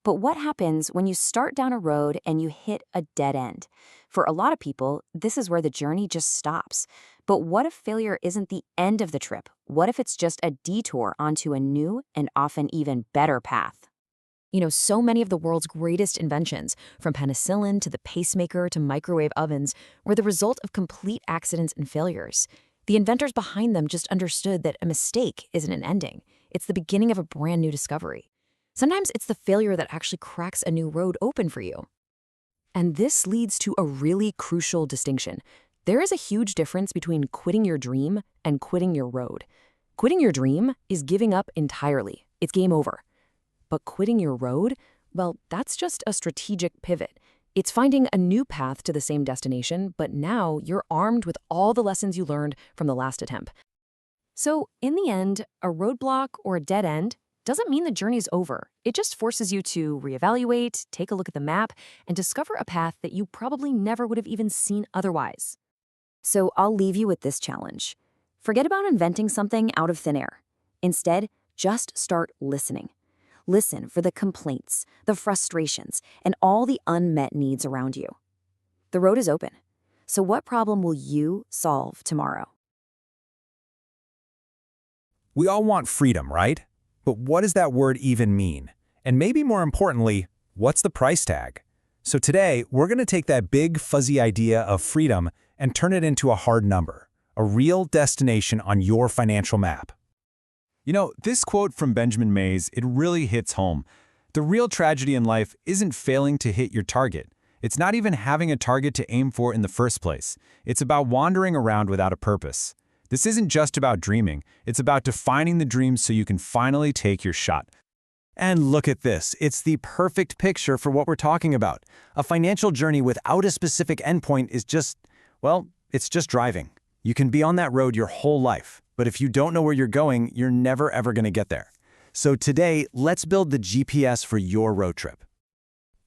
Speaker 10: But what happens when you start down a road and you hit a dead end? For a lot of people, this is where the journey just stops. But what if failure isn't the end of the trip? What if it's just a detour onto a new and often even better path?
Speaker 2: You know, so many of the world's greatest inventions, from penicillin to the pacemaker to microwave ovens, were the result of complete accidents and failures. The inventors behind them just understood that a mistake isn't an ending. It's the beginning of a brand new discovery. Sometimes it's the failure that actually cracks a new road open for you. And this leads to a really crucial distinction. There is a huge difference between quitting your dream and quitting your road. Quitting your dream is giving up entirely. It's game over. But quitting your road, well, that's just a strategic pivot. It's finding a new path to the same destination, but now you're armed with all the lessons you learned from the last attempt. So, in the end, a roadblock or a dead end doesn't mean the journey's over. It just forces you to reevaluate, take a look at the map, and discover a path that you probably never would have even seen otherwise.
Speaker 10: So I'll leave you with this challenge. Forget about inventing something out of thin air. Instead, just start listening. Listen for the complaints, the frustrations, and all the unmet needs around you. The road is open. So what problem will you solve tomorrow?
Speaker 12: We all want freedom, right? But what does that word even mean? And maybe more importantly, what's the price tag? So today, we're going to take that big, fuzzy idea of freedom and turn it into a hard number, a real destination on your financial map.
Speaker 4: You know, this quote from Benjamin Mays, it really hits home. The real tragedy in life isn't failing to hit your target. It's not even having a target to aim for in the first place. It's about wandering around without a purpose. This isn't just about dreaming. It's about defining the dream so you can finally take your shot.
Speaker 5: And look at this. It's the perfect picture for what we're talking about. A financial journey without a specific endpoint is just, well, it's just driving. You can be on that road your whole life, but if you don't know where you're going, you're never ever going to get there. So today, let's build the GPS for your road trip.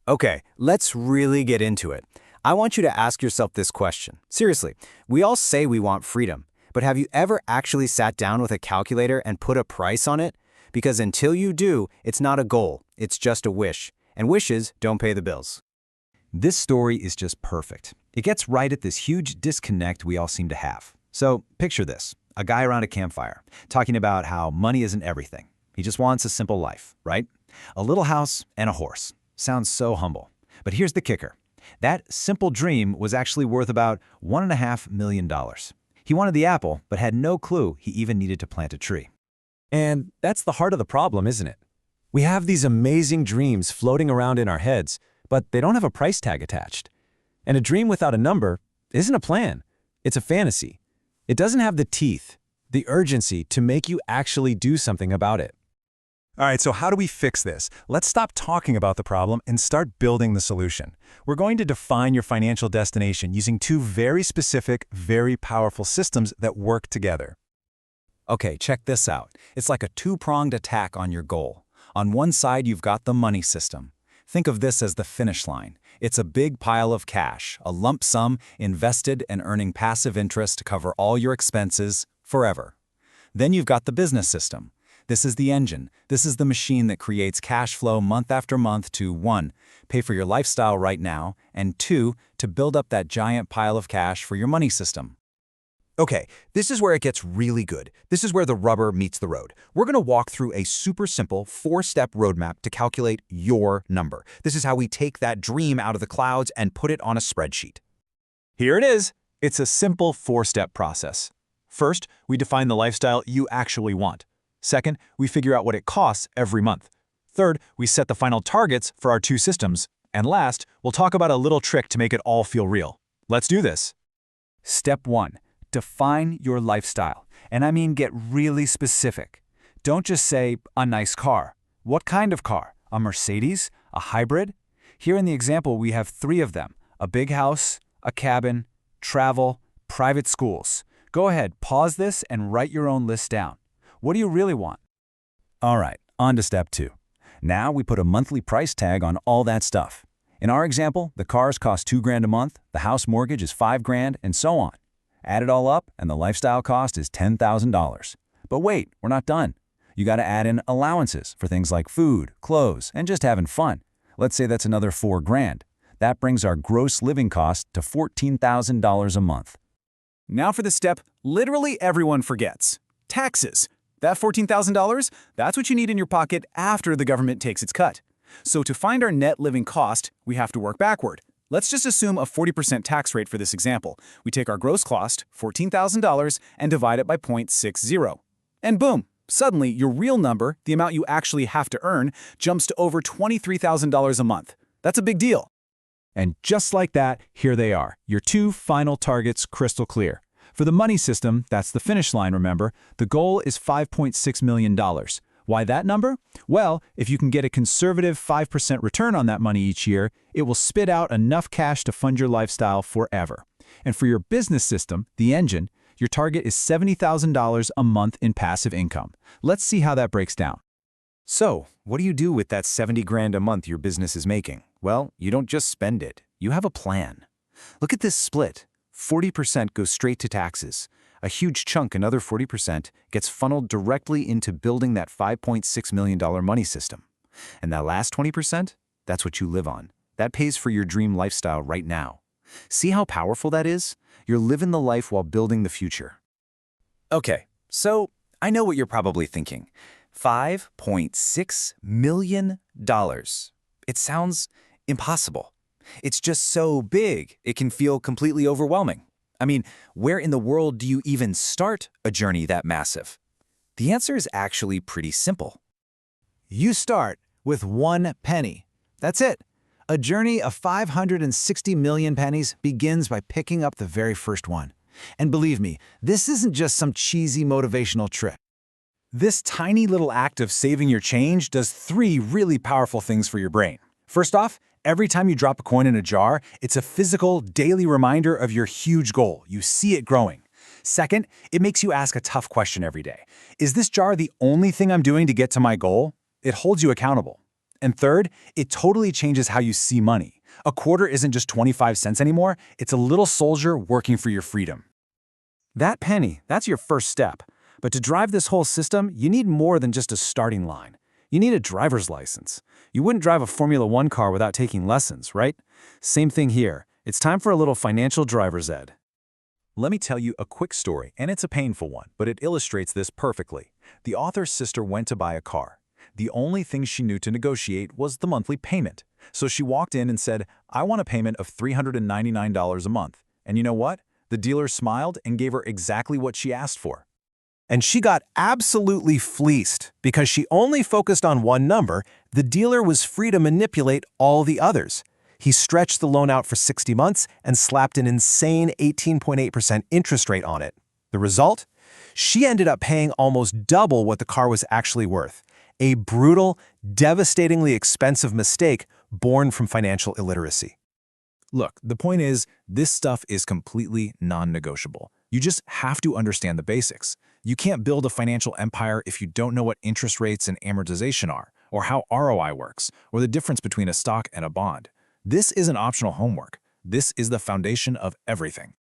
Speaker 16: Okay, let's really get into it. I want you to ask yourself this question. Seriously, we all say we want freedom, but have you ever actually sat down with a calculator and put a price on it? Because until you do, it's not a goal, it's just a wish. And wishes don't pay the bills.
Speaker 3: This story is just perfect. It gets right at this huge disconnect we all seem to have. So picture this, a guy around a campfire, talking about how money isn't everything. He just wants a simple life, right? A little house and a horse. Sounds so humble. But here's the kicker. That simple dream was actually worth about $1.5 million. He wanted the apple, but had no clue he even needed to plant a tree.
Speaker 12: And that's the heart of the problem, isn't it? We have these amazing dreams floating around in our heads, but they don't have a price tag attached. And a dream without a number isn't a plan. It's a fantasy. It doesn't have the teeth, the urgency to make you actually do something about it. All right, so how do we fix this? Let's stop talking about the problem and start building the solution. We're going to define your financial destination using two very specific, very powerful systems that work together.
Speaker 3: Okay, check this out. It's like a two-pronged attack on your goal. On one side, you've got the money system. Think of this as the finish line. It's a big pile of cash, a lump sum invested and earning passive interest to cover all your expenses forever. Then you've got the business system. This is the engine. This is the machine that creates cash flow month after month to 1, pay for your lifestyle right now, and 2, to build up that giant pile of cash for your money system.
Speaker 8: Okay, this is where it gets really good. This is where the rubber meets the road. We're going to walk through a super simple 4-step roadmap to calculate your number. This is how we take that dream out of the clouds and put it on a spreadsheet.
Speaker 4: Here it is. It's a simple 4-step process. First, we define the lifestyle you actually want. Second, we figure out what it costs every month. Third, we set the final targets for our 2 systems. And last, we'll talk about a little trick to make it all feel real. Let's do this.
Speaker 3: Step 1. Define your lifestyle. And I mean get really specific.
Speaker 11: Don't just say, a nice car. What kind of car? A Mercedes? A hybrid? Here in the example, we have 3 of them: a big house, a cabin, travel, private schools. Go ahead, pause this and write your own list down. What do you really want?
Speaker 3: All right, on to step 2. Now we put a monthly price tag on all that stuff. In our example, the cars cost $2,000 a month, the house mortgage is $5,000, and so on. Add it all up, and the lifestyle cost is $10,000. But wait, we're not done. You got to add in allowances for things like food, clothes, and just having fun. Let's say that's another $4,000. That brings our gross living cost to $14,000 a month.
Speaker 4: Now for the step literally everyone forgets: taxes. That $14,000, that's what you need in your pocket after the government takes its cut. So to find our net living cost, we have to work backward. Let's just assume a 40% tax rate for this example. We take our gross cost, $14,000, and divide it by 0.60. And boom, suddenly your real number, the amount you actually have to earn, jumps to over $23,000 a month. That's a big deal.
Speaker 11: And just like that, here they are, your 2 final targets crystal clear. For the money system, that's the finish line, remember, the goal is $5.6 million. Why that number? Well, if you can get a conservative 5% return on that money each year, it will spit out enough cash to fund your lifestyle forever. And for your business system, the engine, your target is $70,000 a month in passive income. Let's see how that breaks down.
Speaker 8: So, what do you do with that $70,000 a month your business is making? Well, you don't just spend it. You have a plan. Look at this split. 40% goes straight to taxes. A huge chunk, another 40%, gets funneled directly into building that $5.6 million money system. And that last 20%, that's what you live on. That pays for your dream lifestyle right now. See how powerful that is? You're living the life while building the future.
Speaker 5: Okay, so I know what you're probably thinking. $5.6 million. It sounds impossible. It's just so big, it can feel completely overwhelming. I mean, where in the world do you even start a journey that massive? The answer is actually pretty simple.
Speaker 7: You start with 1 penny. That's it. A journey of 560 million pennies begins by picking up the very first one. And believe me, this isn't just some cheesy motivational trick.
Speaker 6: This tiny little act of saving your change does 3 really powerful things for your brain. First off, every time you drop a coin in a jar, it's a physical, daily reminder of your huge goal. You see it growing. Second, it makes you ask a tough question every day. Is this jar the only thing I'm doing to get to my goal? It holds you accountable. And third, it totally changes how you see money. A quarter isn't just 25 cents anymore, it's a little soldier working for your freedom. That penny, that's your first step. But to drive this whole system, you need more than just a starting line. You need a driver's license. You wouldn't drive a Formula 1 car without taking lessons, right? Same thing here. It's time for a little financial driver's ed.
Speaker 4: Let me tell you a quick story, and it's a painful one, but it illustrates this perfectly. The author's sister went to buy a car. The only thing she knew to negotiate was the monthly payment. So she walked in and said, "I want a payment of $399 a month." And you know what? The dealer smiled and gave her exactly what she asked for.
Speaker 8: And she got absolutely fleeced because she only focused on one number. The dealer was free to manipulate all the others. He stretched the loan out for 60 months and slapped an insane 18.8% interest rate on it. The result? She ended up paying almost double what the car was actually worth. A brutal, devastatingly expensive mistake born from financial illiteracy.
Speaker 4: Look, the point is, this stuff is completely non-negotiable. You just have to understand the basics. You can't build a financial empire if you don't know what interest rates and amortization are, or how ROI works, or the difference between a stock and a bond. This isn't optional homework. This is the foundation of everything.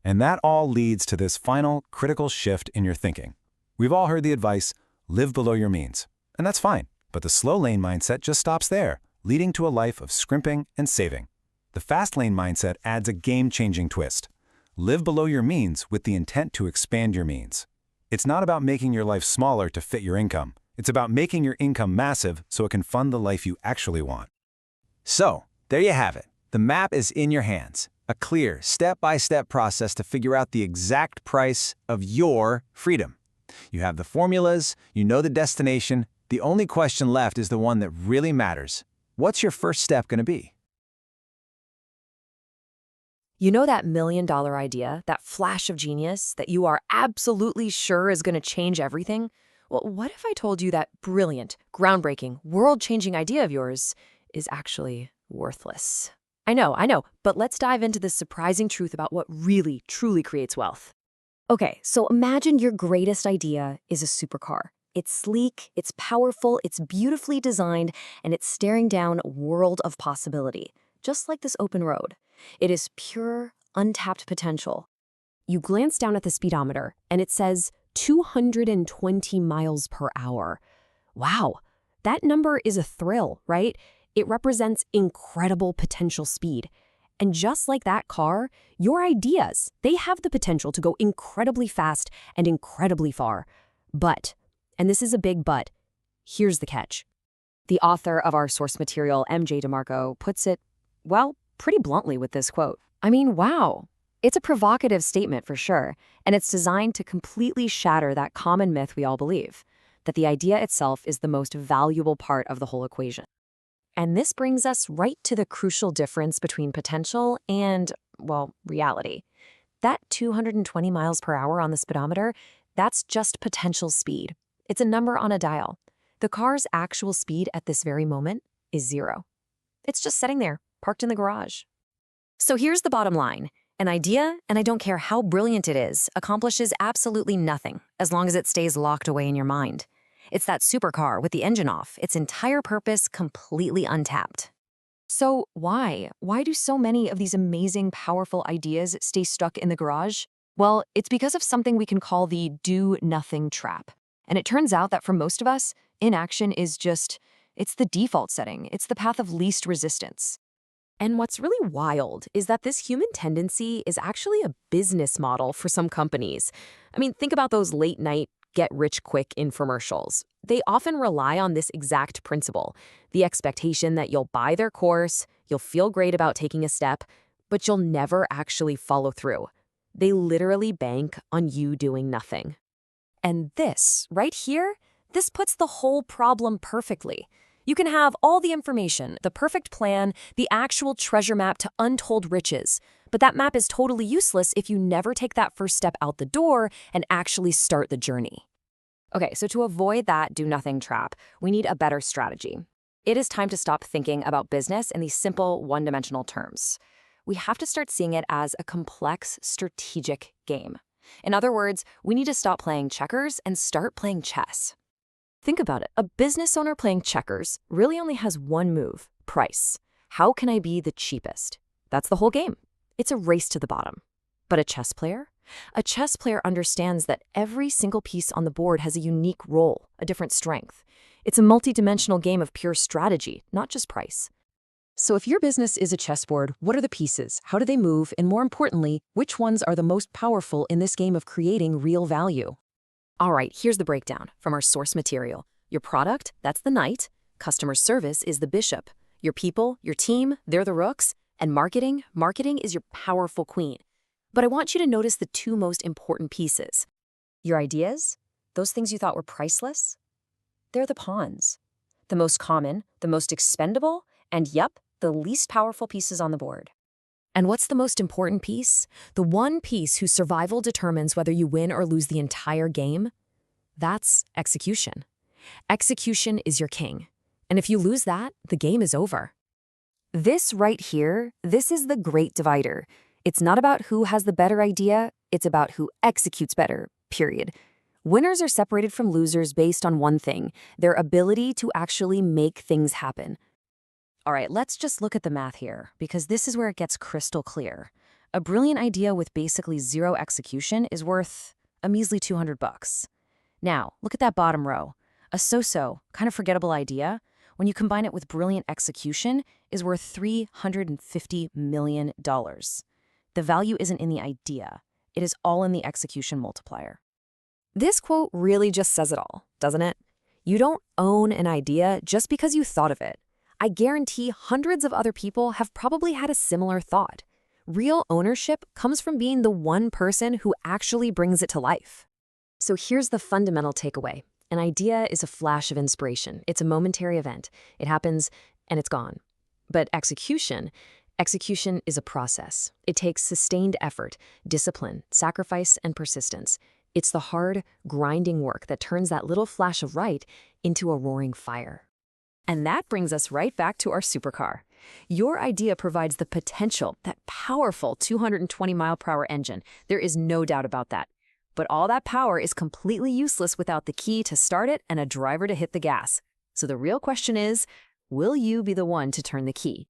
Speaker 3: And that all leads to this final, critical shift in your thinking. We've all heard the advice, live below your means. And that's fine, but the slow lane mindset just stops there, leading to a life of scrimping and saving. The fast lane mindset adds a game-changing twist. Live below your means with the intent to expand your means. It's not about making your life smaller to fit your income. It's about making your income massive so it can fund the life you actually want.
Speaker 7: So, there you have it. The map is in your hands. A clear, step-by-step process to figure out the exact price of your freedom. You have the formulas, you know the destination. The only question left is the one that really matters. What's your first step going to be?
Speaker 2: You know that $1 million idea, that flash of genius that you are absolutely sure is going to change everything? Well, what if I told you that brilliant, groundbreaking, world-changing idea of yours is actually worthless? I know, but let's dive into this surprising truth about what really, truly creates wealth.
Speaker 14: Okay, so imagine your greatest idea is a supercar. It's sleek, it's powerful, it's beautifully designed, and it's staring down a world of possibility, just like this open road. It is pure, untapped potential. You glance down at the speedometer, and it says 220 miles per hour. Wow, that number is a thrill, right? It represents incredible potential speed. And just like that car, your ideas, they have the potential to go incredibly fast and incredibly far. But, and this is a big but, here's the catch. The author of our source material, DeMarco, puts it, well, pretty bluntly with this quote. I mean, wow. It's a provocative statement for sure, and it's designed to completely shatter that common myth we all believe, that the idea itself is the most valuable part of the whole equation. And this brings us right to the crucial difference between potential and, well, reality. That 220 miles per hour on the speedometer, that's just potential speed. It's a number on a dial. The car's actual speed at this very moment is 0. It's just sitting there, parked in the garage. So here's the bottom line. An idea, and I don't care how brilliant it is, accomplishes absolutely nothing as long as it stays locked away in your mind. It's that supercar with the engine off, its entire purpose completely untapped. So why? Why do so many of these amazing, powerful ideas stay stuck in the garage? Well, it's because of something we can call the do-nothing trap. And it turns out that for most of us, inaction is it's the default setting. It's the path of least resistance. And what's really wild is that this human tendency is actually a business model for some companies. I mean, think about those late-night get-rich-quick infomercials. They often rely on this exact principle, the expectation that you'll buy their course, you'll feel great about taking a step, but you'll never actually follow through. They literally bank on you doing nothing. And this, right here, this puts the whole problem perfectly. You can have all the information, the perfect plan, the actual treasure map to untold riches, but that map is totally useless if you never take that first step out the door and actually start the journey. Okay, so to avoid that do-nothing trap, we need a better strategy. It is time to stop thinking about business in these simple, one-dimensional terms. We have to start seeing it as a complex, strategic game. In other words, we need to stop playing checkers and start playing chess. Think about it. A business owner playing checkers really only has one move, price. How can I be the cheapest? That's the whole game. It's a race to the bottom. But a chess player? A chess player understands that every single piece on the board has a unique role, a different strength. It's a multidimensional game of pure strategy, not just price. So if your business is a chessboard, what are the pieces? How do they move? And more importantly, which ones are the most powerful in this game of creating real value? All right, here's the breakdown from our source material. Your product, that's the knight. Customer service is the bishop. Your people, your team, they're the rooks. And marketing is your powerful queen. But I want you to notice the two most important pieces. Your ideas, those things you thought were priceless, they're the pawns. The most common, the most expendable, and yep, the least powerful pieces on the board. And what's the most important piece? The one piece whose survival determines whether you win or lose the entire game? That's execution. Execution is your king. And if you lose that, the game is over. This right here, this is the great divider. It's not about who has the better idea, it's about who executes better, period. Winners are separated from losers based on one thing, their ability to actually make things happen. All right, let's just look at the math here, because this is where it gets crystal clear. A brilliant idea with basically zero execution is worth a measly $200. Now, look at that bottom row. A so-so, kind of forgettable idea, when you combine it with brilliant execution, is worth $350 million. The value isn't in the idea. It is all in the execution multiplier. This quote really just says it all, doesn't it? You don't own an idea just because you thought of it. I guarantee hundreds of other people have probably had a similar thought. Real ownership comes from being the one person who actually brings it to life. So here's the fundamental takeaway. An idea is a flash of inspiration. It's a momentary event. It happens and it's gone. But execution is a process. It takes sustained effort, discipline, sacrifice, and persistence.
Speaker 2: It's the hard, grinding work that turns that little flash of right into a roaring fire. And that brings us right back to our supercar. Your idea provides the potential, that powerful 220-mile-per-hour engine. There is no doubt about that. But all that power is completely useless without the key to start it and a driver to hit the gas. So the real question is, will you be the one to turn the key?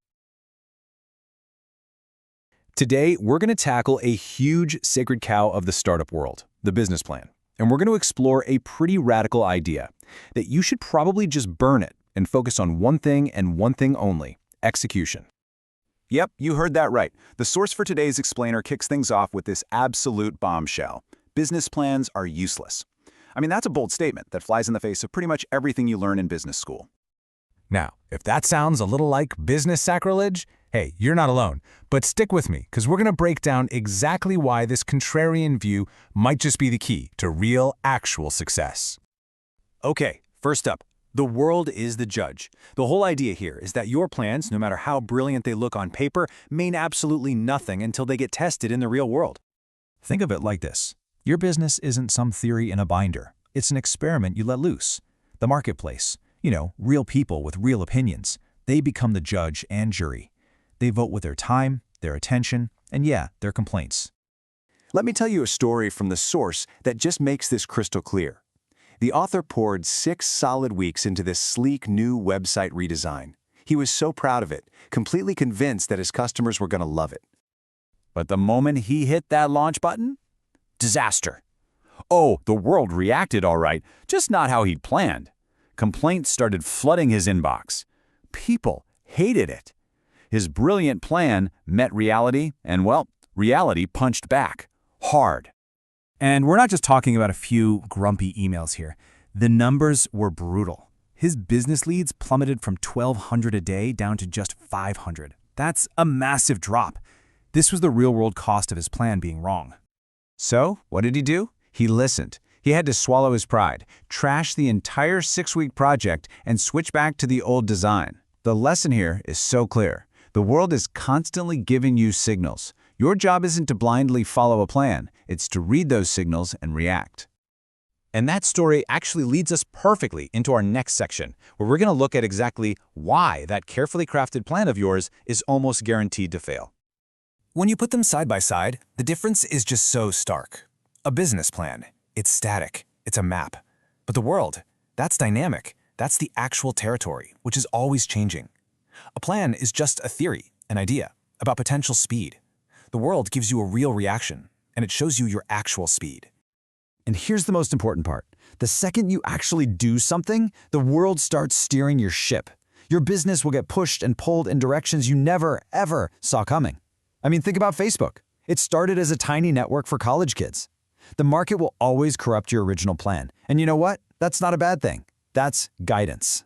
Speaker 4: Today, we're going to tackle a huge sacred cow of the startup world, the business plan. And we're going to explore a pretty radical idea, that you should probably just burn it and focus on one thing and one thing only: execution. Yep, you heard that right. The source for today's explainer kicks things off with this absolute bombshell. Business plans are useless. I mean, that's a bold statement that flies in the face of pretty much everything you learn in business school.
Speaker 12: Now, if that sounds a little like business sacrilege, hey, you're not alone. But stick with me, because we're going to break down exactly why this contrarian view might just be the key to real, actual success.
Speaker 4: Okay, first up, the world is the judge. The whole idea here is that your plans, no matter how brilliant they look on paper, mean absolutely nothing until they get tested in the real world.
Speaker 3: Think of it like this. Your business isn't some theory in a binder. It's an experiment you let loose. The marketplace, real people with real opinions, they become the judge and jury. They vote with their time, their attention, and their complaints.
Speaker 4: Let me tell you a story from the source that just makes this crystal clear. The author poured 6 solid weeks into this sleek new website redesign. He was so proud of it, completely convinced that his customers were going to love it. But the moment he hit that launch button, disaster. Oh, the world reacted all right, just not how he'd planned. Complaints started flooding his inbox. People hated it. His brilliant plan met reality, and reality punched back. Hard.
Speaker 11: And we're not just talking about a few grumpy emails here. The numbers were brutal. His business leads plummeted from 1,200 a day down to just 500. That's a massive drop. This was the real-world cost of his plan being wrong.
Speaker 7: So, what did he do? He listened. He had to swallow his pride, trash the entire 6-week project, and switch back to the old design. The lesson here is so clear. The world is constantly giving you signals. Your job isn't to blindly follow a plan, it's to read those signals and react.
Speaker 4: And that story actually leads us perfectly into our next section, where we're going to look at exactly why that carefully crafted plan of yours is almost guaranteed to fail.
Speaker 7: When you put them side by side, the difference is just so stark. A business plan, it's static, it's a map. But the world, that's dynamic. That's the actual territory, which is always changing. A plan is just a theory, an idea, about potential speed. The world gives you a real reaction, and it shows you your actual speed.
Speaker 3: And here's the most important part. The second you actually do something, the world starts steering your ship. Your business will get pushed and pulled in directions you never, ever saw coming. I mean, think about Facebook. It started as a tiny network for college kids. The market will always corrupt your original plan. And you know what? That's not a bad thing. That's guidance.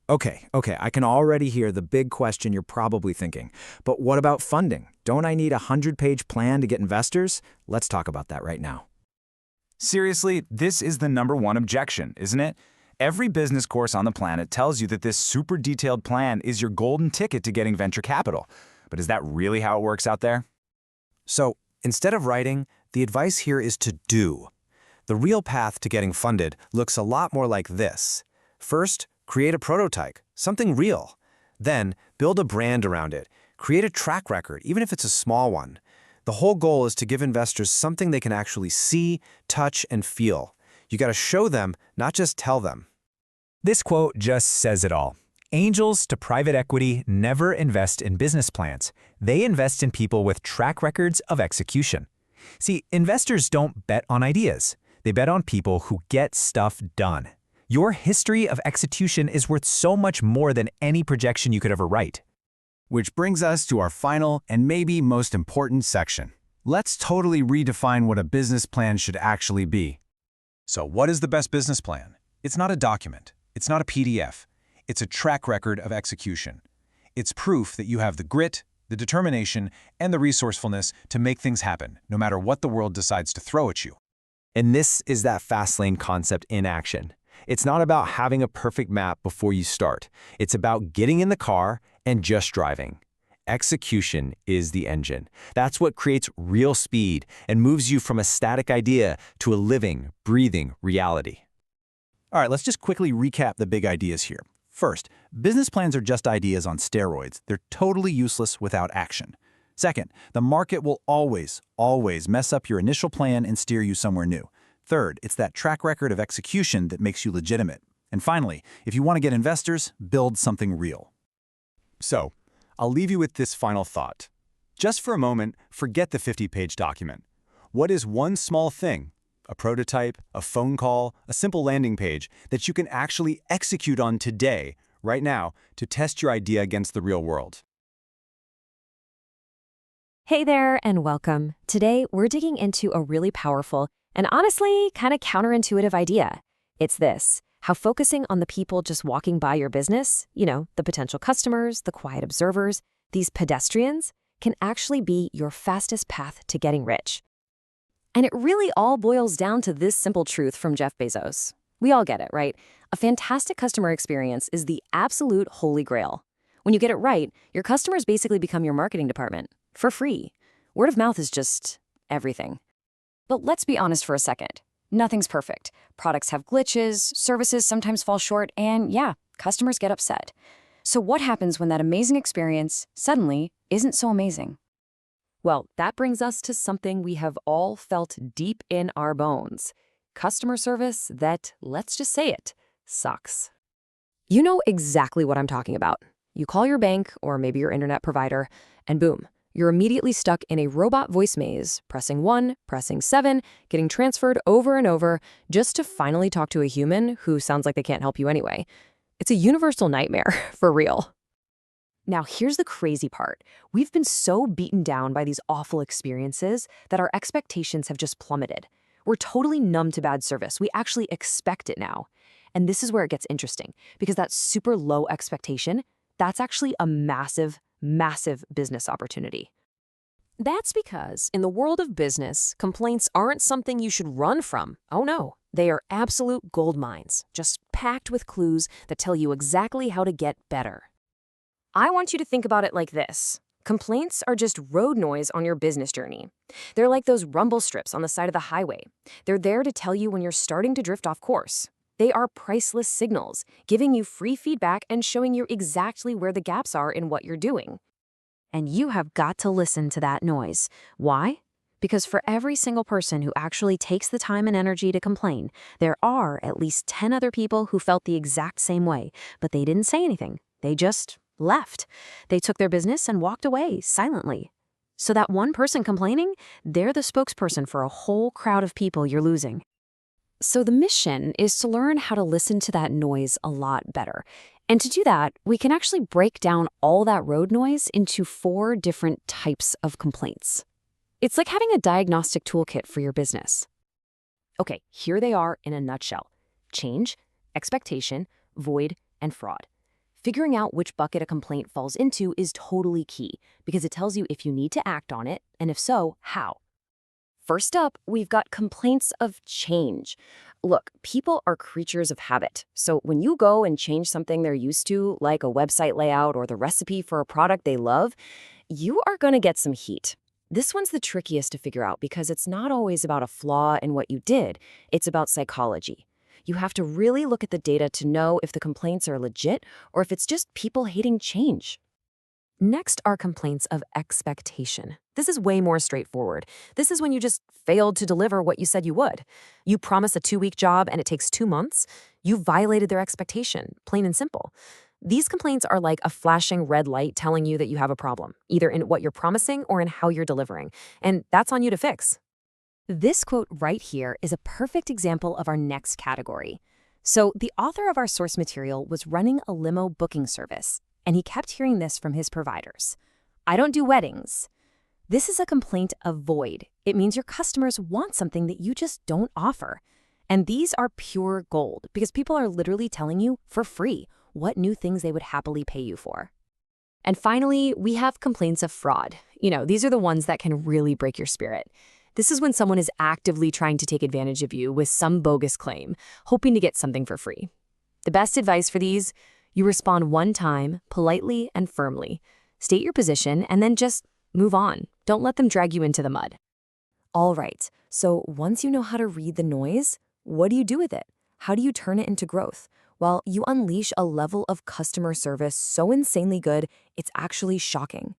Speaker 16: Okay, I can already hear the big question you're probably thinking. But what about funding? Don't I need a 100-page plan to get investors? Let's talk about that right now.
Speaker 4: Seriously, this is the #1 objection, isn't it? Every business course on the planet tells you that this super detailed plan is your golden ticket to getting venture capital. But is that really how it works out there?
Speaker 16: So, instead of writing, the advice here is to do. The real path to getting funded looks a lot more like this. First, create a prototype, something real. Then, build a brand around it. Create a track record, even if it's a small one. The whole goal is to give investors something they can actually see, touch, and feel. You got to show them, not just tell them.
Speaker 11: This quote just says it all. Angels to private equity never invest in business plans. They invest in people with track records of execution. See, investors don't bet on ideas. They bet on people who get stuff done. Your history of execution is worth so much more than any projection you could ever write.
Speaker 3: Which brings us to our final and maybe most important section. Let's totally redefine what a business plan should actually be.
Speaker 4: So what is the best business plan? It's not a document. It's not a PDF. It's a track record of execution. It's proof that you have the grit, the determination, and the resourcefulness to make things happen, no matter what the world decides to throw at you.
Speaker 16: And this is that FASTLANE concept in action. It's not about having a perfect map before you start. It's about getting in the car and just driving.
Speaker 8: Execution is the engine. That's what creates real speed and moves you from a static idea to a living, breathing reality.
Speaker 4: All right, let's just quickly recap the big ideas here. First, business plans are just ideas on steroids. They're totally useless without action. Second, the market will always mess up your initial plan and steer you somewhere new. Third, it's that track record of execution that makes you legitimate. And finally, if you want to get investors, build something real.
Speaker 8: So, I'll leave you with this final thought. Just for a moment, forget the 50-page document. What is one small thing, a prototype, a phone call, a simple landing page, that you can actually execute on today, right now, to test your idea against the real world?
Speaker 2: Hey there, and welcome. Today, we're digging into a really powerful and honestly kind of counterintuitive idea. It's this: how focusing on the people just walking by your business, the potential customers, the quiet observers, these pedestrians, can actually be your fastest path to getting rich. And it really all boils down to this simple truth from Jeff Bezos. We all get it, right? A fantastic customer experience is the absolute holy grail. When you get it right, your customers basically become your marketing department, for free. Word of mouth is just everything. But let's be honest for a second. Nothing's perfect. Products have glitches, services sometimes fall short, and yeah, customers get upset. So what happens when that amazing experience suddenly isn't so amazing? Well, that brings us to something we have all felt deep in our bones. Customer service that, let's just say it, sucks. You know exactly what I'm talking about. You call your bank or maybe your internet provider, and boom, you're immediately stuck in a robot voice maze, pressing 1, pressing 7, getting transferred over and over just to finally talk to a human who sounds like they can't help you anyway. It's a universal nightmare, for real. Now, here's the crazy part. We've been so beaten down by these awful experiences that our expectations have just plummeted. We're totally numb to bad service. We actually expect it now. And this is where it gets interesting, because that super low expectation, that's actually a massive business opportunity. That's because in the world of business, complaints aren't something you should run from. Oh no, they are absolute gold mines, just packed with clues that tell you exactly how to get better. I want you to think about it like this. Complaints are just road noise on your business journey. They're like those rumble strips on the side of the highway. They're there to tell you when you're starting to drift off course. They are priceless signals, giving you free feedback and showing you exactly where the gaps are in what you're doing. And you have got to listen to that noise. Why? Because for every single person who actually takes the time and energy to complain, there are at least 10 other people who felt the exact same way, but they didn't say anything. They just left. They took their business and walked away silently. So that one person complaining, they're the spokesperson for a whole crowd of people you're losing. So the mission is to learn how to listen to that noise a lot better. And to do that, we can actually break down all that road noise into 4 different types of complaints. It's like having a diagnostic toolkit for your business. Okay, here they are in a nutshell: change, expectation, void, and fraud. Figuring out which bucket a complaint falls into is totally key because it tells you if you need to act on it, and if so, how. First up, we've got complaints of change. Look, people are creatures of habit. So when you go and change something they're used to, like a website layout or the recipe for a product they love, you are going to get some heat. This one's the trickiest to figure out because it's not always about a flaw in what you did. It's about psychology. You have to really look at the data to know if the complaints are legit or if it's just people hating change. Next are complaints of expectation. This is way more straightforward. This is when you just failed to deliver what you said you would. You promise a 2-week job and it takes 2 months. You violated their expectation, plain and simple. These complaints are like a flashing red light telling you that you have a problem, either in what you're promising or in how you're delivering. And that's on you to fix. This quote right here is a perfect example of our next category. So the author of our source material was running a limo booking service, and he kept hearing this from his providers. I don't do weddings. This is a complaint of void. It means your customers want something that you just don't offer. And these are pure gold because people are literally telling you for free what new things they would happily pay you for. And finally, we have complaints of fraud. These are the ones that can really break your spirit. This is when someone is actively trying to take advantage of you with some bogus claim, hoping to get something for free. The best advice for these: you respond one time, politely and firmly. State your position and then just move on. Don't let them drag you into the mud. All right, so once you know how to read the noise, what do you do with it? How do you turn it into growth? Well, you unleash a level of customer service so insanely good, it's actually shocking.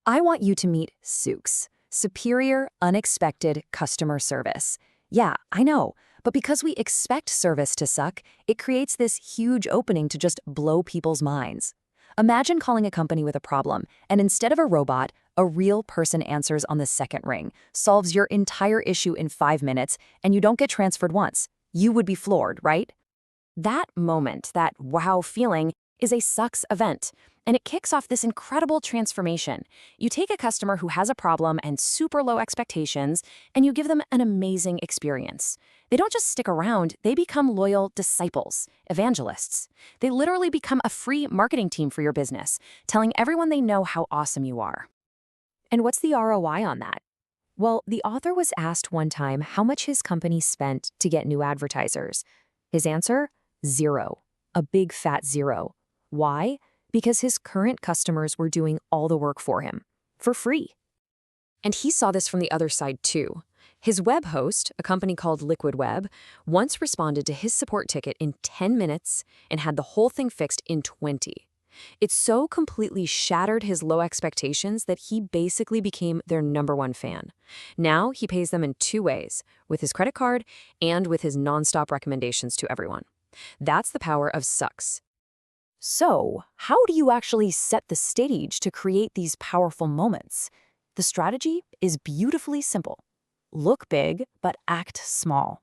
Speaker 2: I want you to meet Souks, Superior Unexpected Customer Service. Yeah, I know, but because we expect service to suck, it creates this huge opening to just blow people's minds. Imagine calling a company with a problem, and instead of a robot, a real person answers on the second ring, solves your entire issue in 5 minutes, and you don't get transferred once. You would be floored, right? That moment, that wow feeling, is a Sucks event, and it kicks off this incredible transformation. You take a customer who has a problem and super low expectations, and you give them an amazing experience. They don't just stick around, they become loyal disciples, evangelists. They literally become a free marketing team for your business, telling everyone they know how awesome you are. And what's the ROI on that? Well, the author was asked one time how much his company spent to get new advertisers. His answer? 0. A big fat 0. Why? Because his current customers were doing all the work for him, for free. And he saw this from the other side too. His web host, a company called Liquid Web, once responded to his support ticket in 10 minutes and had the whole thing fixed in 20. It so completely shattered his low expectations that he basically became their #1 fan. Now he pays them in 2 ways, with his credit card and with his nonstop recommendations to everyone. That's the power of Sucks. So, how do you actually set the stage to create these powerful moments? The strategy is beautifully simple. Look big, but act small.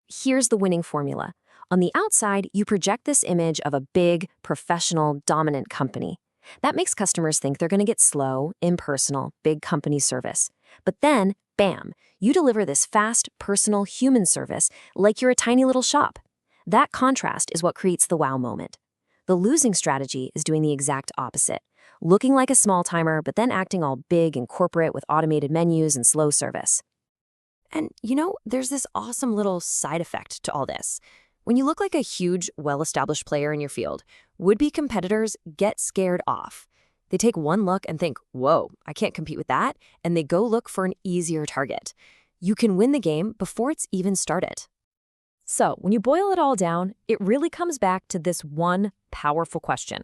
Speaker 2: Here's the winning formula. On the outside, you project this image of a big, professional, dominant company. That makes customers think they're going to get slow, impersonal, big company service. But then, bam, you deliver this fast, personal, human service like you're a tiny little shop. That contrast is what creates the wow moment. The losing strategy is doing the exact opposite, looking like a small-timer but then acting all big and corporate with automated menus and slow service. And, there's this awesome little side effect to all this. When you look like a huge, well-established player in your field, would-be competitors get scared off. They take one look and think, whoa, I can't compete with that, and they go look for an easier target. You can win the game before it's even started. So, when you boil it all down, it really comes back to this one powerful question.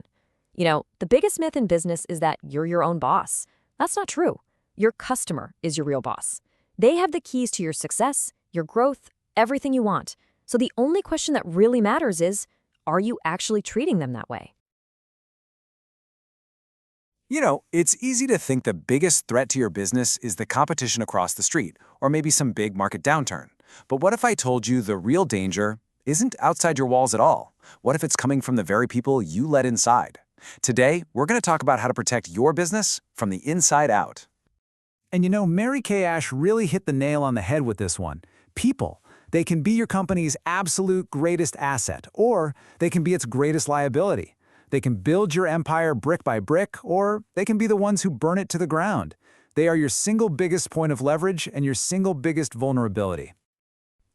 Speaker 2: The biggest myth in business is that you're your own boss. That's not true. Your customer is your real boss. They have the keys to your success, your growth, everything you want. So the only question that really matters is, are you actually treating them that way?
Speaker 5: It's easy to think the biggest threat to your business is the competition across the street, or maybe some big market downturn. But what if I told you the real danger isn't outside your walls at all? What if it's coming from the very people you let inside? Today, we're going to talk about how to protect your business from the inside out.
Speaker 11: And Mary Kay Ash really hit the nail on the head with this one. People. They can be your company's absolute greatest asset, or they can be its greatest liability. They can build your empire brick by brick, or they can be the ones who burn it to the ground. They are your single biggest point of leverage and your single biggest vulnerability.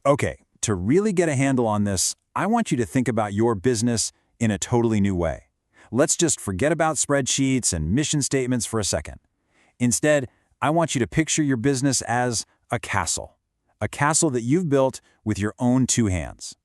Speaker 3: Okay, to really get a handle on this, I want you to think about your business in a totally new way. Let's just forget about spreadsheets and mission statements for a second. Instead, I want you to picture your business as a castle that you've built with your own 2 hands.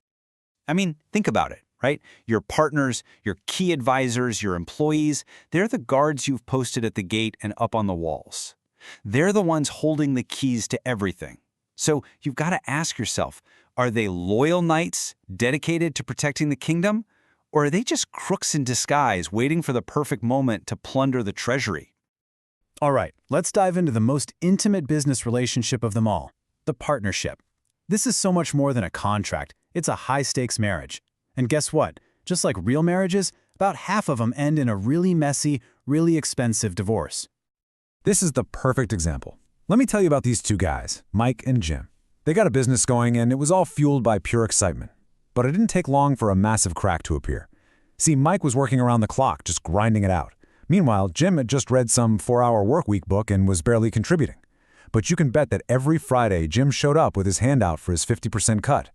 Speaker 3: I mean, think about it, right? Your partners, your key advisors, your employees, they're the guards you've posted at the gate and up on the walls. They're the ones holding the keys to everything. So you've got to ask yourself, are they loyal knights dedicated to protecting the kingdom? Or are they just crooks in disguise waiting for the perfect moment to plunder the treasury?
Speaker 11: All right, let's dive into the most intimate business relationship of them all, the partnership. This is so much more than a contract. It's a high-stakes marriage. And guess what? Just like real marriages, about half of them end in a really messy, really expensive divorce.
Speaker 12: This is the perfect example. Let me tell you about these 2 guys, Mike and Jim. They got a business going and it was all fueled by pure excitement. But it didn't take long for a massive crack to appear. See, Mike was working around the clock, just grinding it out. Meanwhile, Jim had just read some 4-hour workweek book and was barely contributing. But you can bet that every Friday, Jim showed up with his hand out for his 50% cut.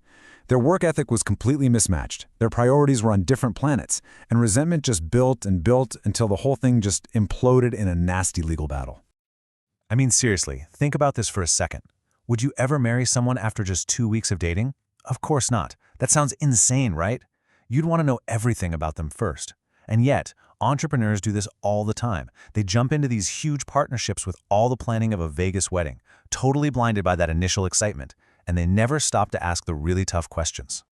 Speaker 9: Their work ethic was completely mismatched. Their priorities were on different planets, and resentment just built and built until the whole thing just imploded in a nasty legal battle.
Speaker 6: I mean, seriously, think about this for a second. Would you ever marry someone after just 2 weeks of dating? Of course not. That sounds insane, right? You'd want to know everything about them first. And yet, entrepreneurs do this all the time. They jump into these huge partnerships with all the planning of a Vegas wedding, totally blinded by that initial excitement, and they never stop to ask the really tough questions.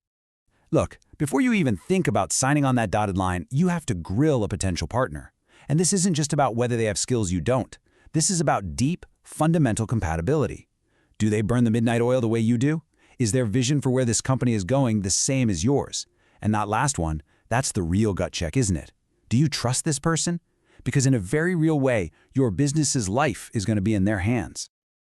Speaker 3: Look, before you even think about signing on that dotted line, you have to grill a potential partner. And this isn't just about whether they have skills you don't. This is about deep, fundamental compatibility. Do they burn the midnight oil the way you do? Is their vision for where this company is going the same as yours? And that last one, that's the real gut check, isn't it? Do you trust this person? Because in a very real way, your business's life is going to be in their hands.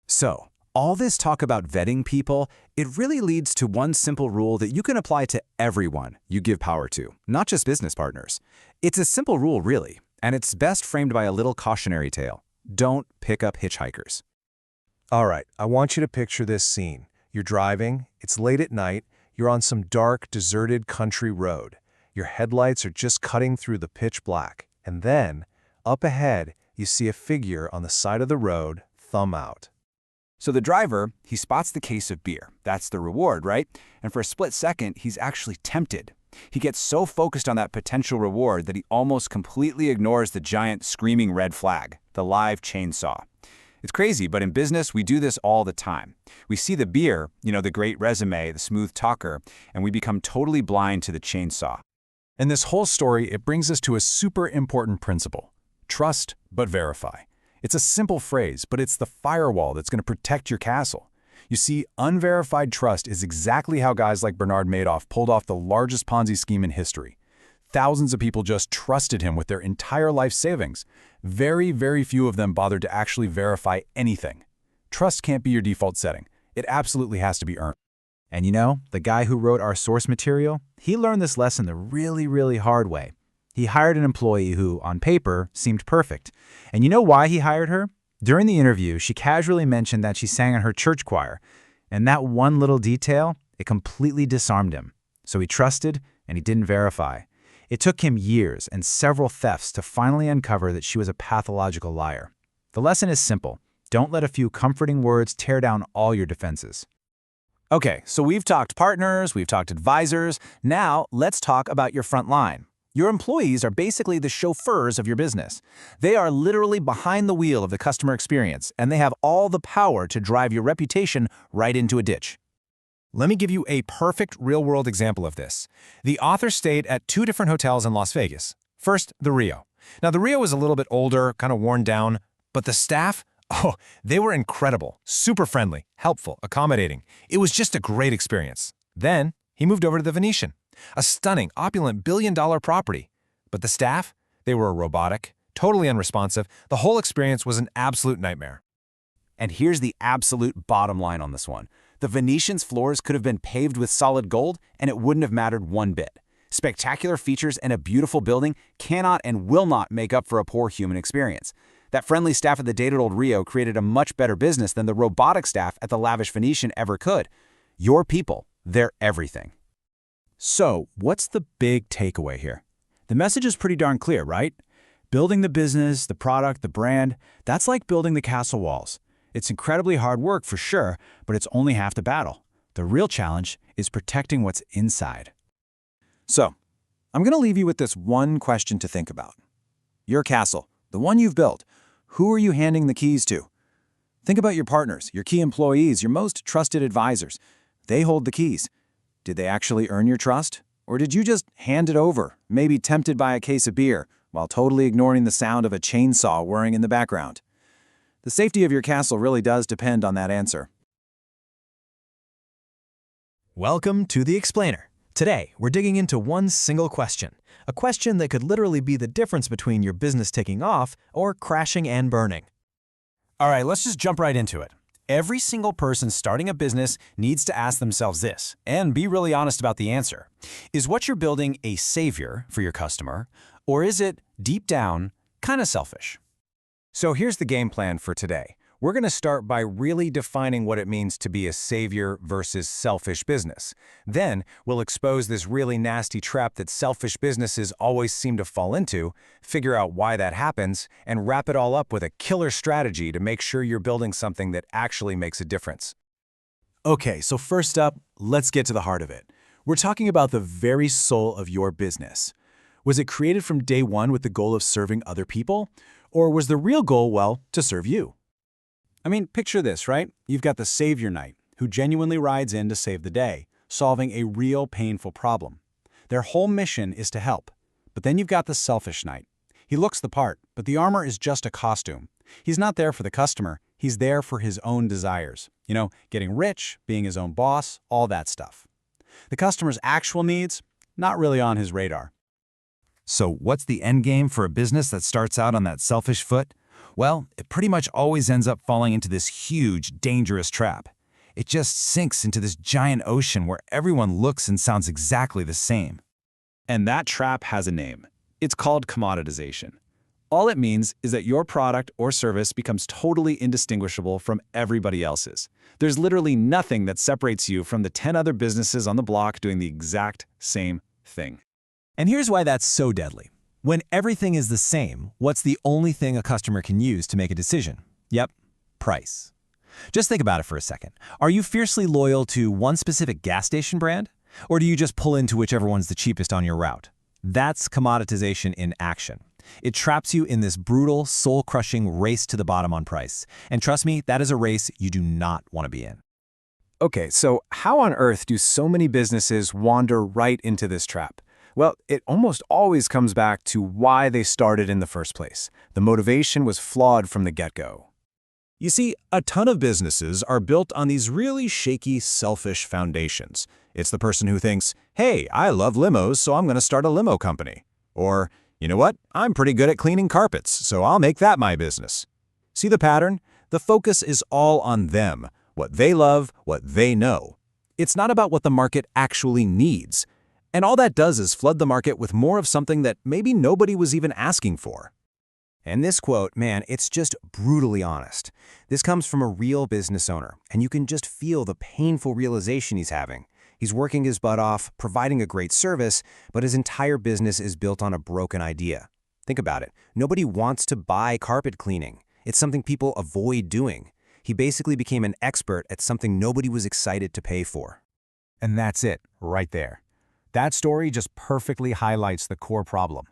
Speaker 7: So, all this talk about vetting people, it really leads to one simple rule that you can apply to everyone you give power to, not just business partners. It's a simple rule, really, and it's best framed by a little cautionary tale. Don't pick up hitchhikers.
Speaker 12: All right, I want you to picture this scene. You're driving, it's late at night, you're on some dark, deserted country road. Your headlights are just cutting through the pitch black. And then, up ahead, you see a figure on the side of the road, thumb out.
Speaker 7: So the driver, he spots the case of beer. That's the reward, right? And for a split second, he's actually tempted. He gets so focused on that potential reward that he almost completely ignores the giant screaming red flag, the live chainsaw. It's crazy, but in business, we do this all the time. We see the beer, the great resume, the smooth talker, and we become totally blind to the chainsaw.
Speaker 9: In this whole story, it brings us to a super important principle. Trust, but verify. It's a simple phrase, but it's the firewall that's going to protect your castle. You see, unverified trust is exactly how guys like Bernard Madoff pulled off the largest Ponzi scheme in history. Thousands of people just trusted him with their entire life savings. Very, very few of them bothered to actually verify anything. Trust can't be your default setting. It absolutely has to be earned.
Speaker 11: And the guy who wrote our source material, he learned this lesson the really, really hard way. He hired an employee who, on paper, seemed perfect. And you know why he hired her? During the interview, she casually mentioned that she sang in her church choir. And that one little detail, it completely disarmed him. So he trusted, and he didn't verify. It took him years and several thefts to finally uncover that she was a pathological liar. The lesson is simple. Don't let a few comforting words tear down all your defenses.
Speaker 7: Okay, so we've talked partners, we've talked advisors. Now, let's talk about your front line. Your employees are basically the chauffeurs of your business. They are literally behind the wheel of the customer experience, and they have all the power to drive your reputation right into a ditch.
Speaker 8: Let me give you a perfect real-world example of this. The author stayed at 2 different hotels in Las Vegas. First, the Rio. Now, the Rio was a little bit older, kind of worn down, but the staff, they were incredible, super friendly, helpful, accommodating. It was just a great experience. Then, he moved over to the Venetian, a stunning, opulent billion-dollar property. But the staff, they were robotic, totally unresponsive. The whole experience was an absolute nightmare.
Speaker 7: And here's the absolute bottom line on this one. The Venetian's floors could have been paved with solid gold, and it wouldn't have mattered one bit. Spectacular features and a beautiful building cannot and will not make up for a poor human experience. That friendly staff at the dated old Rio created a much better business than the robotic staff at the lavish Venetian ever could. Your people, they're everything.
Speaker 3: So, what's the big takeaway here? The message is pretty darn clear, right? Building the business, the product, the brand, that's like building the castle walls. It's incredibly hard work for sure, but it's only half the battle. The real challenge is protecting what's inside.
Speaker 4: So, I'm going to leave you with this one question to think about. Your castle, the one you've built, who are you handing the keys to? Think about your partners, your key employees, your most trusted advisors. They hold the keys. Did they actually earn your trust? Or did you just hand it over, maybe tempted by a case of beer, while totally ignoring the sound of a chainsaw whirring in the background? The safety of your castle really does depend on that answer.
Speaker 8: Welcome to The Explainer. Today, we're digging into one single question, a question that could literally be the difference between your business taking off or crashing and burning.
Speaker 3: All right, let's just jump right into it. Every single person starting a business needs to ask themselves this, and be really honest about the answer. Is what you're building a savior for your customer, or is it, deep down, kind of selfish?
Speaker 7: So here's the game plan for today.
Speaker 12: We're going to start by really defining what it means to be a savior versus selfish business. Then, we'll expose this really nasty trap that selfish businesses always seem to fall into, figure out why that happens, and wrap it all up with a killer strategy to make sure you're building something that actually makes a difference.
Speaker 4: Okay, so first up, let's get to the heart of it. We're talking about the very soul of your business. Was it created from day one with the goal of serving other people? Or was the real goal, well, to serve you? I mean, picture this, right? You've got the savior knight, who genuinely rides in to save the day, solving a real painful problem. Their whole mission is to help. But then you've got the selfish knight. He looks the part, but the armor is just a costume. He's not there for the customer, he's there for his own desires. You know, getting rich, being his own boss, all that stuff. The customer's actual needs, not really on his radar.
Speaker 3: So what's the end game for a business that starts out on that selfish foot? Well, it pretty much always ends up falling into this huge, dangerous trap. It just sinks into this giant ocean where everyone looks and sounds exactly the same.
Speaker 4: And that trap has a name. It's called commoditization. All it means is that your product or service becomes totally indistinguishable from everybody else's. There's literally nothing that separates you from the 10 other businesses on the block doing the exact same thing.
Speaker 8: And here's why that's so deadly. When everything is the same, what's the only thing a customer can use to make a decision? Yep, price. Just think about it for a second. Are you fiercely loyal to one specific gas station brand? Or do you just pull into whichever one's the cheapest on your route? That's commoditization in action. It traps you in this brutal, soul-crushing race to the bottom on price. And trust me, that is a race you do not want to be in.
Speaker 12: Okay, so how on earth do so many businesses wander right into this trap? Well, it almost always comes back to why they started in the first place. The motivation was flawed from the get-go.
Speaker 4: You see, a ton of businesses are built on these really shaky, selfish foundations. It's the person who thinks, hey, I love limos, so I'm going to start a limo company. Or, you know what, I'm pretty good at cleaning carpets, so I'll make that my business. See the pattern? The focus is all on them, what they love, what they know. It's not about what the market actually needs. And all that does is flood the market with more of something that maybe nobody was even asking for.
Speaker 7: And this quote, man, it's just brutally honest. This comes from a real business owner, and you can just feel the painful realization he's having. He's working his butt off, providing a great service, but his entire business is built on a broken idea. Think about it. Nobody wants to buy carpet cleaning. It's something people avoid doing. He basically became an expert at something nobody was excited to pay for.
Speaker 9: And that's it, right there. That story just perfectly highlights the core problem.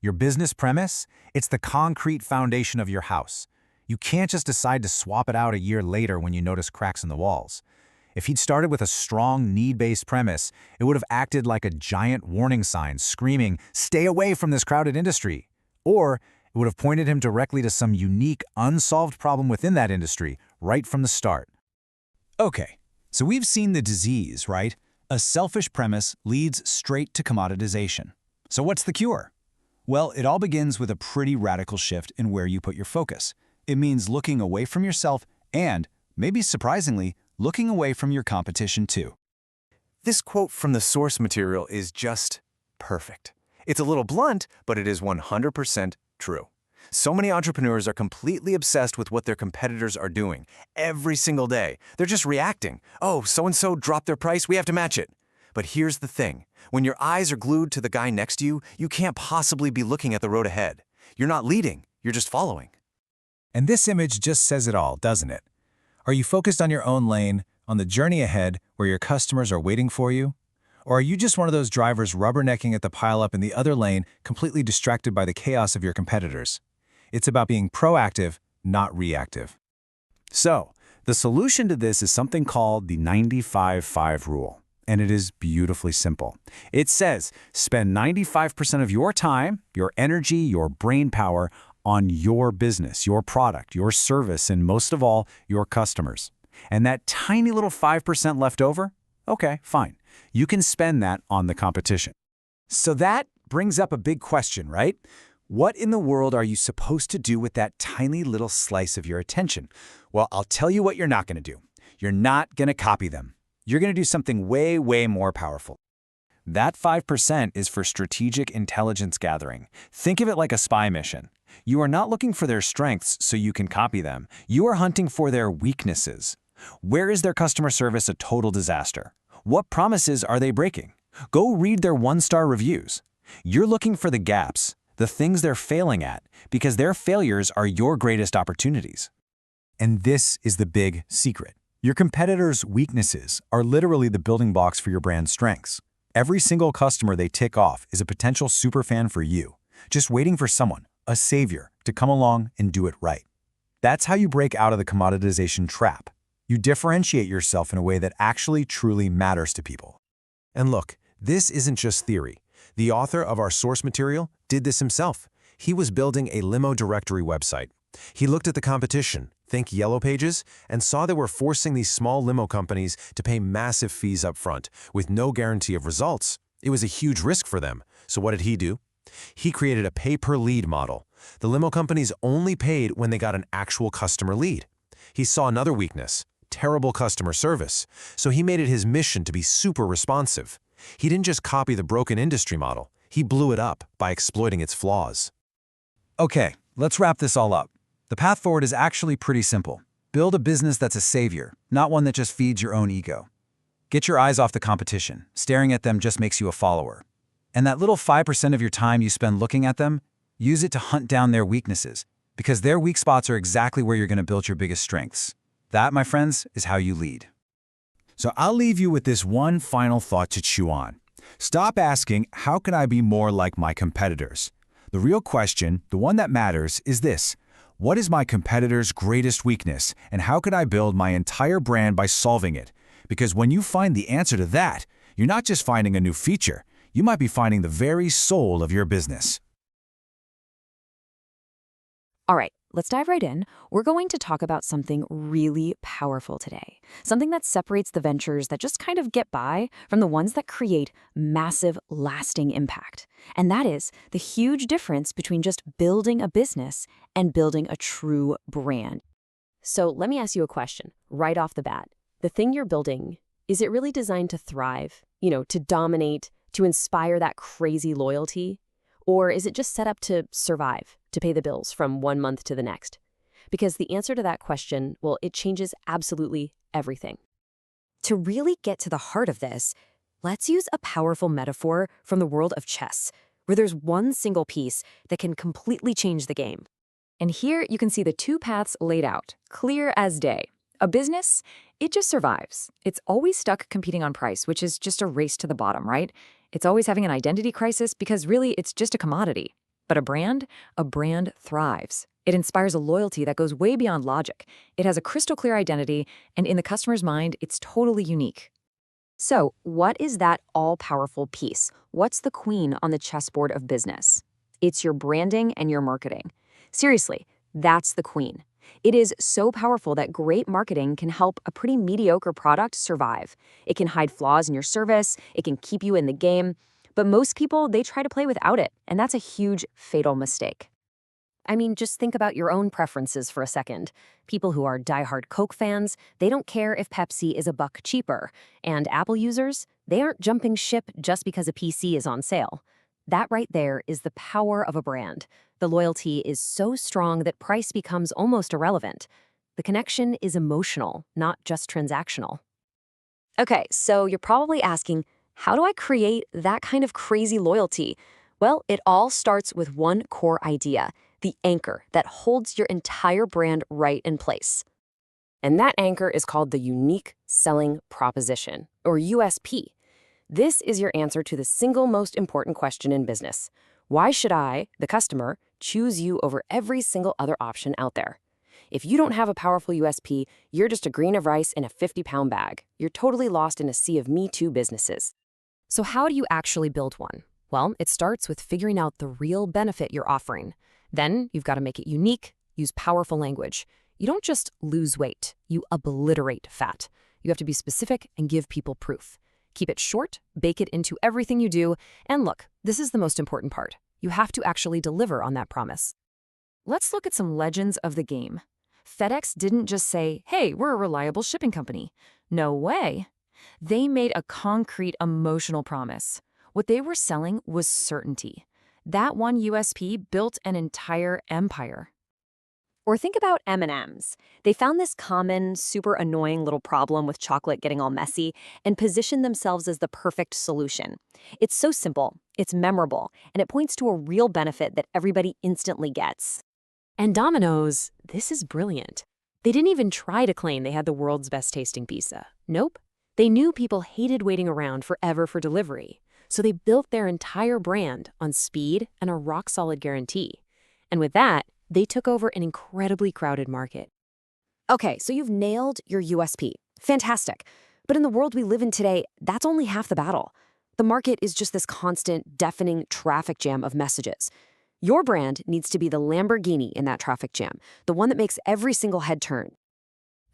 Speaker 9: Your business premise, it's the concrete foundation of your house. You can't just decide to swap it out a year later when you notice cracks in the walls. If he'd started with a strong need-based premise, it would have acted like a giant warning sign screaming, "Stay away from this crowded industry." Or it would have pointed him directly to some unique, unsolved problem within that industry right from the start.
Speaker 3: Okay, so we've seen the disease, right? A selfish premise leads straight to commoditization. So what's the cure? Well, it all begins with a pretty radical shift in where you put your focus. It means looking away from yourself and, maybe surprisingly, looking away from your competition too.
Speaker 16: This quote from the source material is just perfect. It's a little blunt, but it is 100% true. So many entrepreneurs are completely obsessed with what their competitors are doing every single day. They're just reacting. Oh, so-and-so dropped their price, we have to match it. But here's the thing. When your eyes are glued to the guy next to you, you can't possibly be looking at the road ahead. You're not leading, you're just following.
Speaker 9: And this image just says it all, doesn't it? Are you focused on your own lane, on the journey ahead where your customers are waiting for you? Or are you just one of those drivers rubbernecking at the pileup in the other lane, completely distracted by the chaos of your competitors? It's about being proactive, not reactive. So, the solution to this is something called the 95-5 rule. And it is beautifully simple. It says, spend 95% of your time, your energy, your brain power on your business, your product, your service, and most of all, your customers. And that tiny little 5% left over? Okay, fine. You can spend that on the competition. So that brings up a big question, right? What in the world are you supposed to do with that tiny little slice of your attention? Well, I'll tell you what you're not going to do. You're not going to copy them. You're going to do something way, way more powerful. That 5% is for strategic intelligence gathering. Think of it like a spy mission.
Speaker 5: You are not looking for their strengths so you can copy them. You are hunting for their weaknesses. Where is their customer service a total disaster? What promises are they breaking? Go read their one-star reviews. You're looking for the gaps, the things they're failing at, because their failures are your greatest opportunities.
Speaker 11: And this is the big secret. Your competitors' weaknesses are literally the building blocks for your brand's strengths. Every single customer they tick off is a potential superfan for you, just waiting for someone, a savior, to come along and do it right. That's how you break out of the commoditization trap. You differentiate yourself in a way that actually truly matters to people.
Speaker 12: And look, this isn't just theory. The author of our source material did this himself. He was building a limo directory website. He looked at the competition, think Yellow Pages, and saw they were forcing these small limo companies to pay massive fees up front, with no guarantee of results. It was a huge risk for them. So what did he do? He created a pay-per-lead model. The limo companies only paid when they got an actual customer lead. He saw another weakness: terrible customer service. So he made it his mission to be super responsive. He didn't just copy the broken industry model. He blew it up by exploiting its flaws.
Speaker 11: Okay, let's wrap this all up. The path forward is actually pretty simple. Build a business that's a savior, not one that just feeds your own ego. Get your eyes off the competition. Staring at them just makes you a follower. And that little 5% of your time you spend looking at them, use it to hunt down their weaknesses, because their weak spots are exactly where you're going to build your biggest strengths. That, my friends, is how you lead.
Speaker 3: So I'll leave you with this one final thought to chew on. Stop asking, how can I be more like my competitors? The real question, the one that matters, is this: what is my competitor's greatest weakness, and how can I build my entire brand by solving it? Because when you find the answer to that, you're not just finding a new feature, you might be finding the very soul of your business.
Speaker 10: All right, let's dive right in. We're going to talk about something really powerful today. Something that separates the ventures that just kind of get by from the ones that create massive, lasting impact. And that is the huge difference between just building a business and building a true brand.
Speaker 18: So let me ask you a question right off the bat. The thing you're building, is it really designed to thrive? To dominate, to inspire that crazy loyalty? Or is it just set up to survive, to pay the bills from one month to the next? Because the answer to that question, well, it changes absolutely everything.
Speaker 10: To really get to the heart of this, let's use a powerful metaphor from the world of chess, where there's one single piece that can completely change the game. And here you can see the two paths laid out, clear as day. A business, it just survives. It's always stuck competing on price, which is just a race to the bottom, right? It's always having an identity crisis because really it's just a commodity. But a brand thrives. It inspires a loyalty that goes way beyond logic. It has a crystal clear identity, and in the customer's mind, it's totally unique. So, what is that all-powerful piece? What's the queen on the chessboard of business? It's your branding and your marketing. Seriously, that's the queen. It is so powerful that great marketing can help a pretty mediocre product survive. It can hide flaws in your service, it can keep you in the game, but most people, they try to play without it, and that's a huge, fatal mistake. I mean, just think about your own preferences for a second. People who are diehard Coke fans, they don't care if Pepsi is $1 cheaper, and Apple users, they aren't jumping ship just because a PC is on sale. That right there is the power of a brand. The loyalty is so strong that price becomes almost irrelevant. The connection is emotional, not just transactional. Okay, so you're probably asking, how do I create that kind of crazy loyalty? Well, it all starts with one core idea, the anchor that holds your entire brand right in place.
Speaker 2: And that anchor is called the unique selling proposition, or USP. This is your answer to the single most important question in business. Why should I, the customer, choose you over every single other option out there? If you don't have a powerful USP, you're just a grain of rice in a 50-pound bag. You're totally lost in a sea of Me Too businesses.
Speaker 10: So how do you actually build one? Well, it starts with figuring out the real benefit you're offering. Then you've got to make it unique, use powerful language. You don't just lose weight, you obliterate fat. You have to be specific and give people proof. Keep it short, bake it into everything you do, and look, this is the most important part. You have to actually deliver on that promise. Let's look at some legends of the game. FedEx didn't just say, hey, we're a reliable shipping company. No way. They made a concrete, emotional promise. What they were selling was certainty.
Speaker 2: That one USP built an entire empire.
Speaker 10: Or think about M&Ms. They found this common, super annoying little problem with chocolate getting all messy and positioned themselves as the perfect solution. It's so simple, it's memorable, and it points to a real benefit that everybody instantly gets.
Speaker 18: And Domino's, this is brilliant. They didn't even try to claim they had the world's best tasting pizza. Nope. They knew people hated waiting around forever for delivery. So they built their entire brand on speed and a rock-solid guarantee. And with that, they took over an incredibly crowded market.
Speaker 2: Okay, so you've nailed your USP. Fantastic. But in the world we live in today, that's only half the battle. The market is just this constant, deafening traffic jam of messages. Your brand needs to be the Lamborghini in that traffic jam, the one that makes every single head turn.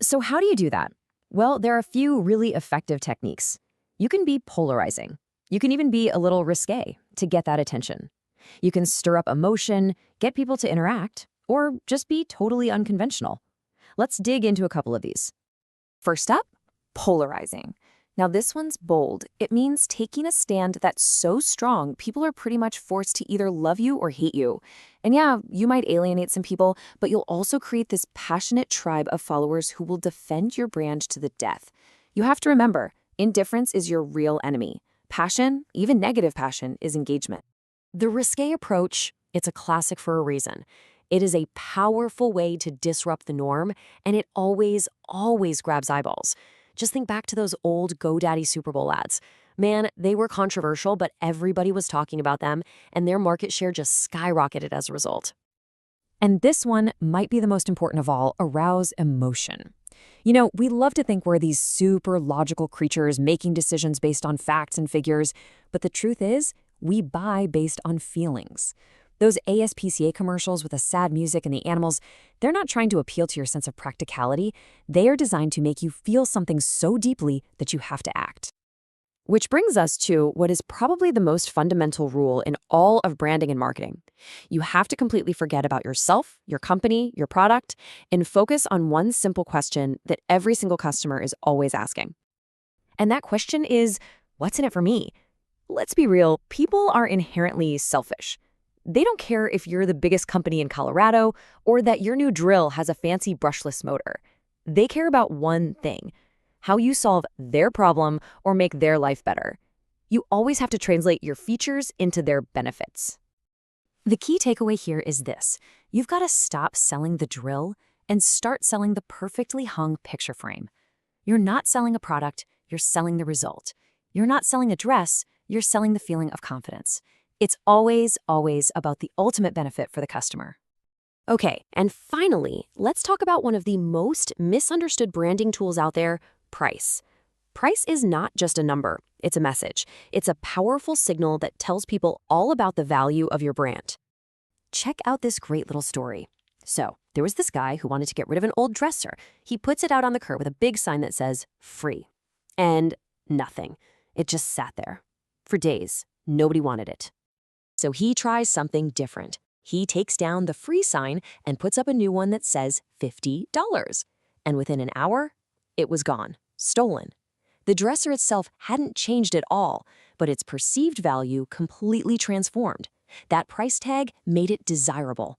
Speaker 2: So how do you do that? Well, there are a few really effective techniques. You can be polarizing. You can even be a little risque to get that attention. You can stir up emotion, get people to interact, or just be totally unconventional. Let's dig into a couple of these. First up, polarizing. Now this one's bold. It means taking a stand that's so strong, people are pretty much forced to either love you or hate you. And yeah, you might alienate some people, but you'll also create this passionate tribe of followers who will defend your brand to the death. You have to remember, indifference is your real enemy. Passion, even negative passion, is engagement. The risque approach, it's a classic for a reason. It is a powerful way to disrupt the norm, and it always, always grabs eyeballs. Just think back to those old GoDaddy Super Bowl ads. Man, they were controversial, but everybody was talking about them, and their market share just skyrocketed as a result. And this one might be the most important of all, arouse emotion. You know, we love to think we're these super logical creatures making decisions based on facts and figures, but the truth is, we buy based on feelings. Those ASPCA commercials with the sad music and the animals, they're not trying to appeal to your sense of practicality. They are designed to make you feel something so deeply that you have to act. Which brings us to what is probably the most fundamental rule in all of branding and marketing. You have to completely forget about yourself, your company, your product, and focus on one simple question that every single customer is always asking. And that question is, what's in it for me? Let's be real, people are inherently selfish. They don't care if you're the biggest company in Colorado or that your new drill has a fancy brushless motor. They care about one thing: how you solve their problem or make their life better. You always have to translate your features into their benefits. The key takeaway here is this: you've got to stop selling the drill and start selling the perfectly hung picture frame. You're not selling a product, you're selling the result. You're not selling a dress, you're selling the feeling of confidence. It's always, always about the ultimate benefit for the customer. Okay, and finally, let's talk about one of the most misunderstood branding tools out there: price. Price is not just a number, it's a message. It's a powerful signal that tells people all about the value of your brand. Check out this great little story. So, there was this guy who wanted to get rid of an old dresser. He puts it out on the curb with a big sign that says, "Free." And nothing. It just sat there. For days, nobody wanted it. So he tries something different. He takes down the free sign and puts up a new one that says $50. And within an hour, it was gone, stolen. The dresser itself hadn't changed at all, but its perceived value completely transformed. That price tag made it desirable.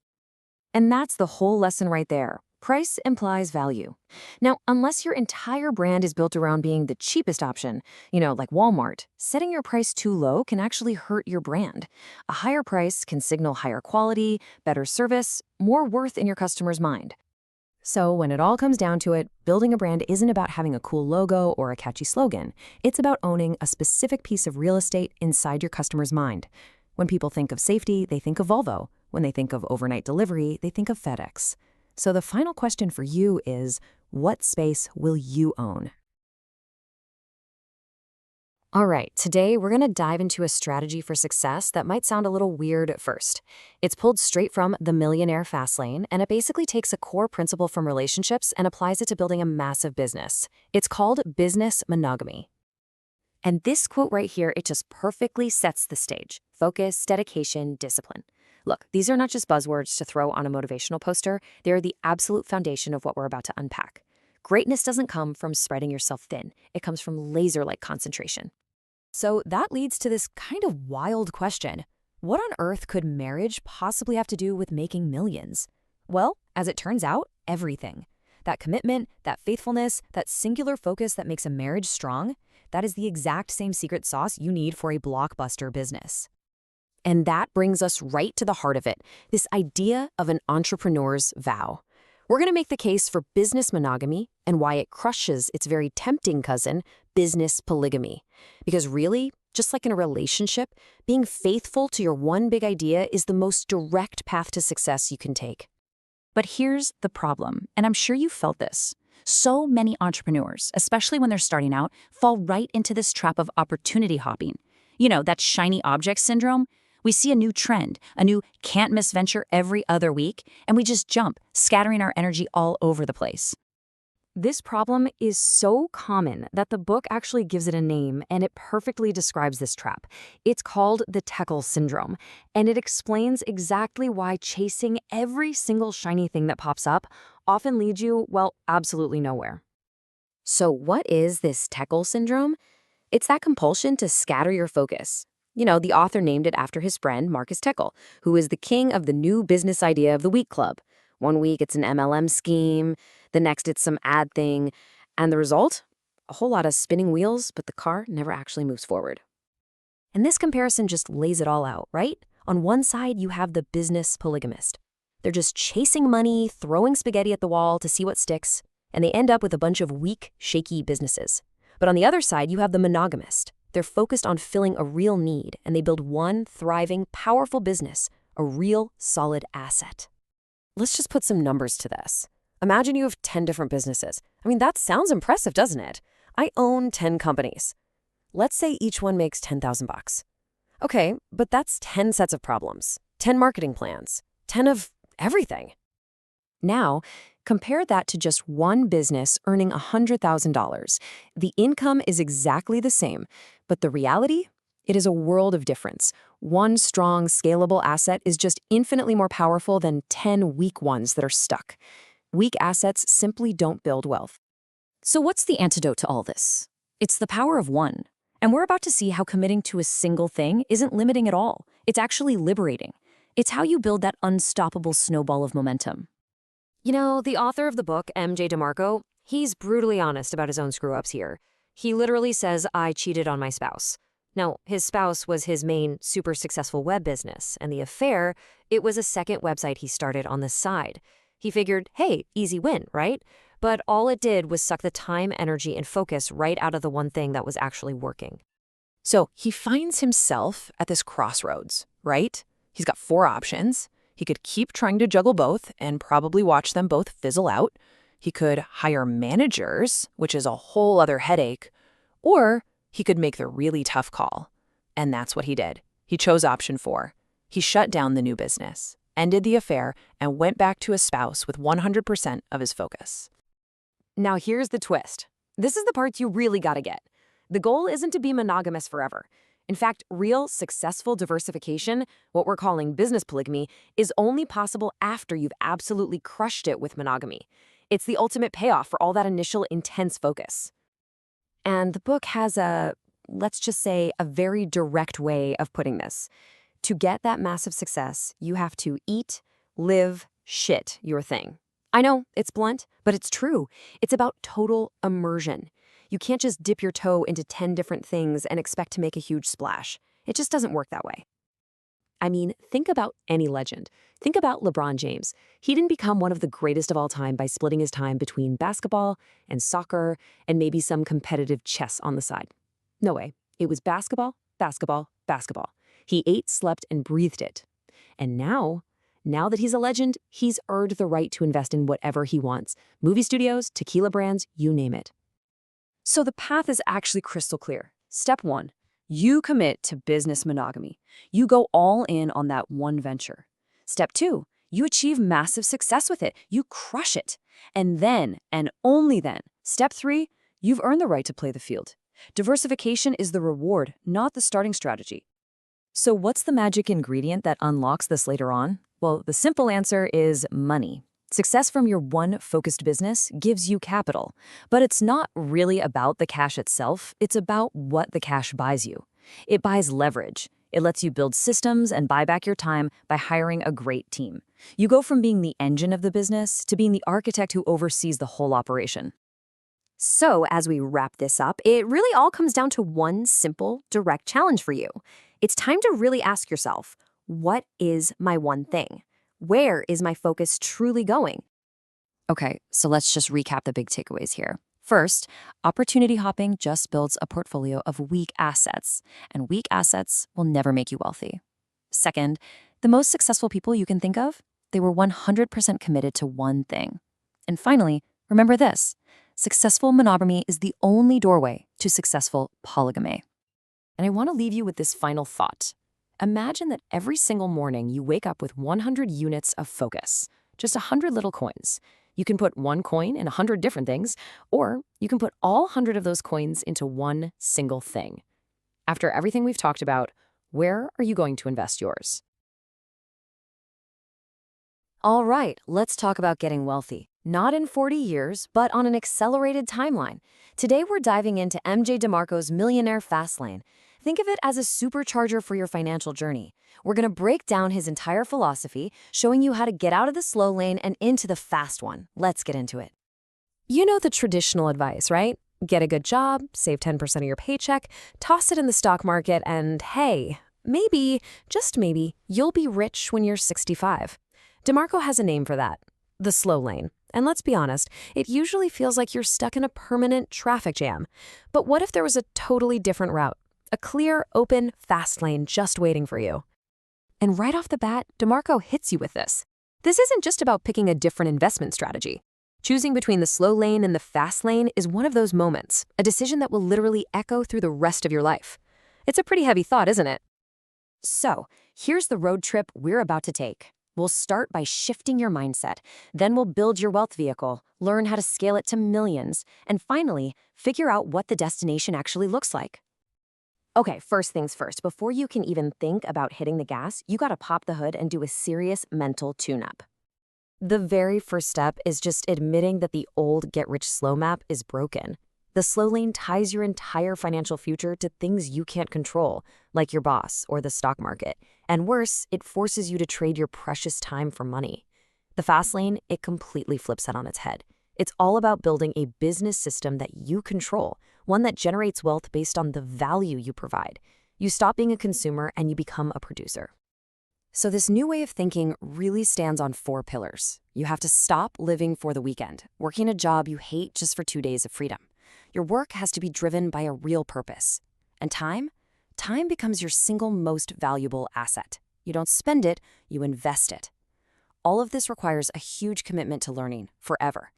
Speaker 2: And that's the whole lesson right there. Price implies value. Now, unless your entire brand is built around being the cheapest option, like Walmart, setting your price too low can actually hurt your brand. A higher price can signal higher quality, better service, more worth in your customer's mind. So when it all comes down to it, building a brand isn't about having a cool logo or a catchy slogan. It's about owning a specific piece of real estate inside your customer's mind. When people think of safety, they think of Volvo. When they think of overnight delivery, they think of FedEx. So the final question for you is, what space will you own? All right, today we're going to dive into a strategy for success that might sound a little weird at first. It's pulled straight from the Millionaire FASTLANE, and it basically takes a core principle from relationships and applies it to building a massive business. It's called business monogamy. And this quote right here, it just perfectly sets the stage. Focus, dedication, discipline. Look, these are not just buzzwords to throw on a motivational poster. They are the absolute foundation of what we're about to unpack. Greatness doesn't come from spreading yourself thin. It comes from laser-like concentration. So that leads to this kind of wild question.
Speaker 10: What on earth could marriage possibly have to do with making millions? Well, as it turns out, everything. That commitment, that faithfulness, that singular focus that makes a marriage strong, that is the exact same secret sauce you need for a blockbuster business. And that brings us right to the heart of it, this idea of an entrepreneur's vow. We're going to make the case for business monogamy and why it crushes its very tempting cousin, business polygamy. Because really, just like in a relationship, being faithful to your one big idea is the most direct path to success you can take.
Speaker 19: But here's the problem, and I'm sure you felt this. So many entrepreneurs, especially when they're starting out, fall right into this trap of opportunity hopping. You know, that shiny object syndrome? We see a new trend, a new can't-miss venture every other week, and we just jump, scattering our energy all over the place.
Speaker 10: This problem is so common that the book actually gives it a name, and it perfectly describes this trap. It's called the Teckle syndrome, and it explains exactly why chasing every single shiny thing that pops up often leads you, well, absolutely nowhere. So what is this Teckle syndrome? It's that compulsion to scatter your focus. You know, the author named it after his friend, Marcus Teckle, who is the king of the new business idea of the week club. One week it's an MLM scheme, the next it's some ad thing, and the result? A whole lot of spinning wheels, but the car never actually moves forward. And this comparison just lays it all out, right? On one side, you have the business polygamist. They're just chasing money, throwing spaghetti at the wall to see what sticks, and they end up with a bunch of weak, shaky businesses. But on the other side, you have the monogamist. They're focused on filling a real need, and they build one thriving, powerful business, a real, solid asset. Let's just put some numbers to this. Imagine you have 10 different businesses. I mean, that sounds impressive, doesn't it? I own 10 companies. Let's say each one makes $10,000. Okay, but that's 10 sets of problems, 10 marketing plans, 10 of everything. Now, compare that to just one business earning $100,000. The income is exactly the same, but the reality? It is a world of difference. One strong, scalable asset is just infinitely more powerful than 10 weak ones that are stuck. Weak assets simply don't build wealth.
Speaker 19: So what's the antidote to all this? It's the power of one. And we're about to see how committing to a single thing isn't limiting at all. It's actually liberating. It's how you build that unstoppable snowball of momentum.
Speaker 10: You know, the author of the book, M.J. DeMarco, he's brutally honest about his own screw-ups here. He literally says, I cheated on my spouse. Now, his spouse was his main super successful web business, and the affair, it was a second website he started on the side. He figured, hey, easy win, right? But all it did was suck the time, energy, and focus right out of the one thing that was actually working.
Speaker 20: So he finds himself at this crossroads, right? He's got 4 options. He could keep trying to juggle both and probably watch them both fizzle out. He could hire managers, which is a whole other headache, or he could make the really tough call. And that's what he did. He chose option 4. He shut down the new business, ended the affair, and went back to his spouse with 100% of his focus.
Speaker 10: Now here's the twist. This is the part you really gotta get. The goal isn't to be monogamous forever. In fact, real, successful diversification, what we're calling business polygamy, is only possible after you've absolutely crushed it with monogamy. It's the ultimate payoff for all that initial intense focus. And the book has let's just say, a very direct way of putting this. To get that massive success, you have to eat, live, shit your thing. I know, it's blunt, but it's true. It's about total immersion. You can't just dip your toe into 10 different things and expect to make a huge splash. It just doesn't work that way. I mean, think about any legend. Think about LeBron James. He didn't become one of the greatest of all time by splitting his time between basketball and soccer and maybe some competitive chess on the side. No way. It was basketball, basketball, basketball. He ate, slept, and breathed it. And now that he's a legend, he's earned the right to invest in whatever he wants. Movie studios, tequila brands, you name it. So the path is actually crystal clear. Step 1, you commit to business monogamy. You go all in on that one venture. Step 2, you achieve massive success with it. You crush it. And then, and only then, step 3, you've earned the right to play the field. Diversification is the reward, not the starting strategy. So what's the magic ingredient that unlocks this later on? Well, the simple answer is money. Success from your one focused business gives you capital, but it's not really about the cash itself. It's about what the cash buys you. It buys leverage. It lets you build systems and buy back your time by hiring a great team. You go from being the engine of the business to being the architect who oversees the whole operation.
Speaker 2: So, as we wrap this up, it really all comes down to one simple, direct challenge for you. It's time to really ask yourself, what is my one thing? Where is my focus truly going?
Speaker 10: Okay, so let's just recap the big takeaways here. First, opportunity hopping just builds a portfolio of weak assets, and weak assets will never make you wealthy. Second, the most successful people you can think of, they were 100% committed to one thing. And finally, remember this. Successful monogamy is the only doorway to successful polygamy. And I want to leave you with this final thought. Imagine that every single morning you wake up with 100 units of focus, just 100 little coins. You can put one coin in 100 different things, or you can put all 100 of those coins into one single thing. After everything we've talked about, where are you going to invest yours?
Speaker 2: All right, let's talk about getting wealthy. Not in 40 years, but on an accelerated timeline. Today we're diving into MJ DeMarco's Millionaire FASTLANE. Think of it as a supercharger for your financial journey. We're going to break down his entire philosophy, showing you how to get out of the slow lane and into the fast one. Let's get into it. You know the traditional advice, right? Get a good job, save 10% of your paycheck, toss it in the stock market, and hey, maybe, just maybe, you'll be rich when you're 65. DeMarco has a name for that, the slow lane. And let's be honest, it usually feels like you're stuck in a permanent traffic jam. But what if there was a totally different route? A clear, open, fast lane just waiting for you. And right off the bat, DeMarco hits you with this. This isn't just about picking a different investment strategy. Choosing between the slow lane and the fast lane is one of those moments, a decision that will literally echo through the rest of your life. It's a pretty heavy thought, isn't it? So, here's the road trip we're about to take. We'll start by shifting your mindset. Then we'll build your wealth vehicle, learn how to scale it to millions, and finally, figure out what the destination actually looks like. Okay, first things first, before you can even think about hitting the gas, you gotta pop the hood and do a serious mental tune-up. The very first step is just admitting that the old get-rich-slow map is broken. The slow lane ties your entire financial future to things you can't control, like your boss or the stock market. And worse, it forces you to trade your precious time for money. The fast lane, it completely flips that on its head. It's all about building a business system that you control, one that generates wealth based on the value you provide. You stop being a consumer and you become a producer. So this new way of thinking really stands on 4 pillars. You have to stop living for the weekend, working a job you hate just for 2 days of freedom. Your work has to be driven by a real purpose. And time? Time becomes your single most valuable asset. You don't spend it, you invest it. All of this requires a huge commitment to learning, forever.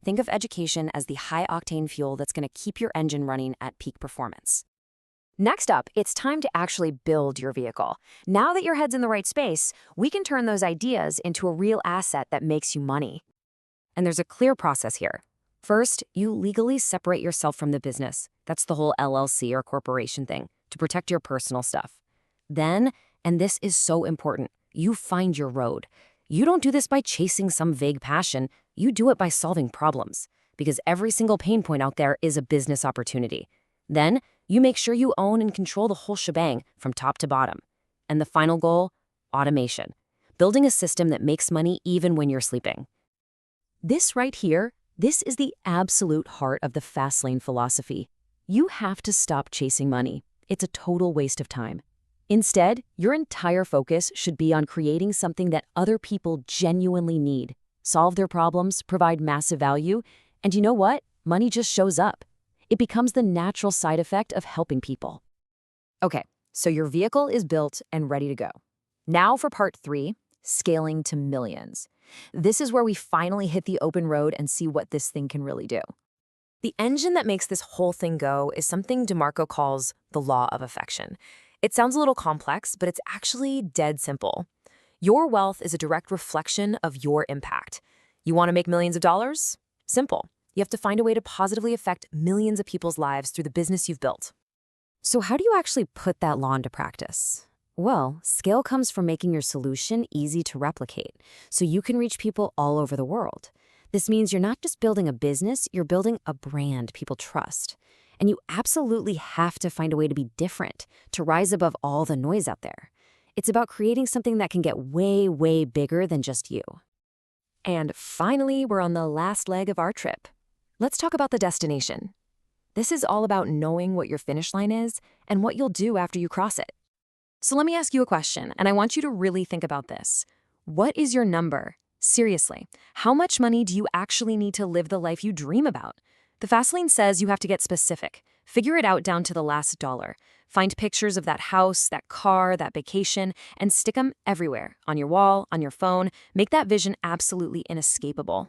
Speaker 2: Think of education as the high-octane fuel that's going to keep your engine running at peak performance. Next up, it's time to actually build your vehicle. Now that your head's in the right space, we can turn those ideas into a real asset that makes you money. And there's a clear process here. First, you legally separate yourself from the business. That's the whole LLC or corporation thing, to protect your personal stuff. Then, and this is so important, you find your road. You don't do this by chasing some vague passion. You do it by solving problems, because every single pain point out there is a business opportunity. Then, you make sure you own and control the whole shebang from top to bottom. And the final goal? Automation. Building a system that makes money even when you're sleeping. This right here, this is the absolute heart of the fast lane philosophy. You have to stop chasing money. It's a total waste of time. Instead, your entire focus should be on creating something that other people genuinely need, solve their problems, provide massive value, and you know what? Money just shows up. It becomes the natural side effect of helping people. Okay, so your vehicle is built and ready to go. Now for part 3, scaling to millions. This is where we finally hit the open road and see what this thing can really do. The engine that makes this whole thing go is something DeMarco calls the law of affection. It sounds a little complex, but it's actually dead simple. Your wealth is a direct reflection of your impact. You want to make millions of dollars? Simple. You have to find a way to positively affect millions of people's lives through the business you've built. So how do you actually put that law into practice? Well, scale comes from making your solution easy to replicate, so you can reach people all over the world. This means you're not just building a business, you're building a brand people trust.
Speaker 14: And you absolutely have to find a way to be different, to rise above all the noise out there. It's about creating something that can get way, way bigger than just you.
Speaker 2: And finally, we're on the last leg of our trip. Let's talk about the destination. This is all about knowing what your finish line is and what you'll do after you cross it. So let me ask you a question, and I want you to really think about this. What is your number? Seriously, how much money do you actually need to live the life you dream about? The Fastlane says you have to get specific. Figure it out down to the last dollar. Find pictures of that house, that car, that vacation, and stick them everywhere, on your wall, on your phone. Make that vision absolutely inescapable.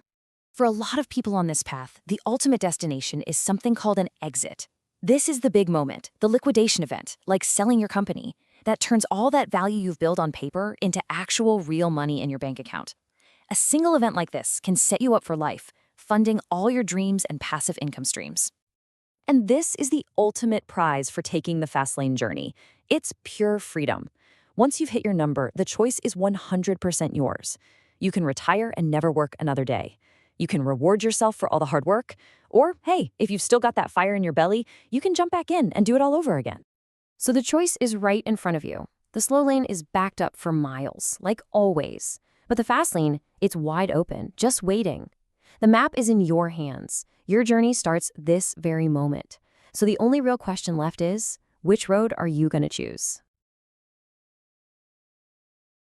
Speaker 19: For a lot of people on this path, the ultimate destination is something called an exit. This is the big moment, the liquidation event, like selling your company, that turns all that value you've built on paper into actual real money in your bank account. A single event like this can set you up for life, funding all your dreams and passive income streams.
Speaker 2: And this is the ultimate prize for taking the Fastlane journey. It's pure freedom. Once you've hit your number, the choice is 100% yours. You can retire and never work another day. You can reward yourself for all the hard work. Or, hey, if you've still got that fire in your belly, you can jump back in and do it all over again. So the choice is right in front of you. The slow lane is backed up for miles, like always. But the fast lane, it's wide open, just waiting. The map is in your hands. Your journey starts this very moment. So the only real question left is, which road are you going to choose?